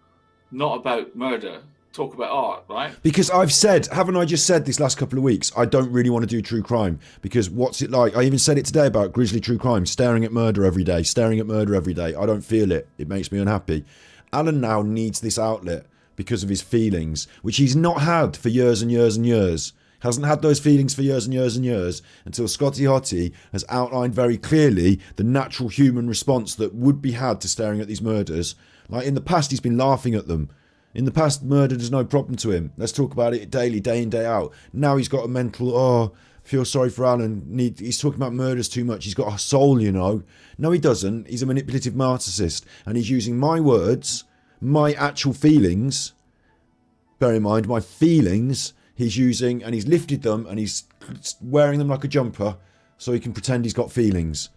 not about murder. Talk about art, right?
Because I've said, haven't I just said this last couple of weeks, I don't really want to do true crime, because what's it like? I even said it today about grisly true crime, staring at murder every day. I don't feel it. It makes me unhappy. Alan now needs this outlet because of his feelings, which he's not had for years and years and years. Hasn't had those feelings for years and years and years, until Scotty Hottie has outlined very clearly the natural human response that would be had to staring at these murders. Like, in the past, he's been laughing at them. In the past, murder is no problem to him. Let's talk about it daily, day in, day out. Now he's got a mental, feel sorry for Alan. He's talking about murders too much. He's got a soul, you know. No, he doesn't. He's a manipulative narcissist. And he's using my words, my actual feelings. Bear in mind, my feelings, he's using, and he's lifted them, and he's wearing them like a jumper so he can pretend he's got feelings.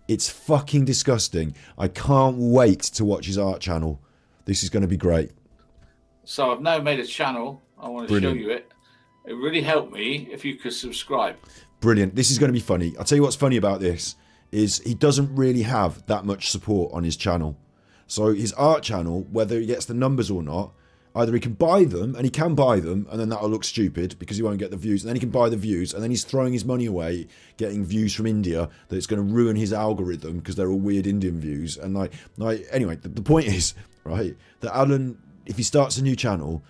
It's fucking disgusting. I can't wait to watch his art channel. This is going to be great.
So I've now made a channel. I want to show you it. It really helped me if you could subscribe.
Brilliant. This is going to be funny. I'll tell you what's funny about this is he doesn't really have that much support on his channel. So his art channel, whether he gets the numbers or not, Either he can buy them, and he can buy them, and then that'll look stupid because he won't get the views. And then he can buy the views, and then he's throwing his money away getting views from India that it's going to ruin his algorithm because they're all weird Indian views. And anyway, the point is, right, that Alan, if he starts a new channel,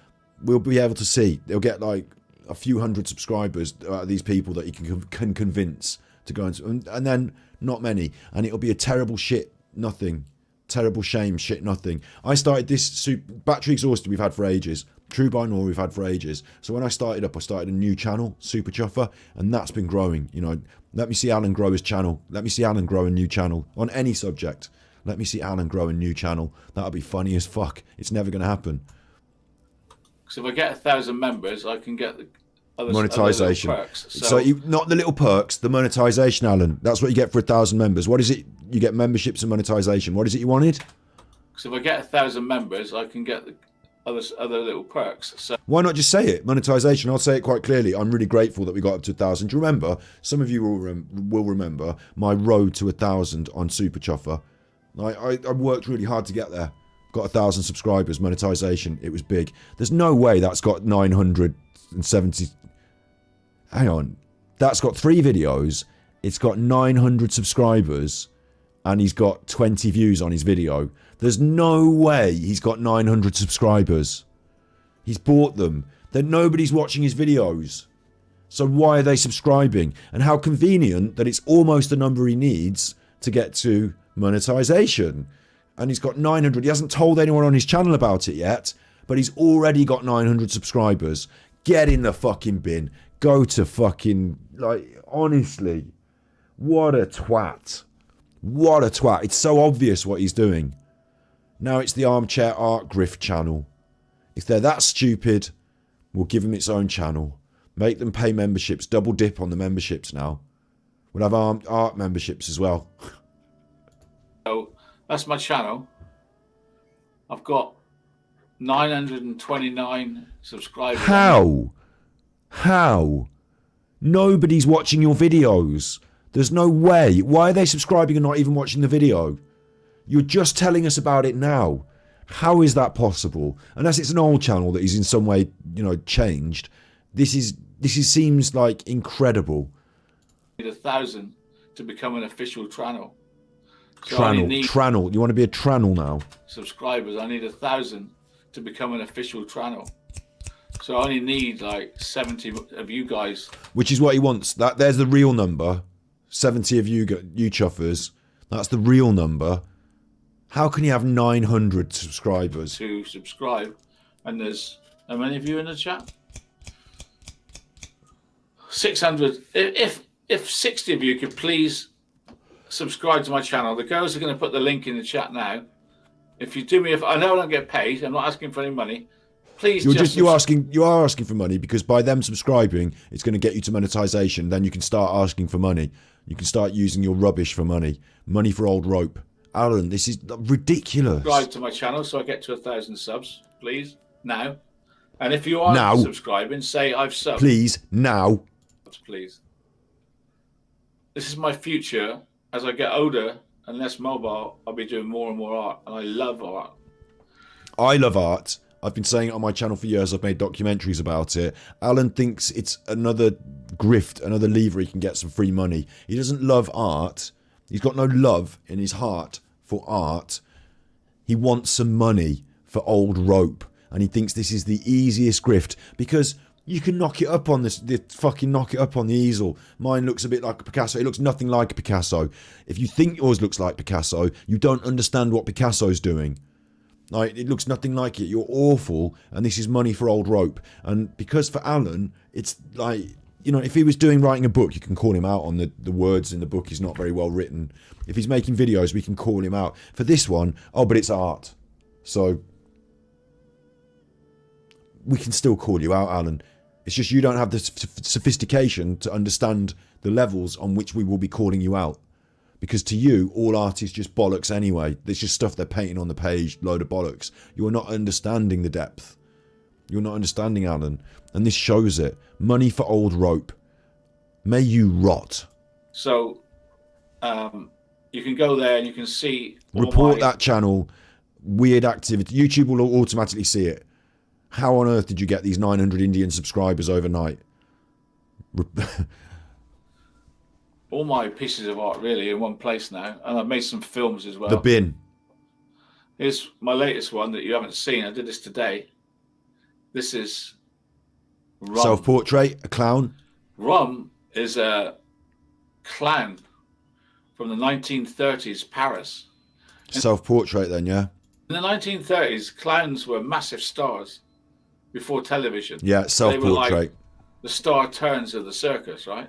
we'll be able to see. They'll get like a few hundred subscribers out of these people that he can convince to go into, and then not many. And it'll be a terrible shit, nothing. Terrible shame, shit, nothing. I started this Battery Exhausted we've had for ages. True Binaural we've had for ages. So when I started up, I started a new channel, Super Chuffer, and that's been growing. You know, let me see Alan grow his channel. Let me see Alan grow a new channel on any subject. Let me see Alan grow a new channel. That'll be funny as fuck. It's never going to happen.
Because if I get 1,000 members, I can get the
monetization.
Other perks.
So you, not the little perks, the monetization, Alan. That's what you get for 1,000 members. What is it? You get memberships and monetization. What is it you wanted?
Because if I get 1,000 members, I can get the other little perks. So
why not just say it? Monetization. I'll say it quite clearly. I'm really grateful that we got up to 1,000. Do you remember? Some of you will remember my road to 1,000 on Super Chuffer. I worked really hard to get there. Got 1,000 subscribers, monetization. It was big. There's no way that's got 970. Hang on. That's got 3 videos. It's got 900 subscribers. And he's got 20 views on his video. There's no way he's got 900 subscribers. He's bought them. Then nobody's watching his videos. So why are they subscribing? And how convenient that it's almost the number he needs to get to monetization. And he's got 900. He hasn't told anyone on his channel about it yet, but he's already got 900 subscribers. Get in the fucking bin. Go to fucking, honestly, what a twat. What a twat. It's so obvious what he's doing. Now it's the Armchair Art Grift channel. If they're that stupid, we'll give them its own channel. Make them pay memberships. Double dip on the memberships now. We'll have art memberships as well.
So that's my channel. I've got 929 subscribers.
How? Nobody's watching your videos. There's no way. Why are they subscribing and not even watching the video? You're just telling us about it now. How is that possible? Unless it's an old channel that is in some way, changed. This seems like incredible.
I need 1,000 to become an official channel. So
Trannel. You want to be a Trannel now?
Subscribers. I need 1,000 to become an official channel. So I only need 70 of you guys.
Which is what he wants. There's the real number. 70 of you chuffers. That's the real number. How can you have 900 subscribers?
To subscribe. And there's how many of you in the chat? 600. If 60 of you could please subscribe to my channel. The girls are going to put the link in the chat now. If you do me, I know I don't get paid. I'm not asking for any money. Please,
you are asking for money because by them subscribing, it's going to get you to monetization. Then you can start asking for money. You can start using your rubbish for money. Money for old rope. Alan, this is ridiculous.
Subscribe to my channel so I get to 1,000 subs, please, now. And if you are subscribing, say I've subbed.
Please, now.
Please. This is my future. As I get older and less mobile, I'll be doing more and more art. And I love art.
I love art. I've been saying it on my channel for years. I've made documentaries about it. Alan thinks it's another grift, another lever he can get some free money. He doesn't love art. He's got no love in his heart for art. He wants some money for old rope. And he thinks this is the easiest grift because you can knock it up on knock it up on the easel. Mine looks a bit like a Picasso. It looks nothing like a Picasso. If you think yours looks like Picasso, you don't understand what Picasso's doing. It looks nothing like it. You're awful, and this is money for old rope. And because for Alan, it's if he was writing a book, you can call him out on the words in the book. He's not very well written. If he's making videos, we can call him out. For this one, but it's art. So we can still call you out, Alan. It's just you don't have the sophistication to understand the levels on which we will be calling you out. Because to you, all art is just bollocks anyway. There's just stuff they're painting on the page, load of bollocks. You're not understanding the depth. You're not understanding, Alan. And this shows it. Money for old rope. May you rot.
So, you can go there and you can see...
Report that channel. Weird activity. YouTube will automatically see it. How on earth did you get these 900 Indian subscribers overnight?
All my pieces of art really in one place now, and I've made some films as well.
The bin.
Here's my latest one that you haven't seen. I did this today. This is Rum.
Self-portrait, a clown.
Rum is a clown from the 1930s Paris.
Self-portrait then, yeah?
In the 1930s, clowns were massive stars before television.
Yeah, self-portrait.
They were like the star turns of the circus, right?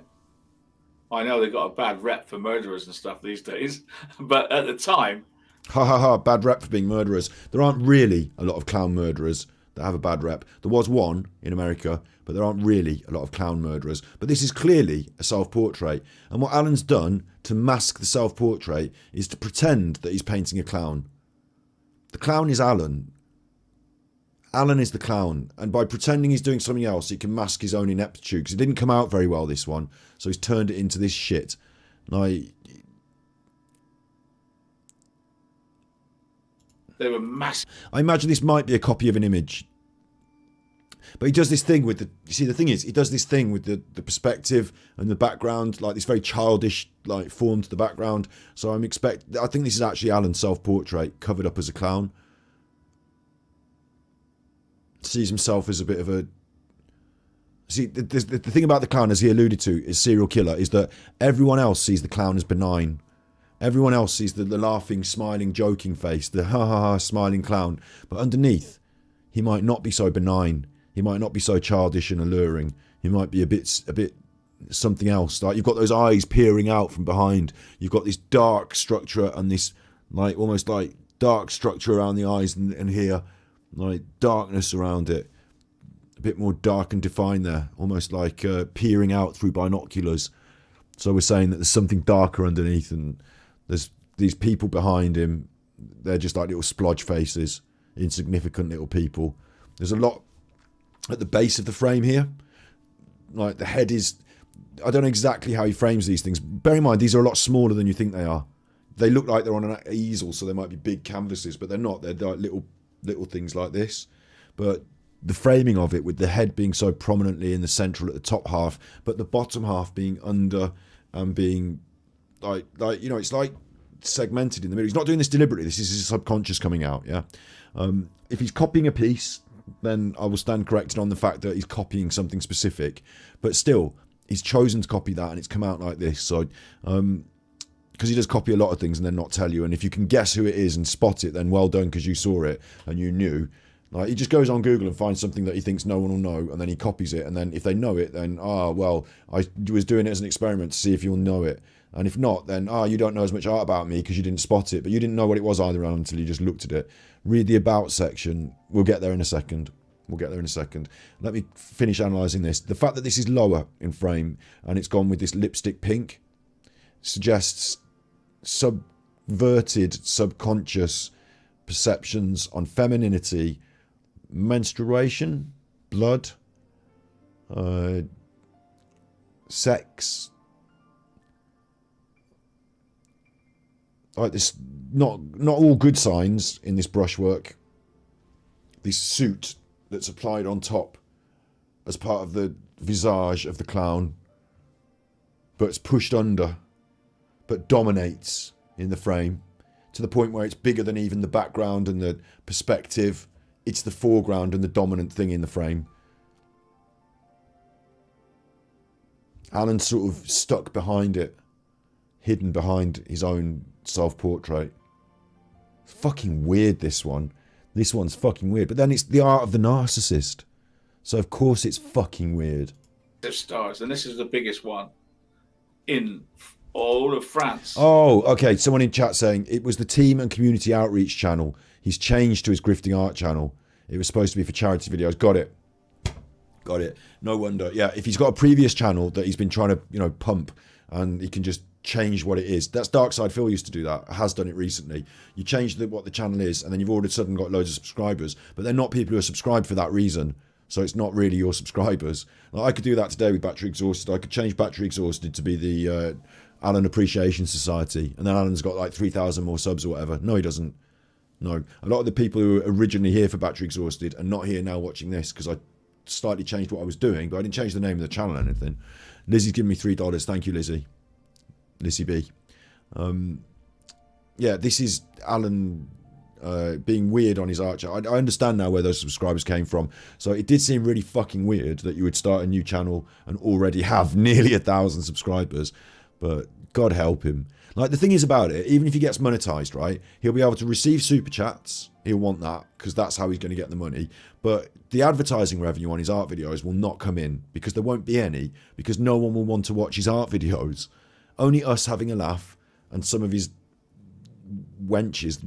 I know they got a bad rep for murderers and stuff these days, but at the time...
Ha ha ha, bad rep for being murderers. There aren't really a lot of clown murderers that have a bad rep. There was one in America, but there aren't really a lot of clown murderers. But this is clearly a self-portrait. And what Alan's done to mask the self-portrait is to pretend that he's painting a clown. The clown is Alan. Alan is the clown. And by pretending he's doing something else, he can mask his own ineptitude. Because it didn't come out very well, this one. So he's turned it into this shit. Now,
they were massive.
I imagine this might be a copy of an image. But he does this thing with the... You see, the thing is, he does this thing with the perspective and the background, like this very childish like form to the background. So I think this is actually Alan's self-portrait, covered up as a clown. Sees himself as a bit of a... See, the thing about the clown, as he alluded to, is serial killer, is that everyone else sees the clown as benign. Everyone else sees the laughing, smiling, joking face, the ha-ha-ha smiling clown. But underneath, he might not be so benign. He might not be so childish and alluring. He might be a bit something else. Like, you've got those eyes peering out from behind. You've got this dark structure and this like almost like dark structure around the eyes and here, like darkness around it. A bit more dark and defined there, almost like peering out through binoculars. So we're saying that there's something darker underneath, and there's these people behind him. They're just like little splodge faces, insignificant little people. There's a lot at the base of the frame here. Like the head is... I don't know exactly how he frames these things. Bear in mind, these are a lot smaller than you think they are. They look like they're on an easel, so they might be big canvases, but they're not. They're like little things like this. But the framing of it, with the head being so prominently in the central at the top half, but the bottom half being under and being like you know, it's like segmented in the middle. He's not doing this deliberately. This is his subconscious coming out. Yeah. If he's copying a piece, then I will stand corrected on the fact that he's copying something specific. But still, he's chosen to copy that, and it's come out like this. So, because he does copy a lot of things and then not tell you. And if you can guess who it is and spot it, then well done, because you saw it and you knew. Like, he just goes on Google and finds something that he thinks no one will know, and then he copies it. And then if they know it, then, well, I was doing it as an experiment to see if you'll know it. And if not, then, you don't know as much art about me because you didn't spot it. But you didn't know what it was either until you just looked at it. Read the about section. We'll get there in a second. Let me finish analysing this. The fact that this is lower in frame and it's gone with this lipstick pink suggests subverted subconscious perceptions on femininity, menstruation, blood, sex. Like this, not all good signs in this brushwork. This suit that's applied on top as part of the visage of the clown, but it's pushed under, but dominates in the frame to the point where it's bigger than even the background and the perspective. It's the foreground and the dominant thing in the frame. Alan's sort of stuck behind it, hidden behind his own self-portrait. It's fucking weird, this one. This one's fucking weird. But then it's the art of the narcissist. So of course it's fucking weird.
Stars, and this is the biggest one in all of France.
Oh, okay. Someone in chat saying it was the team and community outreach channel. He's changed to his grifting art channel. It was supposed to be for charity videos. Got it. No wonder. Yeah, if he's got a previous channel that he's been trying to, pump, and he can just change what it is. That's Darkside Phil used to do that. Has done it recently. You change what the channel is, and then you've all of a sudden got loads of subscribers, but they're not people who are subscribed for that reason. So it's not really your subscribers. Like, I could do that today with Battery Exhausted. I could change Battery Exhausted to be the Alan Appreciation Society, and then Alan's got like 3,000 more subs or whatever. No, he doesn't. No, a lot of the people who were originally here for Battery Exhausted are not here now watching this because I slightly changed what I was doing, but I didn't change the name of the channel or anything. Lizzie's giving me $3. Thank you, Lizzie. Lizzie B. Yeah, this is Alan being weird on his Archer. I understand now where those subscribers came from. So it did seem really fucking weird that you would start a new channel and already have nearly 1,000 subscribers. But God help him. Like, the thing is about it, even if he gets monetized, right, he'll be able to receive super chats. He'll want that because that's how he's going to get the money. But the advertising revenue on his art videos will not come in because there won't be any, because no one will want to watch his art videos. Only us having a laugh and some of his wrenches.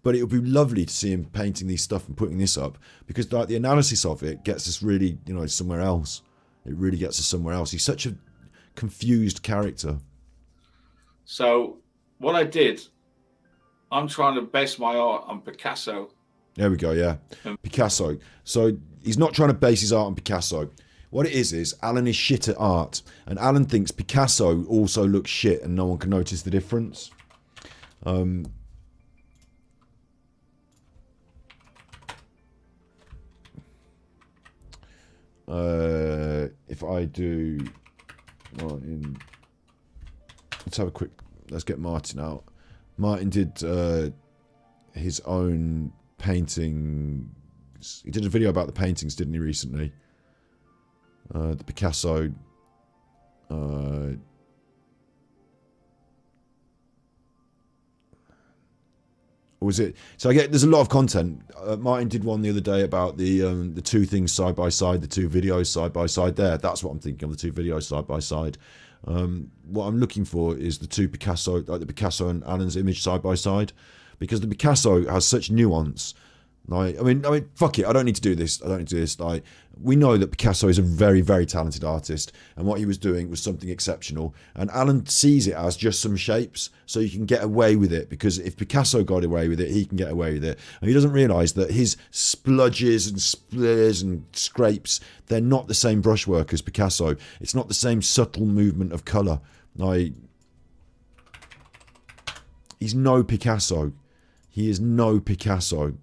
But it would be lovely to see him painting these stuff and putting this up, because like the analysis of it gets us really, you know, somewhere else. It really gets us somewhere else. He's such a confused character.
So what I did, I'm trying to base my art on Picasso.
There we go, yeah. Picasso. So he's not trying to base his art on Picasso. What it is Alan is shit at art. And Alan thinks Picasso also looks shit and no one can notice the difference. If I do Martin, let's get Martin out. Martin did his own paintings. He did a video about the paintings, didn't he, recently? The Picasso. Or was it? So there's a lot of content. Martin did one the other day about the two things side by side, the two videos side by side. That's what I'm thinking of, the two videos side by side. What I'm looking for is the two Picasso, like the Picasso and Alan's image side by side, because the Picasso has such nuance. Like, I mean, fuck it. I don't need to do this. Like, we know that Picasso is a very, very talented artist, and what he was doing was something exceptional. And Alan sees it as just some shapes, so you can get away with it. Because if Picasso got away with it, he can get away with it. And he doesn't realise that his spludges and splares and scrapes, they're not the same brushwork as Picasso. It's not the same subtle movement of colour. Like, he's no Picasso. He is no Picasso.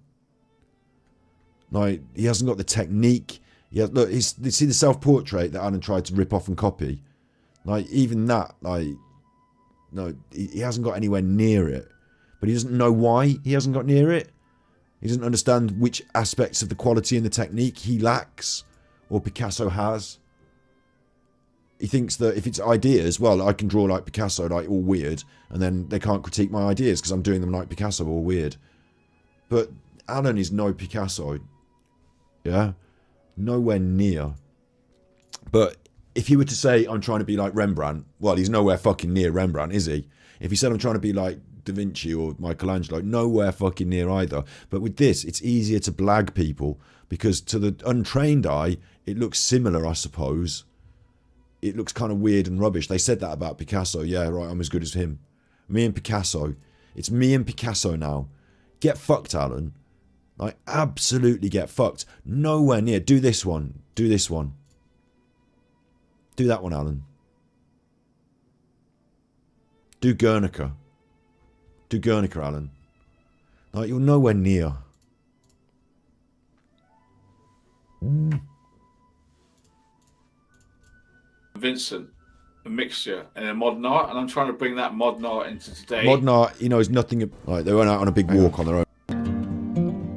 Like, he hasn't got the technique. Look, you see the self-portrait that Alan tried to rip off and copy? Like, even that, like, no, he hasn't got anywhere near it. But he doesn't know why he hasn't got near it. He doesn't understand which aspects of the quality and the technique he lacks, or Picasso has. He thinks that if it's ideas, well, I can draw like Picasso, like all weird, and then they can't critique my ideas because I'm doing them like Picasso, all weird. But Alan is no Picasso. Yeah, nowhere near. But if he were to say I'm trying to be like Rembrandt, well, he's nowhere fucking near Rembrandt, is he? If he said I'm trying to be like Da Vinci or Michelangelo, nowhere fucking near either. But with this, it's easier to blag people because to the untrained eye, it looks similar, I suppose. It looks kind of weird and rubbish. They said that about Picasso. Yeah, right, I'm as good as him. Me and Picasso. It's me and Picasso now. Get fucked, Alan. Like, absolutely get fucked. Nowhere near. Do this one. Do this one. Do that one, Alan. Do Guernica. Do Guernica, Alan. Like, you're nowhere near.
Vincent, a mixture, and then modern art, and I'm trying to bring that modern art into today.
Modern art, he knows nothing. Like, they went out on a big walk on their own.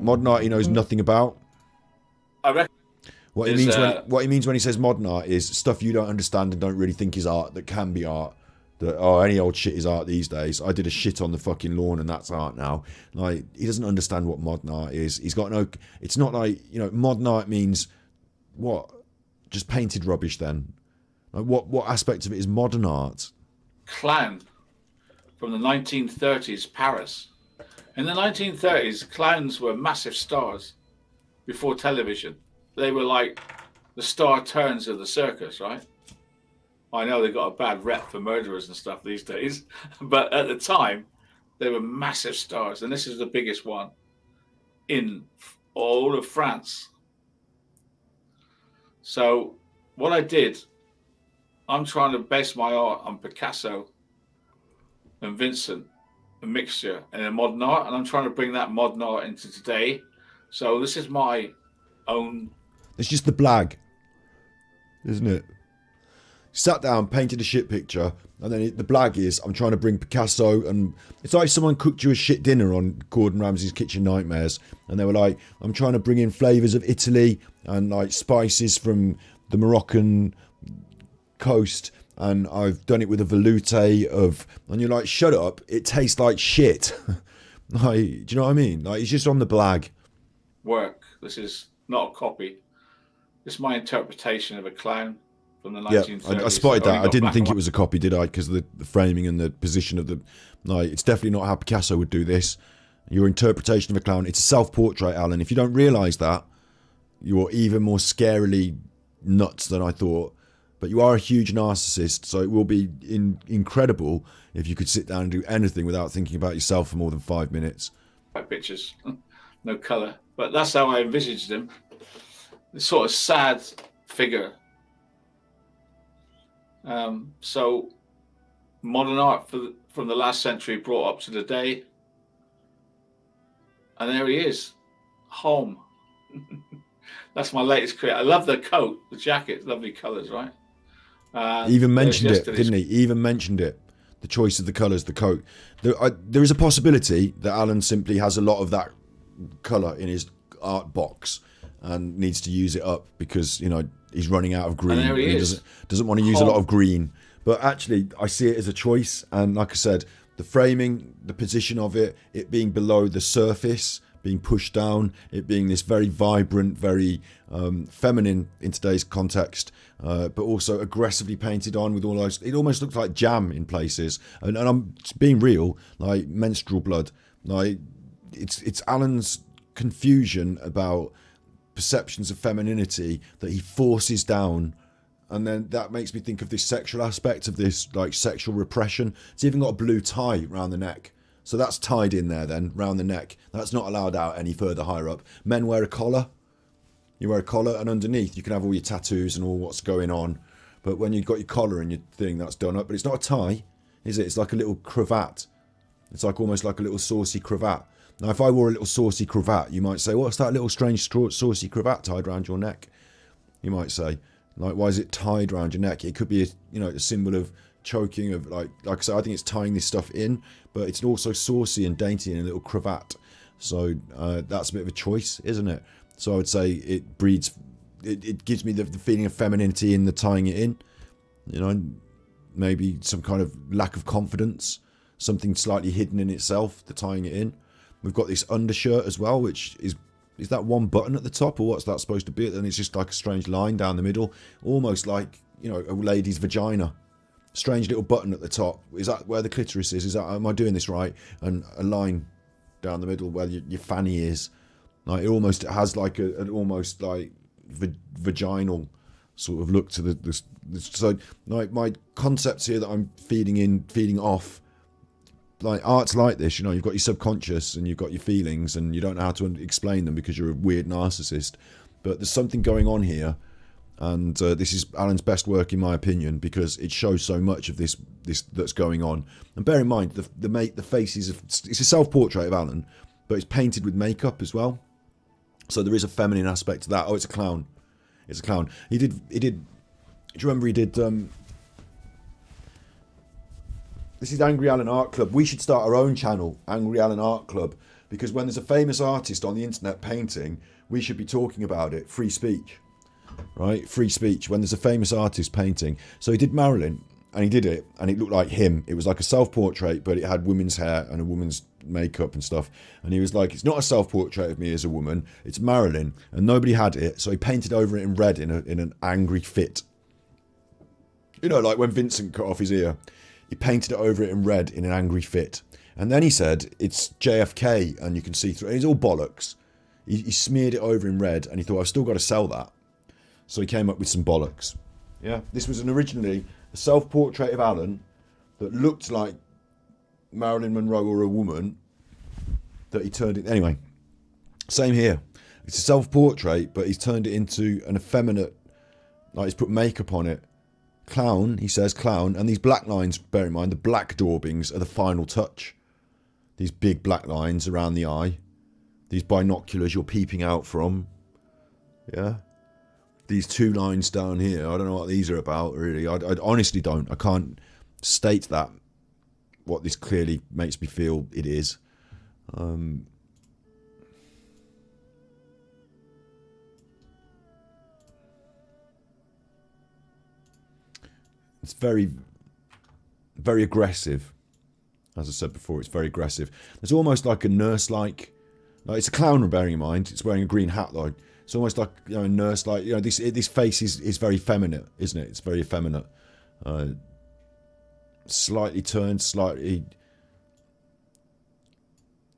Modern art he knows nothing about.
I reckon
what he means when he says modern art is stuff you don't understand and don't really think is art that can be art. That any old shit is art these days. I did a shit on the fucking lawn and that's art now. Like, he doesn't understand what modern art is. He's got no. It's not like, you know, modern art means what? Just painted rubbish then. Like, what aspect of it is modern art?
Clown from the 1930s Paris. In the 1930s, clowns were massive stars before television. They were like the star turns of the circus, right? I know they got a bad rep for murderers and stuff these days, but at the time, they were massive stars. And this is the biggest one in all of France. So what I did, I'm trying to base my art on Picasso and Vincent, a mixture in a modern art, and I'm trying to bring that modern art into today. So this is my own.
It's just the blag, isn't it? Sat down, painted a shit picture, and then the blag is I'm trying to bring Picasso, and it's like someone cooked you a shit dinner on Gordon Ramsay's Kitchen Nightmares, and they were like, I'm trying to bring in flavours of Italy and like spices from the Moroccan coast, and I've done it with a velouté of, and you're like, shut up, it tastes like shit. Like, do you know what I mean? Like, it's just on the blag.
Work. This is not a copy. This is my interpretation of a clown from the
Yeah,
1930s.
I spotted that. I didn't think it
white.
was a copy, did I? Because the framing and the position of the... No, it's definitely not how Picasso would do this. Your interpretation of a clown. It's a self-portrait, Alan. If you don't realise that, you're even more scarily nuts than I thought. But you are a huge narcissist, so it will be incredible if you could sit down and do anything without thinking about yourself for more than 5 minutes.
Pictures, no colour. But that's how I envisaged him. This sort of sad figure. So modern art from the last century brought up to the day. And there he is, home. That's my latest create. I love the coat, the jacket, lovely colours, right?
He even mentioned it, didn't he? He even mentioned it. The choice of the colours, the coat. There is a possibility that Alan simply has a lot of that colour in his art box and needs to use it up because, you know, he's running out of green.
And there he
is. Doesn't want to use a lot of green. But actually, I see it as a choice. And like I said, the framing, the position of it, it being below the surface, being pushed down, it being this very vibrant, very feminine in today's context, but also aggressively painted on with all those, it almost looks like jam in places. And I'm being real, like menstrual blood. Like it's Alan's confusion about perceptions of femininity that he forces down. And then that makes me think of this sexual aspect of this, like sexual repression. It's even got a blue tie around the neck. So that's tied in there then, round the neck. That's not allowed out any further higher up. Men wear a collar. You wear a collar, and underneath you can have all your tattoos and all what's going on. But when you've got your collar and your thing, that's done up. But it's not a tie, is it? It's like a little cravat. It's like almost like a little saucy cravat. Now, if I wore a little saucy cravat, you might say, what's that little strange saucy cravat tied around your neck? You might say, like, why is it tied around your neck? It could be, a symbol of choking, of like I said, I think it's tying this stuff in, but it's also saucy and dainty in a little cravat. So that's a bit of a choice, isn't it? So I would say it breeds, it gives me the feeling of femininity in the tying it in. Maybe some kind of lack of confidence, something slightly hidden in itself, the tying it in. We've got this undershirt as well, which is that one button at the top, or what's that supposed to be? And it's just like a strange line down the middle, almost like, a lady's vagina. Strange little button at the top. Is that where the clitoris is? Am I doing this right? And a line down the middle where your fanny is. Like it has like an almost like vaginal sort of look to the so like my concepts here that I'm feeding off. Like art's like this, you've got your subconscious and you've got your feelings and you don't know how to explain them because you're a weird narcissist. But there's something going on here, and this is Alan's best work in my opinion because it shows so much of this that's going on. And bear in mind the faces it's a self-portrait of Alan, but it's painted with makeup as well. So there is a feminine aspect to that. Oh, it's a clown. It's a clown. He did. Do you remember he did? This is Angry Alan Art Club. We should start our own channel, Angry Alan Art Club, because when there's a famous artist on the internet painting, we should be talking about it. Free speech, right? Free speech. When there's a famous artist painting. So he did Marilyn, and he did it, and it looked like him. It was like a self-portrait, but it had women's hair and a woman's makeup and stuff. And he was like, it's not a self-portrait of me as a woman, it's Marilyn. And nobody had it, so he painted over it in red in an angry fit. Like when Vincent cut off his ear. He painted it over it in red in an angry fit. And then he said, it's JFK, and you can see through it. It's all bollocks. He smeared it over in red, and he thought, I've still got to sell that. So he came up with some bollocks. Yeah, this was originally a self-portrait of Alan that looked like Marilyn Monroe or a woman that he turned it... Anyway, same here. It's a self-portrait, but he's turned it into an effeminate... Like, he's put makeup on it. Clown, he says clown, and these black lines, bear in mind, the black daubings are the final touch. These big black lines around the eye. These binoculars you're peeping out from. Yeah. These 2 lines down here. I don't know what these are about, really. I honestly don't. I can't state that. What this clearly makes me feel it is. It's very, very aggressive. As I said before, it's very aggressive. It's almost like a nurse-like. It's a clown, bearing in mind. It's wearing a green hat, though. It's almost like, you know, a nurse-like. You know, this face is very feminine, isn't it? It's very effeminate. Slightly turned, slightly.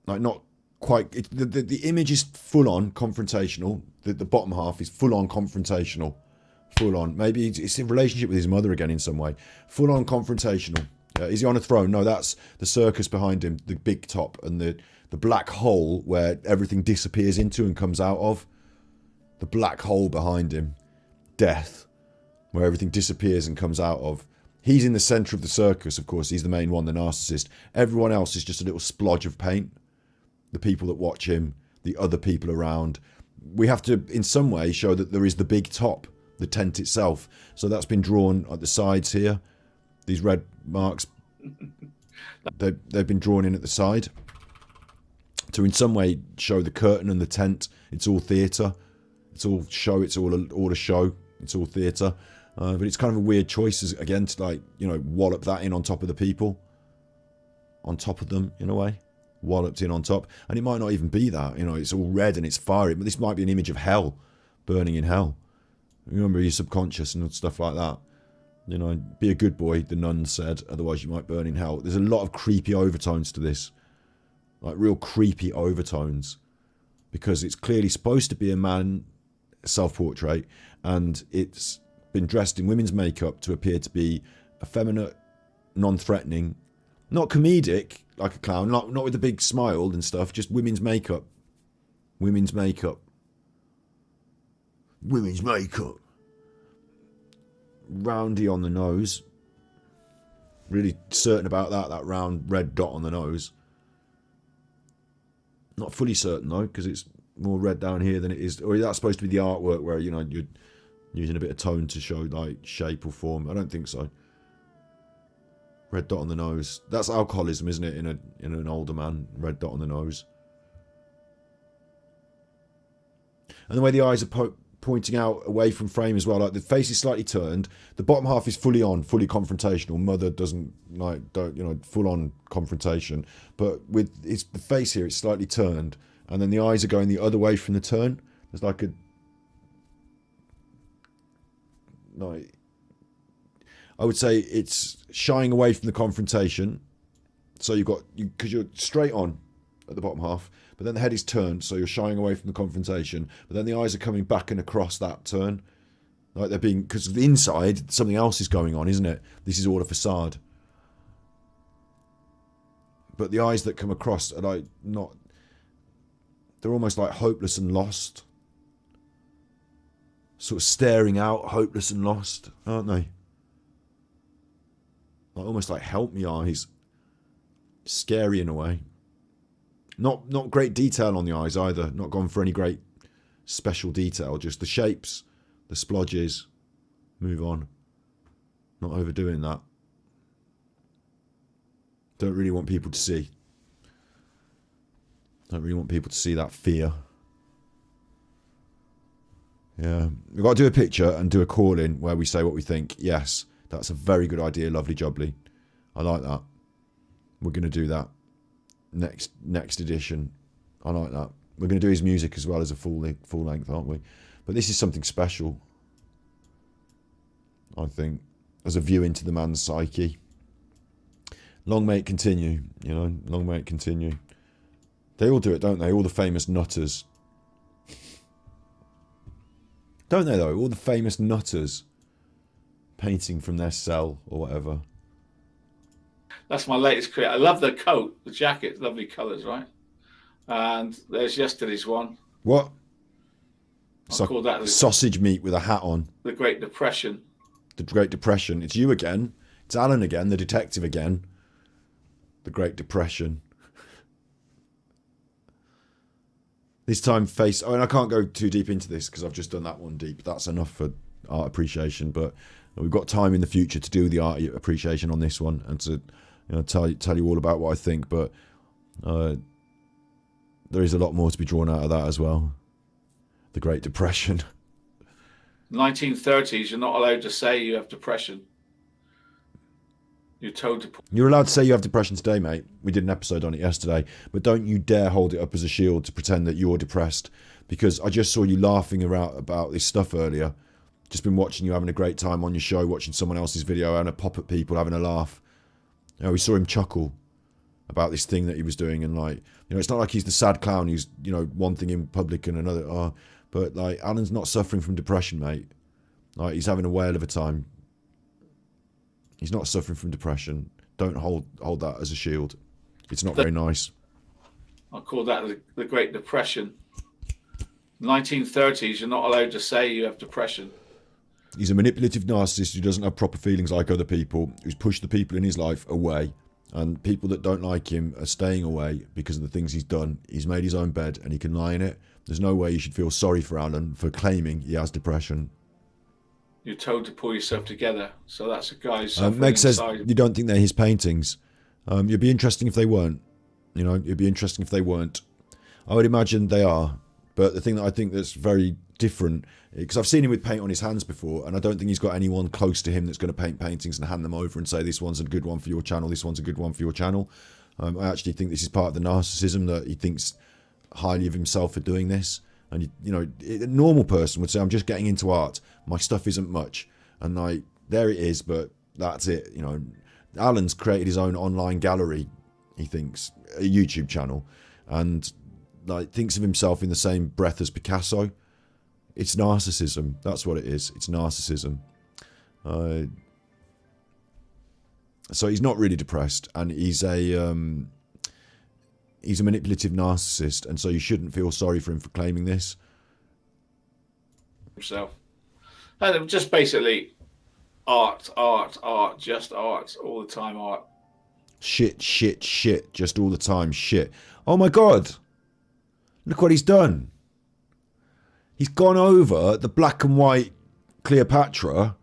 Like, not quite. The image is full-on confrontational. The bottom half is full-on confrontational. Full-on. Maybe it's in relationship with his mother again in some way. Full-on confrontational. Is he on a throne? No, that's the circus behind him, the big top, and the black hole where everything disappears into and comes out of. The black hole behind him. Death. Where everything disappears and comes out of. He's in the centre of the circus, of course. He's the main one, the narcissist. Everyone else is just a little splodge of paint. The people that watch him, the other people around. We have to, in some way, show that there is the big top, the tent itself. So that's been drawn at the sides here. These red marks, they've been drawn in at the side to in some way show the curtain and the tent. It's all theatre. It's all show. It's all a show. It's all theatre. But it's kind of a weird choice, again, to, like, you know, wallop that in on top of the people. On top of them, in a way. Walloped in on top. And it might not even be that. You know, it's all red and it's fiery. But this might be an image of hell. Burning in hell. Remember your subconscious and stuff like that. You know, be a good boy, the nun said, otherwise you might burn in hell. There's a lot of creepy overtones to this. Like, real creepy overtones. Because it's clearly supposed to be a man self-portrait, and it's been dressed in women's makeup to appear to be effeminate, non-threatening, not comedic, like a clown, not with a big smile and stuff, just women's makeup. Women's makeup. Women's makeup. Roundy on the nose. Really certain about that round red dot on the nose. Not fully certain though, because it's more red down here than it is. Or is that supposed to be the artwork where, you know, you're using a bit of tone to show like shape or form? I don't think so. Red dot on the nose. That's alcoholism, isn't it? In an older man, red dot on the nose. And the way the eyes are pointing out away from frame as well. Like, the face is slightly turned. The bottom half is fully on, fully confrontational. Mother doesn't, like, you know, full on confrontation. But with the face here, it's slightly turned, and then the eyes are going the other way from the turn. There's like a, like, I would say it's shying away from the confrontation. So because you're straight on at the bottom half, but then the head is turned, so you're shying away from the confrontation. But then the eyes are coming back and across that turn. Like they're being, because the inside, something else is going on, isn't it? This is all a facade. But the eyes that come across are like not, they're almost like hopeless and lost. Sort of staring out, hopeless and lost, aren't they? Like, almost like help me eyes. Scary in a way. Not great detail on the eyes either. Not gone for any great special detail. Just the shapes, the splodges. Move on. Not overdoing that. Don't really want people to see. Don't really want people to see that fear. Yeah. We've got to do a picture and do a call-in where we say what we think. Yes, that's a very good idea, lovely jubbly. I like that. We're going to do that. Next edition. I like that. We're going to do his music as well as a full length, aren't we? But this is something special, I think, as a view into the man's psyche. Long may it continue, you know, long may it continue. They all do it, don't they? All the famous nutters. Don't they, though? All the famous nutters painting from their cell or whatever.
That's my latest create. I love the coat, the jacket, lovely colours, right? And there's yesterday's one.
What?
I call that
sausage meat with a hat on.
The Great Depression.
The Great Depression. It's you again. It's Alan again, the detective again. The Great Depression. This time face... I mean, I can't go too deep into this because I've just done that one deep. That's enough for art appreciation, but we've got time in the future to do the art appreciation on this one and to tell you all about what I think, but there is a lot more to be drawn out of that as well. The Great Depression.
1930s, you're not allowed to say you have depression. You're told to...
You're allowed to say you have depression today, mate. We did an episode on it yesterday, but don't you dare hold it up as a shield to pretend that you're depressed, because I just saw you laughing around about this stuff earlier. Just been watching you having a great time on your show, watching someone else's video, having a pop at people, having a laugh. We saw him chuckle about this thing that he was doing, and it's not like he's the sad clown who's one thing in public and another. But Alan's not suffering from depression, mate. He's having a whale of a time. He's not suffering from depression. Don't hold that as a shield. It's not very nice.
I call that the Great Depression. 1930s, you're not allowed to say you have depression.
He's a manipulative narcissist who doesn't have proper feelings like other people, who's pushed the people in his life away. And people that don't like him are staying away because of the things he's done. He's made his own bed and he can lie in it. There's no way you should feel sorry for Alan for claiming he has depression.
You're told to pull yourself together. So that's a guy's suffering
Meg says
inside.
you don't think they're his paintings. It'd be interesting if they weren't. It'd be interesting if they weren't. I would imagine they are. But the thing that I think that's very different, because I've seen him with paint on his hands before, and I don't think he's got anyone close to him that's going to paint paintings and hand them over and say, this one's a good one for your channel, this one's a good one for your channel. I actually think this is part of the narcissism, that he thinks highly of himself for doing this. And, a normal person would say, I'm just getting into art. My stuff isn't much. And, there it is, but that's it. Alan's created his own online gallery, he thinks, a YouTube channel, and, thinks of himself in the same breath as Picasso. It's narcissism. That's what it is. It's narcissism. So he's not really depressed, and he's a manipulative narcissist, and so you shouldn't feel sorry for him for claiming this.
Himself. And just basically art, just art, all the time art.
Shit, just all the time shit. Oh my God. Look what he's done. He's gone over the black and white Cleopatra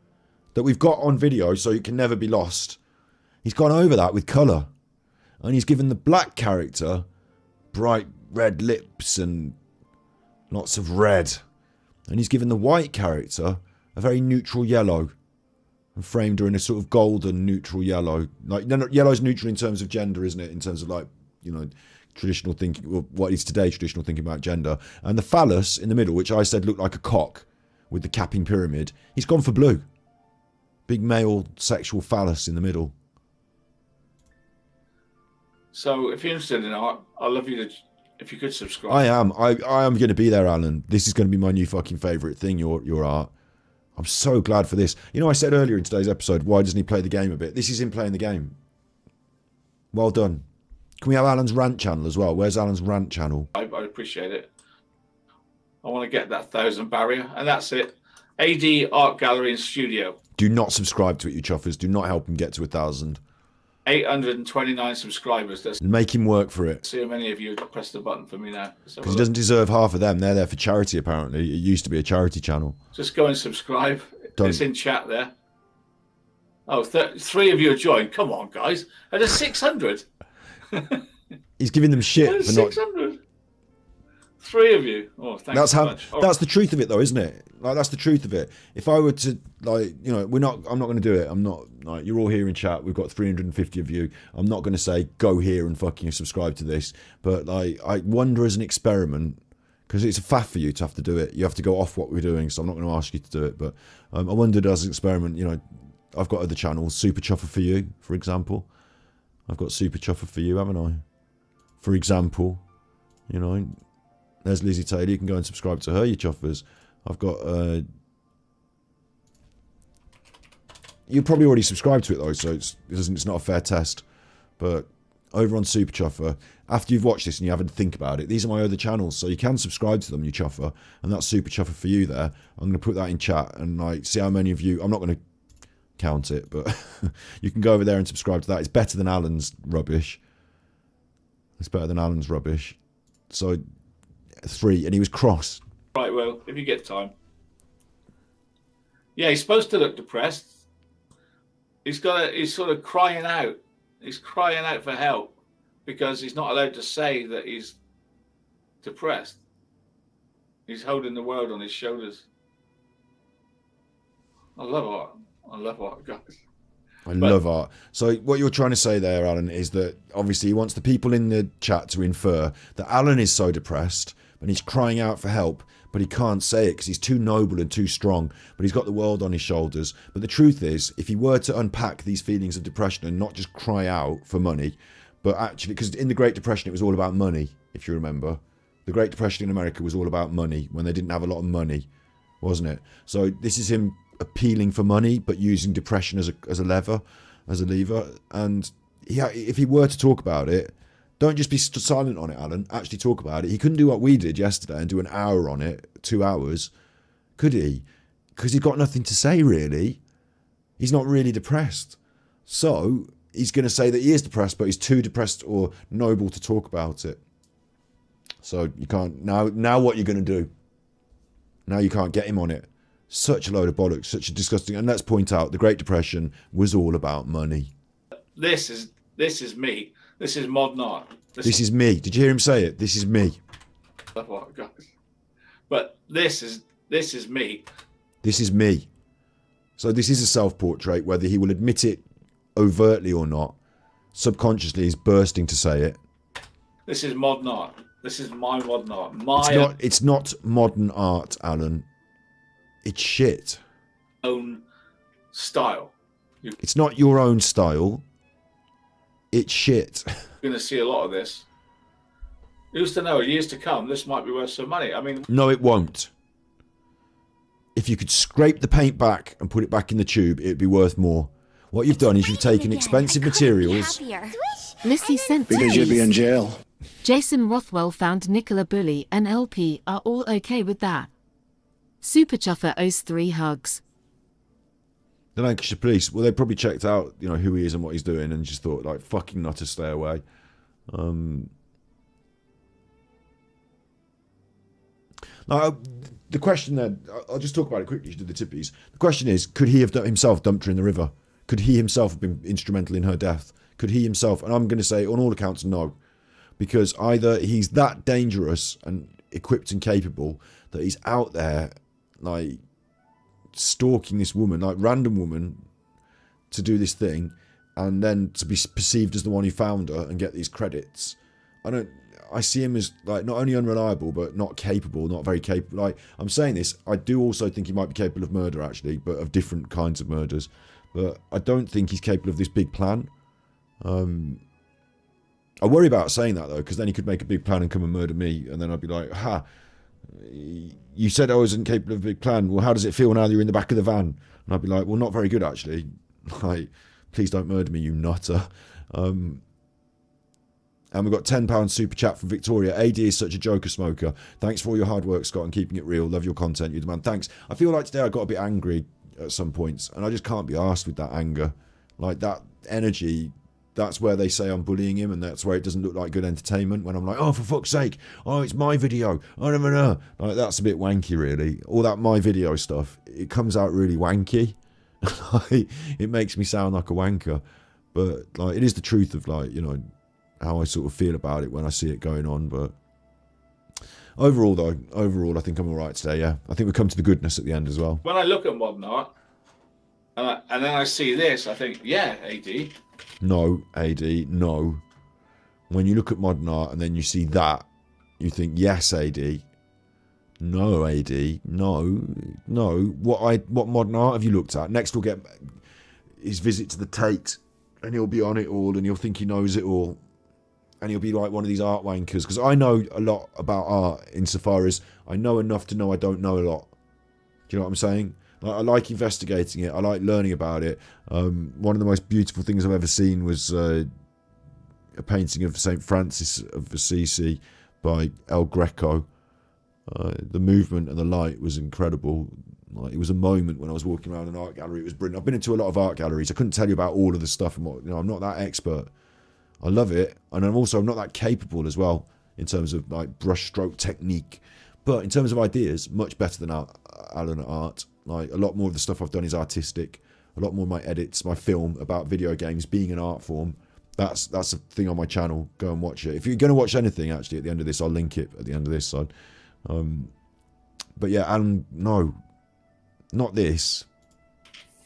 that we've got on video so it can never be lost. He's gone over that with colour. And he's given the black character bright red lips and lots of red. And he's given the white character a very neutral yellow. And framed her in a sort of golden neutral yellow. Yellow's neutral in terms of gender, isn't it? In terms of traditional thinking, well, what is today traditional thinking about gender. And the phallus in the middle, which I said looked like a cock with the capping pyramid, he's gone for blue. Big male sexual phallus in the middle.
So if you're interested in art, I'd love you to, if you could subscribe.
I am going to be there, Alan. This is going to be my new fucking favourite thing, your art. I'm so glad for this. I said earlier in today's episode, why doesn't he play the game a bit? This is him playing the game. Well done. Can we have Alan's rant channel as well? Where's Alan's rant channel?
I appreciate it. I want to get that 1,000 barrier, and that's it. AD Art Gallery and Studio.
Do not subscribe to it, you chuffers. Do not help him get to 1,000.
829 subscribers. Let's
make him work for it.
See how many of you press the button for me now.
Because he doesn't deserve half of them. They're there for charity, apparently. It used to be a charity channel.
Just go and subscribe.
Don't.
It's in chat there. Oh, 3 of you have joined. Come on, guys. And there's 600.
He's giving them shit
There's
for not...
600. 3 of you. Oh, thanks
That's
so
how.
much.
That's the truth of it, though, isn't it? That's the truth of it. If I were to, I'm not going to do it. I'm not. You're all here in chat. We've got 350 of you. I'm not going to say go here and fucking subscribe to this. But I wonder as an experiment, because it's a faff for you to have to do it. You have to go off what we're doing. So I'm not going to ask you to do it. But I wondered as an experiment. I've got other channels. Super Chuffer for you, for example. I've got Super Chuffer for you, haven't I? For example, there's Lizzie Taylor. You can go and subscribe to her, you chuffers. I've got... you probably already subscribed to it, though, so it's not a fair test. But over on Super Chuffer, after you've watched this and you haven't think about it, these are my other channels, so you can subscribe to them, you chuffer. And that's Super Chuffer for you there. I'm going to put that in chat and see how many of you... I'm not going to count it, but you can go over there and subscribe to that. It's better than Alan's rubbish. It's better than Alan's rubbish. So... 3, and he was cross.
Right, well, if you get time. Yeah, he's supposed to look depressed. He's sort of crying out. He's crying out for help because he's not allowed to say that he's depressed. He's holding the world on his shoulders. I love art. I love art, guys.
I love art. So what you're trying to say there, Alan, is that obviously he wants the people in the chat to infer that Alan is so depressed and he's crying out for help, but he can't say it because he's too noble and too strong, but he's got the world on his shoulders. But the truth is, if he were to unpack these feelings of depression and not just cry out for money, but actually, because in the Great Depression it was all about money, if you remember. The Great Depression in America was all about money when they didn't have a lot of money, wasn't it? So this is him appealing for money, but using depression as a lever. And if he were to talk about it, don't just be silent on it, Alan. Actually talk about it. He couldn't do what we did yesterday and do an hour on it, 2 hours, could he? Because he's got nothing to say, really. He's not really depressed. So he's going to say that he is depressed, but he's too depressed or noble to talk about it. So you can't. Now what you're going to do? Now you can't get him on it. Such a load of bollocks, such a disgusting. And let's point out, the Great Depression was all about money.
This is me. This is modern art.
This is me. Did you hear him say it? This is me.
Love art, guys. But this is me.
This is me. So this is a self-portrait, whether he will admit it overtly or not. Subconsciously, he's bursting to say it.
This is modern art. This is my modern art.
It's not modern art, Alan. It's shit.
Own style.
It's not your own style. It's shit.
You're going to see a lot of this. Who's to know? Years to come, this might be worth some money. I mean,
no, it won't. If you could scrape the paint back and put it back in the tube, it'd be worth more. What you've done is you've taken expensive materials.
Lissy sent
Because you'd be in jail.
Jason Rothwell found Nicola Bully and LP are all okay with that. Super Chuffer owes 3 hugs.
The Lancashire Police, well, they probably checked out, who he is and what he's doing, and just thought, like, fucking nutter, stay away. Now, the question then, I'll just talk about it quickly. She did the tippies. The question is, could he have himself dumped her in the river? Could he himself have been instrumental in her death? Could he himself? And I'm going to say, on all accounts, no, because either he's that dangerous and equipped and capable that he's out there, like, stalking this woman, like random woman, to do this thing, and then to be perceived as the one who found her and get these credits. I see him as, like, not only unreliable but not capable, not very capable. Like, I'm saying this, I do also think he might be capable of murder, actually, but of different kinds of murders. But I don't think he's capable of this big plan. I worry about saying that, though, because then he could make a big plan and come and murder me, and then I'd be like, ha, you said I wasn't capable of a big plan. Well, how does it feel now that you're in the back of the van? And I'd be like, well, not very good, actually. Like, please don't murder me, you nutter. And we've got £10 super chat from Victoria. AD is such a joker smoker. Thanks for all your hard work, Scott, and keeping it real. Love your content, you the man. Thanks. I feel like today I got a bit angry at some points, and I just can't be arsed with that anger. Like, that energy, that's where they say I'm bullying him, and that's where it doesn't look like good entertainment, when I'm like, oh, for fuck's sake, oh, it's my video, oh, no. Like, that's a bit wanky, really. All that my video stuff, it comes out really wanky. It makes me sound like a wanker, but, like, it is the truth of, like, how I sort of feel about it when I see it going on. But overall, I think I'm all right today, yeah. I think we've come to the goodness at the end as well.
when I look at modern art, and then I see this, I think, yeah, AD.
No, AD, no. When you look at modern art and then you see that, you think, yes, AD. No, AD, no. What modern art have you looked at? Next we'll get his visit to the Tate, and he'll be on it all, and he'll think he knows it all. And he'll be like one of these art wankers. Because I know a lot about art insofar as I know enough to know I don't know a lot. Do you know what I'm saying? Like, I like investigating it. I like learning about it. One of the most beautiful things I've ever seen was a painting of St. Francis of Assisi by El Greco. The movement and the light was incredible. Like, it was a moment when I was walking around an art gallery. It was brilliant. I've been into a lot of art galleries. I couldn't tell you about all of the stuff. And I'm not that expert. I love it, and I'm not that capable as well. in terms of like brushstroke technique. But in terms of ideas, much better than Alan at art. Like a lot more of the stuff I've done is artistic. A lot more of my edits, my film about video games being an art form. That's a thing on my channel. Go and watch it. If you're going to watch anything, actually, at the end of this, I'll link it at the end of this. So, but yeah, Alan, no, not this.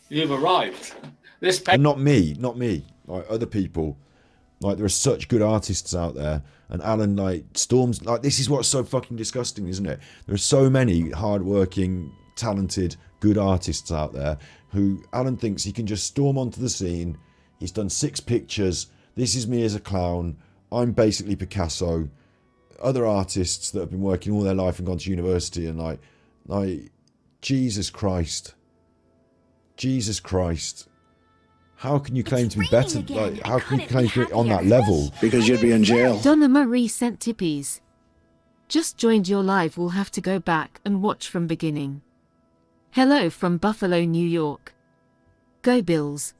You've arrived. This
And not me. Like other people. Like there are such good artists out there, and Alan like storms. Like this is what's so fucking disgusting, isn't it? There are so many hardworking, talented, good artists out there who Alan thinks he can just storm onto the scene. He's done 6 pictures. This is me as a clown. I'm basically Picasso. Other artists that have been working all their life and gone to university and like Jesus Christ. How can you claim to be better? Like, how can you claim to be on that level?
Because you'd be in jail.
Donna Marie sent tippies. Just joined your live, will have to go back and watch from beginning. Hello from Buffalo, New York. Go Bills.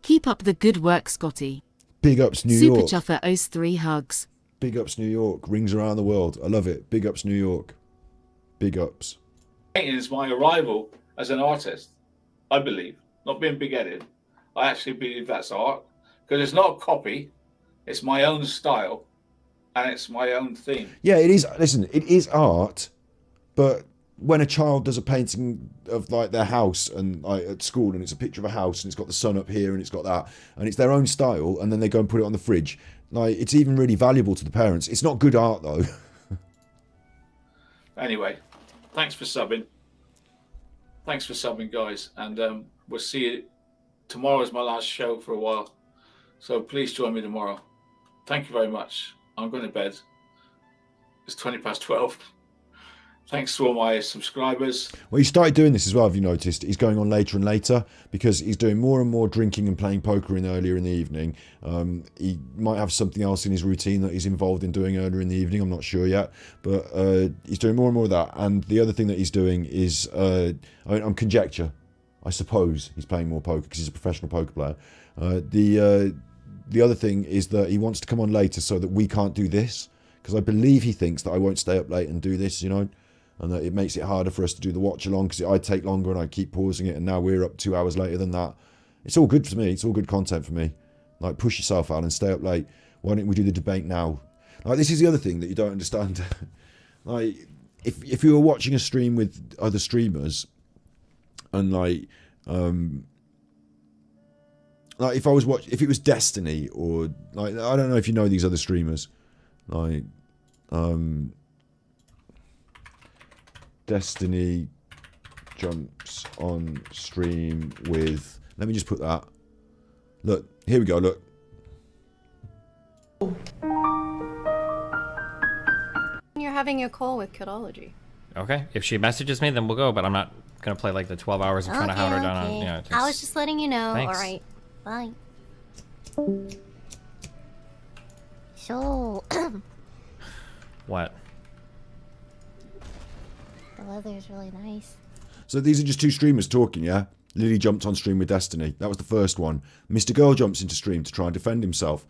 Keep up the good work, Scotty.
Big ups, New
Super
York.
Chuffer owes 3 hugs.
Big ups, New York. Rings around the world. I love it. Big ups, New York. Big ups.
Painting is my arrival as an artist, I believe. Not being big-headed. I actually believe that's art. Because it's not a copy. It's my own style. And it's my own theme.
Yeah, it is. Listen, it is art. But when a child does a painting of like their house and like at school, and it's a picture of a house and it's got the sun up here and it's got that, and it's their own style, and then they go and put it on the fridge, like it's even really valuable to the parents. It's not good art though.
Anyway, thanks for subbing. Thanks for subbing, guys. And we'll see you. Tomorrow is my last show for a while. So please join me tomorrow. Thank you very much. I'm going to bed. It's 12:20. Thanks to all my subscribers.
Well, he started doing this as well, have you noticed? He's going on later and later because he's doing more and more drinking and playing poker earlier in the evening. He might have something else in his routine that he's involved in doing earlier in the evening. I'm not sure yet. But he's doing more and more of that. And the other thing that he's doing is, I'm conjecture. I suppose he's playing more poker because he's a professional poker player. The other thing is that he wants to come on later so that we can't do this. Because I believe he thinks that I won't stay up late and do this, you know. And that it makes it harder for us to do the watch along because I'd take longer and I keep pausing it, and now we're up 2 hours later than that. It's all good for me. It's all good content for me. Like, push yourself, Alan. Stay up late. Why don't we do the debate now? Like, this is the other thing that you don't understand. Like, if you were watching a stream with other streamers, and like if it was Destiny or like I don't know if you know these other streamers, like Destiny jumps on stream with, let me just put that. Look, here we go, look.
You're having a call with Kidology.
Okay, if she messages me, then we'll go, but I'm not going to play like the 12 hours of trying to hound her down on, you know.
I was just letting you know.
Thanks.
All right, bye. So,
What?
the weather's really nice.
So these are just 2 streamers talking, yeah? Lily jumped on stream with Destiny. That was the first one. Mr. Girl jumps into stream to try and defend himself.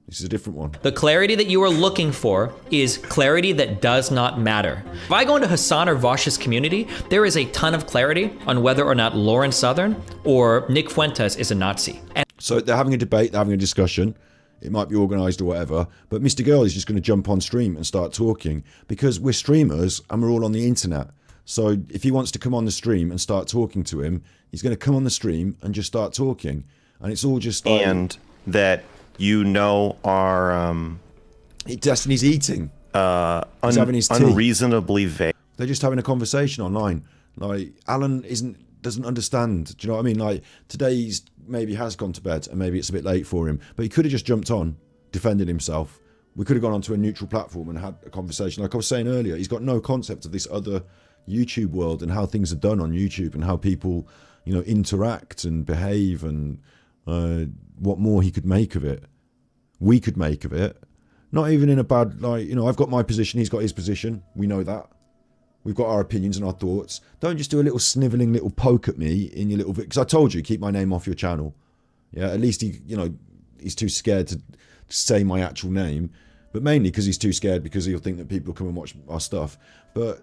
This is a different one.
The clarity that you are looking for is clarity that does not matter. If I go into Hassan or Vosh's community, there is a ton of clarity on whether or not Lauren Southern or Nick Fuentes is a Nazi.
So they're having a debate, they're having a discussion. It might be organised or whatever, but Mr. Girl is just going to jump on stream and start talking because we're streamers and we're all on the internet. So if he wants to come on the stream and start talking to him, he's going to come on the stream and just start talking. And it's all just like...
And that, you know, are...
Destiny's eating. He's having his tea.
Unreasonably vague.
They're just having a conversation online. Like, Alan doesn't understand. Do you know what I mean? Like, today he's maybe has gone to bed and maybe it's a bit late for him, but he could have just jumped on, defended himself. We could have gone onto a neutral platform and had a conversation. Like I was saying earlier, he's got no concept of this other YouTube world and how things are done on YouTube and how people, you know, interact and behave and what more he could make of it. We could make of it. Not even in a bad, like, you know, I've got my position, he's got his position. We know that. We've got our opinions and our thoughts. Don't just do a little snivelling little poke at me in your little... Because I told you, keep my name off your channel. Yeah, at least he, you know, he's too scared to say my actual name. but mainly because he's too scared because he'll think that people come and watch our stuff. But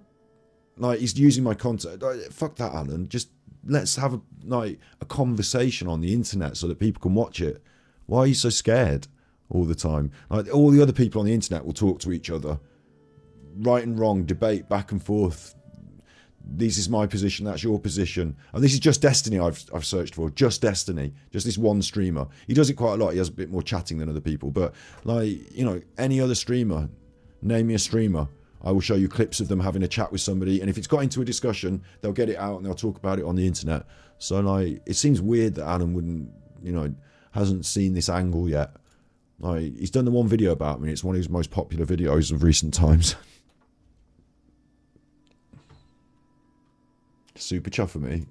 like, he's using my content. Fuck that, Alan. Just let's have a conversation on the internet so that people can watch it. Why are you so scared all the time? Like, all the other people on the internet will talk to each other, right and wrong, debate back and forth. This is my position, that's your position. And this is Just Destiny I've searched for. Just Destiny. Just this one streamer. He does it quite a lot. He has a bit more chatting than other people. But, like, you know, any other streamer, name me a streamer. I will show you clips of them having a chat with somebody. And if it's got into a discussion, they'll get it out and they'll talk about it on the internet. So, like, it seems weird that Alan wouldn't, you know, hasn't seen this angle yet. Like, he's done the one video about me. It's one of his most popular videos of recent times. Super chuffer me.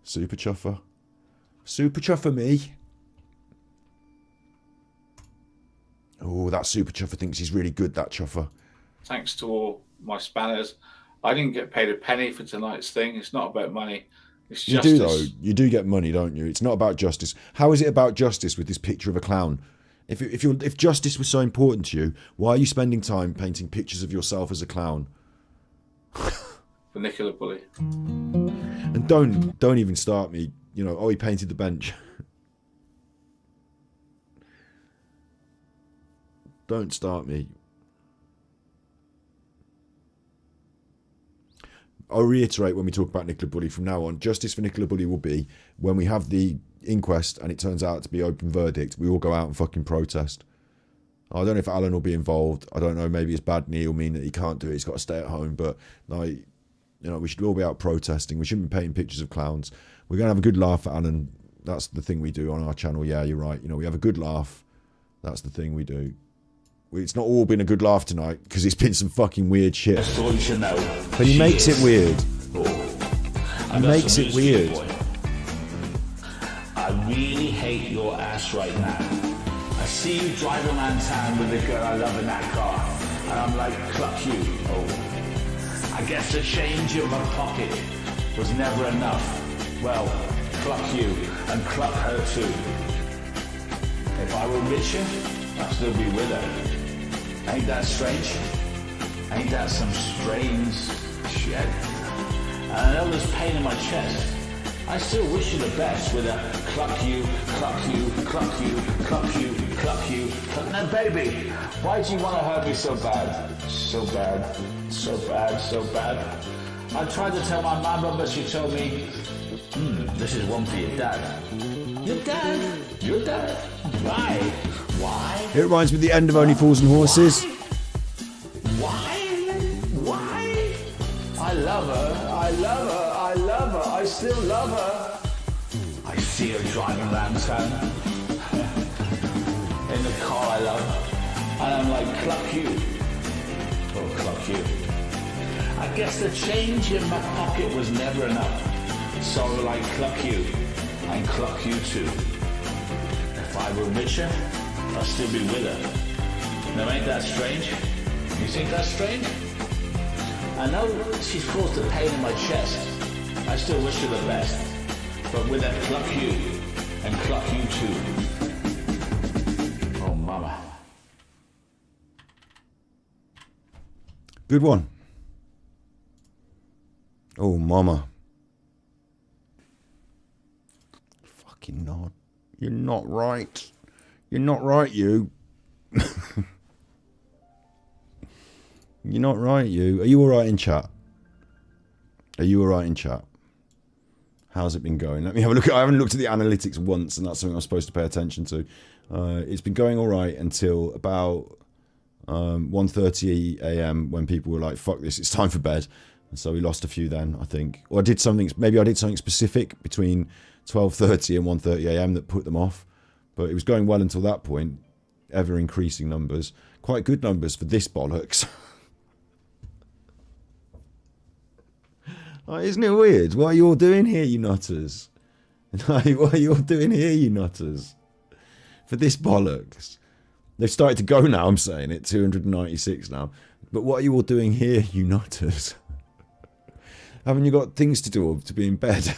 Super chuffer. Super chuffer me. Oh, that super chuffer thinks he's really good, that chuffer.
Thanks to all my spanners. I didn't get paid a penny for tonight's thing. It's not about money. It's
You
justice.
do, though. You do get money, don't you? It's not about justice. How is it about justice with this picture of a clown? If justice was so important to you, why are you spending time painting pictures of yourself as a clown?
For Nicola Bully.
And don't even start me. You know, oh, he painted the bench. Don't start me. I'll reiterate when we talk about Nicola Bully from now on. Justice for Nicola Bully will be when we have the inquest and it turns out to be open verdict, we all go out and fucking protest. I don't know if Alan will be involved. I don't know, maybe his bad knee will mean that he can't do it. He's got to stay at home. But, like, you know, we should all be out protesting. We shouldn't be painting pictures of clowns. We're going to have a good laugh at Alan. That's the thing we do on our channel. Yeah, you're right. You know, we have a good laugh. That's the thing we do. It's not all been a good laugh tonight because it's been some fucking weird shit.
That's all you should know.
But he makes it weird. He makes it weird.
I really hate your ass right now. I see you driving around town with the girl I love in that car, and I'm like, cluck you. Oh. I guess the change in my pocket was never enough. Well, cluck you and cluck her too. If I were richer, I'd still be with her. Ain't that strange? Ain't that some strange shit? And I know there's pain in my chest. I still wish you the best with a cluck you, cluck you, cluck you, cluck you, cluck you, cluck. Now, baby, why do you want to hurt me so bad? So bad, so bad, so bad. I tried to tell my mama, but she told me, this is one for your dad. Your dad? Your dad? Why? Why?
It reminds me of the end of Only Fools and Horses.
Why? Why? I love her. I love her. I love her. I still love her. I see her driving around town in the car I love, and I'm like, cluck you. Oh, cluck you. I guess the change in my pocket was never enough, so I like cluck you and cluck you too. If I were richer, I'd still be with her. Now, ain't that strange? You think that's strange? I know she's caused a pain in my chest. I still wish her the best. But with that cluck you and cluck you too. Oh, mama.
Good one. Oh, mama. Fucking not. You're not right. You're not right, you. You're not right, you. Are you alright in chat? Are you alright in chat? How's it been going? Let me have a look. I haven't looked at the analytics once, and that's something I'm supposed to pay attention to. It's been going alright until about 1:30 a.m. when people were like, fuck this, it's time for bed. And so we lost a few then, I think. Or I did something, maybe I did something specific between 12:30 and 1:30 a.m. that put them off. But it was going well until that point. Ever increasing numbers. Quite good numbers for this bollocks. Like, isn't it weird? What are you all doing here, you nutters? Like, what are you all doing here, you nutters? For this bollocks. They've started to go now, I'm saying it. 296 now. But what are you all doing here, you nutters? Haven't you got things to do or to be in bed?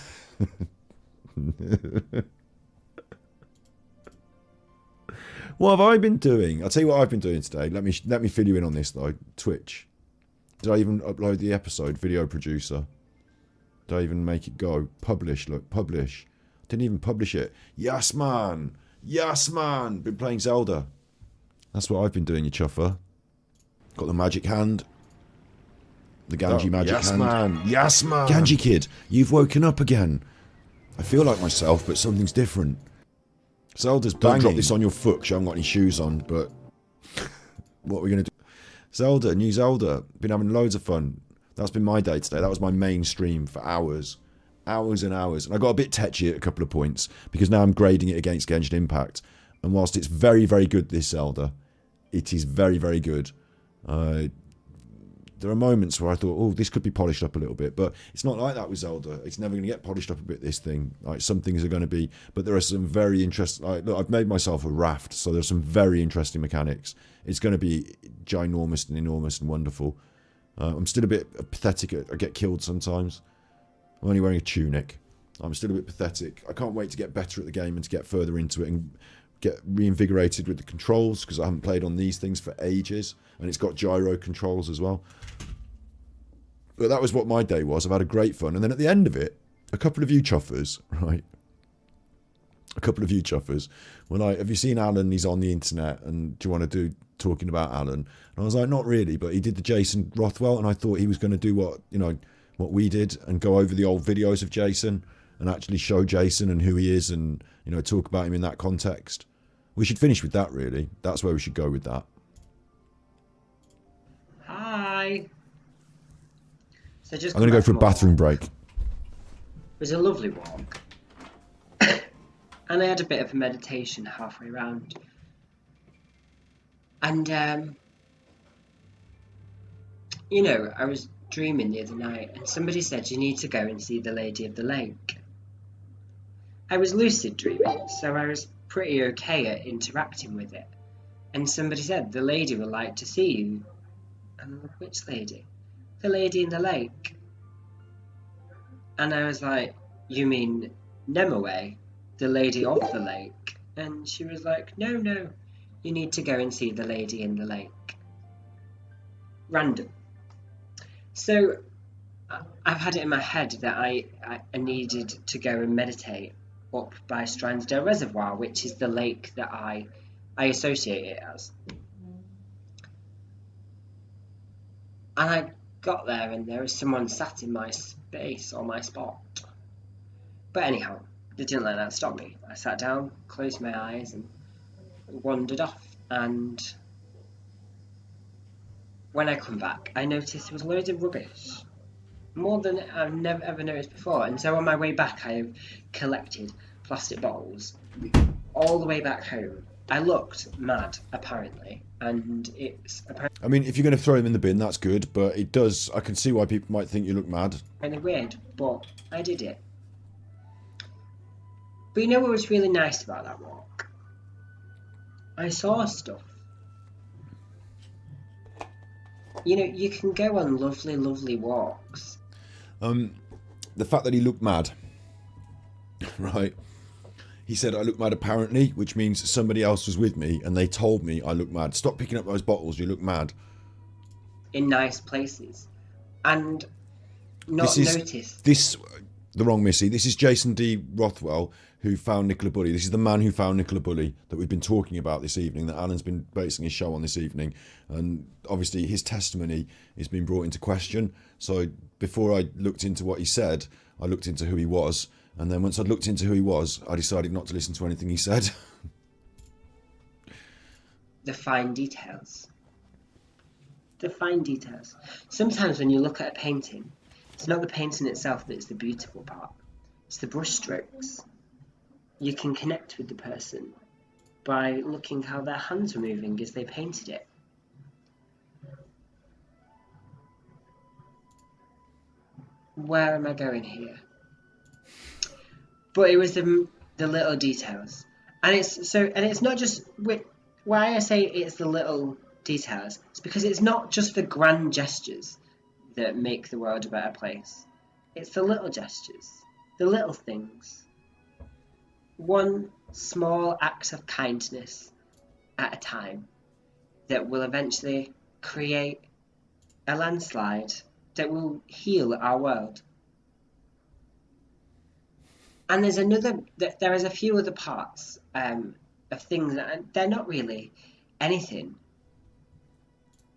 What have I been doing? I'll tell you what I've been doing today. Let me fill you in on this though. Twitch. Did I even upload the episode? Video producer. Did I even make it go? Publish. Look, publish. Didn't even publish it. Yes, man. Yes, man. Been playing Zelda. That's what I've been doing, you chuffer. Got the magic hand. The Ganji magic hand. Yes, man. Yes, man. Ganji kid, you've woken up again. I feel like myself, but something's different. Zelda's banging. Don't drop this on your foot because I haven't got any shoes on, but what are we going to do? Zelda, new Zelda. Been having loads of fun. That's been my day today. That was my main stream for hours. Hours and hours. And I got a bit tetchy at a couple of points because now I'm grading it against Genshin Impact. And whilst it's very, very good, this Zelda, it is very, very good. There are moments where I thought, oh, this could be polished up a little bit, but it's not like that with Zelda. It's never going to get polished up a bit, this thing. Like, some things are going to be, but there are some very interesting, like, look, I've made myself a raft, so there's some very interesting mechanics. It's going to be ginormous and enormous and wonderful. I'm still a bit pathetic. I get killed sometimes. I'm only wearing a tunic. I'm still a bit pathetic. I can't wait to get better at the game and to get further into it and get reinvigorated with the controls, because I haven't played on these things for ages, and it's got gyro controls as well. But that was what my day was. I've had a great fun. And then at the end of it, a couple of you chuffers, right? A couple of you chuffers. Have you seen Alan? He's on the internet, and do you want to do talking about Alan? And I was like, not really, but he did the Jason Rothwell, and I thought he was going to do what we did and go over the old videos of Jason and actually show Jason and who he is and, talk about him in that context. We should finish with that, really. That's where we should go with that.
Hi. So just
I'm going to go for a bathroom break.
It was a lovely walk. And I had a bit of a meditation halfway around. And, I was dreaming the other night, and somebody said you need to go and see the Lady of the Lake. I was lucid dreaming, so I was pretty okay at interacting with it. And somebody said, the lady would like to see you. And I'm like, which lady? The lady in the lake. And I was like, you mean Nemoe, the lady of the lake? And she was like, no, you need to go and see the lady in the lake. Random. So I've had it in my head that I needed to go and meditate up by Stransdale Reservoir, which is the lake that I associate it as. And I got there and there was someone sat in my space or my spot. But anyhow, they didn't let that stop me. I sat down, closed my eyes and wandered off. And when I come back, I noticed there was loads of rubbish. More than I've never ever noticed before. And so on my way back, I have collected plastic bottles all the way back home. I looked mad, apparently, and it's apparently...
I mean, if you're going to throw them in the bin, that's good, but it does... I can see why people might think you look mad.
Kind of weird, but I did it. But you know what was really nice about that walk? I saw stuff. You can go on lovely, lovely walks.
The fact that he looked mad, right? He said, I look mad apparently, which means somebody else was with me and they told me I look mad. Stop picking up those bottles, you look mad.
In nice places. And not noticed.
The wrong Missy. This is Jason D. Rothwell, who found Nicola Bulley. This is the man who found Nicola Bulley that we've been talking about this evening, that Alan's been basing his show on this evening. And obviously his testimony is being brought into question. So before I looked into what he said, I looked into who he was. And then once I'd looked into who he was, I decided not to listen to anything he said.
The fine details. The fine details. Sometimes when you look at a painting, it's not the painting itself that's the beautiful part. It's the brush strokes. You can connect with the person by looking how their hands were moving as they painted it. Where am I going here? But it was the little details, and it's not just why I say it's the little details. It's because it's not just the grand gestures that make the world a better place. It's the little gestures, the little things. One small act of kindness at a time that will eventually create a landslide that will heal our world. And there is a few other parts of things that they're not really anything,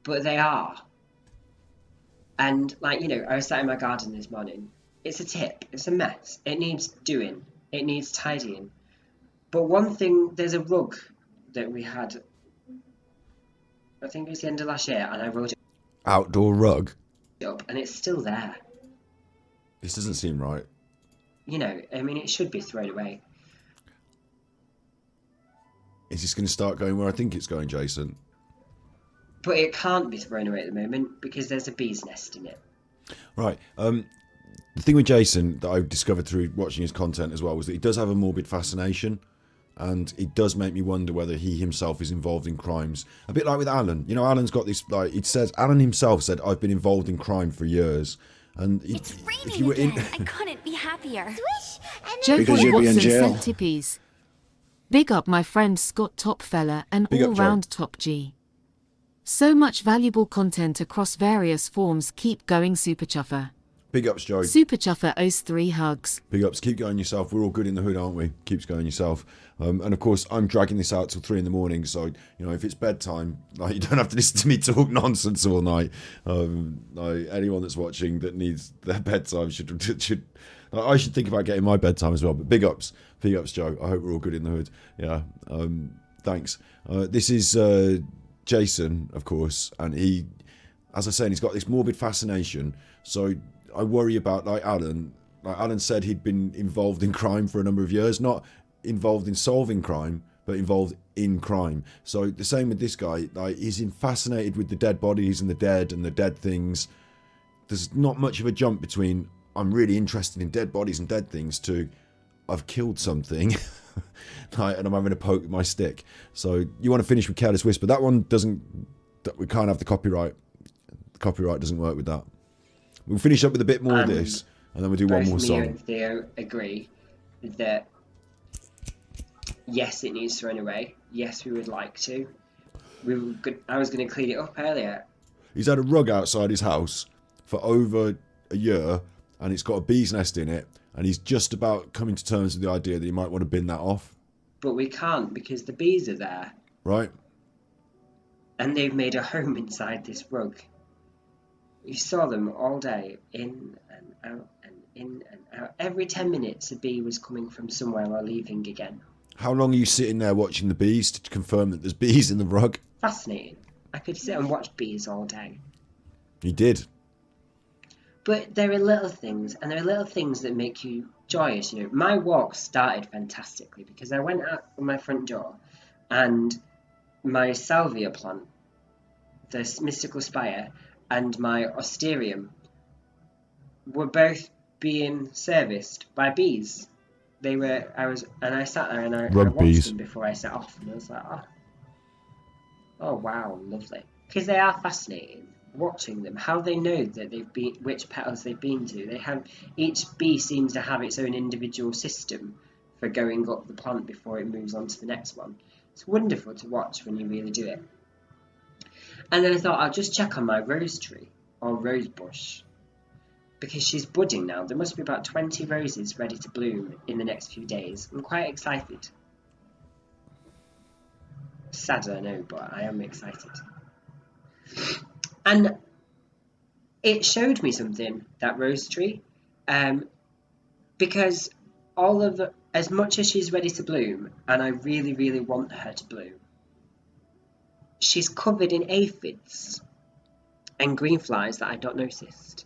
but they are. And like, you know, I was sat in my garden this morning. It's a tip, it's a mess. It needs doing, it needs tidying. But one thing, there's a rug that we had, I think it was the end of last year, and I rolled it
Outdoor rug?
up, and it's still there.
This doesn't seem right.
You know, I mean, it should be thrown away.
Is this going to start going where I think it's going, Jason?
But it can't be thrown away at the moment because there's a bee's nest in it.
Right. The thing with Jason that I discovered through watching his content as well was that he does have a morbid fascination, and it does make me wonder whether he himself is involved in crimes. A bit like with Alan. You know, Alan's got this, like, it says, Alan himself said, I've been involved in crime for years. And
It's
if
raining
you were
again.
in...
I couldn't be happier. Swish, and
Joe
then
Because you'd be in
Watson
jail.
sent tippies. Big up my friend Scott Topfella and
Big up,
all
Joe.
round top G. So much valuable content across various forms. Keep going, Super Chuffer.
Big ups, Joe.
Super Chuffer owes 3 hugs.
Big ups. Keep going yourself. We're all good in the hood, aren't we? Keeps going yourself. And of course, I'm dragging this out till 3 in the morning. So, you know, if it's bedtime, like, you don't have to listen to me talk nonsense all night. Like, anyone that's watching that needs their bedtime should I should think about getting my bedtime as well. But big ups, Joe. I hope we're all good in the hood. Yeah. Thanks. This is Jason, of course, and he, as I said, he's got this morbid fascination. So I worry about, like Alan. Like Alan said, he'd been involved in crime for a number of years, not involved in solving crime, but involved in crime. So the same with this guy. Like, he's fascinated with the dead bodies and the dead things. There's not much of a jump between I'm really interested in dead bodies and dead things to I've killed something. Like, and I'm having a poke with my stick. So you want to finish with Careless Whisper. That one doesn't, we can't have the copyright. The copyright doesn't work with that. We'll finish up with a bit more of this, and then we'll do one more
Both me
song.
and Theo agree that yes, it needs thrown away. Yes, we would like to. I was going to clean it up earlier.
He's had a rug outside his house for over a year, and it's got a bee's nest in it, and he's just about coming to terms with the idea that he might want to bin that off.
But we can't because the bees are there.
Right?
And they've made a home inside this rug. You saw them all day, in and out and in and out. Every 10 minutes a bee was coming from somewhere or leaving again.
How long are you sitting there watching the bees to confirm that there's bees in the rug?
Fascinating. I could sit and watch bees all day.
He did.
But there are little things, and there are little things that make you joyous. You know, my walk started fantastically because I went out of my front door, and my salvia plant, the mystical spire, and my osterium were both being serviced by bees. I sat there and I watched
bees.
them before I set off, and I was like, oh wow, lovely, because they are fascinating. Watching them, how they know that they've been, which petals they've been to. They have, each bee seems to have its own individual system for going up the plant before it moves on to the next one. It's wonderful to watch when you really do it. And then I thought I'll just check on my rose tree or rose bush because she's budding now. There must be about 20 roses ready to bloom in the next few days. I'm quite excited. Sad, I know, but I am excited. And it showed me something, that rose tree, because as much as she's ready to bloom, and I really, really want her to bloom, she's covered in aphids and green flies that I'd not noticed.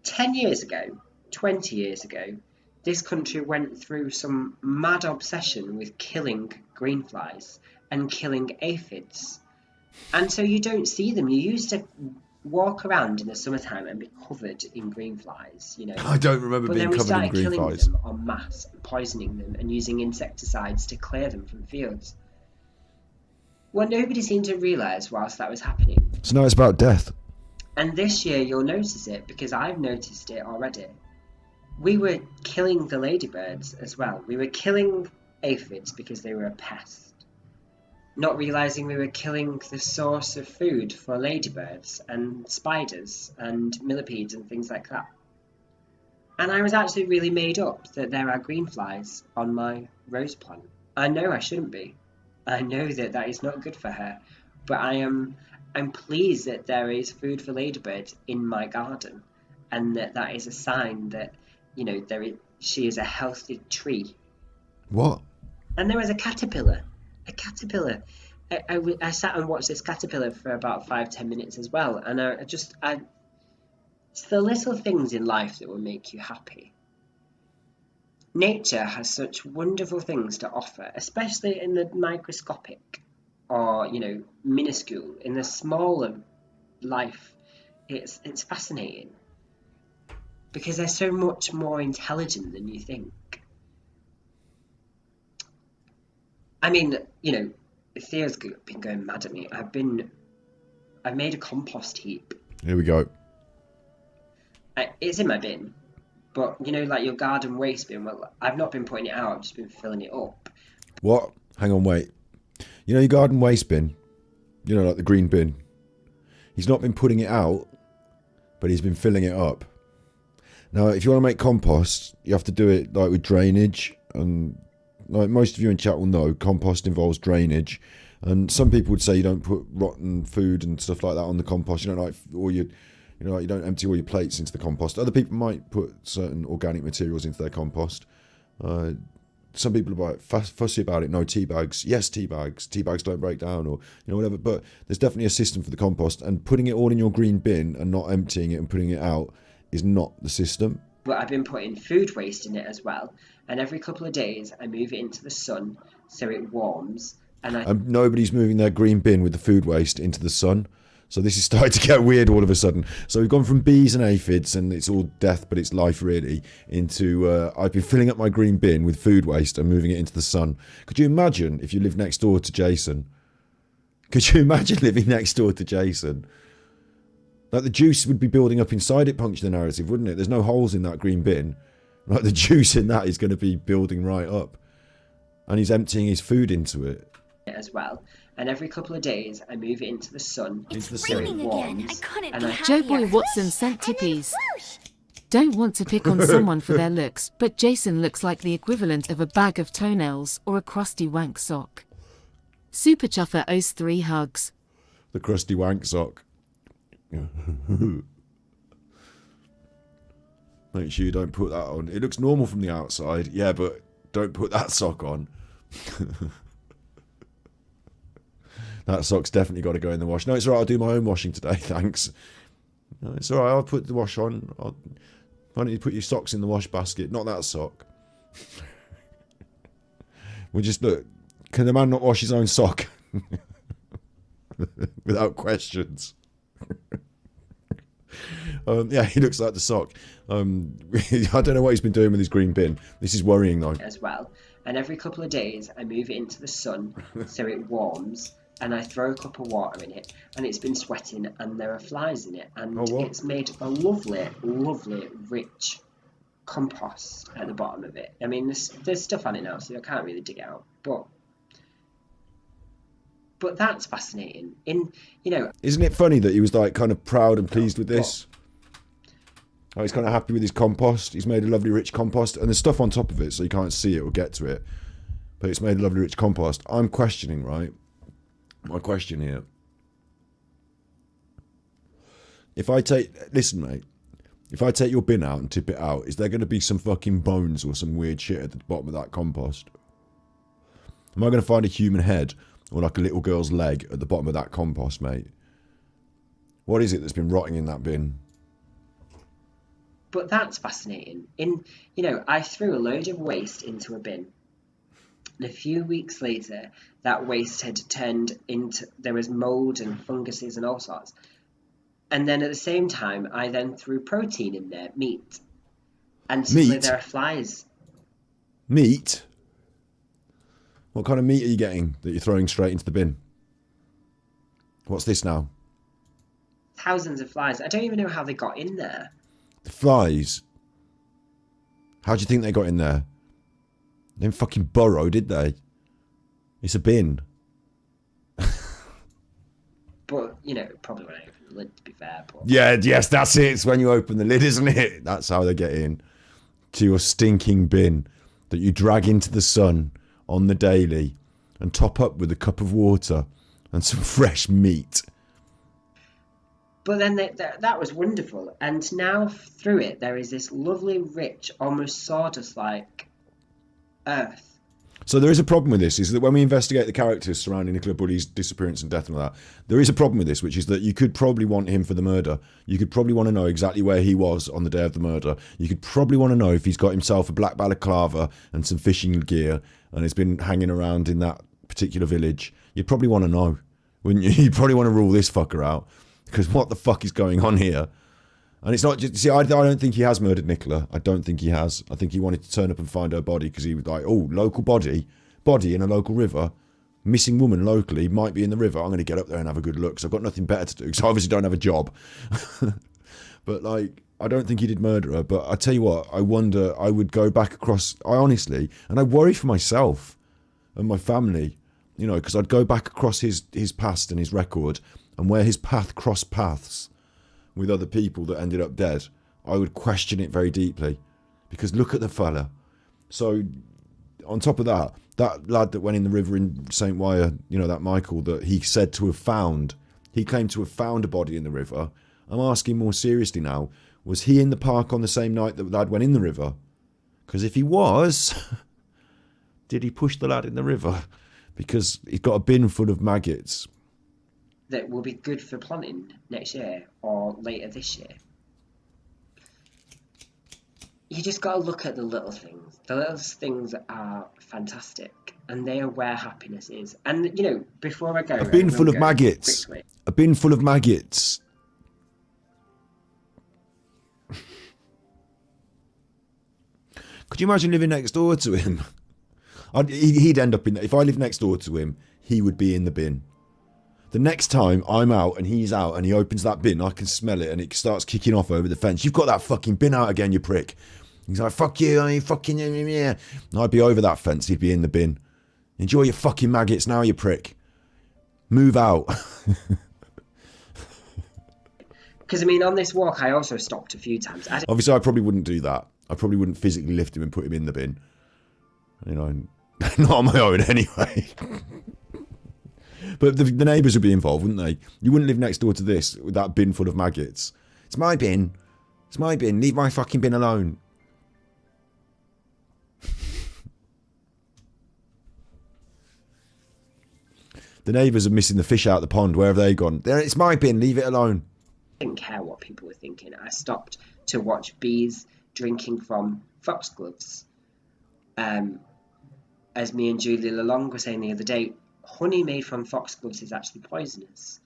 10 years ago, 20 years ago, this country went through some mad obsession with killing green flies and killing aphids. And so you don't see them. You used to walk around in the summertime and be covered in green flies, you know.
I don't remember being covered in green flies. But then we started killing them en masse, and poisoning them, and using insecticides to clear them from fields. What nobody seemed to realise whilst that was happening. So now it's about death.
And this year you'll notice it, because I've noticed it already. We were killing the ladybirds as well. We were killing aphids because they were a pest. not realising we were killing the source of food for ladybirds and spiders and millipedes and things like that. And I was actually really made up that there are green flies on my rose plant. I know I shouldn't be. I know that that is not good for her, but I'm pleased that there is food for ladybirds in my garden, and that is a sign that, you know, she is a healthy tree.
What?
And there was a caterpillar. I sat and watched this caterpillar for about 5-10 minutes as well, and it's the little things in life that will make you happy. Nature has such wonderful things to offer, especially in the microscopic or, you know, minuscule, in the smaller life. It's fascinating because they're so much more intelligent than you think. I mean, you know, Theo's been going mad at me. I've made a compost heap.
Here we go.
It's in my bin, but you know, like your garden waste bin. Well, I've not been putting it out. I've just been filling it up.
What? Hang on, wait. You know your garden waste bin? You know, like the green bin? He's not been putting it out, but he's been filling it up. Now, if you want to make compost, you have to do it like with drainage, and like most of you in chat will know, compost involves drainage. And some people would say you don't put rotten food and stuff like that on the compost. You don't like, or you know, like you don't empty all your plates into the compost. Other people might put certain organic materials into their compost. Some people are fussy about it. No, tea bags. Yes, tea bags. Tea bags don't break down, or you know, whatever. But there's definitely a system for the compost, and putting it all in your green bin and not emptying it and putting it out is not the system.
But I've been putting food waste in it as well, and every couple of days I move it into the sun so it warms. And
nobody's moving their green bin with the food waste into the sun. So this is starting to get weird all of a sudden. So we've gone from bees and aphids, and it's all death, but it's life really, into I've been filling up my green bin with food waste and moving it into the sun. Could you imagine if you lived next door to Jason? Could you imagine living next door to Jason? Like the juice would be building up inside it, puncture the narrative, wouldn't it? There's no holes in that green bin. Like the juice in that is going to be building right up. And he's emptying his food into it.
As well. And every couple of days I move it into the sun.
It's raining again. I couldn't be happier.
Joe Boy Watson sent tippies. Don't want to pick on someone for their looks, but Jason looks like the equivalent of a bag of toenails or a crusty wank sock. Super Chuffer owes 3 hugs.
The crusty wank sock. Make sure you don't put that on. It looks normal from the outside, yeah, but don't put that sock on. That sock's definitely got to go in the wash. No, it's alright, I'll do my own washing today, thanks. No, it's alright, I'll put the wash on. Why don't you put your socks in the wash basket? Not that sock. We'll just look. Can the man not wash his own sock? Without questions. Yeah, he looks like the sock. I don't know what he's been doing with his green bin. This is worrying though.
As well. And every couple of days I move it into the sun so it warms, and I throw a cup of water in it, and it's been sweating, and there are flies in it, and it's made a lovely, lovely, rich compost at the bottom of it. I mean, there's stuff on it now, so I can't really dig it out, but that's fascinating.
Isn't it funny that he was like kind of proud and pleased with this? Oh, he's kind of happy with his compost. He's made a lovely rich compost, and there's stuff on top of it, so you can't see it or get to it. But it's made a lovely rich compost. I'm questioning, right? My question here. Listen, mate. If I take your bin out and tip it out, is there going to be some fucking bones or some weird shit at the bottom of that compost? Am I going to find a human head or like a little girl's leg at the bottom of that compost, mate? What is it that's been rotting in that bin?
But that's fascinating. I threw a load of waste into a bin. And a few weeks later, that waste had turned into, there was mold and funguses and all sorts. And then at the same time, I then threw protein in there, meat. And suddenly there are flies.
Meat? What kind of meat are you getting that you're throwing straight into the bin? What's this now?
Thousands of flies. I don't even know how they got in there.
The flies? How do you think they got in there? They didn't fucking burrow, did they? It's a bin.
But, you know, probably when I open the lid, to be fair. But...
Yeah, yes, that's it. It's when you open the lid, isn't it? That's how they get in to your stinking bin that you drag into the sun on the daily and top up with a cup of water and some fresh meat.
But then that was wonderful. And now through it, there is this lovely, rich, almost sawdust-like earth.
So there is a problem with this, is that when we investigate the characters surrounding Nicola Bulley's disappearance and death and all that, there is a problem with this, which is that you could probably want him for the murder. You could probably want to know exactly where he was on the day of the murder. You could probably want to know if he's got himself a black balaclava and some fishing gear and has been hanging around in that particular village. You'd probably want to know, wouldn't you? You'd probably want to rule this fucker out, because what the fuck is going on here? And it's not just... See, I don't think he has murdered Nicola. I don't think he has. I think he wanted to turn up and find her body because he was like, oh, local body in a local river, missing woman locally, might be in the river. I'm going to get up there and have a good look because I've got nothing better to do because I obviously don't have a job. But, like, I don't think he did murder her. But I tell you what, I wonder, I would go back across... I honestly... And I worry for myself and my family, you know, because I'd go back across his past and his record, and where his path crossed paths with other people that ended up dead, I would question it very deeply. Because look at the fella. So, on top of that, that lad that went in the river in St. Wyre, you know, that Michael that he said to have found, he claimed to have found a body in the river. I'm asking more seriously now, was he in the park on the same night that the lad went in the river? Because if he was, did he push the lad in the river? Because he's got a bin full of maggots.
That will be good for planting next year or later this year. You just got to look at the little things. The little things are fantastic, and they are where happiness is. And, you know, before I go...
A bin full of maggots.
Quickly.
A bin full of maggots. Could you imagine living next door to him? He'd end up in... If I lived next door to him, he would be in the bin. The next time I'm out and he's out and he opens that bin, I can smell it and it starts kicking off over the fence. You've got that fucking bin out again, you prick. He's like, fuck you, I ain't fucking... Yeah. I'd be over that fence, he'd be in the bin. Enjoy your fucking maggots now, you prick. Move out.
Because, I mean, on this walk, I also stopped a few times.
Obviously, I probably wouldn't do that. I probably wouldn't physically lift him and put him in the bin. You know, not on my own anyway. But the neighbours would be involved, wouldn't they? You wouldn't live next door to this with that bin full of maggots. It's my bin. It's my bin. Leave my fucking bin alone. The neighbours are missing the fish out of the pond. Where have they gone? It's my bin. Leave it alone.
I didn't care what people were thinking. I stopped to watch bees drinking from foxgloves. As me and Julie Lalonde were saying the other day, honey made from foxgloves is actually poisonous.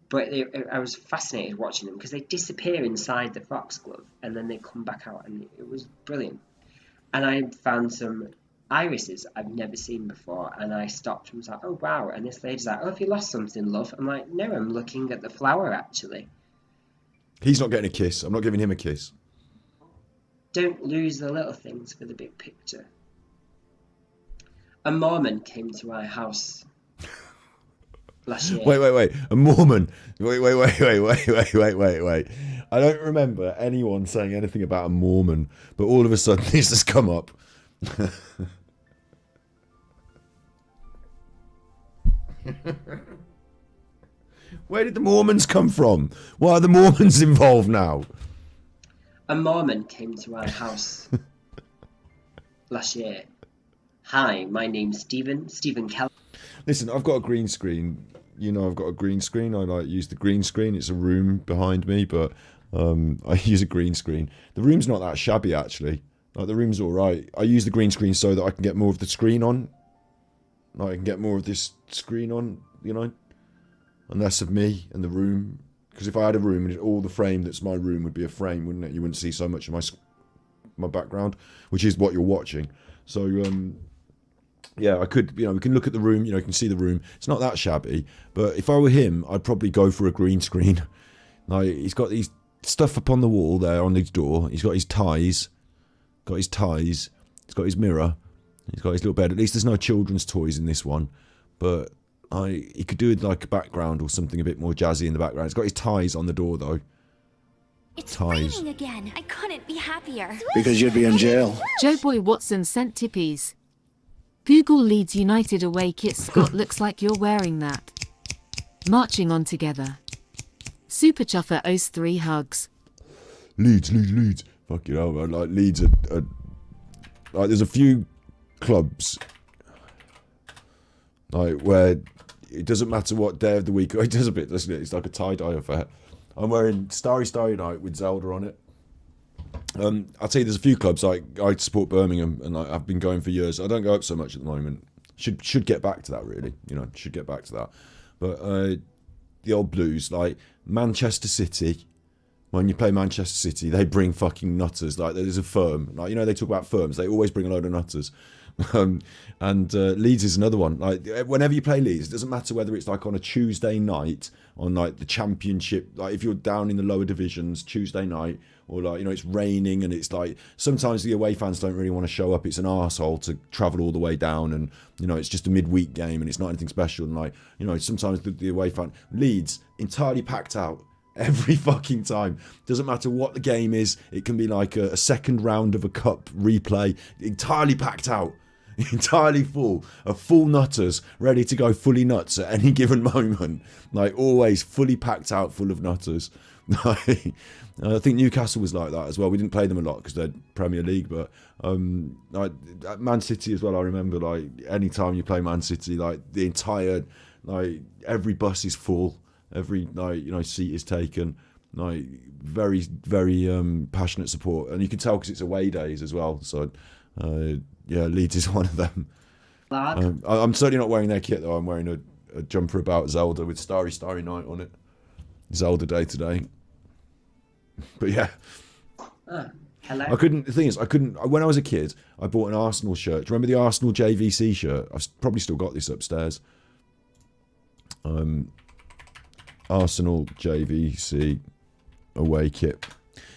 But I was fascinated watching them because they disappear inside the foxglove and then they come back out, and it was brilliant. And I found some irises I've never seen before, and I stopped and was like, oh wow. And this lady's like, oh, have you lost something, love? I'm like, no, I'm looking at the flower actually.
He's not getting a kiss. I'm not giving him a kiss.
Don't lose the little things for the big picture. A Mormon came to our house last year.
Wait. A Mormon. Wait. I don't remember anyone saying anything about a Mormon, but all of a sudden this has come up. Where did the Mormons come from? Why are the Mormons involved now?
A Mormon came to our house last year. Hi, my name's Stephen Kelly.
Listen, I've got a green screen. You know, I've got a green screen. I use the green screen. It's a room behind me, but I use a green screen. The room's not that shabby, actually. Like, the room's all right. I use the green screen so that I can get more of the screen on. Like, I can get more of this screen on, you know, and less of me and the room. Because if I had a room and all the frame that's my room would be a frame, wouldn't it? You wouldn't see so much of my background, which is what you're watching. So, yeah, I could, you know, we can look at the room, you know, you can see the room. It's not that shabby, but if I were him, I'd probably go for a green screen. Like, he's got these stuff up on the wall there on his door. He's got his ties. He's got his mirror. He's got his little bed. At least there's no children's toys in this one. But he could do like a background or something a bit more jazzy in the background. He's got his ties on the door though.
It's
Ties.
raining again. I couldn't be happier.
Because you'd be in jail.
Joe Boy Watson sent tippies. Google Leeds United away kit. Scott, looks like you're wearing that. Marching on together. Super Chuffer owes 3 hugs.
Leeds. Fucking hell, man. Like, Leeds are like, there's a few clubs, like, where it doesn't matter what day of the week. It does a bit, doesn't it? It's like a tie-dye affair. I'm wearing Starry Night with Zelda on it. I'll tell you, there's a few clubs, like, I support Birmingham, and I've been going for years. I don't go up so much at the moment. Should get back to that, really. You know, should get back to that. But the old Blues, like Manchester City, when you play Manchester City, they bring fucking nutters. Like, there's a firm. Like, you know, they talk about firms. They always bring a load of nutters. And Leeds is another one. Like, whenever you play Leeds, it doesn't matter whether it's like on a Tuesday night on like the Championship, like if you're down in the lower divisions Tuesday night, or like, you know, it's raining and it's like, sometimes the away fans don't really want to show up. It's an arsehole to travel all the way down, and, you know, it's just a midweek game and it's not anything special. And like, you know, sometimes the away fan, Leeds entirely packed out every fucking time. Doesn't matter what the game is. It can be like a second round of a cup replay, entirely packed out. Entirely full of full nutters ready to go fully nuts at any given moment. Like, always fully packed out, full of nutters. I think Newcastle was like that as well. We didn't play them a lot because they're Premier League, but like at Man City as well, I remember, like, any time you play Man City, like the entire, like, every bus is full, every, like, you know, seat is taken. Like, very, very passionate support, and you can tell because it's away days as well. So yeah, Leeds is one of them. I'm certainly not wearing their kit though. I'm wearing a jumper about Zelda with Starry Night on it. Zelda Day today. But yeah.
Hello.
The thing is, when I was a kid, I bought an Arsenal shirt. Do you remember the Arsenal JVC shirt? I've probably still got this upstairs. Arsenal JVC away kit.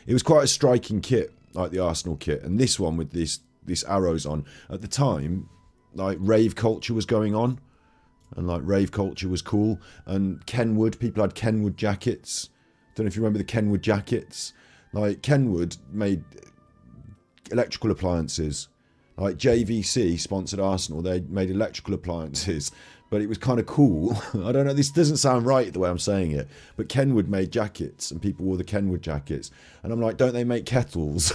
It was quite a striking kit, like the Arsenal kit, and this one with this arrows on. At the time, like, rave culture was going on, and like rave culture was cool, and Kenwood, people had Kenwood jackets. Don't know if you remember the Kenwood jackets. Like, Kenwood made electrical appliances. Like, JVC sponsored Arsenal. They made electrical appliances, but it was kind of cool. I don't know, this doesn't sound right the way I'm saying it, but Kenwood made jackets and people wore the Kenwood jackets. And I'm like, don't they make kettles?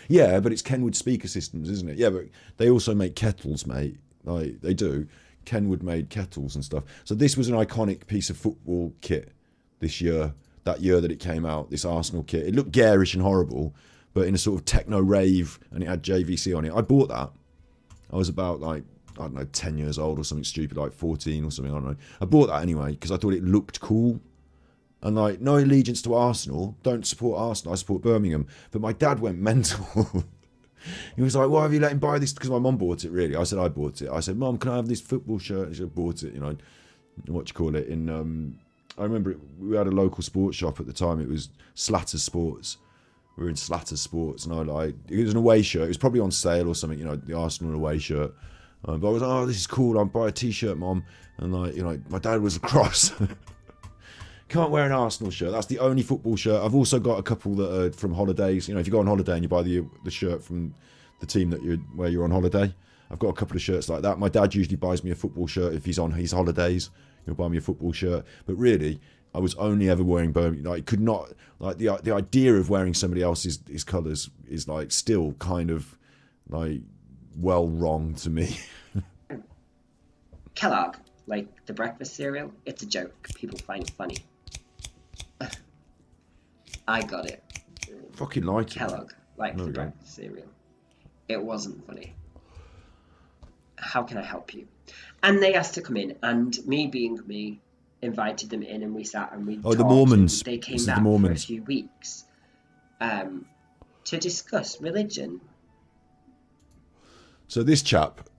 Yeah, but it's Kenwood speaker systems, isn't it? Yeah, but they also make kettles, mate. Like, they do. Kenwood made kettles and stuff. So this was an iconic piece of football kit this year, that year that it came out, this Arsenal kit. It looked garish and horrible, but in a sort of techno rave, and it had JVC on it. I bought that. I was about, like, I don't know, 10 years old or something stupid, like 14 or something, I don't know. I bought that anyway because I thought it looked cool. And, like, no allegiance to Arsenal, don't support Arsenal, I support Birmingham. But my dad went mental. He was like, why have you let him buy this? Because my mum bought it, really. I said, I bought it. I said, Mum, can I have this football shirt? And she bought it, you know, what you call it, in, I remember we had a local sports shop at the time. It was Slatters Sports. We were in Slatters Sports, and it was an away shirt. It was probably on sale or something, you know, the Arsenal away shirt. But I was like, oh, this is cool. I'll buy a t-shirt, Mum. And, like, you know, my dad was cross. Can't wear an Arsenal shirt. That's the only football shirt. I've also got a couple that are from holidays. You know, if you go on holiday and you buy the shirt from the team where you're on holiday, I've got a couple of shirts like that. My dad usually buys me a football shirt if he's on his holidays. He'll buy me a football shirt. But really, I was only ever wearing Birmingham. Like, could not, like, the idea of wearing somebody else's his colours is, like, still kind of, like, well wrong to me.
Kellogg, like the breakfast cereal, it's a joke. People find it funny. I got it.
Fucking like
Kellogg, like the breakfast cereal. It wasn't funny. How can I help you? And they asked to come in, and me being me, invited them in, and we sat and we talked.
The Mormons.
They came
This is
back
the Mormons.
for a few weeks to discuss religion.
So this chap,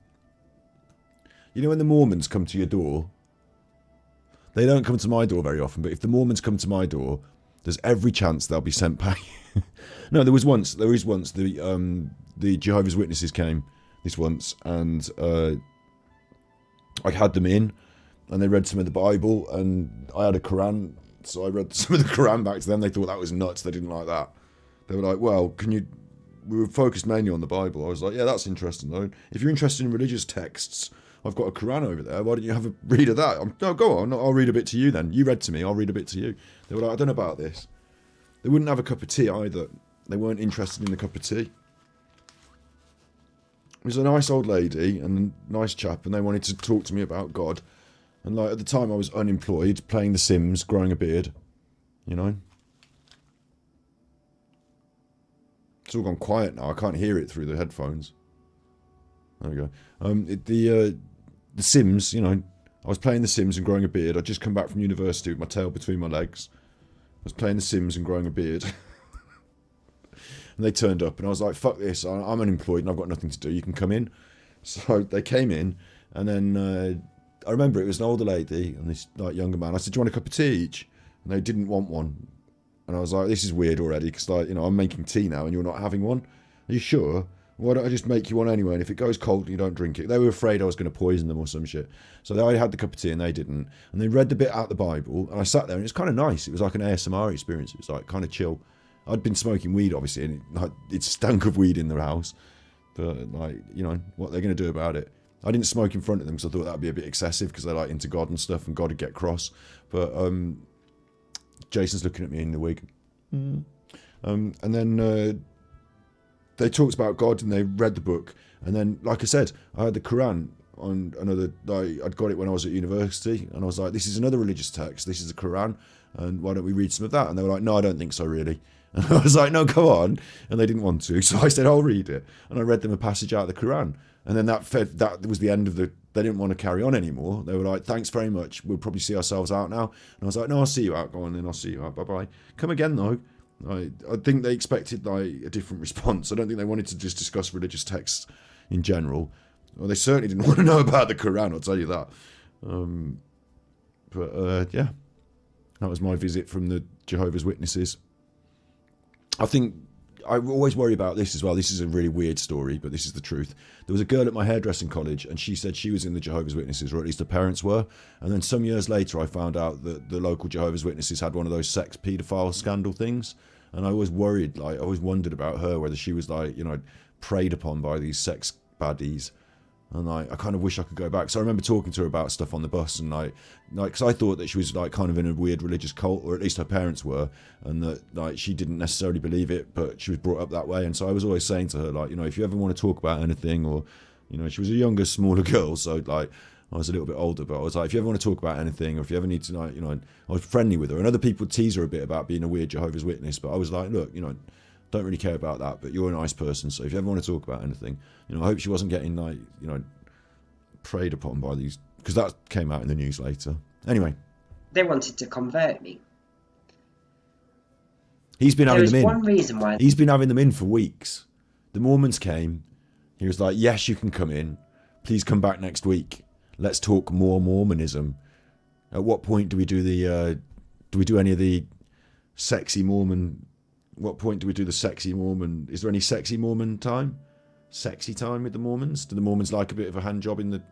you know, when the Mormons come to your door, they don't come to my door very often, but if the Mormons come to my door, there's every chance they'll be sent back. No, there is once the Jehovah's Witnesses came this once, and I had them in, and they read some of the Bible, and I had a Quran, so I read some of the Quran back to them. They thought that was nuts. They didn't like that. They were like, well, we were focused mainly on the Bible. I was like, yeah, that's interesting though. If you're interested in religious texts, I've got a Quran over there. Why don't you have a read of that? No, go on. I'll read a bit to you then. You read to me. I'll read a bit to you. They were like, I don't know about this. They wouldn't have a cup of tea either. They weren't interested in the cup of tea. It was a nice old lady and a nice chap, and they wanted to talk to me about God. And like at the time I was unemployed, playing The Sims, growing a beard, you know. It's all gone quiet now. I can't hear it through the headphones. There we go. The Sims, you know, I was playing The Sims and growing a beard. I'd just come back from university with my tail between my legs. I was playing The Sims and growing a beard. And they turned up and I was like, fuck this, I'm unemployed and I've got nothing to do, you can come in. So they came in, and then I remember it was an older lady and this like younger man. I said, do you want a cup of tea each? And they didn't want one. And I was like, this is weird already, because like, you know, I'm making tea now and you're not having one. Are you sure? Why don't I just make you one anyway, and if it goes cold you don't drink it. They were afraid I was going to poison them or some shit. So I had the cup of tea and they didn't. And they read the bit out the Bible, and I sat there and it was kind of nice. It was like an ASMR experience. It was like kind of chill. I'd been smoking weed, obviously, and it stank of weed in the house. But, like, you know, what they're going to do about it. I didn't smoke in front of them because I thought that would be a bit excessive, because they're, like, into God and stuff, and God would get cross. But Jason's looking at me in the wig. And then they talked about God, and they read the book. And then, like I said, I had the Quran on another... I'd got it when I was at university, and I was like, this is another religious text. This is the Quran, and why don't we read some of that? And they were like, no, I don't think so, really. And I was like, no, go on. And they didn't want to. So I said, I'll read it. And I read them a passage out of the Quran. And then that was the end of the... They didn't want to carry on anymore. They were like, thanks very much. We'll probably see ourselves out now. And I was like, no, I'll see you out. Go on then, I'll see you out. Bye-bye. Come again, though. I think they expected like a different response. I don't think they wanted to just discuss religious texts in general. Well, they certainly didn't want to know about the Quran, I'll tell you that. Yeah. That was my visit from the Jehovah's Witnesses. I think I always worry about this as well. This is a really weird story, but this is the truth. There was a girl at my hairdressing college, and she said she was in the Jehovah's Witnesses, or at least her parents were. And then some years later, I found out that the local Jehovah's Witnesses had one of those sex paedophile scandal things. And I always worried, like, I always wondered about her, whether she was, like, you know, preyed upon by these sex baddies. And I kind of wish I could go back. So I remember talking to her about stuff on the bus, and like, because I thought that she was like kind of in a weird religious cult, or at least her parents were, and that like she didn't necessarily believe it, but she was brought up that way. And so I was always saying to her, like, you know, if you ever want to talk about anything, or, you know, she was a younger, smaller girl, so like I was a little bit older, but I was like, if you ever want to talk about anything, or if you ever need to, like, you know, I was friendly with her. And other people tease her a bit about being a weird Jehovah's Witness, but I was like, look, you know, don't really care about that, but you're a nice person, so if you ever want to talk about anything, you know, I hope she wasn't getting like, you know, preyed upon by these, because that came out in the news later. Anyway,
they wanted to convert me.
He's been having them in.
One reason why
he's been having them in for weeks. The Mormons came. He was like, "Yes, you can come in. Please come back next week. Let's talk more Mormonism." At what point do we do the? Do we do any of the sexy Mormon? What point do we do the sexy Mormon? Is there any sexy Mormon time? Sexy time with the Mormons? Do the Mormons like a bit of a hand job in the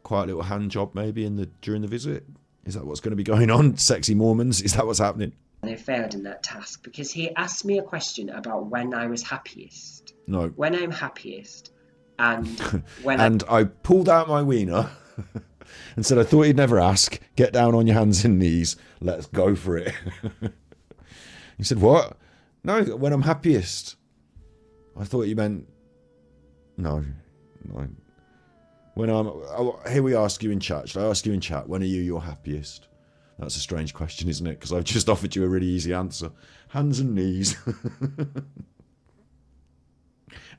quiet little hand job maybe during the visit? Is that what's going to be going on? Sexy Mormons? Is that what's happening?
they failed in that task, because he asked me a question about when I was happiest.
No.
When I'm happiest, and when
and I pulled out my wiener and said, I thought you'd never ask. Get down on your hands and knees. Let's go for it. He said, what? No, when I'm happiest. I thought you meant... No. When here we ask you in chat. Should I ask you in chat, when are you your happiest? That's a strange question, isn't it? Because I've just offered you a really easy answer. Hands and knees.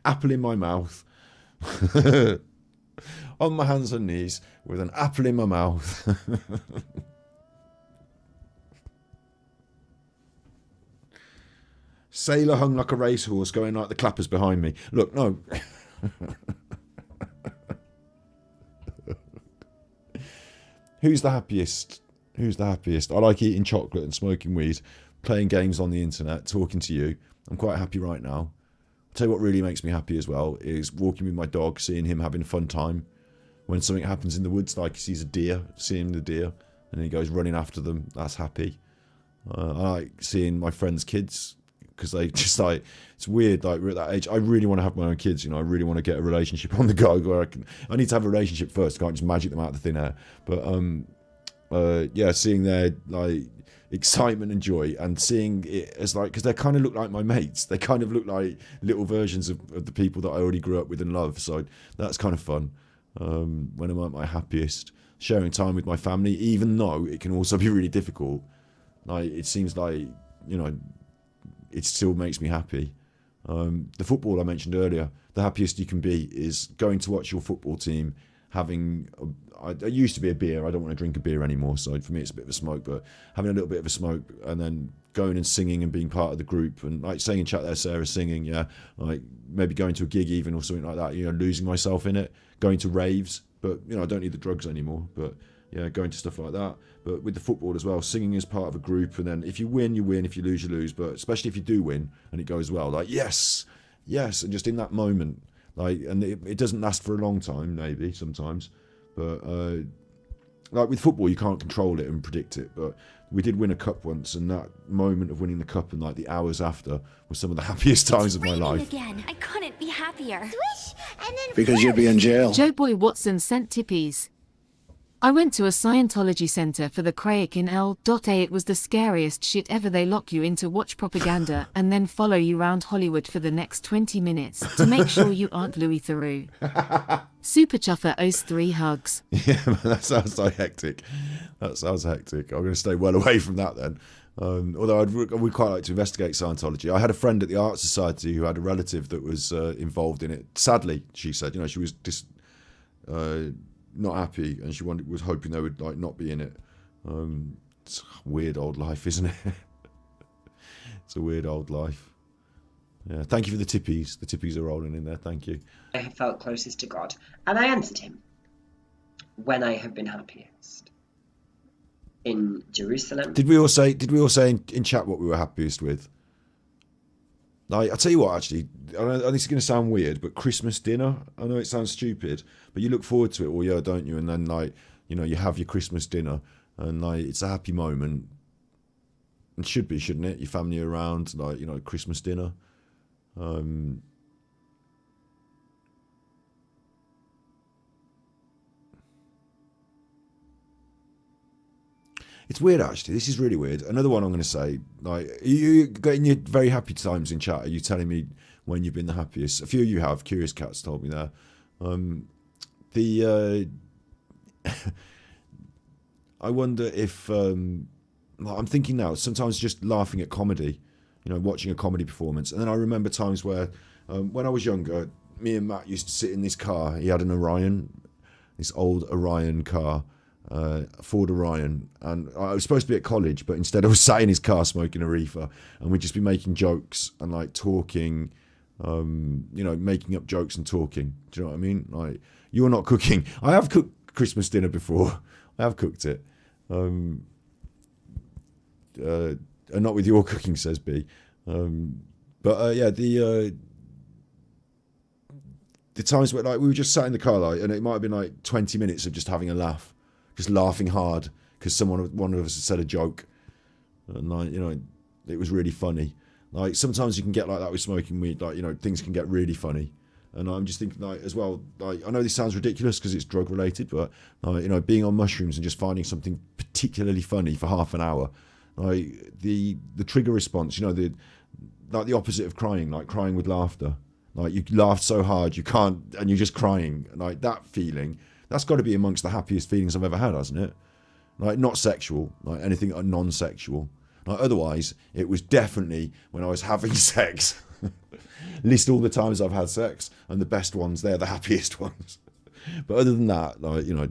Apple in my mouth. On my hands and knees with an apple in my mouth. Sailor hung like a racehorse, going like the clappers behind me. Look, no. Who's the happiest? Who's the happiest? I like eating chocolate and smoking weed, playing games on the internet, talking to you. I'm quite happy right now. I'll tell you what really makes me happy as well is walking with my dog, seeing him having a fun time, when something happens in the woods, like he sees a deer, seeing the deer, and he goes running after them. That's happy. I like seeing my friends' kids, because they just like, it's weird, like we're at that age. I really want to have my own kids, you know. I really want to get a relationship on the go where I need to have a relationship first. I can't just magic them out of the thin air. But yeah, seeing their like excitement and joy, and seeing it as like, because they kind of look like my mates. They kind of look like little versions of the people that I already grew up with and love. So that's kind of fun. When I'm at my happiest, sharing time with my family, even though it can also be really difficult. Like, it seems like, you know, it still makes me happy. The football I mentioned earlier, the happiest you can be is going to watch your football team having, I used to be a beer, I don't want to drink a beer anymore, so for me it's a bit of a smoke, but having a little bit of a smoke and then going and singing and being part of the group, and like saying in chat there, Sarah, singing, yeah, like maybe going to a gig even or something like that, you know, losing myself in it, going to raves, but, you know, I don't need the drugs anymore, but yeah, going to stuff like that. But with the football as well, singing as part of a group, and then if you win, you win. If you lose, you lose. But especially if you do win and it goes well, like yes, and just in that moment, like, and it doesn't last for a long time, maybe sometimes, but like with football, you can't control it and predict it. But we did win a cup once, and that moment of winning the cup and like the hours after was some of the happiest times of my life.
Again, I couldn't be happier. Swish, and then
Because you'd be in jail.
Joe Boy Watson sent tippies. I went to a Scientology center for the Craic in L.A. It was the scariest shit ever. They lock you in to watch propaganda and then follow you around Hollywood for the next 20 minutes to make sure you aren't Louis Theroux. Super Chuffer owes 3 hugs.
Yeah, man, that sounds so hectic. That sounds hectic. I'm going to stay well away from that then. Although I would quite like to investigate Scientology. I had a friend at the Art Society who had a relative that was involved in it. Sadly, she said, you know, she was just not happy, and she was hoping they would like not be in it. It's a weird old life, isn't it? It's a weird old life. Yeah, thank you for the tippies. The tippies are rolling in there. Thank you.
I have felt closest to God, and I answered him. When I have been happiest. In Jerusalem.
Did we all say in chat what we were happiest with? Like, I'll tell you what, actually, I know this is going to sound weird, but Christmas dinner, I know it sounds stupid, but you look forward to it all year, don't you? And then, like, you know, you have your Christmas dinner, and, like, it's a happy moment. And should be, shouldn't it? Your family around, like, you know, Christmas dinner. It's weird, actually. This is really weird. Another one I'm going to say, like, you getting your very happy times in chat. Are you telling me when you've been the happiest? A few of you have. Curious Cats told me there. I wonder if I'm thinking now. Sometimes just laughing at comedy, you know, watching a comedy performance, and then I remember times where when I was younger, me and Matt used to sit in this car. He had an Orion, this old Orion car. Ford Orion, and I was supposed to be at college, but instead I was sat in his car smoking a reefer, and we'd just be making jokes and like talking, you know, making up jokes and talking. Do you know what I mean? Like, you're not cooking. I have cooked Christmas dinner before. I have cooked it, and not with your cooking, says B. But yeah, the times where like we were just sat in the car, like, and it might have been like 20 minutes of just having a laugh. Just laughing hard because one of us had said a joke, and like, you know, it was really funny. Like, sometimes you can get like that with smoking weed, like, you know, things can get really funny. And I'm just thinking, like, as well, like, I know this sounds ridiculous because it's drug related, but like, you know, being on mushrooms and just finding something particularly funny for half an hour, like the trigger response, you know, the opposite of crying, like crying with laughter. Like, you laughed so hard you can't, and you're just crying, like that feeling. That's got to be amongst the happiest feelings I've ever had, hasn't it? Like, not sexual, like anything non-sexual. Like, otherwise, it was definitely when I was having sex. List all the times I've had sex, and the best ones, they're the happiest ones. But other than that, like, you know,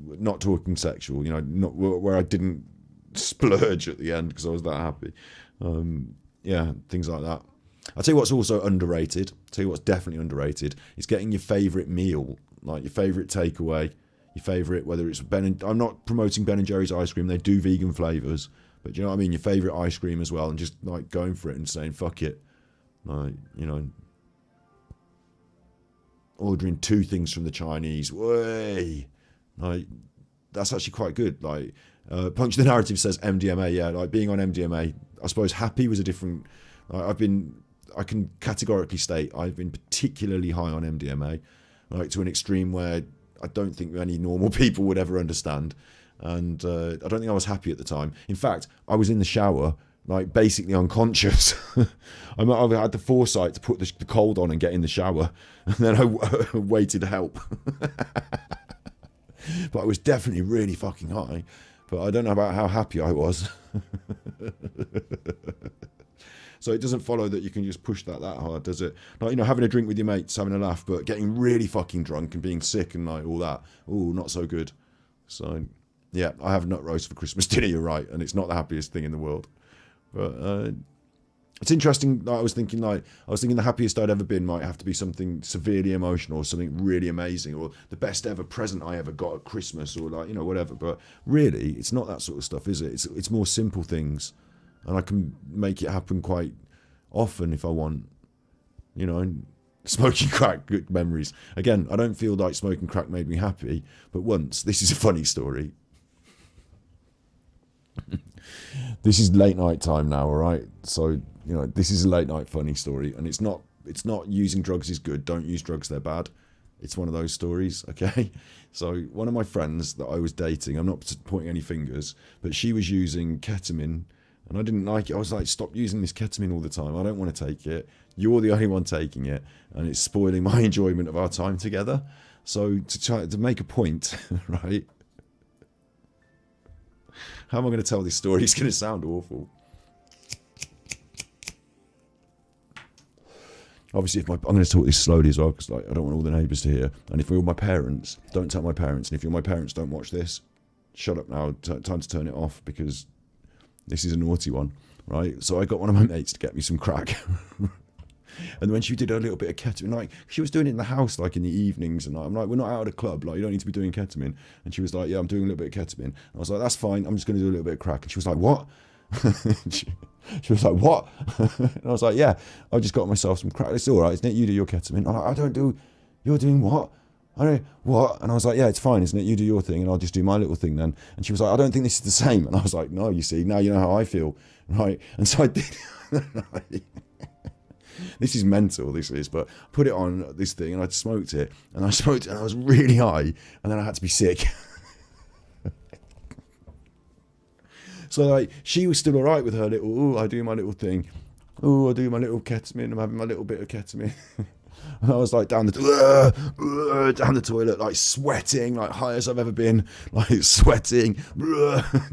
not talking sexual, you know, not where I didn't splurge at the end because I was that happy. Yeah, things like that. I'll tell you what's also underrated. I'll tell you what's definitely underrated. Is getting your favourite meal, like your favourite takeaway, your favourite, whether it's I'm not promoting Ben and Jerry's ice cream. They do vegan flavours, but do you know what I mean? Your favourite ice cream as well, and just like going for it and saying fuck it, like, you know. ordering 2 things from the Chinese. Way, like that's actually quite good. Like Puncture the Narrative says MDMA. Yeah, like being on MDMA. I suppose happy was a different. I can categorically state I've been particularly high on MDMA, like to an extreme where I don't think any normal people would ever understand. And I don't think I was happy at the time. In fact, I was in the shower, like basically unconscious. I had the foresight to put the cold on and get in the shower, and then I waited to help. But I was definitely really fucking high. But I don't know about how happy I was. So it doesn't follow that you can just push that hard, does it? Like, you know, having a drink with your mates, having a laugh, but getting really fucking drunk and being sick and like all that. Ooh, not so good. So, yeah, I have nut roast for Christmas dinner, you're right. And it's not the happiest thing in the world. But it's interesting. Like, I was thinking the happiest I'd ever been might have to be something severely emotional or something really amazing or the best ever present I ever got at Christmas or like, you know, whatever. But really, it's not that sort of stuff, is it? It's more simple things. And I can make it happen quite often if I want, you know. And smoking crack, good memories. Again, I don't feel like smoking crack made me happy, but once, this is a funny story. This is late night time now, all right? So, you know, this is a late night funny story, and it's not using drugs is good. Don't use drugs, they're bad. It's one of those stories, okay? So one of my friends that I was dating, I'm not pointing any fingers, but she was using ketamine. And I didn't like it. I was like, stop using this ketamine all the time. I don't want to take it. You're the only one taking it. And it's spoiling my enjoyment of our time together. So to make a point, right? How am I going to tell this story? It's going to sound awful. Obviously, I'm going to talk this slowly as well, because like, I don't want all the neighbours to hear. And if you're my parents, don't tell my parents. And if you're my parents, don't watch this. Shut up now. Time to turn it off, because this is a naughty one, right? So I got one of my mates to get me some crack. And when she did a little bit of ketamine, like she was doing it in the house, like in the evenings, and I'm like, we're not out at a club, like you don't need to be doing ketamine. And she was like, yeah, I'm doing a little bit of ketamine. And I was like, that's fine, I'm just going to do a little bit of crack. And she was like, what? she was like, what? And I was like, yeah, I just got myself some crack. It's all right, isn't it? You do your ketamine. I'm like, I don't do. You're doing what? I don't, what? And I was like, yeah, it's fine, isn't it? You do your thing and I'll just do my little thing then. And she was like, I don't think this is the same. And I was like, no, you see, now you know how I feel, right? And so I did. This is mental, this is, but I put it on this thing and I smoked it and I was really high and then I had to be sick. So like, she was still all right with her little, oh, I do my little thing. Oh, I do my little ketamine. I'm having my little bit of ketamine. And I was like down the toilet, like sweating, like high as I've ever been, like sweating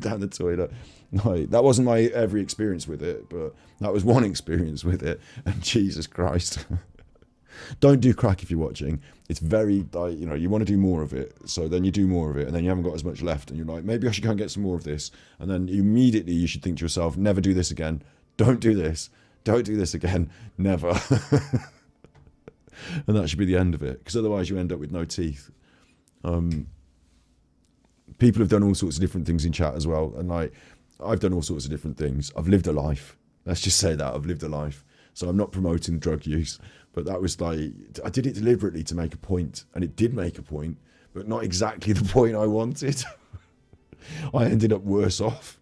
down the toilet. Like, that wasn't my every experience with it, but that was one experience with it. And Jesus Christ. Don't do crack if you're watching. It's very, like, you know, you want to do more of it. So then you do more of it, and then you haven't got as much left. And you're like, maybe I should go and get some more of this. And then immediately you should think to yourself, never do this again. Don't do this. Don't do this again. Never. And that should be the end of it, because otherwise you end up with no teeth. People have done all sorts of different things in chat as well, and like, I've done all sorts of different things. I've lived a life. Let's just say that I've lived a life. So I'm not promoting drug use, but that was like, I did it deliberately to make a point, and it did make a point, but not exactly the point I wanted. I ended up worse off,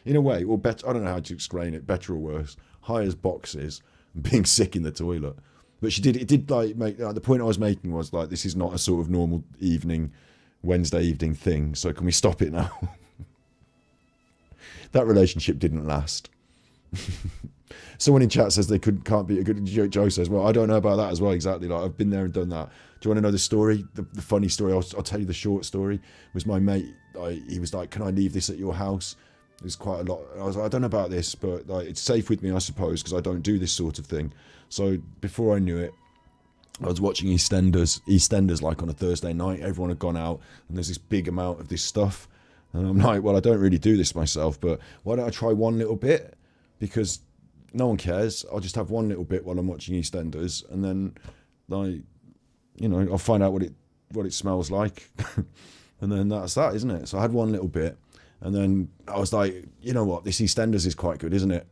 in a way, or better. I don't know how to explain it, better or worse. High as boxes, and being sick in the toilet. But it did like make, the point I was making was like, this is not a sort of normal Wednesday evening thing. So can we stop it now? That relationship didn't last. Someone in chat says they can't be a good. Joe says, well, I don't know about that as well, exactly. Like, I've been there and done that. Do you want to know the story? The funny story? I'll tell you the short story. Was my mate, he was like, can I leave this at your house? There's quite a lot. I was like, I don't know about this, but like, it's safe with me, I suppose, because I don't do this sort of thing. So before I knew it, I was watching EastEnders like on a Thursday night. Everyone had gone out, and there's this big amount of this stuff. And I'm like, well, I don't really do this myself, but why don't I try one little bit? Because no one cares. I'll just have one little bit while I'm watching EastEnders, and then, like, you know, I'll find out what it smells like. And then that's that, isn't it? So I had one little bit, and then I was like, you know what, this EastEnders is quite good, isn't it?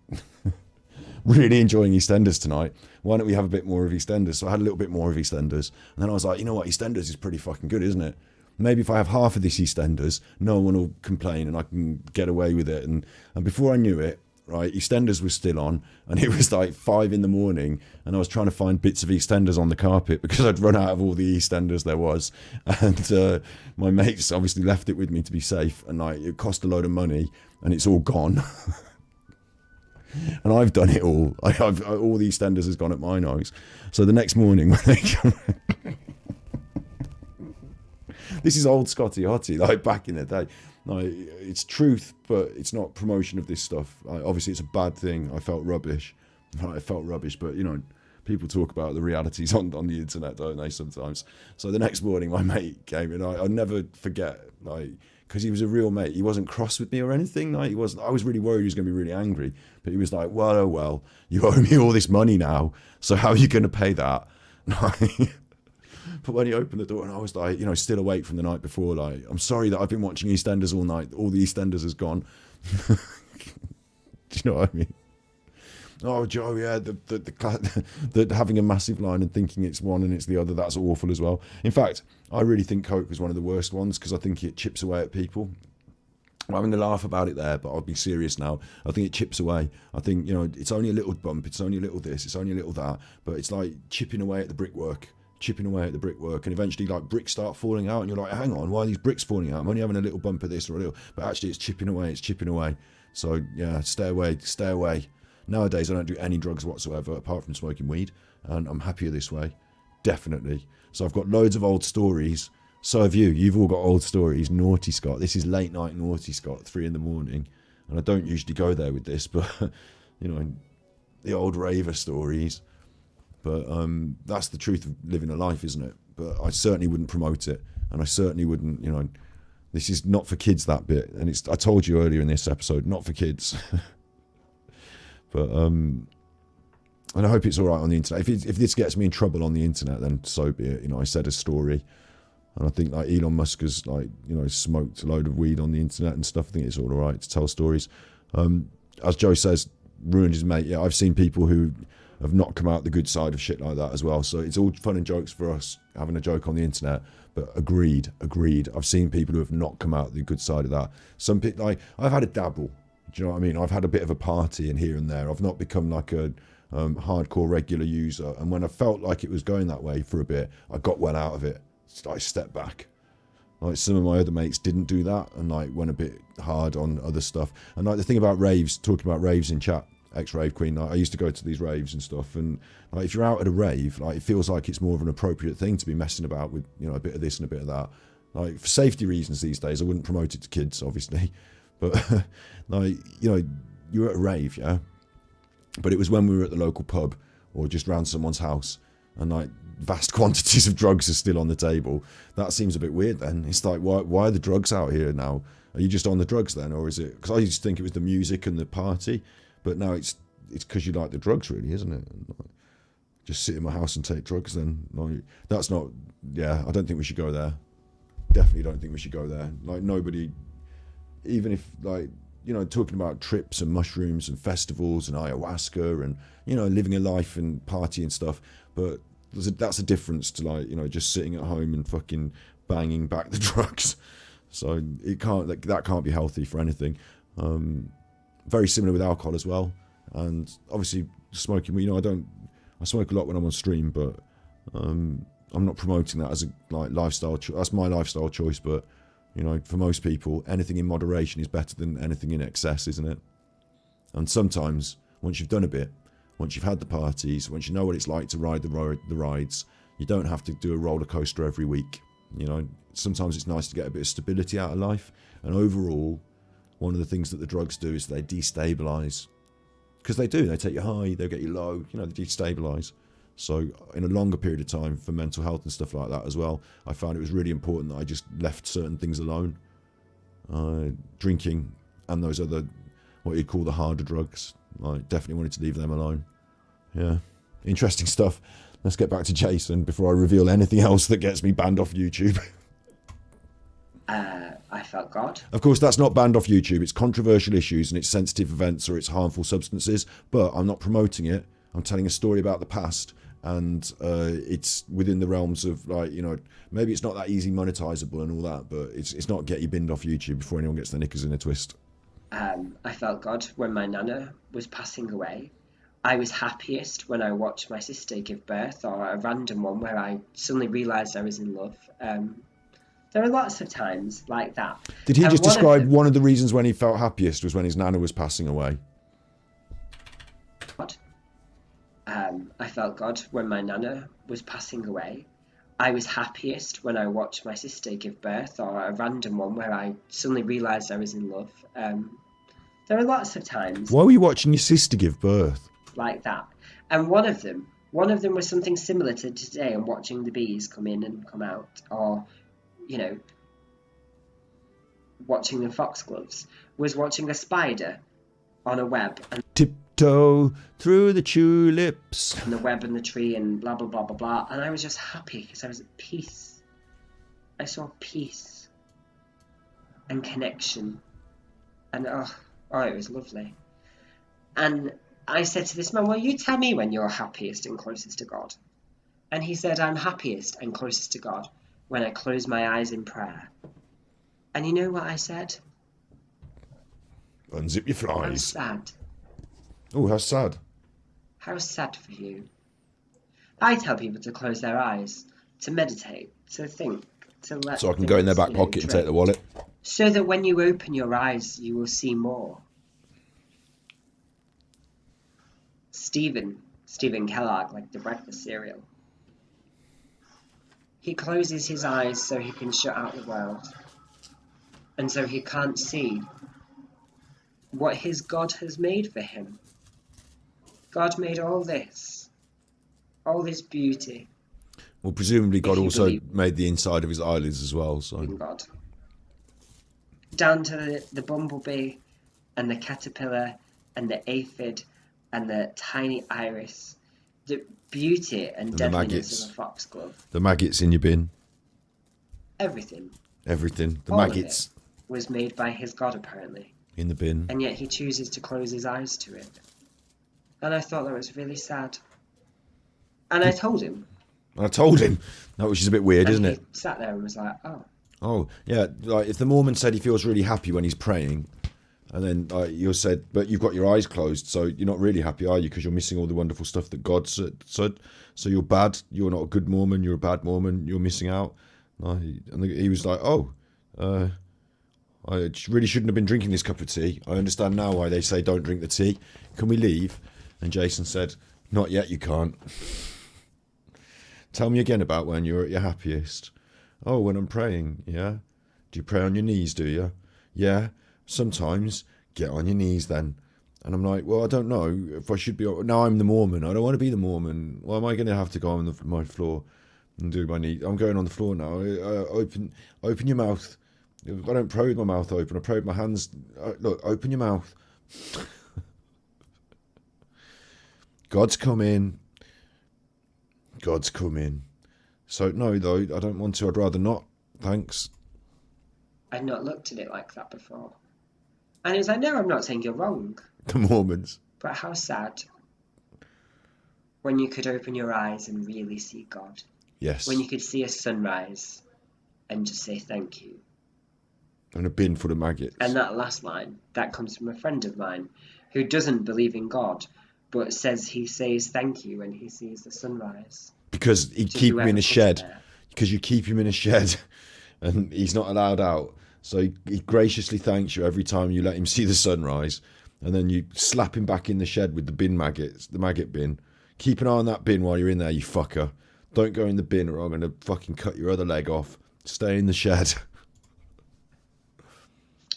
really enjoying EastEnders tonight. Why don't we have a bit more of EastEnders? So I had a little bit more of EastEnders. And then I was like, you know what? EastEnders is pretty fucking good, isn't it? Maybe if I have half of this EastEnders, no one will complain and I can get away with it. And before I knew it, right, EastEnders was still on, and it was like 5 a.m, and I was trying to find bits of EastEnders on the carpet because I'd run out of all the EastEnders there was. And my mates obviously left it with me to be safe, and like it cost a load of money, and it's all gone. And I've done it all. All the EastEnders has gone at my nose. So the next morning when they come, this is old Scotty Hottie, like back in the day. Like, it's truth, but it's not promotion of this stuff. Obviously, it's a bad thing. I felt rubbish. I felt rubbish, but you know, people talk about the realities on the internet, don't they? Sometimes. So the next morning, my mate came in. I'll never forget, like, because he was a real mate. He wasn't cross with me or anything. Like, he wasn't. I was really worried he was going to be really angry, but he was like, "Well, oh well, you owe me all this money now. So how are you going to pay that?" But when he opened the door, and I was like, you know, still awake from the night before, like, I'm sorry that I've been watching EastEnders all night. All the EastEnders has gone. Do you know what I mean? Oh, Joe, yeah, the having a massive line and thinking it's one and it's the other, that's awful as well. In fact, I really think Coke was one of the worst ones because I think it chips away at people. I'm having a laugh about it there, but I'll be serious now. I think it chips away. I think, you know, it's only a little bump, it's only a little this, it's only a little that, but it's like chipping away at the brickwork. And eventually like bricks start falling out and you're like, hang on, why are these bricks falling out? I'm only having a little bump of this or a little, but actually it's chipping away. So yeah, stay away. Nowadays I don't do any drugs whatsoever apart from smoking weed, and I'm happier this way, definitely. So I've got loads of old stories. So have you. You've all got old stories. Naughty Scott. This is late night Naughty Scott, 3 a.m, and I don't usually go there with this, but you know, the old raver stories. But that's the truth of living a life, isn't it? But I certainly wouldn't promote it, and I certainly wouldn't, you know, this is not for kids, that bit. And it's, I told you earlier in this episode, not for kids. But and I hope it's all right on the internet. If this gets me in trouble on the internet, then so be it. You know, I said a story, and I think like Elon Musk has, like, you know, smoked a load of weed on the internet and stuff. I think it's all right to tell stories. As Joe says, ruined his mate. Yeah, I've seen people who have not come out the good side of shit like that as well. So it's all fun and jokes for us having a joke on the internet. But agreed. I've seen people who have not come out the good side of that. Some people, like, I've had a dabble. Do you know what I mean? I've had a bit of a party in here and there. I've not become like a hardcore regular user. And when I felt like it was going that way for a bit, I got well out of it. I stepped back. Like, some of my other mates didn't do that and like went a bit hard on other stuff. And like the thing about raves, talking about raves in chat, ex-rave queen, like, I used to go to these raves and stuff, and like if you're out at a rave, like it feels like it's more of an appropriate thing to be messing about with, you know, a bit of this and a bit of that. Like, for safety reasons these days, I wouldn't promote it to kids, obviously, but like, you know, you're at a rave, yeah, but it was when we were at the local pub or just round someone's house and like vast quantities of drugs are still on the table. That seems a bit weird then. It's like, why are the drugs out here now? Are you just on the drugs then, or is it, because I used to think it was the music and the party, but now it's because you like the drugs, really, isn't it? And like, just sit in my house and take drugs, then like, that's not. Yeah, I don't think we should go there. Definitely don't think we should go there. Like, nobody, even if, like, you know, talking about trips and mushrooms and festivals and ayahuasca and, you know, living a life and party and stuff, but that's a difference to, like, you know, just sitting at home and fucking banging back the drugs. So it can't, that can't be healthy for anything. Very similar with alcohol as well, and obviously smoking. You know, I smoke a lot when I'm on stream, but I'm not promoting that as a like lifestyle. That's my lifestyle choice, but you know, for most people, anything in moderation is better than anything in excess, isn't it? And sometimes, once you've done a bit, once you've had the parties, once you know what it's like to ride the rides, you don't have to do a roller coaster every week. You know, sometimes it's nice to get a bit of stability out of life, and overall, one of the things that the drugs do is they destabilize, because they do. They take you high, they get you low. You know, they destabilize. So in a longer period of time for mental health and stuff like that as well, I found it was really important that I just left certain things alone. Drinking and those other, what you'd call the harder drugs. I definitely wanted to leave them alone. Yeah, interesting stuff. Let's get back to Jason before I reveal anything else that gets me banned off YouTube.
I I felt God.
Of course, that's not banned off YouTube. It's controversial issues and it's sensitive events or it's harmful substances, but I'm not promoting it. I'm telling a story about the past, and it's within the realms of, like, you know, maybe it's not that easy monetizable and all that, but it's not get you binned off YouTube before anyone gets their knickers in a twist.
I felt God when my nana was passing away. I was happiest when I watched my sister give birth, or a random one where I suddenly realised I was in love. There are lots of times like that.
Did he
And
just
one of
describe
them-
one of the reasons when he felt happiest was when his nana was passing away?
God. I felt God when my nana was passing away. I was happiest when I watched my sister give birth, or a random one where I suddenly realised I was in love. There are lots of times
Why were you watching your sister give birth?
like that. And one of them was something similar to today, and watching the bees come in and come out, or, you know, watching the foxgloves, was watching a spider on a web, and
Tiptoe through the tulips.
the web and the tree and blah blah blah blah blah, and I was just happy because I was at peace. I saw peace and connection, and oh, it was lovely. And I said to this man, well, you tell me when you're happiest and closest to God. And he said, I'm happiest and closest to God when I close my eyes in prayer. And you know what I said?
Unzip your
How
flies.
sad.
Oh, how sad.
How sad for you. I tell people to close their eyes, to meditate, to think, to let
So I can go in their back
things, you know,
pocket and take the
drift.
wallet.
So that when you open your eyes, you will see more. Stephen Kellogg, like the breakfast cereal. He closes his eyes so he can shut out the world. And so he can't see what his God has made for him. God made all this beauty
Well, presumably God
you
also
believe-
made the inside of his eyelids as well. So
in God. Down to the bumblebee and the caterpillar and the aphid and the tiny iris. The beauty and
the
deadliness
maggots.
of a foxglove.
The maggots in your bin.
Everything.
Everything. The
all of
maggots
it was made by his God, apparently.
in the bin.
And yet he chooses to close his eyes to it. And I thought that was really sad. And I told him.
I told him. That was just a bit weird,
And
isn't
he
it?
sat there and was like, oh.
Oh, yeah. Like if the Mormon said he feels really happy when he's praying, and then you said, but you've got your eyes closed, so you're not really happy, are you? Because you're missing all the wonderful stuff that God said. So you're bad. You're not a good Mormon. You're a bad Mormon. You're missing out. And he was like, oh, I really shouldn't have been drinking this cup of tea. I understand now why they say don't drink the tea. Can we leave? And Jason said, not yet, you can't. Tell me again about when you're at your happiest. Oh, when I'm praying, yeah? Do you pray on your knees, do you? Yeah, sometimes. Get on your knees then. And I'm like, well, I don't know if I should be. Now I'm the Mormon. I don't want to be the Mormon. Why am I going to have to go on my floor and do my knee? I'm going on the floor now. Open your mouth. I don't pray with my mouth open. I pray with my hands. Look, open your mouth. God's come in. God's come in. So, no, though, I don't want to. I'd rather not. Thanks.
I'd not looked at it like that before. And he was like, no, I'm not saying you're wrong.
The Mormons.
But how sad when you could open your eyes and really see God.
Yes.
When you could see a sunrise and just say thank you.
And a bin full of maggots.
And that last line, that comes from a friend of mine who doesn't believe in God, but says he says thank you when he sees the sunrise.
Because he'd
To
keep him
whoever
in a
comes
shed.
there.
Because you keep him in a shed and he's not allowed out. So he graciously thanks you every time you let him see the sunrise. And then you slap him back in the shed with the bin maggots, the maggot bin. Keep an eye on that bin while you're in there, you fucker. Don't go in the bin or I'm going to fucking cut your other leg off. Stay in the shed.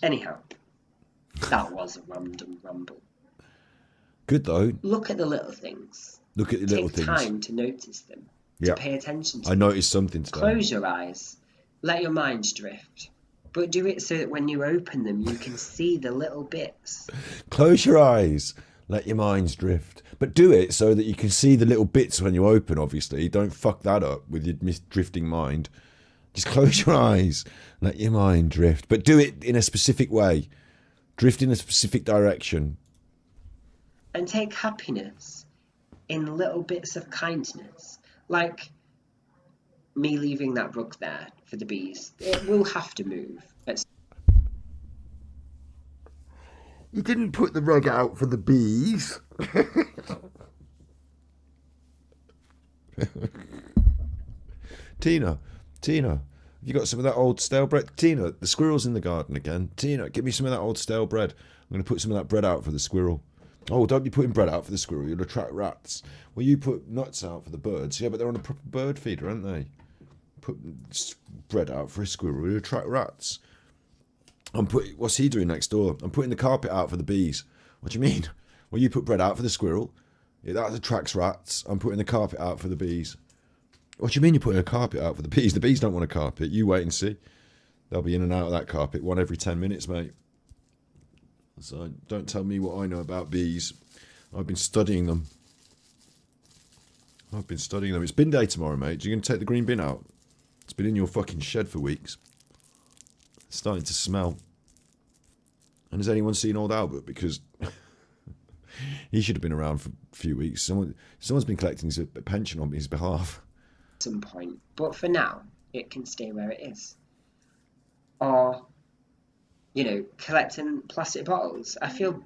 Anyhow, that was a random rumble.
Good though.
Look at the little things.
Look at the little
Take
things.
time to notice them.
Yeah.
To pay attention to
I
them.
noticed something today.
Close your eyes. Let your mind drift. But do it so that when you open them, you can see the little bits.
Close your eyes. Let your minds drift. But do it so that you can see the little bits when you open, obviously. Don't fuck that up with your drifting mind. Just close your eyes. Let your mind drift. But do it in a specific way. Drift in a specific direction.
And take happiness in little bits of kindness. Like me leaving that rug there for the bees. It will have to move.
You didn't put the rug out for the bees. Tina, have you got some of that old stale bread? Tina, the squirrel's in the garden again. Tina, give me some of that old stale bread. I'm going to put some of that bread out for the squirrel. Oh, don't be putting bread out for the squirrel. You'll attract rats. Well, you put nuts out for the birds. Yeah, but they're on a proper bird feeder, aren't they? Put bread out for a squirrel. You'll attract rats. What's he doing next door? I'm putting the carpet out for the bees. What do you mean? Well, you put bread out for the squirrel. Yeah, that attracts rats. I'm putting the carpet out for the bees. What do you mean you're putting a carpet out for the bees? The bees don't want a carpet. You wait and see. They'll be in and out of that carpet, one every 10 minutes, mate. So don't tell me what I know about bees. I've been studying them. It's bin day tomorrow, mate. Are you going to take the green bin out? It's been in your fucking shed for weeks. It's starting to smell. And has anyone seen old Albert? Because he should have been around for a few weeks. Someone's been collecting his pension on his behalf.
At some point. But for now, it can stay where it is. Or, collecting plastic bottles. I feel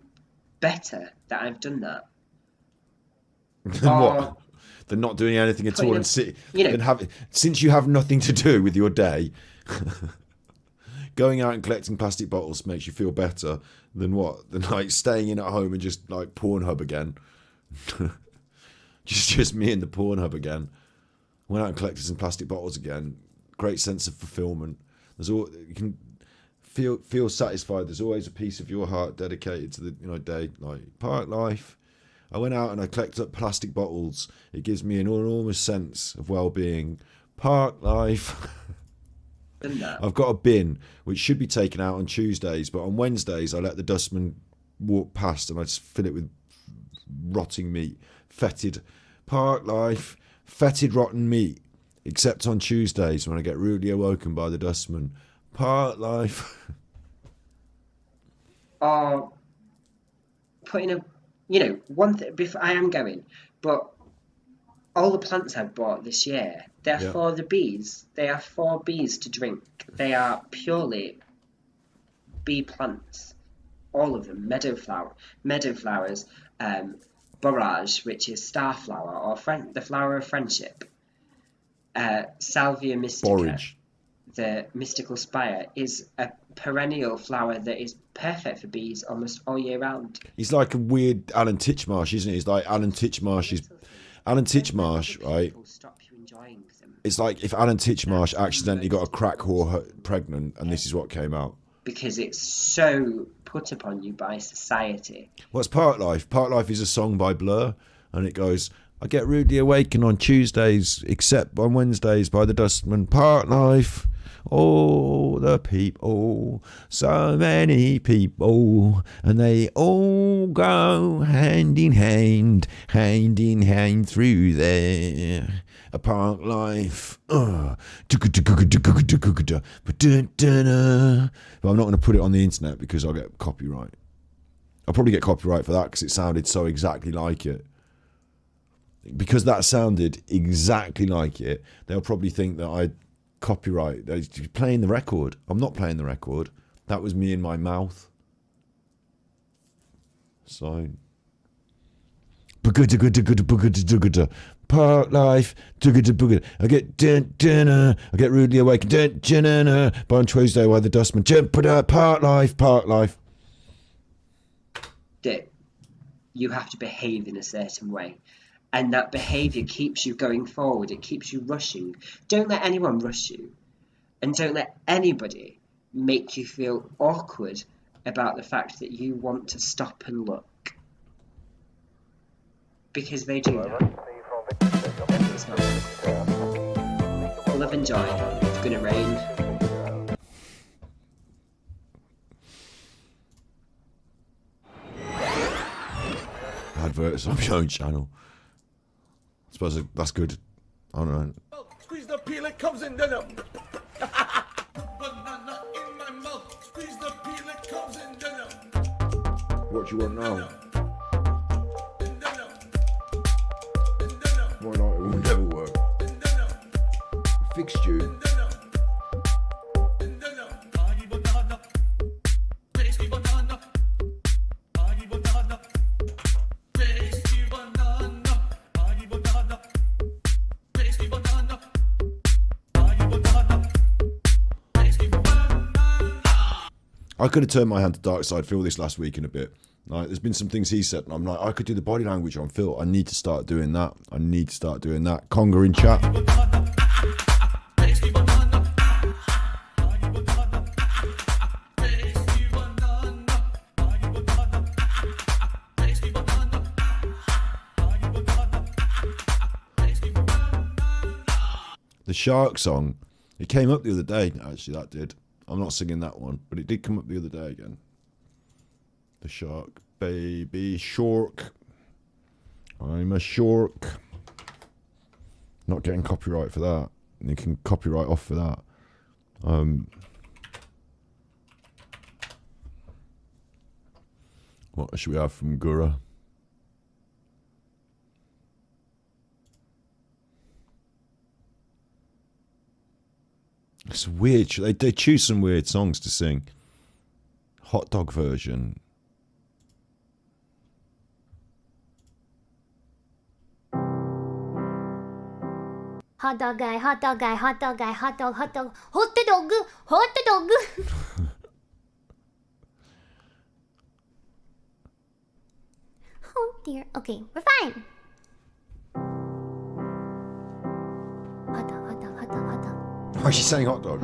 better that I've done that.
What? Than not doing anything at all, since you have nothing to do with your day, going out and collecting plastic bottles makes you feel better than what? Than like staying in at home and just like Pornhub again. just me and the Pornhub again. Went out and collected some plastic bottles again. Great sense of fulfillment. You can feel satisfied. There's always a piece of your heart dedicated to the day, like park life. I went out and I collected up plastic bottles. It gives me an enormous sense of well-being. Park life. I've got a bin which should be taken out on Tuesdays, but on Wednesdays I let the dustman walk past and I just fill it with rotting meat. Fetid. Park life. Fetid rotten meat. Except on Tuesdays when I get rudely awoken by the dustman. Park life.
Or putting a one thing, before I am going, but all the plants I've bought this year, they're for the bees. They are for bees to drink. They are purely bee plants. All of them. Meadowflowers, borage, which is starflower, or the flower of friendship. Salvia mystica.
Borage.
The mystical spire is a perennial flower that is perfect for bees almost all year round.
He's like a weird Alan Titchmarsh, isn't he? He's like Alan Titchmarsh, right?
Stop you enjoying them.
It's like if Alan Titchmarsh accidentally got a crack whore pregnant and this is what came out.
Because it's so put upon you by society.
What's Park Life? Park Life is a song by Blur and it goes, I get rudely awakened on Tuesdays except on Wednesdays by the dustman. Park Life. Oh, the people, so many people, and they all go hand in hand through there. A park life. But I'm not going to put it on the internet because I'll get copyright. I'll probably get copyright for that because it sounded so exactly like it. Because that sounded exactly like it, they'll probably think that I copyright. They're playing the record. I'm not playing the record. That was me in my mouth. So park life. I get rudely awakened. But on Tuesday while the dustman park life.
That you have to behave in a certain way. And that behaviour keeps you going forward. It keeps you rushing. Don't let anyone rush you. And don't let anybody make you feel awkward about the fact that you want to stop and look. Because they do that. It's not good. Love and joy. It's going to rain.
Adverts on your own channel. I suppose that's good. I don't know.
Squeeze the peel, it comes in, then
What do you want now? Why not? It will never work. Fixed you. I could have turned my hand to dark side Phil this last week in a bit. Like, there's been some things he said, and I'm like, I could do the body language on Phil. I need to start doing that. Conga in chat. The Shark song, it came up the other day. Actually, that did. I'm not singing that one, but it did come up the other day again. The Shark, baby shark. I'm a shark. Not getting copyright for that. You can copyright off for that. What should we have from Gura? It's weird. They choose some weird songs to sing. Hot dog version.
Hot dog guy, hot dog guy, hot dog guy, hot dog, hot dog, hot dog, hot dog. Oh dear. Okay, we're fine. Hot dog, hot dog, hot dog, hot dog.
Why is she saying hot dog?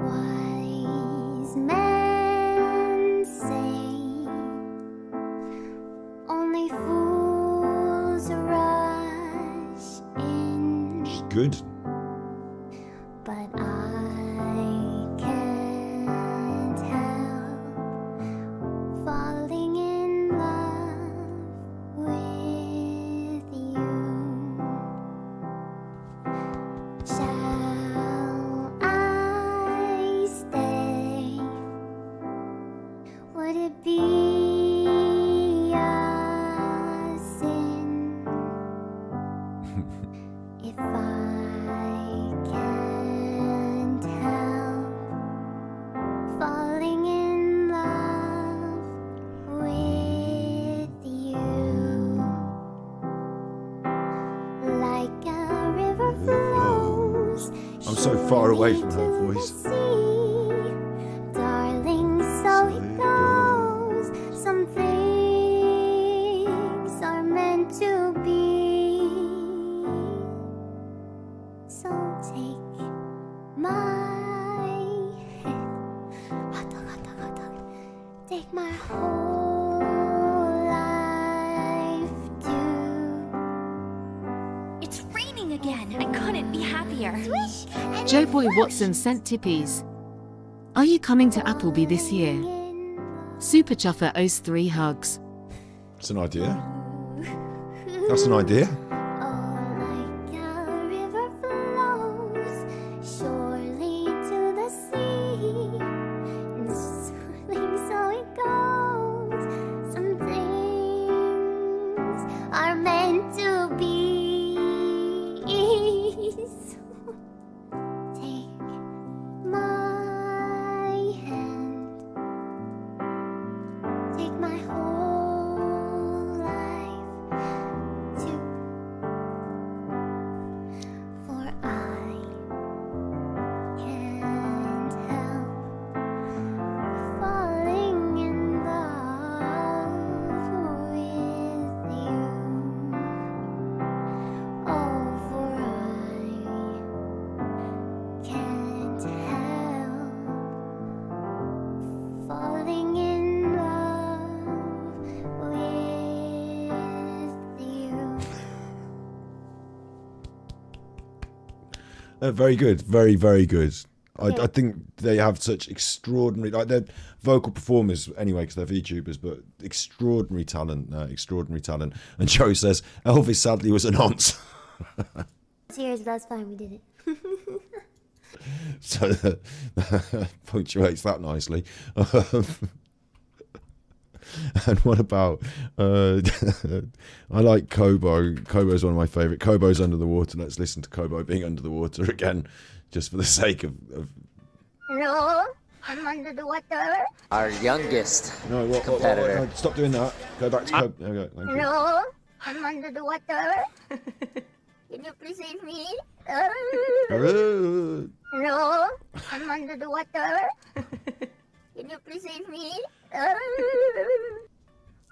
Wise men say only fools rush in.
She's good.
But I can't help falling in love with you. Shall I stay? Would it be a sin if I can't help falling in love with you? Like a river flows.
I'm so far away from her voice.
Darling, so it goes. Some things are meant to be. So take my hand. Hot dog, hot dog, hot dog. Take my whole life too. It's raining again. I couldn't be happier. Swish!
Joe Boy Watson sent tippies. Are you coming to Appleby this year? Super Chuffer owes 3 hugs.
It's an idea. That's an idea.
Surely to the sea, and swirling so it goes. Some things are meant to be. So take my hand, take my whole life too. For I can't help falling in love with you. Oh, for I can't help falling in love with you.
Very good. Very, very good. I think they have such extraordinary, like, they're vocal performers anyway because they're VTubers, but extraordinary talent. And Joe says Elvis sadly was a nonce.
Serious, that's fine, we did it.
So punctuates that nicely. And what about, I like Kobo. Kobo's one of my favourite. Kobo's under the water. Let's listen to Kobo being under the water again, just for the sake of...
Hello, I'm under the water.
Our youngest
competitor. No, stop doing that. Go back to Kobo. There we go. Thank you.
Hello, I'm under the water. Can you please save me? Hello, I'm under the water. Can you please save me?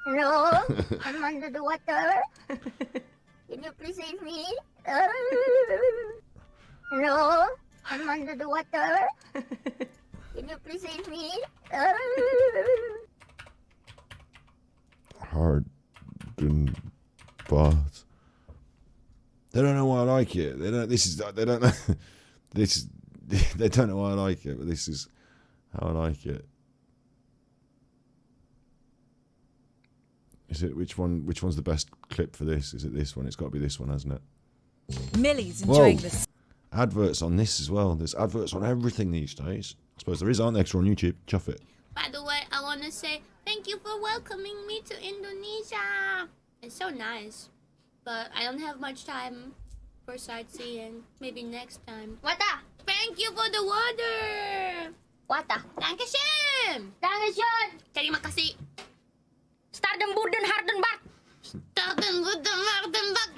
Hello, I'm under the water. Can you please save me? Hello, I'm under the water. Can you please save me?
Hard bath. They don't know why I like it. They don't. This is. They don't know. This. They don't know why I like it, but this is how I like it. Is it which one? Which one's the best clip for this? Is it this one? It's got to be this one, hasn't it?
Millie's enjoying
Whoa.
this.
Adverts on this as well. There's adverts on everything these days. I suppose there is, aren't there? Extra on YouTube. Chuff it.
By the way, I want to say thank you for welcoming me to Indonesia. It's so nice, but I don't have much time for sightseeing. Maybe next time. Wata! Thank you for the water! Wata! Dankeschön! Dankeschön! Terima kasih! Stardenboden Hardenbad! Stardenboden Hardenbad!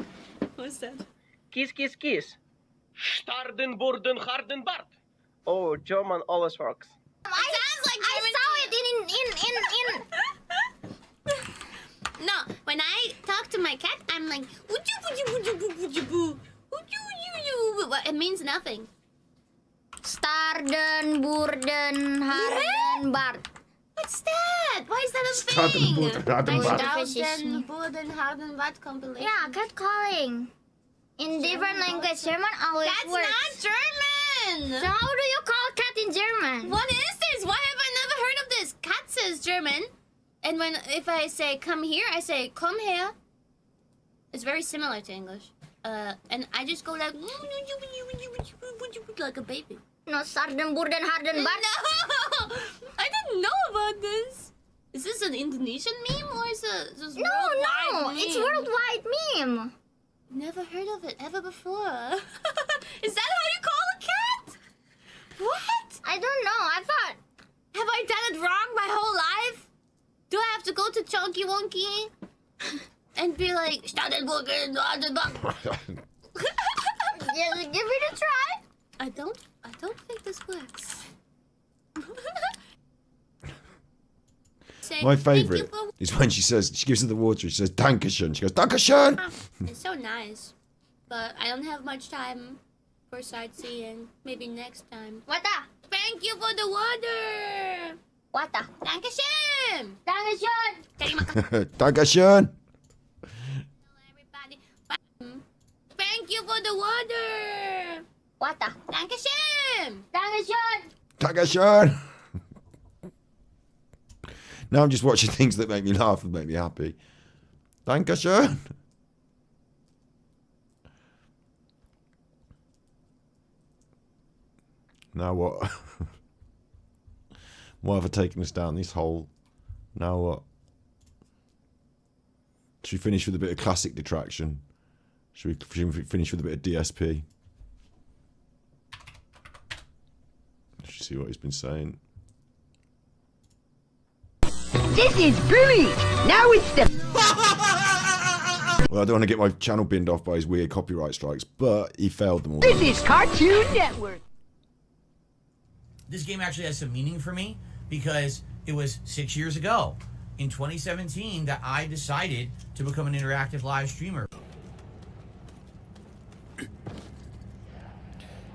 What's that?
Kies, kies, kies. Stardenboden Hardenbad. Oh, German always works.
Sounds like German. I saw it in. No, when I talk to my cat, I'm like, it means nothing. Starden, Burden, Harden, Bart. What's that? Why is that a thing? Starden, Burden, Harden, Bart compilation. Yeah, cat calling. In different language, German always works. That's not German! So how do you call cat in German? What is this? Why have I never heard of this? Cat says German. And if I say come here, I say come here. It's very similar to English. And I just go like a baby. No, Sarden, Burden, Harden, Bart. No! I didn't know about this. Is this an Indonesian meme or is it just worldwide meme? It's worldwide meme. Never heard of it ever before. Is that how you call a cat? What? I don't know. I thought... Have I done it wrong my whole life? Do I have to go to Chonky Wonky and be like, Stadenburger, give it a try? I don't think this works. Say,
My favourite is when she gives her the water, she says, Dankeschön. She goes, Dankeschön!
It's so nice. But I don't have much time for sightseeing. Maybe next time. Wata! Thank you for the water! Wata! Dankeschön! Dankeschön! Terima kasih.
Dankeschön!
Everybody. Thank you for the water! Wata! Dankeschön! Dankeschön!
Dankeschön! Now I'm just watching things that make me laugh and make me happy. Dankeschön! Now what? Why have I taken us down this hole? Now what? Should we finish with a bit of classic detraction? Should we finish with a bit of DSP? Let's see what he's been saying.
This is brilliant! Now it's the...
Well, I don't want to get my channel binned off by his weird copyright strikes, but he failed them all.
This is Cartoon Network.
This game actually has some meaning for me because it was 6 years ago, in 2017, that I decided to become an interactive live streamer.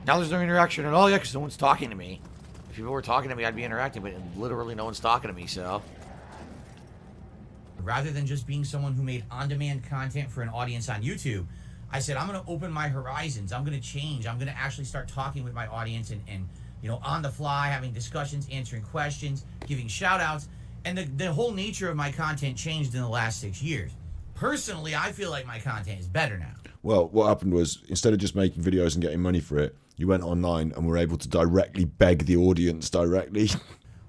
Now there's no interaction at all yet because no one's talking to me. If people were talking to me, I'd be interacting, but literally no one's talking to me, so...
Rather than just being someone who made on-demand content for an audience on YouTube, I said, I'm going to open my horizons. I'm going to change. I'm going to actually start talking with my audience and you know, on the fly, having discussions, answering questions, giving shout-outs. And the whole nature of my content changed in the last 6 years. Personally, I feel like my content is better now.
Well, what happened was, instead of just making videos and getting money for it, you went online and were able to directly beg the audience directly.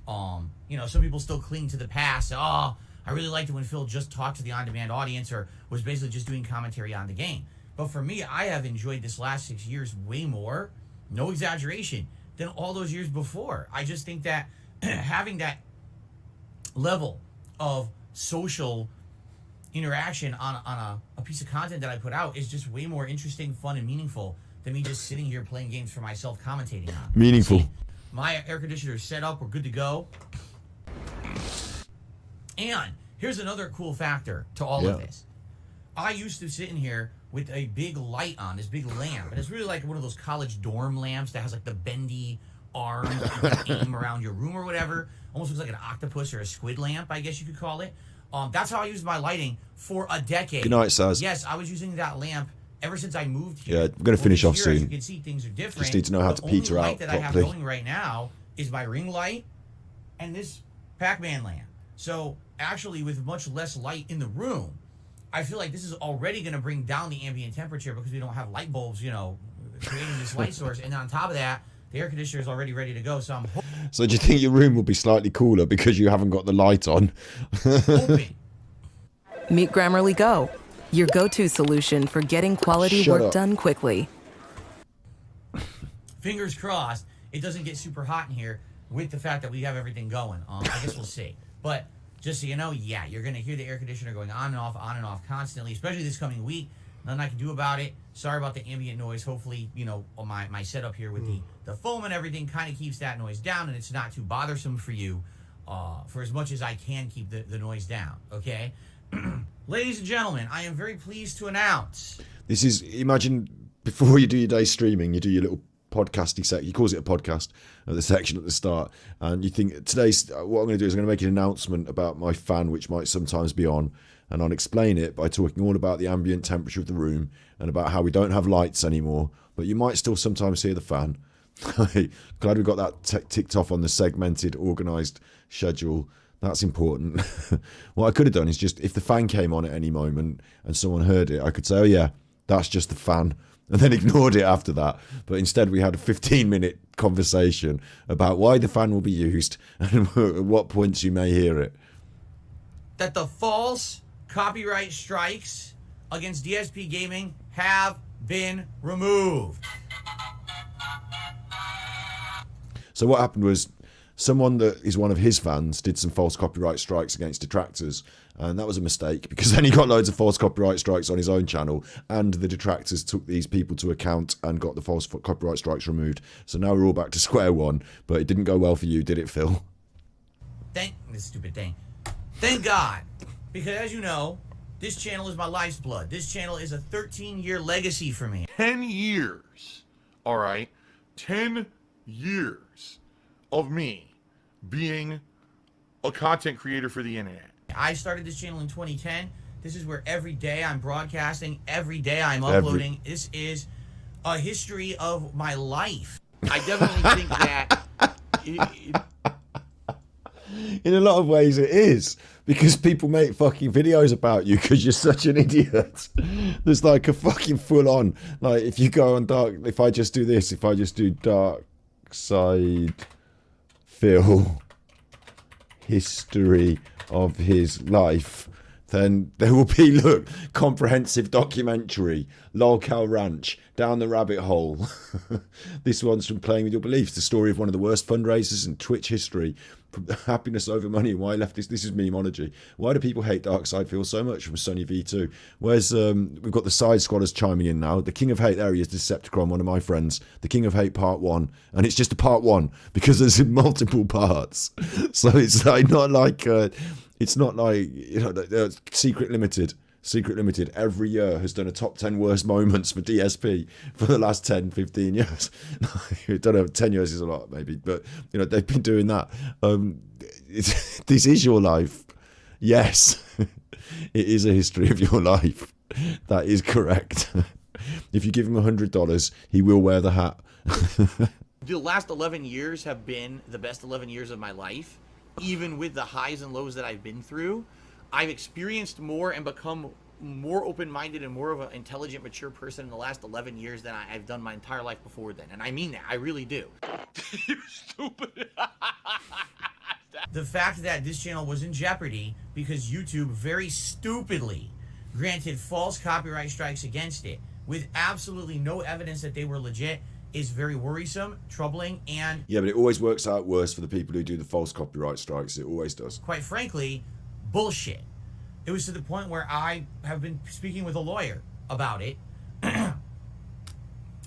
You know, some people still cling to the past. Oh, I really liked it when Phil just talked to the on-demand audience or was basically just doing commentary on the game. But for me, I have enjoyed this last 6 years way more, no exaggeration, than all those years before. I just think that having that level of social interaction on a piece of content that I put out is just way more interesting, fun, and meaningful than me just sitting here playing games for myself, commentating on.
Meaningful.
See, my air conditioner is set up. We're good to go. And here's another cool factor to all of this. I used to sit in here with a big light on, this big lamp. And it's really like one of those college dorm lamps that has like the bendy arm that you can aim around your room or whatever. Almost looks like an octopus or a squid lamp, I guess you could call it. That's how I used my lighting for a decade.
Good night, Saz.
Yes, I was using that lamp ever since I moved here.
Yeah, I'm going to finish off soon.
As you can see, things are different.
Just need to know how to peter out
The only light that I have
properly.
going right now is my ring light and this Pac-Man lamp. So actually, with much less light in the room, I feel like this is already going to bring down the ambient temperature because we don't have light bulbs, creating this light source. And on top of that, the air conditioner is already ready to go. So I'm
So do you think your room will be slightly cooler because you haven't got the light on?
Meet Grammarly Go, your go-to solution for getting quality
Shut
work
up.
done quickly.
fingers crossed it doesn't get super hot in here with the fact that we have everything going. I guess we'll see. But just so you know, yeah, you're going to hear the air conditioner going on and off constantly, especially this coming week. Nothing I can do about it. Sorry about the ambient noise. Hopefully, my setup here with the foam and everything kind of keeps that noise down, and it's not too bothersome for you for as much as I can keep the noise down, okay? Ladies and gentlemen, I am very pleased to announce...
This is, imagine before you do your day streaming, you do your little podcasty section. He calls it a podcast, the section at the start. And you think, today's, what I'm going to do is I'm going to make an announcement about my fan, which might sometimes be on. And I'll explain it by talking all about the ambient temperature of the room and about how we don't have lights anymore. But you might still sometimes hear the fan. Glad we got that ticked off on the segmented, organised schedule. That's important. What I could have done is just, if the fan came on at any moment and someone heard it, I could say, oh yeah, that's just the fan. And then ignored it after that. But instead we had a 15-minute conversation about why the fan will be used and at what points you may hear it.
That the false copyright strikes against DSP Gaming have been removed.
So what happened was someone that is one of his fans did some false copyright strikes against detractors, and that was a mistake because then he got loads of false copyright strikes on his own channel, and the detractors took these people to account and got the false copyright strikes removed. So now we're all back to square one, but it didn't go well for you, did it, Phil?
This stupid thing. Thank God. Because as you know, this channel is my life's blood. This channel is a 13-year legacy for me.
10 years, all right? 10 years of me being a content creator for the internet.
I started this channel in 2010. This is where every day I'm broadcasting, every day I'm uploading. This is a history of my life.
I definitely think that...
In a lot of ways it is, because people make fucking videos about you because you're such an idiot. There's like a fucking full on, like if you go on dark, if I just do this, if I just do dark side Phil history of his life, then there will be, look, comprehensive documentary, Lolcow Ranch, Down the Rabbit Hole. This one's from Playing With Your Beliefs, the story of one of the worst fundraisers in Twitch history. Happiness over money and why I left this. This is memeology. Why do people hate Darkside Phil so much? From Sonny V2. Where's we've got the side squatters chiming in now. The King of Hate there he is, Decepticon, one of my friends. The King of Hate Part 1. And it's just a Part 1 because there's multiple parts. So it's like not like Secret Limited. Secret Limited every year has done a top 10 worst moments for DSP for the last 10, 15 years. I don't know, 10 years is a lot maybe, but they've been doing that. This is your life. Yes, it is a history of your life. That is correct. If you give him $100, he will wear the hat.
The last 11 years have been the best 11 years of my life. Even with the highs and lows that I've been through, I've experienced more and become more open-minded and more of an intelligent, mature person in the last 11 years than I've done my entire life before then. And I mean that. I really do.
You stupid.
the fact that this channel was in jeopardy because YouTube very stupidly granted false copyright strikes against it with absolutely no evidence that they were legit is very worrisome, troubling, and
Yeah, but it always works out worse for the people who do the false copyright strikes. It always does.
quite frankly, bullshit. It was to the point where I have been speaking with a lawyer about it.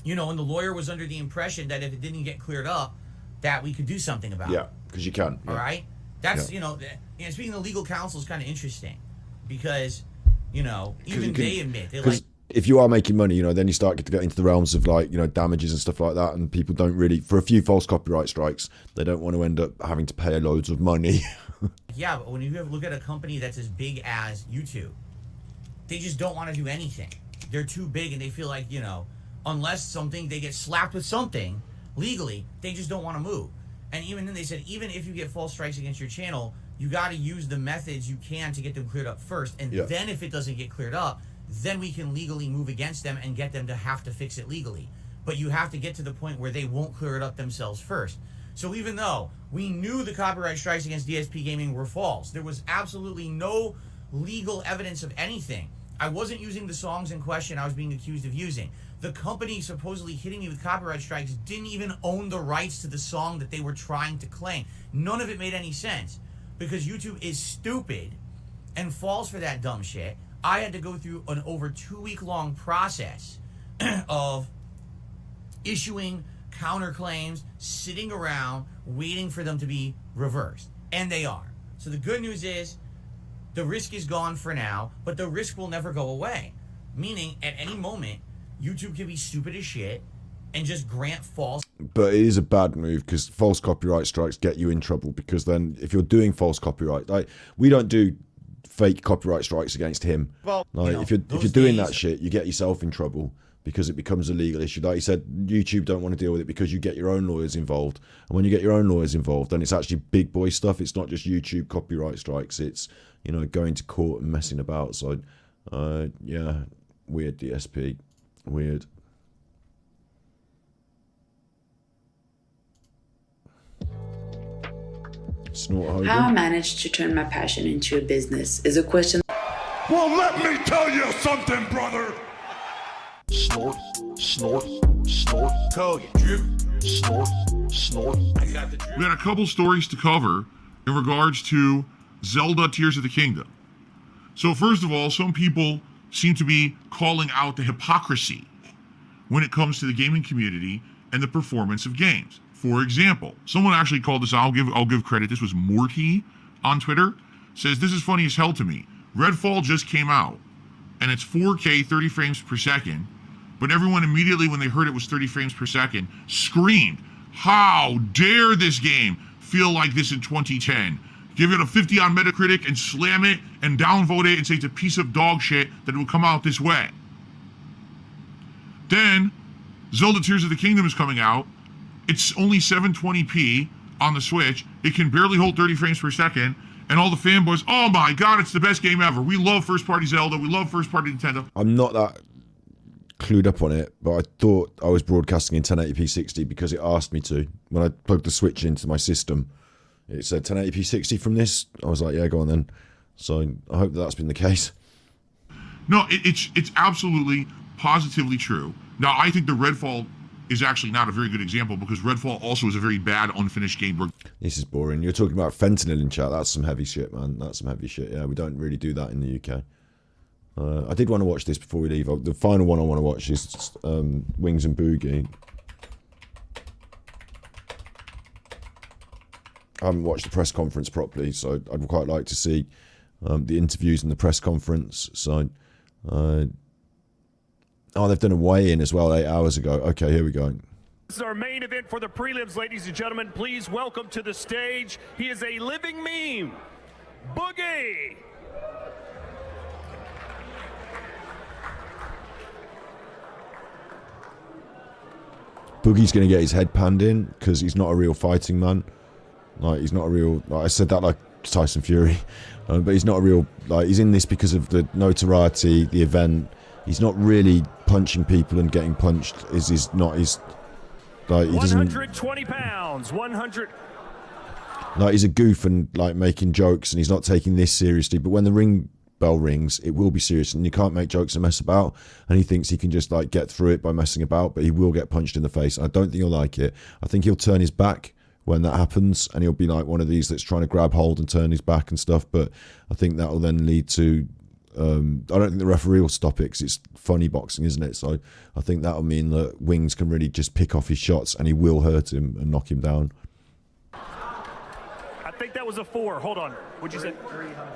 You know, and the lawyer was under the impression that if it didn't get cleared up, that we could do something about it.
Yeah, because you can.
All
Yeah.
right? That's, speaking of legal counsel is kind of interesting because, even they admit, they're like,
if you are making money, then you start to get into the realms of like, damages and stuff like that, and people don't really, for a few false copyright strikes, they don't want to end up having to pay loads of money.
yeah, but when you look at a company that's as big as YouTube, they just don't want to do anything. They're too big and they feel like, unless they get slapped with something legally, they just don't want to move. And even then they said, even if you get false strikes against your channel, you got to use the methods you can to get them cleared up first. And then if it doesn't get cleared up, then we can legally move against them and get them to have to fix it legally. But you have to get to the point where they won't clear it up themselves first. So even though we knew the copyright strikes against DSP Gaming were false, there was absolutely no legal evidence of anything. I wasn't using the songs in question I was being accused of using. The company supposedly hitting me with copyright strikes didn't even own the rights to the song that they were trying to claim. None of it made any sense because YouTube is stupid and falls for that dumb shit. I had to go through an over 2-week-long process of issuing counterclaims, sitting around, waiting for them to be reversed. And they are. So the good news is the risk is gone for now, but the risk will never go away. Meaning, at any moment, YouTube can be stupid as shit and just grant false.
But it is a bad move because false copyright strikes get you in trouble, because then if you're doing false copyright, like we don't do fake copyright strikes against him.
Well,
like if you're doing that shit, you get yourself in trouble because it becomes a legal issue. Like you said, YouTube don't want to deal with it because you get your own lawyers involved. And when you get your own lawyers involved, then it's actually big boy stuff. It's not just YouTube copyright strikes. It's, going to court and messing about. So, yeah, weird DSP. Weird. Snort Hogan.
How I managed to turn my passion into a business is a question.
Well, let me tell you something, brother. Snort, snort, snort. Kogan. Drip. Snort, snort. I got the drip. We had a couple stories to cover in regards to Zelda Tears of the Kingdom. So first of all, some people seem to be calling out the hypocrisy when it comes to the gaming community and the performance of games. For example, someone actually called this out. I'll give credit. This was Morty on Twitter. Says, this is funny as hell to me. Redfall just came out and it's 4K 30 frames per second, but everyone immediately when they heard it was 30 frames per second screamed, how dare this game feel like this in 2010? Give it a 50 on Metacritic and slam it and downvote it and say it's a piece of dog shit that it will come out this way. Then Zelda Tears of the Kingdom is coming out. It's only 720p on the Switch. It can barely hold 30 frames per second. And all the fanboys, oh my god, it's the best game ever. We love first-party Zelda. We love first-party Nintendo.
I'm not that clued up on it, but I thought I was broadcasting in 1080p 60 because it asked me to. When I plugged the Switch into my system, it said 1080p 60 from this. I was like, yeah, go on then. So I hope that's been the case.
No, it's absolutely, positively true. Now, I think the Redfall is actually not a very good example because Redfall also is a very bad, unfinished game.
This is boring. You're talking about fentanyl in chat. That's some heavy shit, man. That's some heavy shit. Yeah, we don't really do that in the UK. I did want to watch this before we leave. The final one I want to watch is Wings and Boogie. I haven't watched the press conference properly, so I'd quite like to see the interviews and the press conference. So, oh, they've done a weigh-in as well 8 hours ago. Okay, here we go.
This is our main event for the prelims, ladies and gentlemen. Please welcome to the stage. He is a living meme, Boogie.
Boogie's going to get his head panned in because he's not a real fighting man. Like, he's not a real... Like, I said that like Tyson Fury. But he's not a real... Like, he's in this because of the notoriety, the event. He's not really punching people and getting punched. He's not... He's... Like, he doesn't...
120 pounds, 100...
Like, he's a goof and like making jokes, and he's not taking this seriously. But when the ring bell rings, it will be serious, and you can't make jokes and mess about. And he thinks he can just like get through it by messing about, but he will get punched in the face. I don't think he'll like it. I think he'll turn his back when that happens, and he'll be like one of these that's trying to grab hold and turn his back and stuff. But I think that will then lead to I don't think the referee will stop it, because it's funny boxing, isn't it? So I think that'll mean that Wings can really just pick off his shots, and he will hurt him and knock him down.
I think that was a 4. Hold on. What'd you say? 391.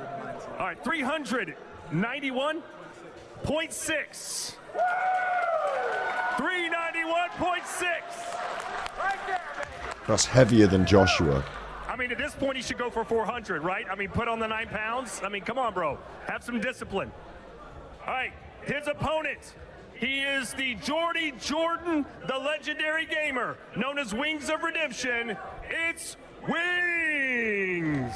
All right, 391.6. 391.6. Right there, baby.
That's heavier than Joshua.
I mean, at this point, he should go for 400, right? I mean, put on the 9 pounds. I mean, come on, bro. Have some discipline. All right, his opponent. He is the Jordy Jordan, the legendary gamer, known as Wings of Redemption. It's Wings!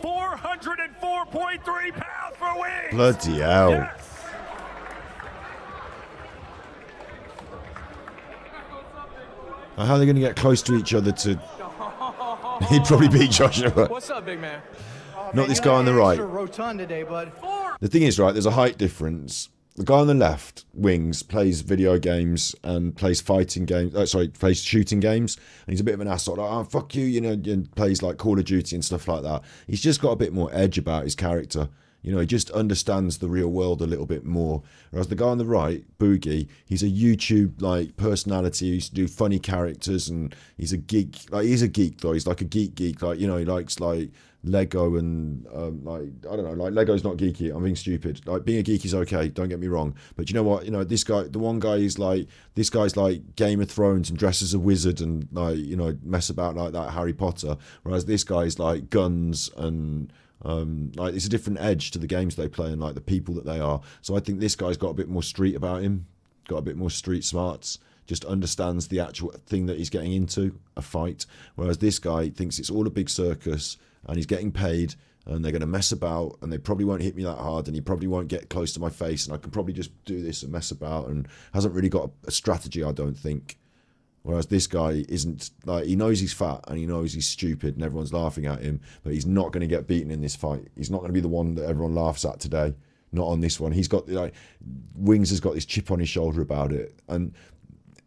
$404.3 pounds for Wings!
Bloody hell.
Yes.
How are they going to get close to each other to... He'd probably beat Joshua.
What's up, big man?
Not this guy on the right.
Rotund today, bud.
The thing is, right, there's a height difference. The guy on the left, Wings, plays video games and plays fighting games. Plays shooting games. And he's a bit of an asshole. Like, oh, fuck you, you know, and plays like Call of Duty and stuff like that. He's just got a bit more edge about his character. You know, he just understands the real world a little bit more. Whereas the guy on the right, Boogie, he's a YouTube like personality. He used to do funny characters, and he's a geek. Like, he's a geek though. He's like a geek. Like, you know, he likes like Lego and like, I don't know, like Lego's not geeky. I'm being stupid. Like, being a geek is okay, don't get me wrong. But you know what? You know, this guy, the one guy is like, this guy's like Game of Thrones and dresses as a wizard and like, you know, mess about like that, Harry Potter. Whereas this guy's like guns and like, it's a different edge to the games they play and like the people that they are. So I think this guy's got a bit more street about him, got a bit more street smarts, just understands the actual thing that he's getting into, a fight. Whereas this guy thinks it's all a big circus and he's getting paid and they're going to mess about and they probably won't hit me that hard and he probably won't get close to my face and I can probably just do this and mess about, and hasn't really got a strategy, I don't think. Whereas this guy isn't, like, he knows he's fat and he knows he's stupid and everyone's laughing at him, but he's not going to get beaten in this fight. He's not going to be the one that everyone laughs at today. Not on this one. He's got, like, Wings has got this chip on his shoulder about it, and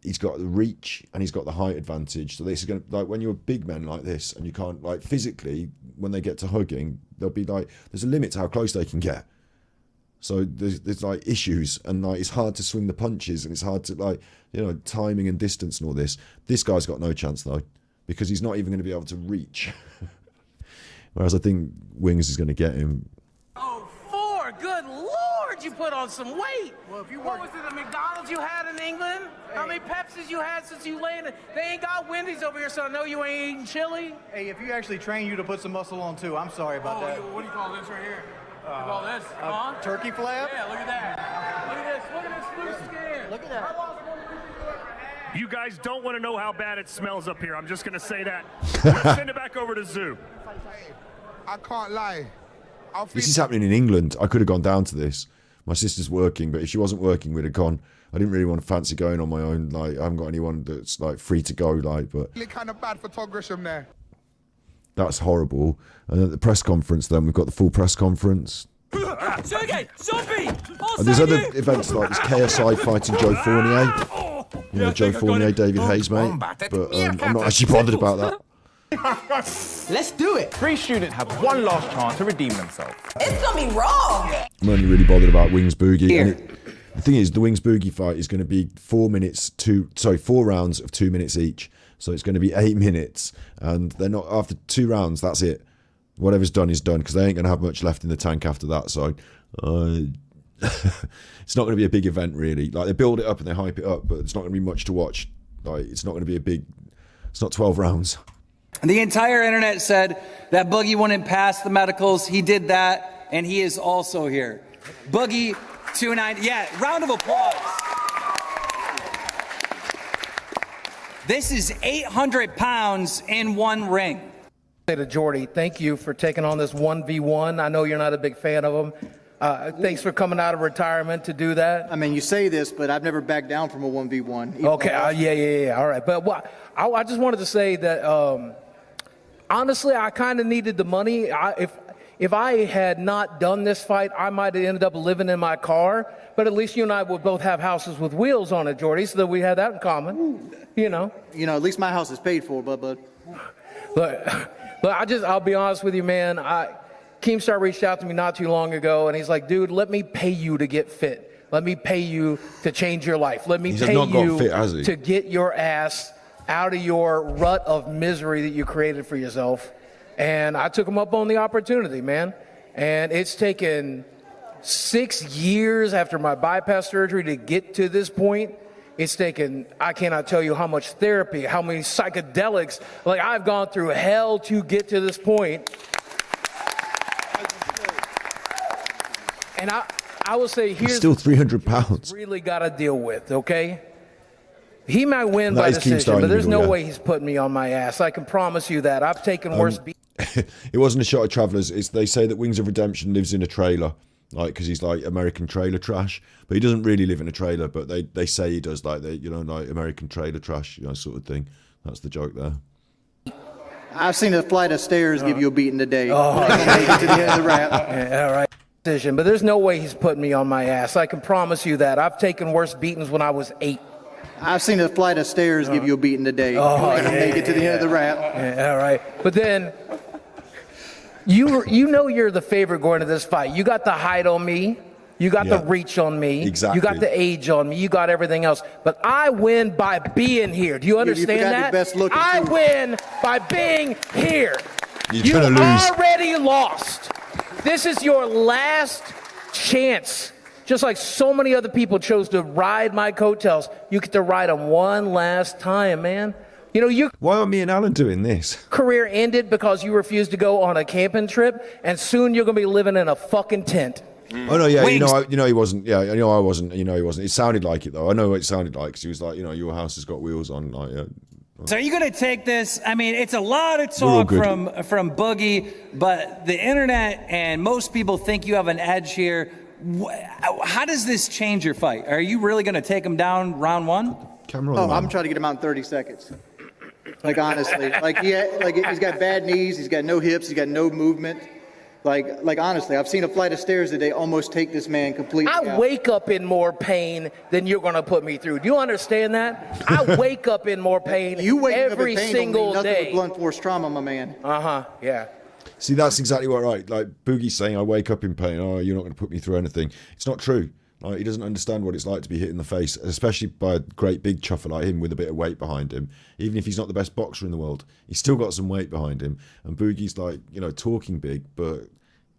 he's got the reach and he's got the height advantage. So this is going to, like, when you're a big man like this and you can't, like, physically, when they get to hugging, they'll be like, there's a limit to how close they can get. So there's like issues, and like it's hard to swing the punches, and it's hard to, like, you know, timing and distance and all this. This guy's got no chance though, because he's not even going to be able to reach. Whereas I think Wings is going to get him.
Oh, 4! Good Lord, you put on some weight. Well, if you what was it, the McDonald's you had in England? Hey. How many Pepsis you had since you landed? They ain't got Wendy's over here, so I know you ain't eating chili.
Hey, if you actually train you to put some muscle on too, I'm sorry about that.
What do you call this right here? Look at all this, huh?
Turkey flap?
Yeah, look at that. Look at this loose skin.
Look at that.
You guys don't want to know how bad it smells up here. I'm just going to say that. Let's send it back over to Zoo.
I can't lie.
This is happening in England. I could have gone down to this. My sister's working, but if she wasn't working, we'd have gone. I didn't really want to fancy going on my own. Like, I haven't got anyone that's like free to go. Like, but
really kind of bad for Todd Grisham there.
That's horrible. And at the press conference, then we've got the full press conference.
Sergey, zombie!
And there's other events like this KSI fighting Joe Fournier. You know, Joe Fournier, David Hayes, mate. But I'm not actually bothered about that.
Let's do it.
3 students have one last chance to redeem themselves.
It's gonna be wrong.
I'm only really bothered about Wings Boogie. And the thing is, the Wings Boogie fight is going to be 4 rounds of 2 minutes each. So it's going to be 8 minutes, and they're not, after 2 rounds, that's it. Whatever's done is done, because they ain't going to have much left in the tank after that. So it's not going to be a big event, really. Like, they build it up and they hype it up, but it's not going to be much to watch. Like, it's not going to be a big, it's not 12 rounds.
The entire internet said that Boogie wouldn't pass the medicals. He did that, and he is also here. Boogie 290. Yeah, round of applause. This is 800 pounds in one ring.
Say to Jordy, thank you for taking on this 1v1. I know you're not a big fan of him. Thanks for coming out of retirement to do that.
I mean, you say this, but I've never backed down from a 1v1.
Okay, yeah. All right. But I just wanted to say that, honestly, I kind of needed the money. If I had not done this fight, I might have ended up living in my car. But at least you and I would both have houses with wheels on it, Jordy, so that we had that in common. You know,
at least my house is paid for, bud.
But I'll be honest with you, man. Keemstar reached out to me not too long ago, and he's like, dude, let me pay you to get fit. Let me pay you to change your life. Let me pay you to get your ass out of your rut of misery that you created for yourself. And I took him up on the opportunity, man. And it's taken 6 years after my bypass surgery to get to this point. It's taken, I cannot tell you how much therapy, how many psychedelics. Like, I've gone through hell to get to this point. And I will say, here's
still 300 pounds.
Really got to deal with, okay? He might win by decision, but there's no way he's putting me on my ass. I can promise you that. I've taken worse beats.
It wasn't a shot at Travellers. They say that Wings of Redemption lives in a trailer, like, because he's like American trailer trash. But he doesn't really live in a trailer. But they say he does, like, like American trailer trash, sort of thing. That's the joke there.
I've seen a flight of stairs give you a beating today.
Oh,
make it to the end of the rap.
Yeah, all right. But there's no way he's putting me on my ass. I can promise you that. I've taken worse beatings when I was 8.
I've seen a flight of stairs give you a beating today. Make it to the end of the rap.
Yeah, all right. But then, you're the favorite going to this fight. You got the height on me. You got the reach on me.
Exactly.
You got the age on me. You got everything else. But I win by being here. Do you understand that? I win by being here. You already lost. This is your last chance. Just like so many other people chose to ride my coattails, you get to ride them one last time, man.
Why are me and Alan doing this?
Career ended because you refused to go on a camping trip, and soon you're gonna be living in a fucking tent.
Oh no, yeah, he wasn't. Yeah, I wasn't. He wasn't. It sounded like it though. I know what it sounded like because he was like, your house has got wheels on. Like,
So are you going to take this? I mean, it's a lot of talk from Boogie, but the internet and most people think you have an edge here. How does this change your fight? Are you really going to take him down round 1?
I'm trying to get him out in 30 seconds. Like, honestly, he's got bad knees, he's got no hips, he's got no movement. Like honestly, I've seen a flight of stairs today almost take this man completely out.
I wake up in more pain than you're going to put me through. Do you understand that? I wake up in more pain every single day.
Nothing with blunt force trauma, my man.
Yeah.
See, that's exactly right. Like Boogie's saying, I wake up in pain. Oh, you're not going to put me through anything. It's not true. Like, he doesn't understand what it's like to be hit in the face, especially by a great big chuffer like him with a bit of weight behind him. Even if he's not the best boxer in the world, he's still got some weight behind him. And Boogie's like, talking big, but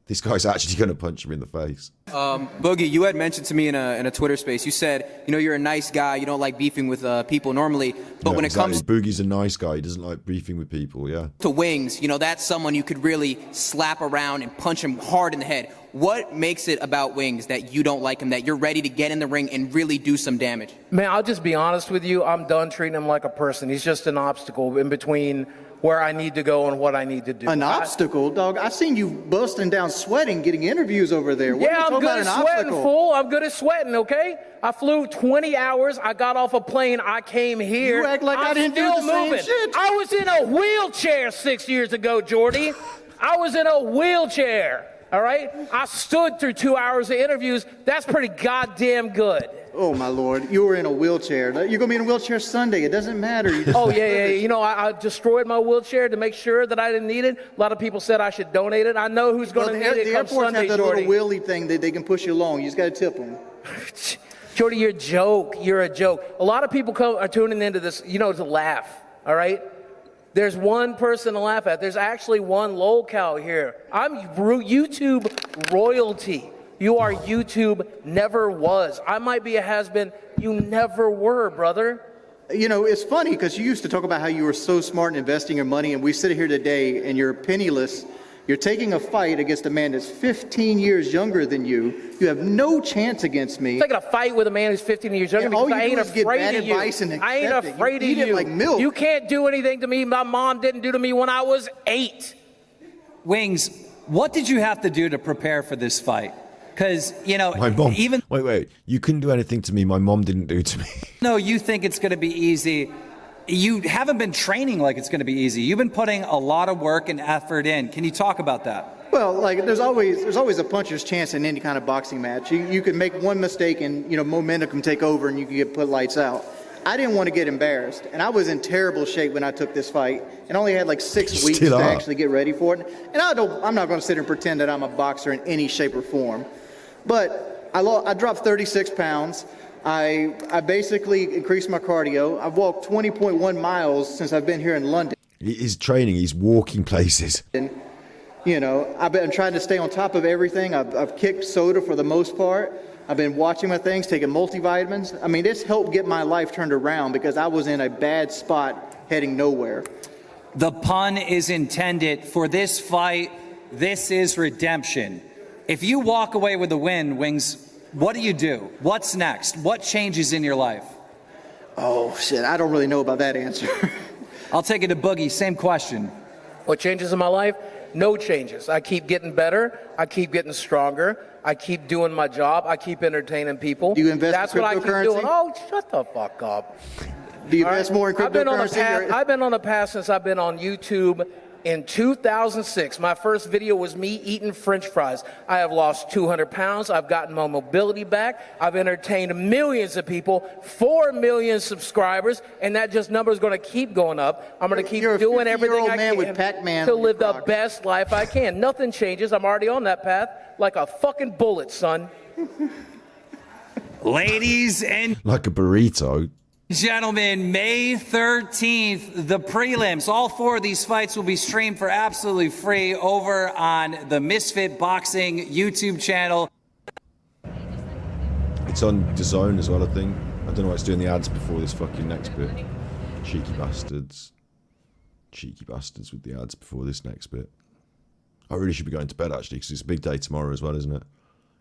this guy's actually going to punch him in the face.
Boogie, you had mentioned to me in a Twitter space, you said, you're a nice guy, you don't like beefing with people normally, but when it comes...
Boogie's a nice guy, he doesn't like beefing with people, yeah.
To Wings, that's someone you could really slap around and punch him hard in the head. What makes it about Wings that you don't like him, that you're ready to get in the ring and really do some damage?
Man, I'll just be honest with you, I'm done treating him like a person. He's just an obstacle in between where I need to go and what I need to do.
An obstacle, dog? I've seen you busting down sweating, getting interviews over there.
I'm good at sweating, fool. I'm good at sweating, okay? I flew 20 hours. I got off a plane. I came here.
You act like I didn't do the same shit.
I was in a wheelchair 6 years ago, Jordy. I was in a wheelchair, all right? I stood through 2 hours of interviews. That's pretty goddamn good.
Oh, my Lord. You were in a wheelchair. You're going to be in a wheelchair Sunday. It doesn't matter.
Yeah. I destroyed my wheelchair to make sure that I didn't need it. A lot of people said I should donate it. I know who's going to need it come Sunday,
have that
Jordy.
Little wheelie thing that they can push you along. You just got to tip them.
Jordy, you're a joke. You're a joke. A lot of people are tuning into this, to laugh, all right? There's one person to laugh at. There's actually one lolcow here. I'm YouTube royalty. You are YouTube, never was. I might be a has-been. You never were, brother.
It's funny because you used to talk about how you were so smart in investing your money, and we sit here today and you're penniless You're taking a fight against a man that's 15 years younger than you. You have no chance against me.
Taking a fight with a man who's 15 years younger because I ain't afraid of you. I ain't afraid of you.
Like milk.
You can't do anything to me my mom didn't do to me when I was 8.
Wings, what did you have to do to prepare for this fight? Because, you know,
my mom,
even...
Wait. You couldn't do anything to me my mom didn't do to me.
No, you think it's going to be easy. You haven't been training like it's going to be easy. You've been putting a lot of work and effort in. Can you talk about that?
Well, like there's always a puncher's chance in any kind of boxing match. You can make one mistake and, you know, momentum can take over and you can get put lights out. I didn't want to get embarrassed, and I was in terrible shape when I took this fight and only had like 6 weeks to actually get ready for it. And I'm not going to sit here and pretend that I'm a boxer in any shape or form. But I dropped 36 pounds. I basically increased my cardio. I've walked 20.1 miles since I've been here in London.
He's training. He's walking places.
And, you know, I've been trying to stay on top of everything. I've kicked soda for the most part. I've been watching my things, taking multivitamins. I mean, this helped get my life turned around because I was in a bad spot heading nowhere.
The pun is intended for this fight. This is redemption. If you walk away with the win, Wings, what do you do? What's next? What changes in your life?
Oh, shit. I don't really know about that answer.
I'll take it to Boogie. Same question.
What changes in my life? No changes. I keep getting better. I keep getting stronger. I keep doing my job. I keep entertaining people.
Do you invest
That's
in
what I keep
cryptocurrency?
doing. Oh, shut the fuck up.
Do you invest more in cryptocurrency?
I've been on the path since I've been on YouTube. In 2006, my first video was me eating French fries. I have lost 200 pounds. I've gotten my mobility back. I've entertained millions of people, 4 million subscribers, and that just number is going to keep going up. I'm going to keep doing everything I can to live the best life I can. Nothing changes. I'm already on that path like a fucking bullet, son.
Ladies and
like a burrito.
Gentlemen, May 13th, the prelims. All 4 of these fights will be streamed for absolutely free over on the Misfit Boxing YouTube channel.
It's on DAZN as well, I think. I don't know why it's doing the ads before this fucking next bit. Cheeky bastards. Cheeky bastards with the ads before this next bit. I really should be going to bed, actually, because it's a big day tomorrow as well, isn't it?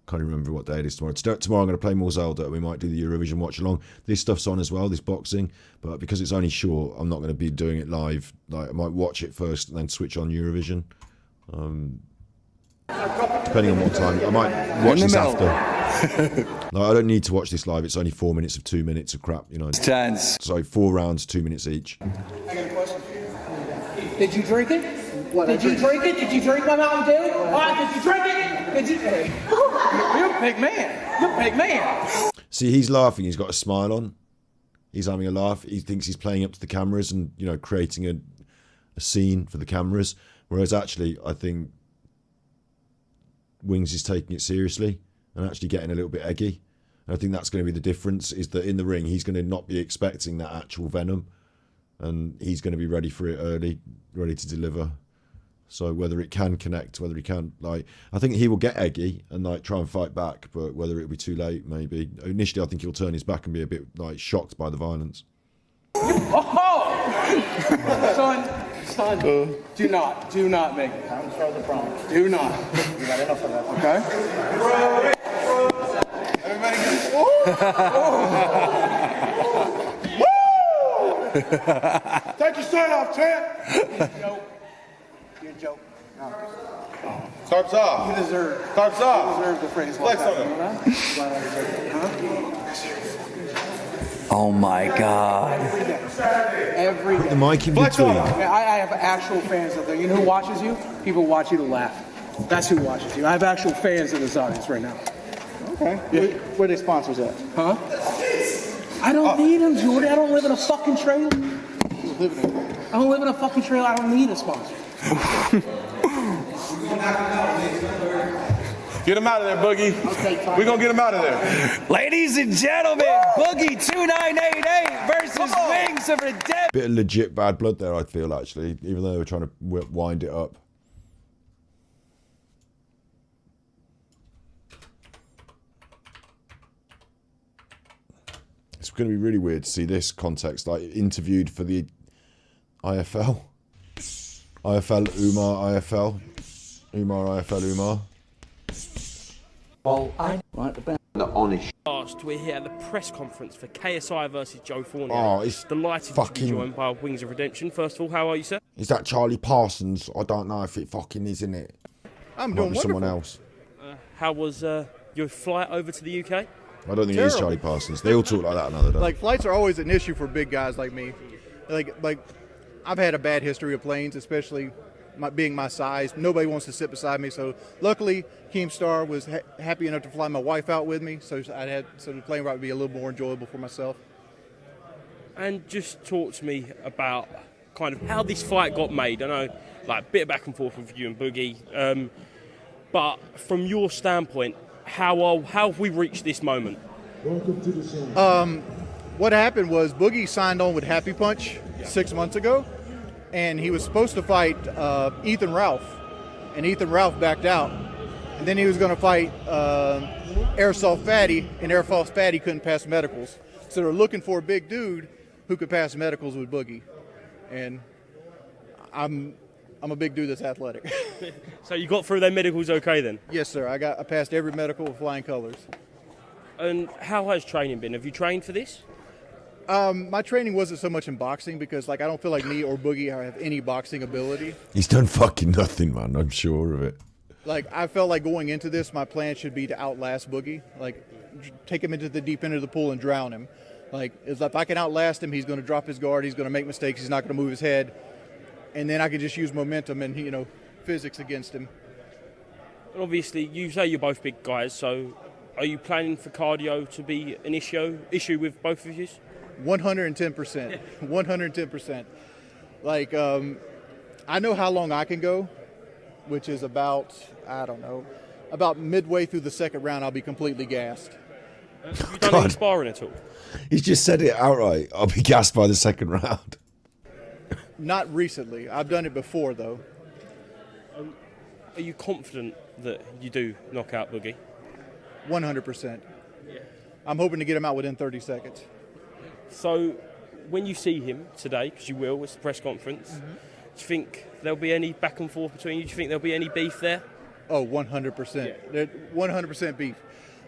Can't even remember what day it is tomorrow. Tomorrow I'm going to play more Zelda. We might do the Eurovision watch along. This stuff's on as well, this boxing. But because it's only short, I'm not going to be doing it live. Like I might watch it first and then switch on Eurovision. Depending on what time. I might watch this after. I don't need to watch this live. It's only 4 minutes of 2 minutes of crap, you know.
Tense.
So 4 rounds, 2 minutes each.
I got a question. Did you drink it? Did you drink it? Did you drink my Mountain Dew? Did you drink it? Did you? You're a big man. You're a big man.
See, he's laughing. He's got a smile on. He's having a laugh. He thinks he's playing up to the cameras and, you know, creating a scene for the cameras. Whereas actually, I think Wings is taking it seriously and actually getting a little bit eggy. And I think that's going to be the difference, is that in the ring, he's going to not be expecting that actual venom. And he's going to be ready for it early, ready to deliver. So whether it can connect, whether he can, like, I think he will get eggy and like try and fight back, but whether it'll be too late, maybe. Initially, I think he'll turn his back and be a bit like shocked by the violence. Son,
do not make it. I'm sorry, the promise. Do not. You got enough of that, okay? Everybody get Take your shirt off, champ. You're a joke. No.
Starts off.
You deserve.
Starts off.
You deserve the phrase.
Flex on him.
Oh my God.
Every day.
Put the mic in between.
I have actual fans out there. You know who watches you? People watch you to laugh. That's who watches you. I have actual fans in this audience right now.
Okay.
Yeah.
Where are they sponsors at?
Huh? I don't need them, Jordy. I don't live in a fucking trailer. I don't live in a fucking trailer. I don't need a sponsor.
Get him out of there, Boogie. We're going to get him out of there.
Ladies and gentlemen, Boogie 2988 versus Wings of Redemption.
Bit of legit bad blood there, I feel, actually, even though they were trying to wind it up. It's going to be really weird to see this context, like interviewed for the IFL. IFL, Umar IFL. Umar IFL Umar.
Well, I right the honest.
Last, we're here at the press conference for KSI versus Joe Fournier.
Oh, it's
delighted to be joined by Wings of Redemption. First of all, how are you, sir?
Is that Charlie Parsons? I don't know if it fucking is, innit?
I'm doing wonderful.
Someone else.
How was your flight over to the UK?
I don't think it is Charlie Parsons. They all talk like that another day.
Like, flights are always an issue for big guys like me. Like I've had a bad history of planes, especially being my size. Nobody wants to sit beside me. So luckily, Keemstar was happy enough to fly my wife out with me. So the plane ride would be a little more enjoyable for myself.
And just talk to me about kind of how this fight got made. I know, like, a bit of back and forth with you and Boogie. But from your standpoint, how have we reached this moment?
Welcome to the show. What happened was Boogie signed on with Happy Punch 6 months ago, and he was supposed to fight Ethan Ralph, and Ethan Ralph backed out. And then he was going to fight Airsoft Fatty, and Airsoft Fatty couldn't pass medicals. So they're looking for a big dude who could pass medicals with Boogie. And I'm a big dude that's athletic.
So you got through their medicals okay then?
Yes, sir. I passed every medical with flying colors.
And how has training been? Have you trained for this?
My training wasn't so much in boxing because, like, I don't feel like me or Boogie have any boxing ability.
He's done fucking nothing, man. I'm sure of it.
Like, I felt like going into this, my plan should be to outlast Boogie. Like, take him into the deep end of the pool and drown him. Like, if I can outlast him, he's going to drop his guard, he's going to make mistakes, he's not going to move his head. And then I can just use momentum and, physics against him.
And obviously, you say you're both big guys, so are you planning for cardio to be an issue with both of you?
110%. 110%. Like, I know how long I can go, which is about midway through the second round, I'll be completely gassed.
Have you done any sparring at all?
He's just said it outright. I'll be gassed by the second round.
Not recently. I've done it before, though.
Are you confident that you do knock out Boogie?
100%.
Yeah.
I'm hoping to get him out within 30 seconds.
So, when you see him today, because you will, it's the press conference, do you think there'll be any back and forth between you? Do you think there'll be any beef there?
Oh, 100%. Yeah. 100% beef.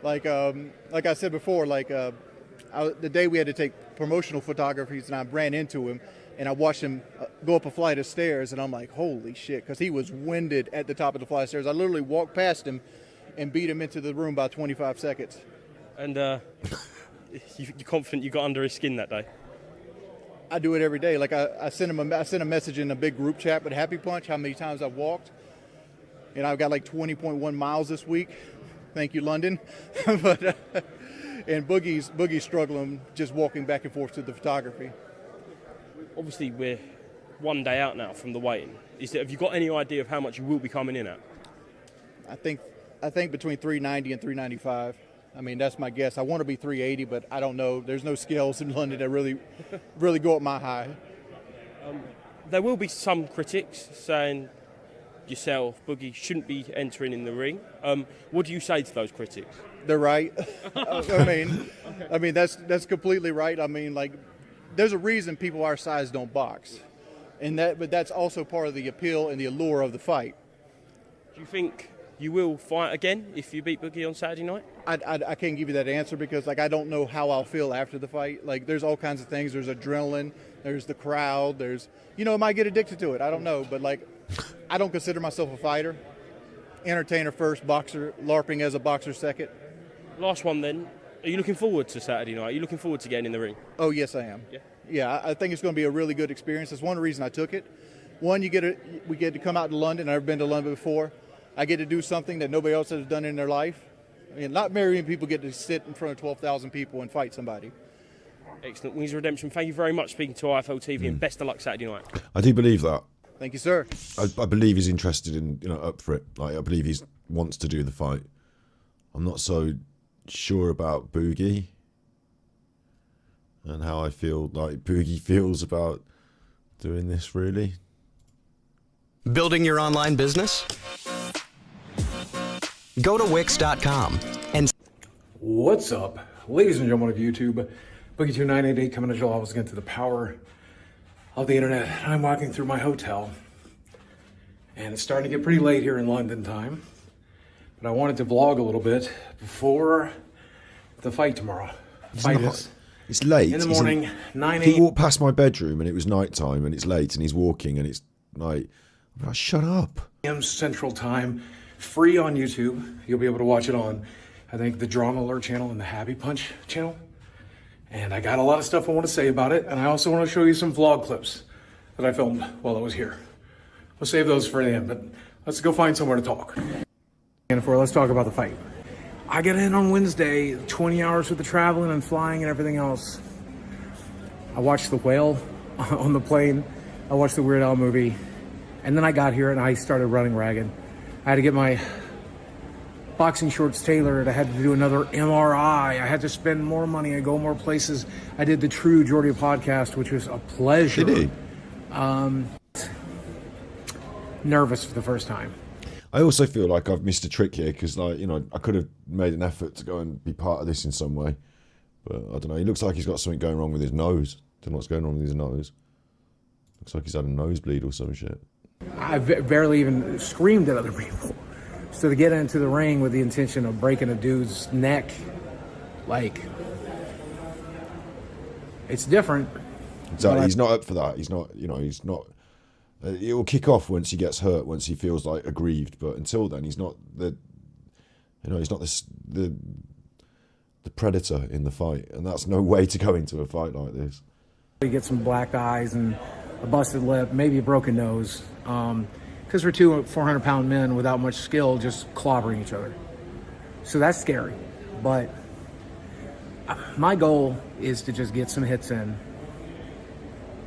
Like I said before, the day we had to take promotional photographies and I ran into him and I watched him go up a flight of stairs and I'm like, holy shit, because he was winded at the top of the flight of stairs. I literally walked past him and beat him into the room by 25 seconds.
And you're confident you got under his skin that day?
I do it every day. Like I sent a message in a big group chat with Happy Punch how many times I've walked. And I've got like 20.1 miles this week. Thank you, London. And Boogie's struggling just walking back and forth to the photography.
Obviously, we're one day out now from the weigh-in. Have you got any idea of how much you will be coming in at?
I think between 390 and 395. I mean, that's my guess. I want to be 380, but I don't know. There's no scales in London that really go up my high.
There will be some critics saying yourself, Boogie, shouldn't be entering in the ring. What do you say to those critics?
They're right. I mean that's completely right. I mean, like, there's a reason people our size don't box, but that's also part of the appeal and the allure of the fight.
Do you think you will fight again if you beat Boogie on Saturday night?
I can't give you that answer because, like, I don't know how I'll feel after the fight. Like, there's all kinds of things. There's adrenaline. There's the crowd. There's, I might get addicted to it. I don't know. But, like, I don't consider myself a fighter. Entertainer first, boxer, LARPing as a boxer second.
Last one then. Are you looking forward to Saturday night? Are you looking forward to getting in the ring?
Oh, yes, I am. Yeah, I think it's going to be a really good experience. That's one reason I took it. One, we get to come out to London. I've never been to London before. I get to do something that nobody else has done in their life. I mean, not very many people get to sit in front of 12,000 people and fight somebody.
Excellent. Wings of Redemption, thank you very much for speaking to IFL TV and best of luck Saturday night.
I do believe that.
Thank you, sir.
I believe he's interested in, up for it. Like, I believe he wants to do the fight. I'm not so sure about Boogie and how I feel like Boogie feels about doing this, really.
Building your online business? Go to Wix.com and...
What's up, ladies and gentlemen of YouTube? Boogie2988 coming to you all again to the power of the internet. I'm walking through my hotel And it's starting to get pretty late here in London time. But I wanted to vlog a little bit before the fight tomorrow.
It's late.
In the morning, 9
He
a.m.
walked past my bedroom and it was night time and it's late and he's walking and it's like, shut up.
Central Time, free on YouTube. You'll be able to watch it on, I think, the Drama Alert channel and the Happy Punch channel. And I got a lot of stuff I want to say about it. And I also want to show you some vlog clips that I filmed while I was here. We'll save those for the end, but let's go find somewhere to talk. And let's talk about the fight. I get in on Wednesday, 20 hours with the traveling and flying and everything else. I watched The Whale on the plane. I watched the Weird Al movie. And then I got here and I started running ragged. I had to get my boxing shorts tailored. I had to do another MRI. I had to spend more money and go more places. I did the True Geordie podcast, which was a pleasure.
Did he?
Nervous for the first time.
I also feel like I've missed a trick here because, like, you know, I could have made an effort to go and be part of this in some way. But I don't know. He looks like he's got something going wrong with his nose. Don't know what's going on with his nose. Looks like he's had a nosebleed or some shit.
I barely even screamed at other people. So to get into the ring with the intention of breaking a dude's neck, like, it's different.
Exactly. He's not up for that. He's not, you know, he's not. It will kick off once he gets hurt, once he feels like aggrieved. But until then, he's not he's not the predator in the fight, and that's no way to go into a fight like this.
You get some black eyes and a busted lip, maybe a broken nose, because we're two 400-pound men without much skill, just clobbering each other. So that's scary. But my goal is to just get some hits in.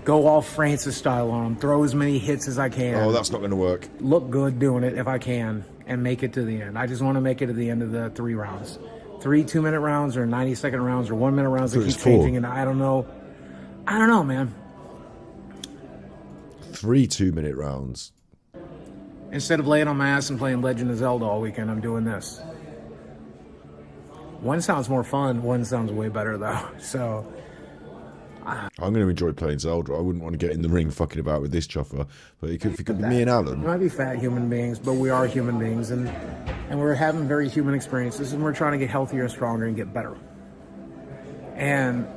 Go all Francis style on him. Throw as many hits as I can.
Oh, that's not going to work.
Look good doing it if I can and make it to the end. I just want to make it to the end of the 3 rounds. 3 2-minute rounds or 90-second rounds or 1-minute rounds that keep changing. And I don't know, man.
3 2-minute rounds.
Instead of laying on my ass and playing Legend of Zelda all weekend, I'm doing this. One sounds more fun. One sounds way better, though. So
I'm going to enjoy playing Zelda. I wouldn't want to get in the ring fucking about with this chuffer. But if it could be me and Alan.
We might be fat human beings, but we are human beings. And we're having very human experiences. And we're trying to get healthier and stronger and get better. And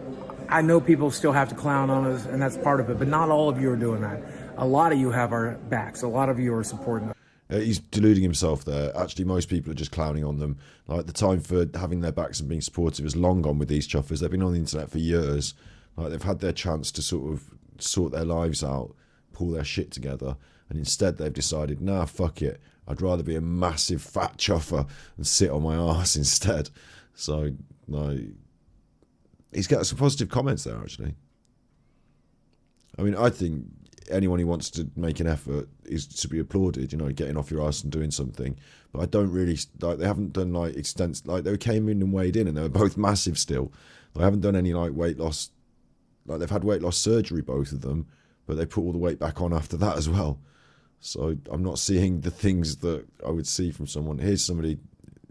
I know people still have to clown on us, and that's part of it. But not all of you are doing that. A lot of you have our backs. A lot of you are supporting us.
He's deluding himself there. Actually, most people are just clowning on them. Like, the time for having their backs and being supportive is long gone with these chuffers. They've been on the internet for years. Like, they've had their chance to sort of sort their lives out, pull their shit together, and instead they've decided, nah, fuck it. I'd rather be a massive fat chuffer and sit on my arse instead. So, like, he's got some positive comments there, actually. I mean, I think anyone who wants to make an effort is to be applauded, you know, getting off your ass and doing something. But I don't really, like, they haven't done, like, extensive, like, they came in and weighed in and they were both massive still. They haven't done any, like, weight loss. Like, they've had weight loss surgery, both of them, but they put all the weight back on after that as well. So I'm not seeing the things that I would see from someone. Here's somebody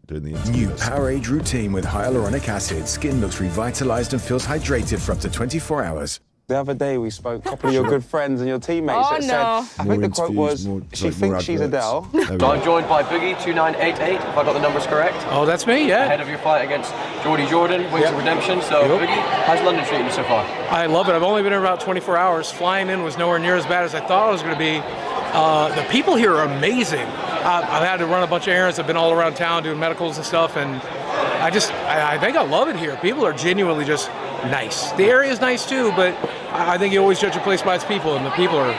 doing the interview.
New Powerade routine with hyaluronic acid. Skin looks revitalized and feels hydrated for up to 24 hours.
The other day we spoke to a couple of your good friends and your teammates that said, I think the quote was, she thinks she's Adele.
So I'm joined by Boogie 2988, if I got the numbers correct.
Oh, that's me, yeah.
Ahead of your fight against Geordie Jordan, Wings of Redemption. So Boogie, how's London treating you so far?
I love it. I've only been here about 24 hours. Flying in was nowhere near as bad as I thought it was going to be. The people here are amazing. I've had to run a bunch of errands. I've been all around town doing medicals and stuff, and I think I love it here. People are genuinely just nice. The area is nice too, but I think you always judge a place by its people, and the people are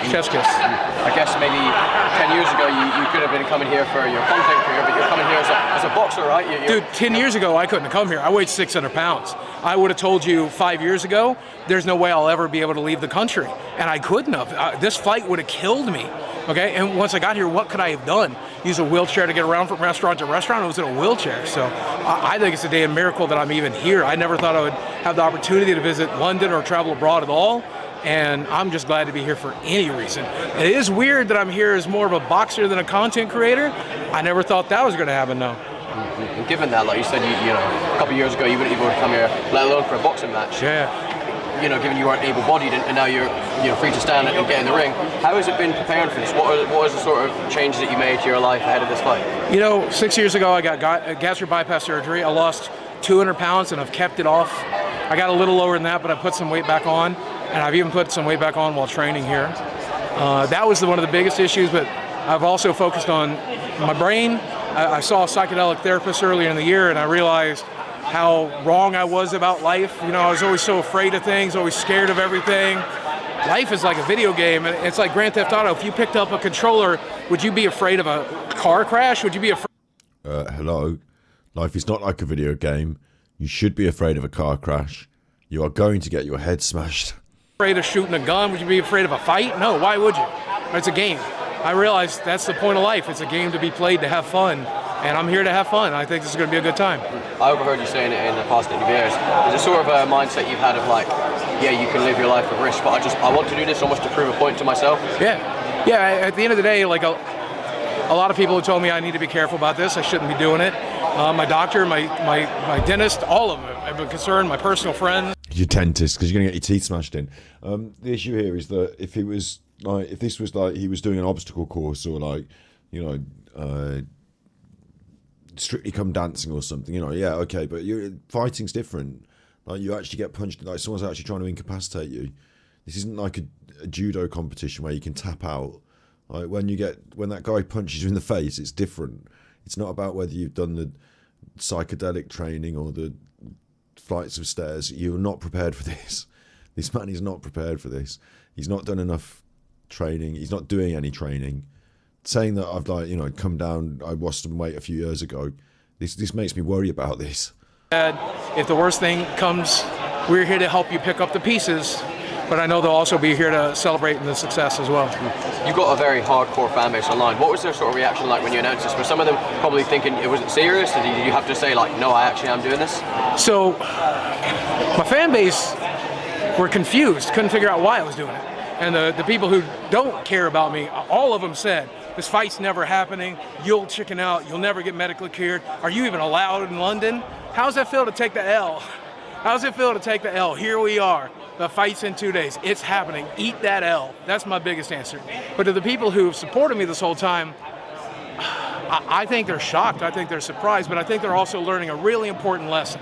chef's kiss.
I guess maybe 10 years ago you could have been coming here for your content career, but you're coming here as a boxer, right?
Dude, 10 years ago I couldn't have come here. I weighed 600 pounds. I would have told you 5 years ago, there's no way I'll ever be able to leave the country. And I couldn't have. This fight would have killed me. Okay, and once I got here, what could I have done? Use a wheelchair to get around from restaurant to restaurant? I was in a wheelchair. So I think it's a damn miracle that I'm even here. I never thought I would have the opportunity to visit London or travel abroad at all. And I'm just glad to be here for any reason. It is weird that I'm here as more of a boxer than a content creator. I never thought that was going to happen, though.
And given that, like you said, you know, a couple of years ago, you wouldn't even come here, let alone for a boxing match.
Yeah.
given you weren't able-bodied and now you're free to stand and get in the ring. How has it been preparing for this? What was the sort of changes that you made to your life ahead of this fight?
6 years ago, I got gastric bypass surgery. I lost 200 pounds and I've kept it off. I got a little lower than that, but I put some weight back on, and I've even put some weight back on while training here. That was one of the biggest issues, but I've also focused on my brain. I saw a psychedelic therapist earlier in the year, and I realized how wrong I was about life. I was always so afraid of things, always scared of everything. Life is like a video game, and it's like Grand Theft Auto. If you picked up a controller, would you be afraid of a car crash? Would you be afraid?
Hello. Life is not like a video game. You should be afraid of a car crash. You are going to get your head smashed.
Afraid of shooting a gun? Would you be afraid of a fight? No, why would you? It's a game. I realize that's the point of life. It's a game to be played to have fun, and I'm here to have fun. I think this is going to be a good time.
I overheard you saying it in the past interviews. There's a sort of a mindset you've had of like, yeah, you can live your life with risk, but I want to do this almost to prove a point to myself.
Yeah. At the end of the day, like a lot of people have told me I need to be careful about this. I shouldn't be doing it. My doctor, my dentist, all of them have been concerned. My personal friends.
Your dentist, because you're going to get your teeth smashed in. The issue here is that if this was like he was doing an obstacle course or like, Strictly Come Dancing or something, yeah, okay, but fighting's different. Like you actually get punched, like someone's actually trying to incapacitate you. This isn't like a judo competition where you can tap out. Like when that guy punches you in the face, it's different. It's not about whether you've done the psychedelic training or the flights of stairs. You're not prepared for this. This man is not prepared for this. He's not done enough training. He's not doing any training. Saying that I've come down, I lost some weight a few years ago. This makes me worry about this.
If the worst thing comes, we're here to help you pick up the pieces, but I know they'll also be here to celebrate the success as well.
You've got a very hardcore fan base online. What was their sort of reaction like when you announced this? Were some of them probably thinking it wasn't serious? Did you have to say like, no, I actually am doing this?
So my fan base were confused, couldn't figure out why I was doing it. And the people who don't care about me, all of them said, this fight's never happening, you'll chicken out, you'll never get medically cleared. Are you even allowed in London? How's that feel to take the L? How's it feel to take the L? Here we are, the fight's in 2 days, it's happening, eat that L. That's my biggest answer. But to the people who have supported me this whole time, I think they're shocked, I think they're surprised, but I think they're also learning a really important lesson.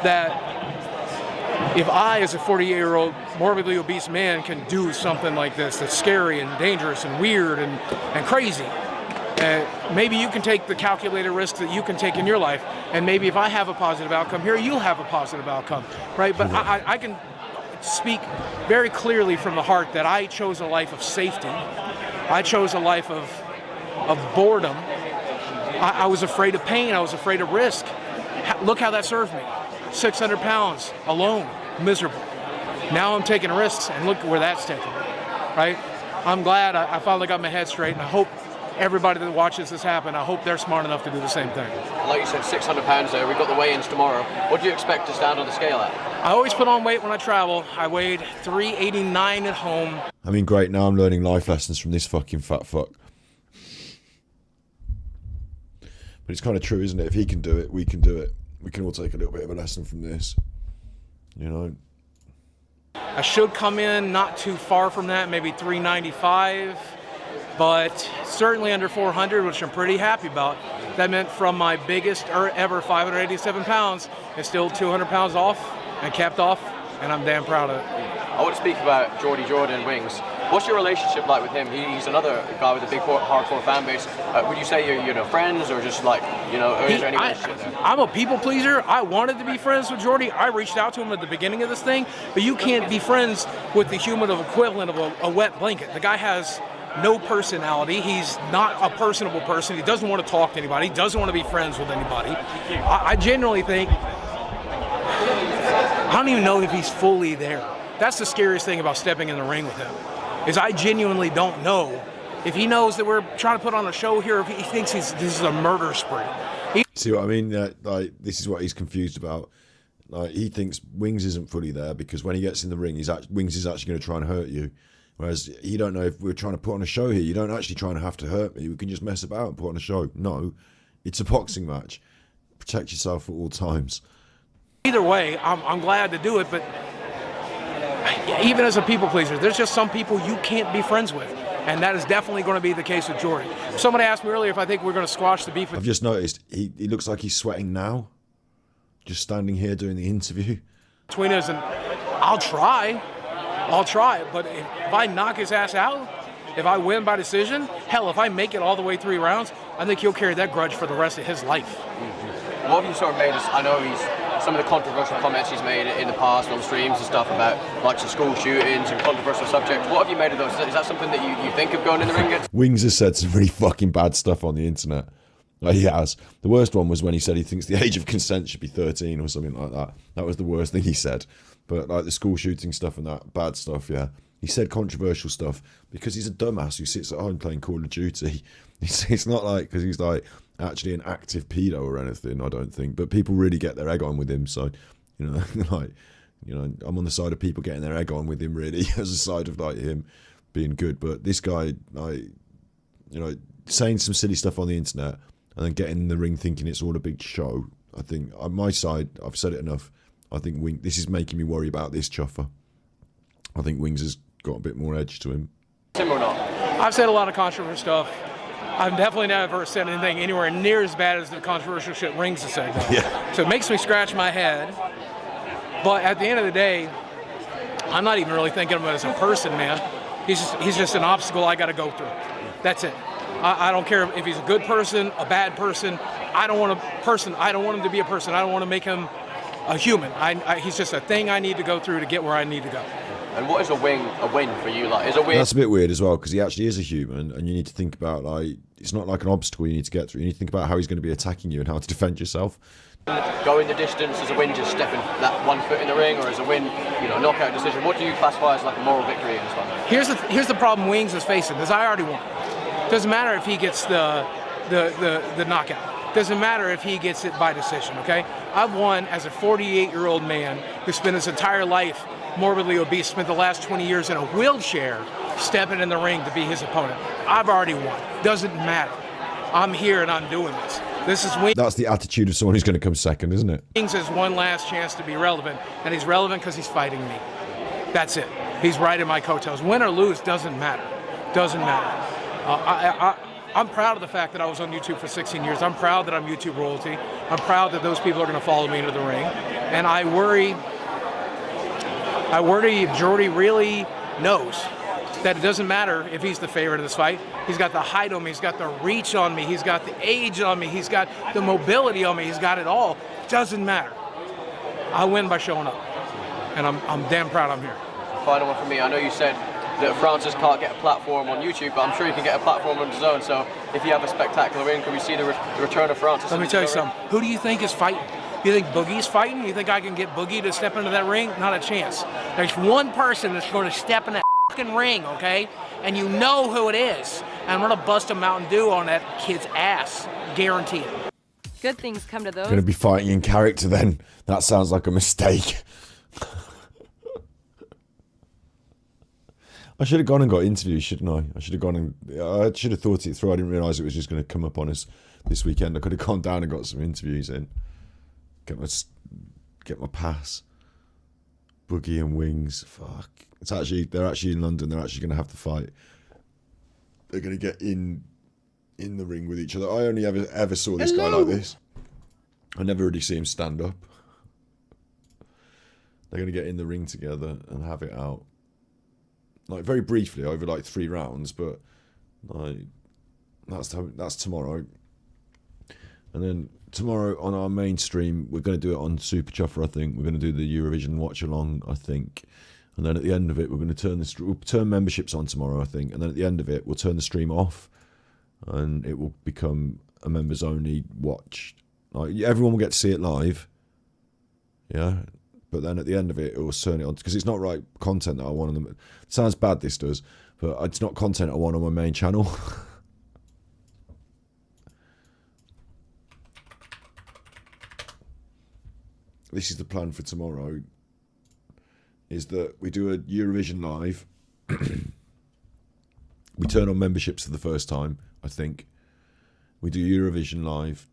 That if I, as a 48-year-old morbidly obese man, can do something like this that's scary and dangerous and weird and crazy, maybe you can take the calculated risks that you can take in your life, and maybe if I have a positive outcome here, you'll have a positive outcome, right? But I can speak very clearly from the heart that I chose a life of safety. I chose a life of boredom. I was afraid of pain. I was afraid of risk. Look how that served me. 600 pounds alone, miserable. Now I'm taking risks, and look where that's taken me, right? I'm glad I finally got my head straight, and I hope everybody that watches this happen, I hope they're smart enough to do the same thing.
Like you said, 600 pounds there. We've got the weigh-ins tomorrow. What do you expect to stand on the scale at?
I always put on weight when I travel. I weighed 389 at home.
I mean, great, now I'm learning life lessons from this fucking fat fuck. But it's kind of true, isn't it? If he can do it, we can do it. We can all take a little bit of a lesson from this,
I should come in not too far from that, maybe 395, but certainly under 400, which I'm pretty happy about. That meant from my biggest ever 587 pounds, it's still 200 pounds off and kept off, and I'm damn proud of it.
I want to speak about Geordie Jordan Wings. What's your relationship like with him? He's another guy with a big hardcore fan base. Would you say you're friends or just like, or is there any relationship there?
I'm a people pleaser. I wanted to be friends with Geordie. I reached out to him at the beginning of this thing, but you can't be friends with the human equivalent of a wet blanket. The guy has no personality. He's not a personable person. He doesn't want to talk to anybody. He doesn't want to be friends with anybody. I genuinely think, I don't even know if he's fully there. That's the scariest thing about stepping in the ring with him, is I genuinely don't know if he knows that we're trying to put on a show here, if he thinks this is a murder spree.
See what I mean? This is what he's confused about. Like, he thinks Wings isn't fully there because when he gets in the ring, Wings is actually going to try and hurt you. Whereas he don't know if we're trying to put on a show here. You don't actually try and have to hurt me. We can just mess about and put on a show. No, it's a boxing match. Protect yourself at all times.
Either way, I'm glad to do it, but even as a people pleaser, there's just some people you can't be friends with. And that is definitely going to be the case with Jordy. Somebody asked me earlier if I think we're going to squash the beef.
I've just noticed he looks like he's sweating now, just standing here doing the interview.
Between us, and I'll try, but if I knock his ass out, if I win by decision, hell, if I make it all the way 3 rounds, I think he'll carry that grudge for the rest of his life.
What have you sort of made us, I know some of the controversial comments he's made in the past on streams and stuff about like some school shootings and controversial subjects. What have you made of those? Is that something that you think of going in the ring against?
Wings has said some really fucking bad stuff on the internet. Like, he has. The worst one was when he said he thinks the age of consent should be 13 or something like that. That was the worst thing he said. But like the school shooting stuff and that bad stuff, yeah. He said controversial stuff because he's a dumbass who sits at home playing Call of Duty. It's not like because he's like actually an active pedo or anything, I don't think. But people really get their egg on with him. So, you know, like, you know, I'm on the side of people getting their egg on with him really as a side of like him being good. But this guy, like, you know, saying some silly stuff on the internet and then getting in the ring thinking it's all a big show. I think on my side, I've said it enough. I think this is making me worry about this chuffer. I think Wings has got a bit more edge to him.
Him or not?
I've said a lot of controversial stuff. I've definitely never said anything anywhere near as bad as the controversial shit Rings has said.
Yeah.
So it makes me scratch my head. But at the end of the day, I'm not even really thinking of him as a person, man. He's just an obstacle I got to go through. That's it. I don't care if he's a good person, a bad person. I don't want him to be a person. I don't want to make him a human. He's just a thing I need to go through to get where I need to go.
And what is a win for you? Like, is a win?
That's a bit weird as well because he actually is a human, and you need to think about like it's not like an obstacle you need to get through. You need to think about how he's going to be attacking you and how to defend yourself.
Going the distance as a win, just stepping that 1 foot in the ring, or as a win, you know, knockout decision. What do you classify as like a moral victory in this one?
Here's the problem Wings is facing. Because I already won. Doesn't matter if he gets the knockout. Doesn't matter if he gets it by decision. Okay, I've won as a 48-year-old man who spent his entire life morbidly obese, spent the last 20 years in a wheelchair, stepping in the ring to be his opponent. I've already won. Doesn't matter. I'm here and I'm doing this. This is Wings.
That's the attitude of someone who's going to come second, isn't it?
Wings has one last chance to be relevant, and he's relevant because he's fighting me. That's it. He's riding my coattails. Win or lose doesn't matter. Doesn't matter. I'm proud of the fact that I was on YouTube for 16 years. I'm proud that I'm YouTube royalty. I'm proud that those people are going to follow me into the ring. And I worry if Jordy really knows that it doesn't matter if he's the favorite of this fight. He's got the height on me. He's got the reach on me. He's got the age on me. He's got the mobility on me. He's got it all. Doesn't matter. I win by showing up. And I'm damn proud I'm here.
Final one for me. I know you said that Francis can't get a platform on YouTube, but I'm sure he can get a platform on his own. So if you have a spectacular win, can we see the return of Francis?
Let me tell you something. Who do you think is fighting? You think Boogie's fighting? You think I can get Boogie to step into that ring? Not a chance. There's one person that's going to step in that fucking ring, okay? And you know who it is. And I'm going to bust a Mountain Dew on that kid's ass. Guarantee it.
Good things come to those.
Going to be fighting in character then. That sounds like a mistake. I should have gone and got interviews, shouldn't I? I should have thought it through. I didn't realise it was just going to come up on us this weekend. I could have gone down and got some interviews in. Get my pass. Boogie and Wings. Fuck. They're actually in London. They're actually going to have to fight. They're going to get in the ring with each other. I only ever saw this guy like this. I never really see him stand up. They're going to get in the ring together and have it out. Like very briefly over like 3 rounds, but like that's tomorrow. And then tomorrow on our main stream, we're going to do it on Super Chuffer, I think. We're going to do the Eurovision watch along, I think. And then at the end of it, we're going to we'll turn memberships on tomorrow, I think. And then at the end of it, we'll turn the stream off, and it will become a members only watch. Like everyone will get to see it live. Yeah. But then at the end of it, it will turn it on because it's not right content that I want on them. It sounds bad, this does, but it's not content I want on my main channel. This is the plan for tomorrow. Is that we do a Eurovision live. We turn on memberships for the first time, I think. We do Eurovision live.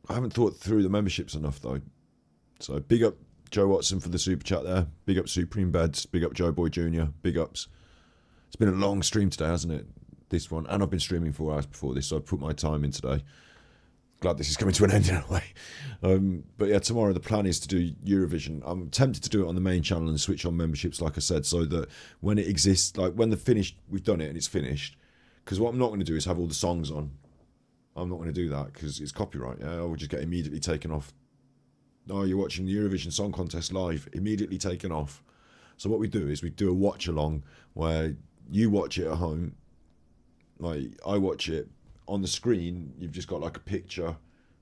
I haven't thought through the memberships enough though. So big up Joe Watson for the super chat there. Big up Supreme Beds. Big up Joe Boy Jr. Big ups. It's been a long stream today, hasn't it? This one. And I've been streaming 4 hours before this, so I've put my time in today. Glad this is coming to an end in a way. But yeah, tomorrow the plan is to do Eurovision. I'm tempted to do it on the main channel and switch on memberships, like I said, so that when it exists, like when the finished, we've done it and it's finished. Because what I'm not going to do is have all the songs on. I'm not going to do that because it's copyright. Yeah, I will just get immediately taken off. Oh, you're watching the Eurovision Song Contest live, immediately taken off. So what we do is we do a watch along where you watch it at home, like I watch it. On the screen, you've just got like a picture,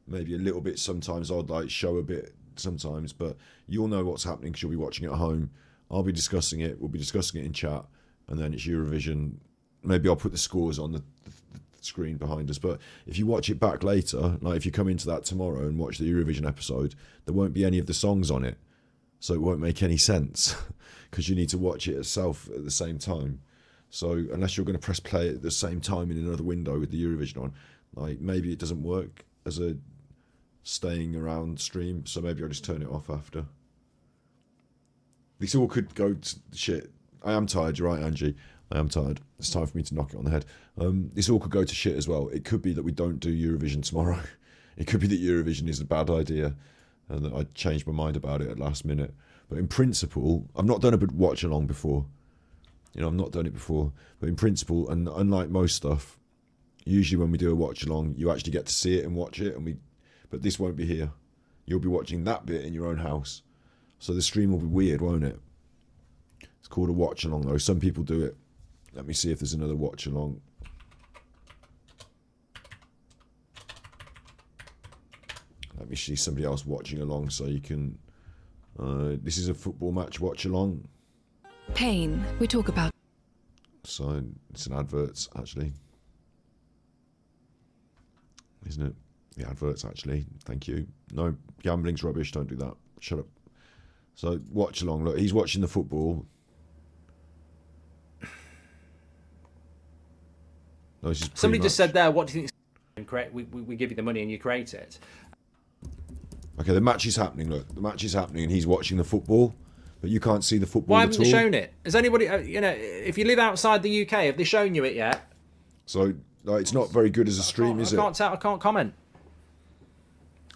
maybe a little bit. Sometimes I'd like show a bit sometimes, but you'll know what's happening because you'll be watching it at home. I'll be discussing it. We'll be discussing it in chat, and then it's Eurovision. Maybe I'll put the scores on the screen behind us. But if you watch it back later, like if you come into that tomorrow and watch the Eurovision episode, there won't be any of the songs on it, so it won't make any sense because you need to watch it itself at the same time. So unless you're going to press play at the same time in another window with the Eurovision on, like maybe it doesn't work as a staying around stream. So maybe I'll just turn it off after. This all could go to shit. I am tired. You're right, Angie. I am tired. It's time for me to knock it on the head. This all could go to shit as well. It could be that we don't do Eurovision tomorrow. It could be that Eurovision is a bad idea and that I changed my mind about it at last minute. But in principle, I've not done a watch along before. You know, I've not done it before, but in principle, and unlike most stuff, usually when we do a watch along, you actually get to see it and watch it, but this won't be here. You'll be watching that bit in your own house. So the stream will be weird, won't it? It's called a watch along though. Some people do it. Let me see if there's another watch along. Let me see somebody else watching along so you can... this is a football match watch along.
Pain, we talk about.
So it's an adverts actually, isn't it? The adverts actually. Thank you. No, gambling's rubbish. Don't do that. Shut up. So watch along. Look, he's watching the football. No, this is
somebody just said there. What do you think? We give you the money and you create it.
Okay, the match is happening. Look, the match is happening, and he's watching the football. But you can't see the football.
Why haven't they shown it? Has anybody, if you live outside the UK, have they shown you it yet?
So it's not very good as a stream, is it?
I can't comment.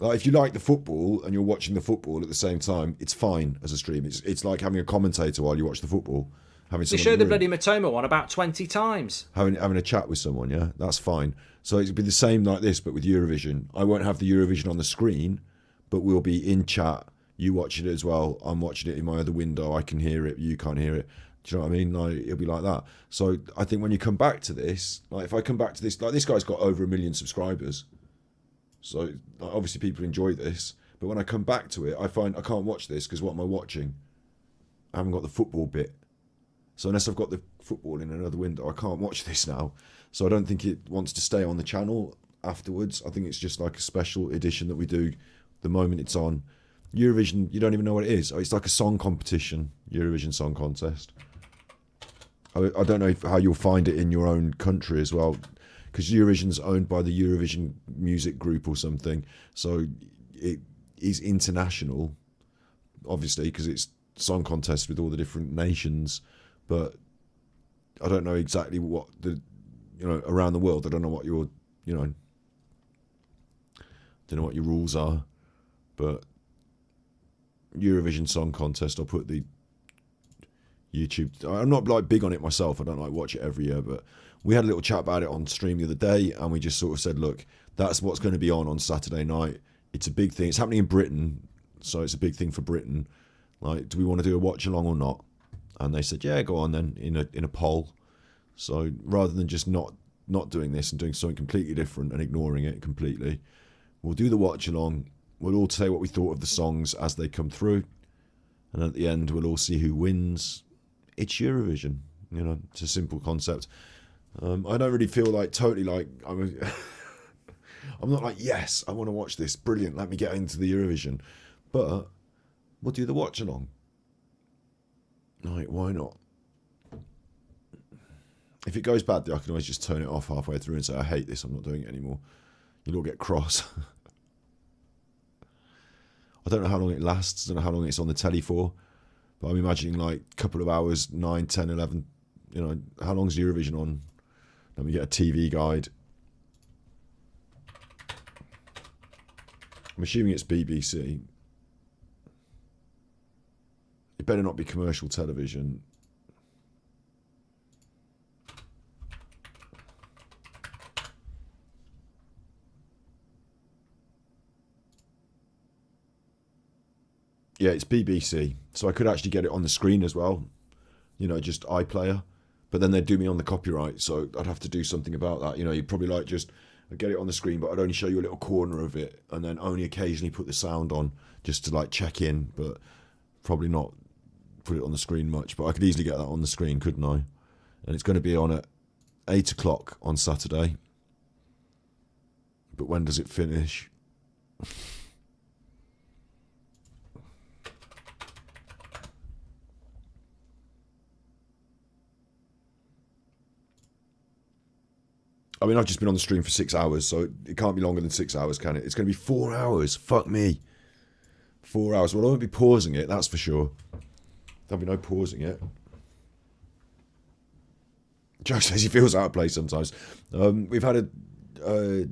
Like if you like the football and you're watching the football at the same time, it's fine as a stream. It's like having a commentator while you watch the football. They
showed the bloody Matoma one about 20 times.
Having a chat with someone, yeah, that's fine. So it'd be the same like this, but with Eurovision. I won't have the Eurovision on the screen, but we'll be in chat. You watching it as well. I'm watching it in my other window. I can hear it. You can't hear it. Do you know what I mean? Like it'll be like that. So I think when you come back to this, like if I come back to this, like this guy's got over 1 million subscribers. So like, obviously people enjoy this. But when I come back to it, I find I can't watch this because what am I watching? I haven't got the football bit. So unless I've got the football in another window, I can't watch this now. So I don't think it wants to stay on the channel afterwards. I think it's just like a special edition that we do the moment it's on. Eurovision, you don't even know what it is. It's like a song competition, Eurovision Song Contest. I don't know how you'll find it in your own country as well, because Eurovision's owned by the Eurovision Music Group or something. So it is international, obviously, because it's song contest with all the different nations. But I don't know exactly what around the world. I don't know what your, don't know what your rules are, but Eurovision Song Contest, I'll put the YouTube. I'm not like big on it myself. I don't like watch it every year, but we had a little chat about it on stream the other day, and we just sort of said, look, that's what's going to be on Saturday night. It's a big thing. It's happening in Britain, so it's a big thing for Britain. Like, do we want to do a watch along or not? And they said, yeah, go on then, in a poll. So rather than just not doing this and doing something completely different and ignoring it completely, we'll do the watch along. We'll all say what we thought of the songs as they come through, and at the end we'll all see who wins. It's Eurovision, it's a simple concept. I don't really feel like totally like I'm not like, yes, I want to watch this, brilliant, let me get into the Eurovision, but we'll do the watch along. Right, why not? If it goes badly, I can always just turn it off halfway through and say, I hate this, I'm not doing it anymore. You'll all get cross. I don't know how long it lasts. I don't know how long it's on the telly for. But I'm imagining like a couple of hours, 9, 10, 11. You know, how long's Eurovision on? Let me get a TV guide. I'm assuming it's BBC. It better not be commercial television. Yeah, it's BBC. So I could actually get it on the screen as well. You know, just iPlayer. But then they'd do me on the copyright, so I'd have to do something about that. You know, you'd probably like just get it on the screen, but I'd only show you a little corner of it, and then only occasionally put the sound on just to like check in, but probably not put it on the screen much. But I could easily get that on the screen, couldn't I? And it's going to be on at 8 o'clock on Saturday. But when does it finish? I mean, I've just been on the stream for 6 hours, so it can't be longer than 6 hours, can it? It's going to be 4 hours. Fuck me. 4 hours. Well, I won't be pausing it, that's for sure. There'll be no pausing it. Joe says he feels out of place sometimes. We've had a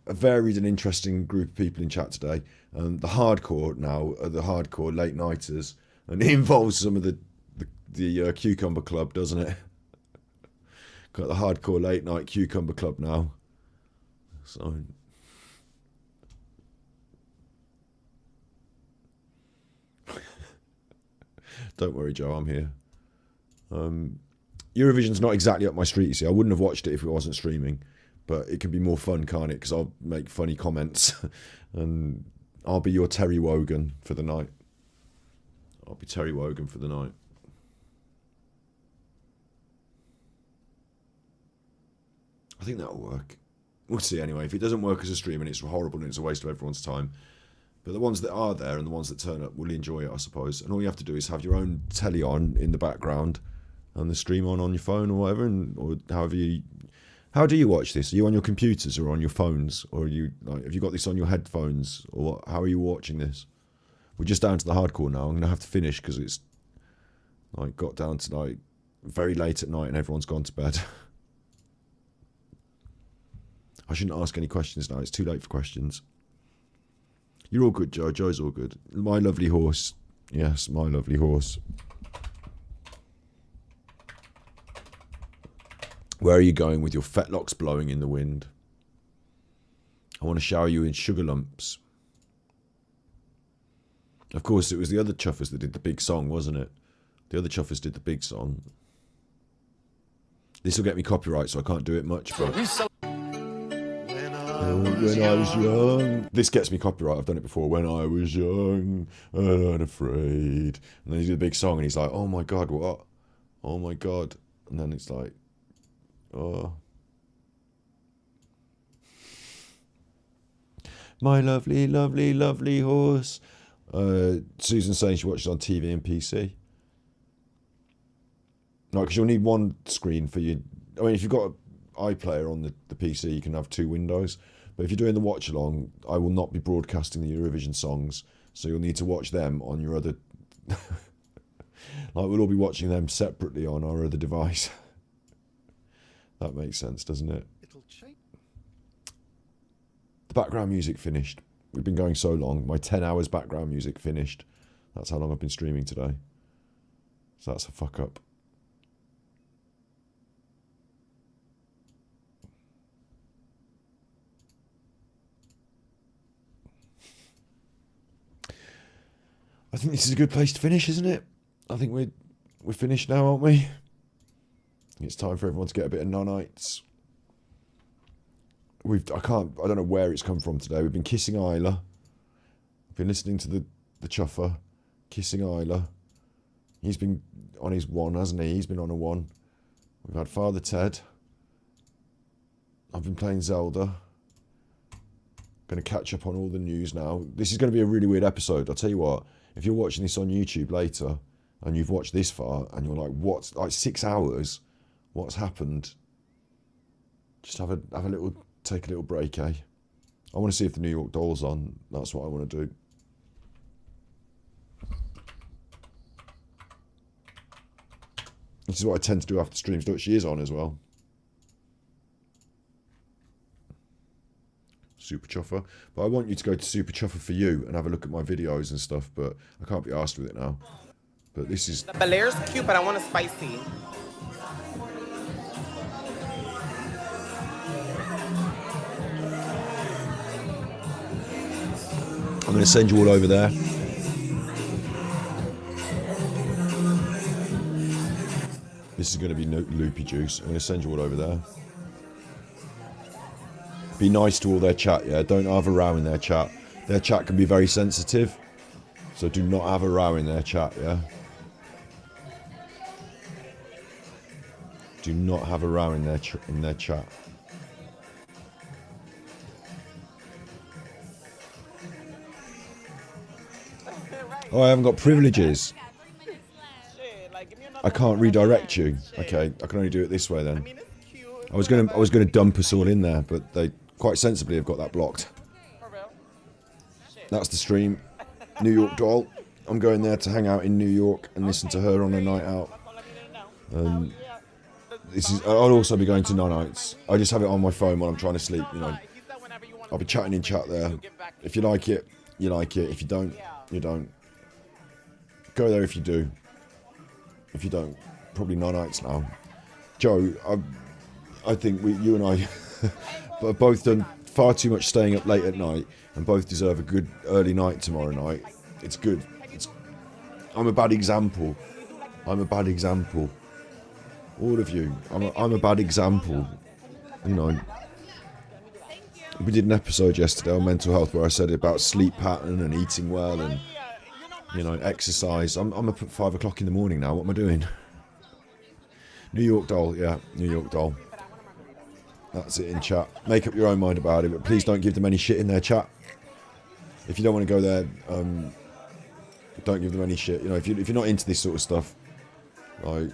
varied and interesting group of people in chat today. The hardcore now are the hardcore late nighters, and it involves some of the Cucumber Club, doesn't it? Got the hardcore late night Cucumber Club now. So don't worry, Joe, I'm here. Eurovision's not exactly up my street, you see. I wouldn't have watched it if it wasn't streaming, but it can be more fun, can't it? Because I'll make funny comments and I'll be your Terry Wogan for the night. I'll be Terry Wogan for the night. I think that'll work. We'll see anyway. If it doesn't work as a stream and it's horrible and it's a waste of everyone's time. But the ones that are there and the ones that turn up will enjoy it, I suppose. And all you have to do is have your own telly on in the background and the stream on your phone or whatever, or however you... How do you watch this? Are you on your computers or on your phones? Or are you have you got this on your headphones? Or what? How are you watching this? We're just down to the hardcore now. I'm going to have to finish because it's like got down to like very late at night and everyone's gone to bed. I shouldn't ask any questions now. It's too late for questions. You're all good, Joe. Joe's all good. My lovely horse. Yes, my lovely horse. Where are you going with your fetlocks blowing in the wind? I want to shower you in sugar lumps. Of course, it was the other chuffers that did the big song, wasn't it? The other chuffers did the big song. This will get me copyright, so I can't do it much, but... When I was young. This gets me copyright. I've done it before. When I was young and unafraid. And then he did a big song and he's like, oh my God, what? Oh my God. And then it's like, oh. My lovely, lovely, lovely horse. Susan's saying she watches on TV and PC. No, because you'll need one screen for you. I mean, if you've got an iPlayer on the PC, you can have 2 windows. But if you're doing the watch along, I will not be broadcasting the Eurovision songs, so you'll need to watch them on your other... like, we'll all be watching them separately on our other device. That makes sense, doesn't it? The background music finished. We've been going so long. My 10 hours background music finished. That's how long I've been streaming today. So that's a fuck up. I think this is a good place to finish, isn't it? I think we're finished now, aren't we? It's time for everyone to get a bit of nonites. I don't know where it's come from today. We've been kissing Isla. We've been listening to the chuffer, kissing Isla. He's been on his one, hasn't he? He's been on a one. We've had Father Ted. I've been playing Zelda. Going to catch up on all the news now. This is going to be a really weird episode. I'll tell you what. If you're watching this on YouTube later and you've watched this far and you're like, what? Like 6 hours? What's happened? Just take a little break, eh? I want to see if the New York Doll's on. That's what I want to do. Which is what I tend to do after streams. Look, she is on as well. Super Chuffer. But I want you to go to Super Chuffer for you and have a look at my videos and stuff, but I can't be arsed with it now. But this is...
The Belaire's cute, but I want a spicy.
I'm going to send you all over there. This is going to be loopy juice. I'm going to send you all over there. Be nice to all their chat, yeah? Don't have a row in their chat. Their chat can be very sensitive. So do not have a row in their chat, yeah? Do not have a row in their chat. Oh, I haven't got privileges. I can't redirect you. Okay, I can only do it this way then. I was gonna dump us all in there, but they quite sensibly have got that blocked. That's the stream. New York Doll. I'm going there to hang out in New York and listen to her on a night out. I'll also be going to Nanites. I just have it on my phone while I'm trying to sleep, you know. I'll be chatting in chat there. If you like it, you like it. If you don't, you don't. Go there if you do. If you don't, probably Nanites now. Joe, I think you and I have both done far too much staying up late at night and both deserve a good early night tomorrow night. It's good. I'm a bad example. I'm a bad example. All of you. I'm a bad example. You know. We did an episode yesterday on mental health where I said about sleep pattern and eating well and, you know, exercise. I'm up at 5 o'clock in the morning now. What am I doing? New York Doll, yeah, New York Doll. That's it in chat. Make up your own mind about it, but please don't give them any shit in their chat. If you don't want to go there, don't give them any shit. You know, if you're not into this sort of stuff, like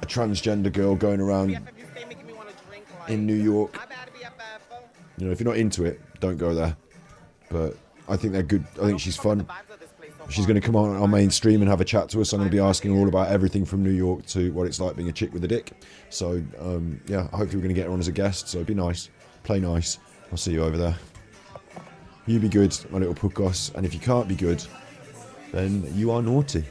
a transgender girl going around in New York, you know, if you're not into it, don't go there. But I think they're good. I think she's fun. She's going to come on our main stream and have a chat to us. I'm going to be asking her all about everything from New York to what it's like being a chick with a dick. So, yeah, hopefully we're going to get her on as a guest. So be nice. Play nice. I'll see you over there. You be good, my little puckos. And if you can't be good, then you are naughty.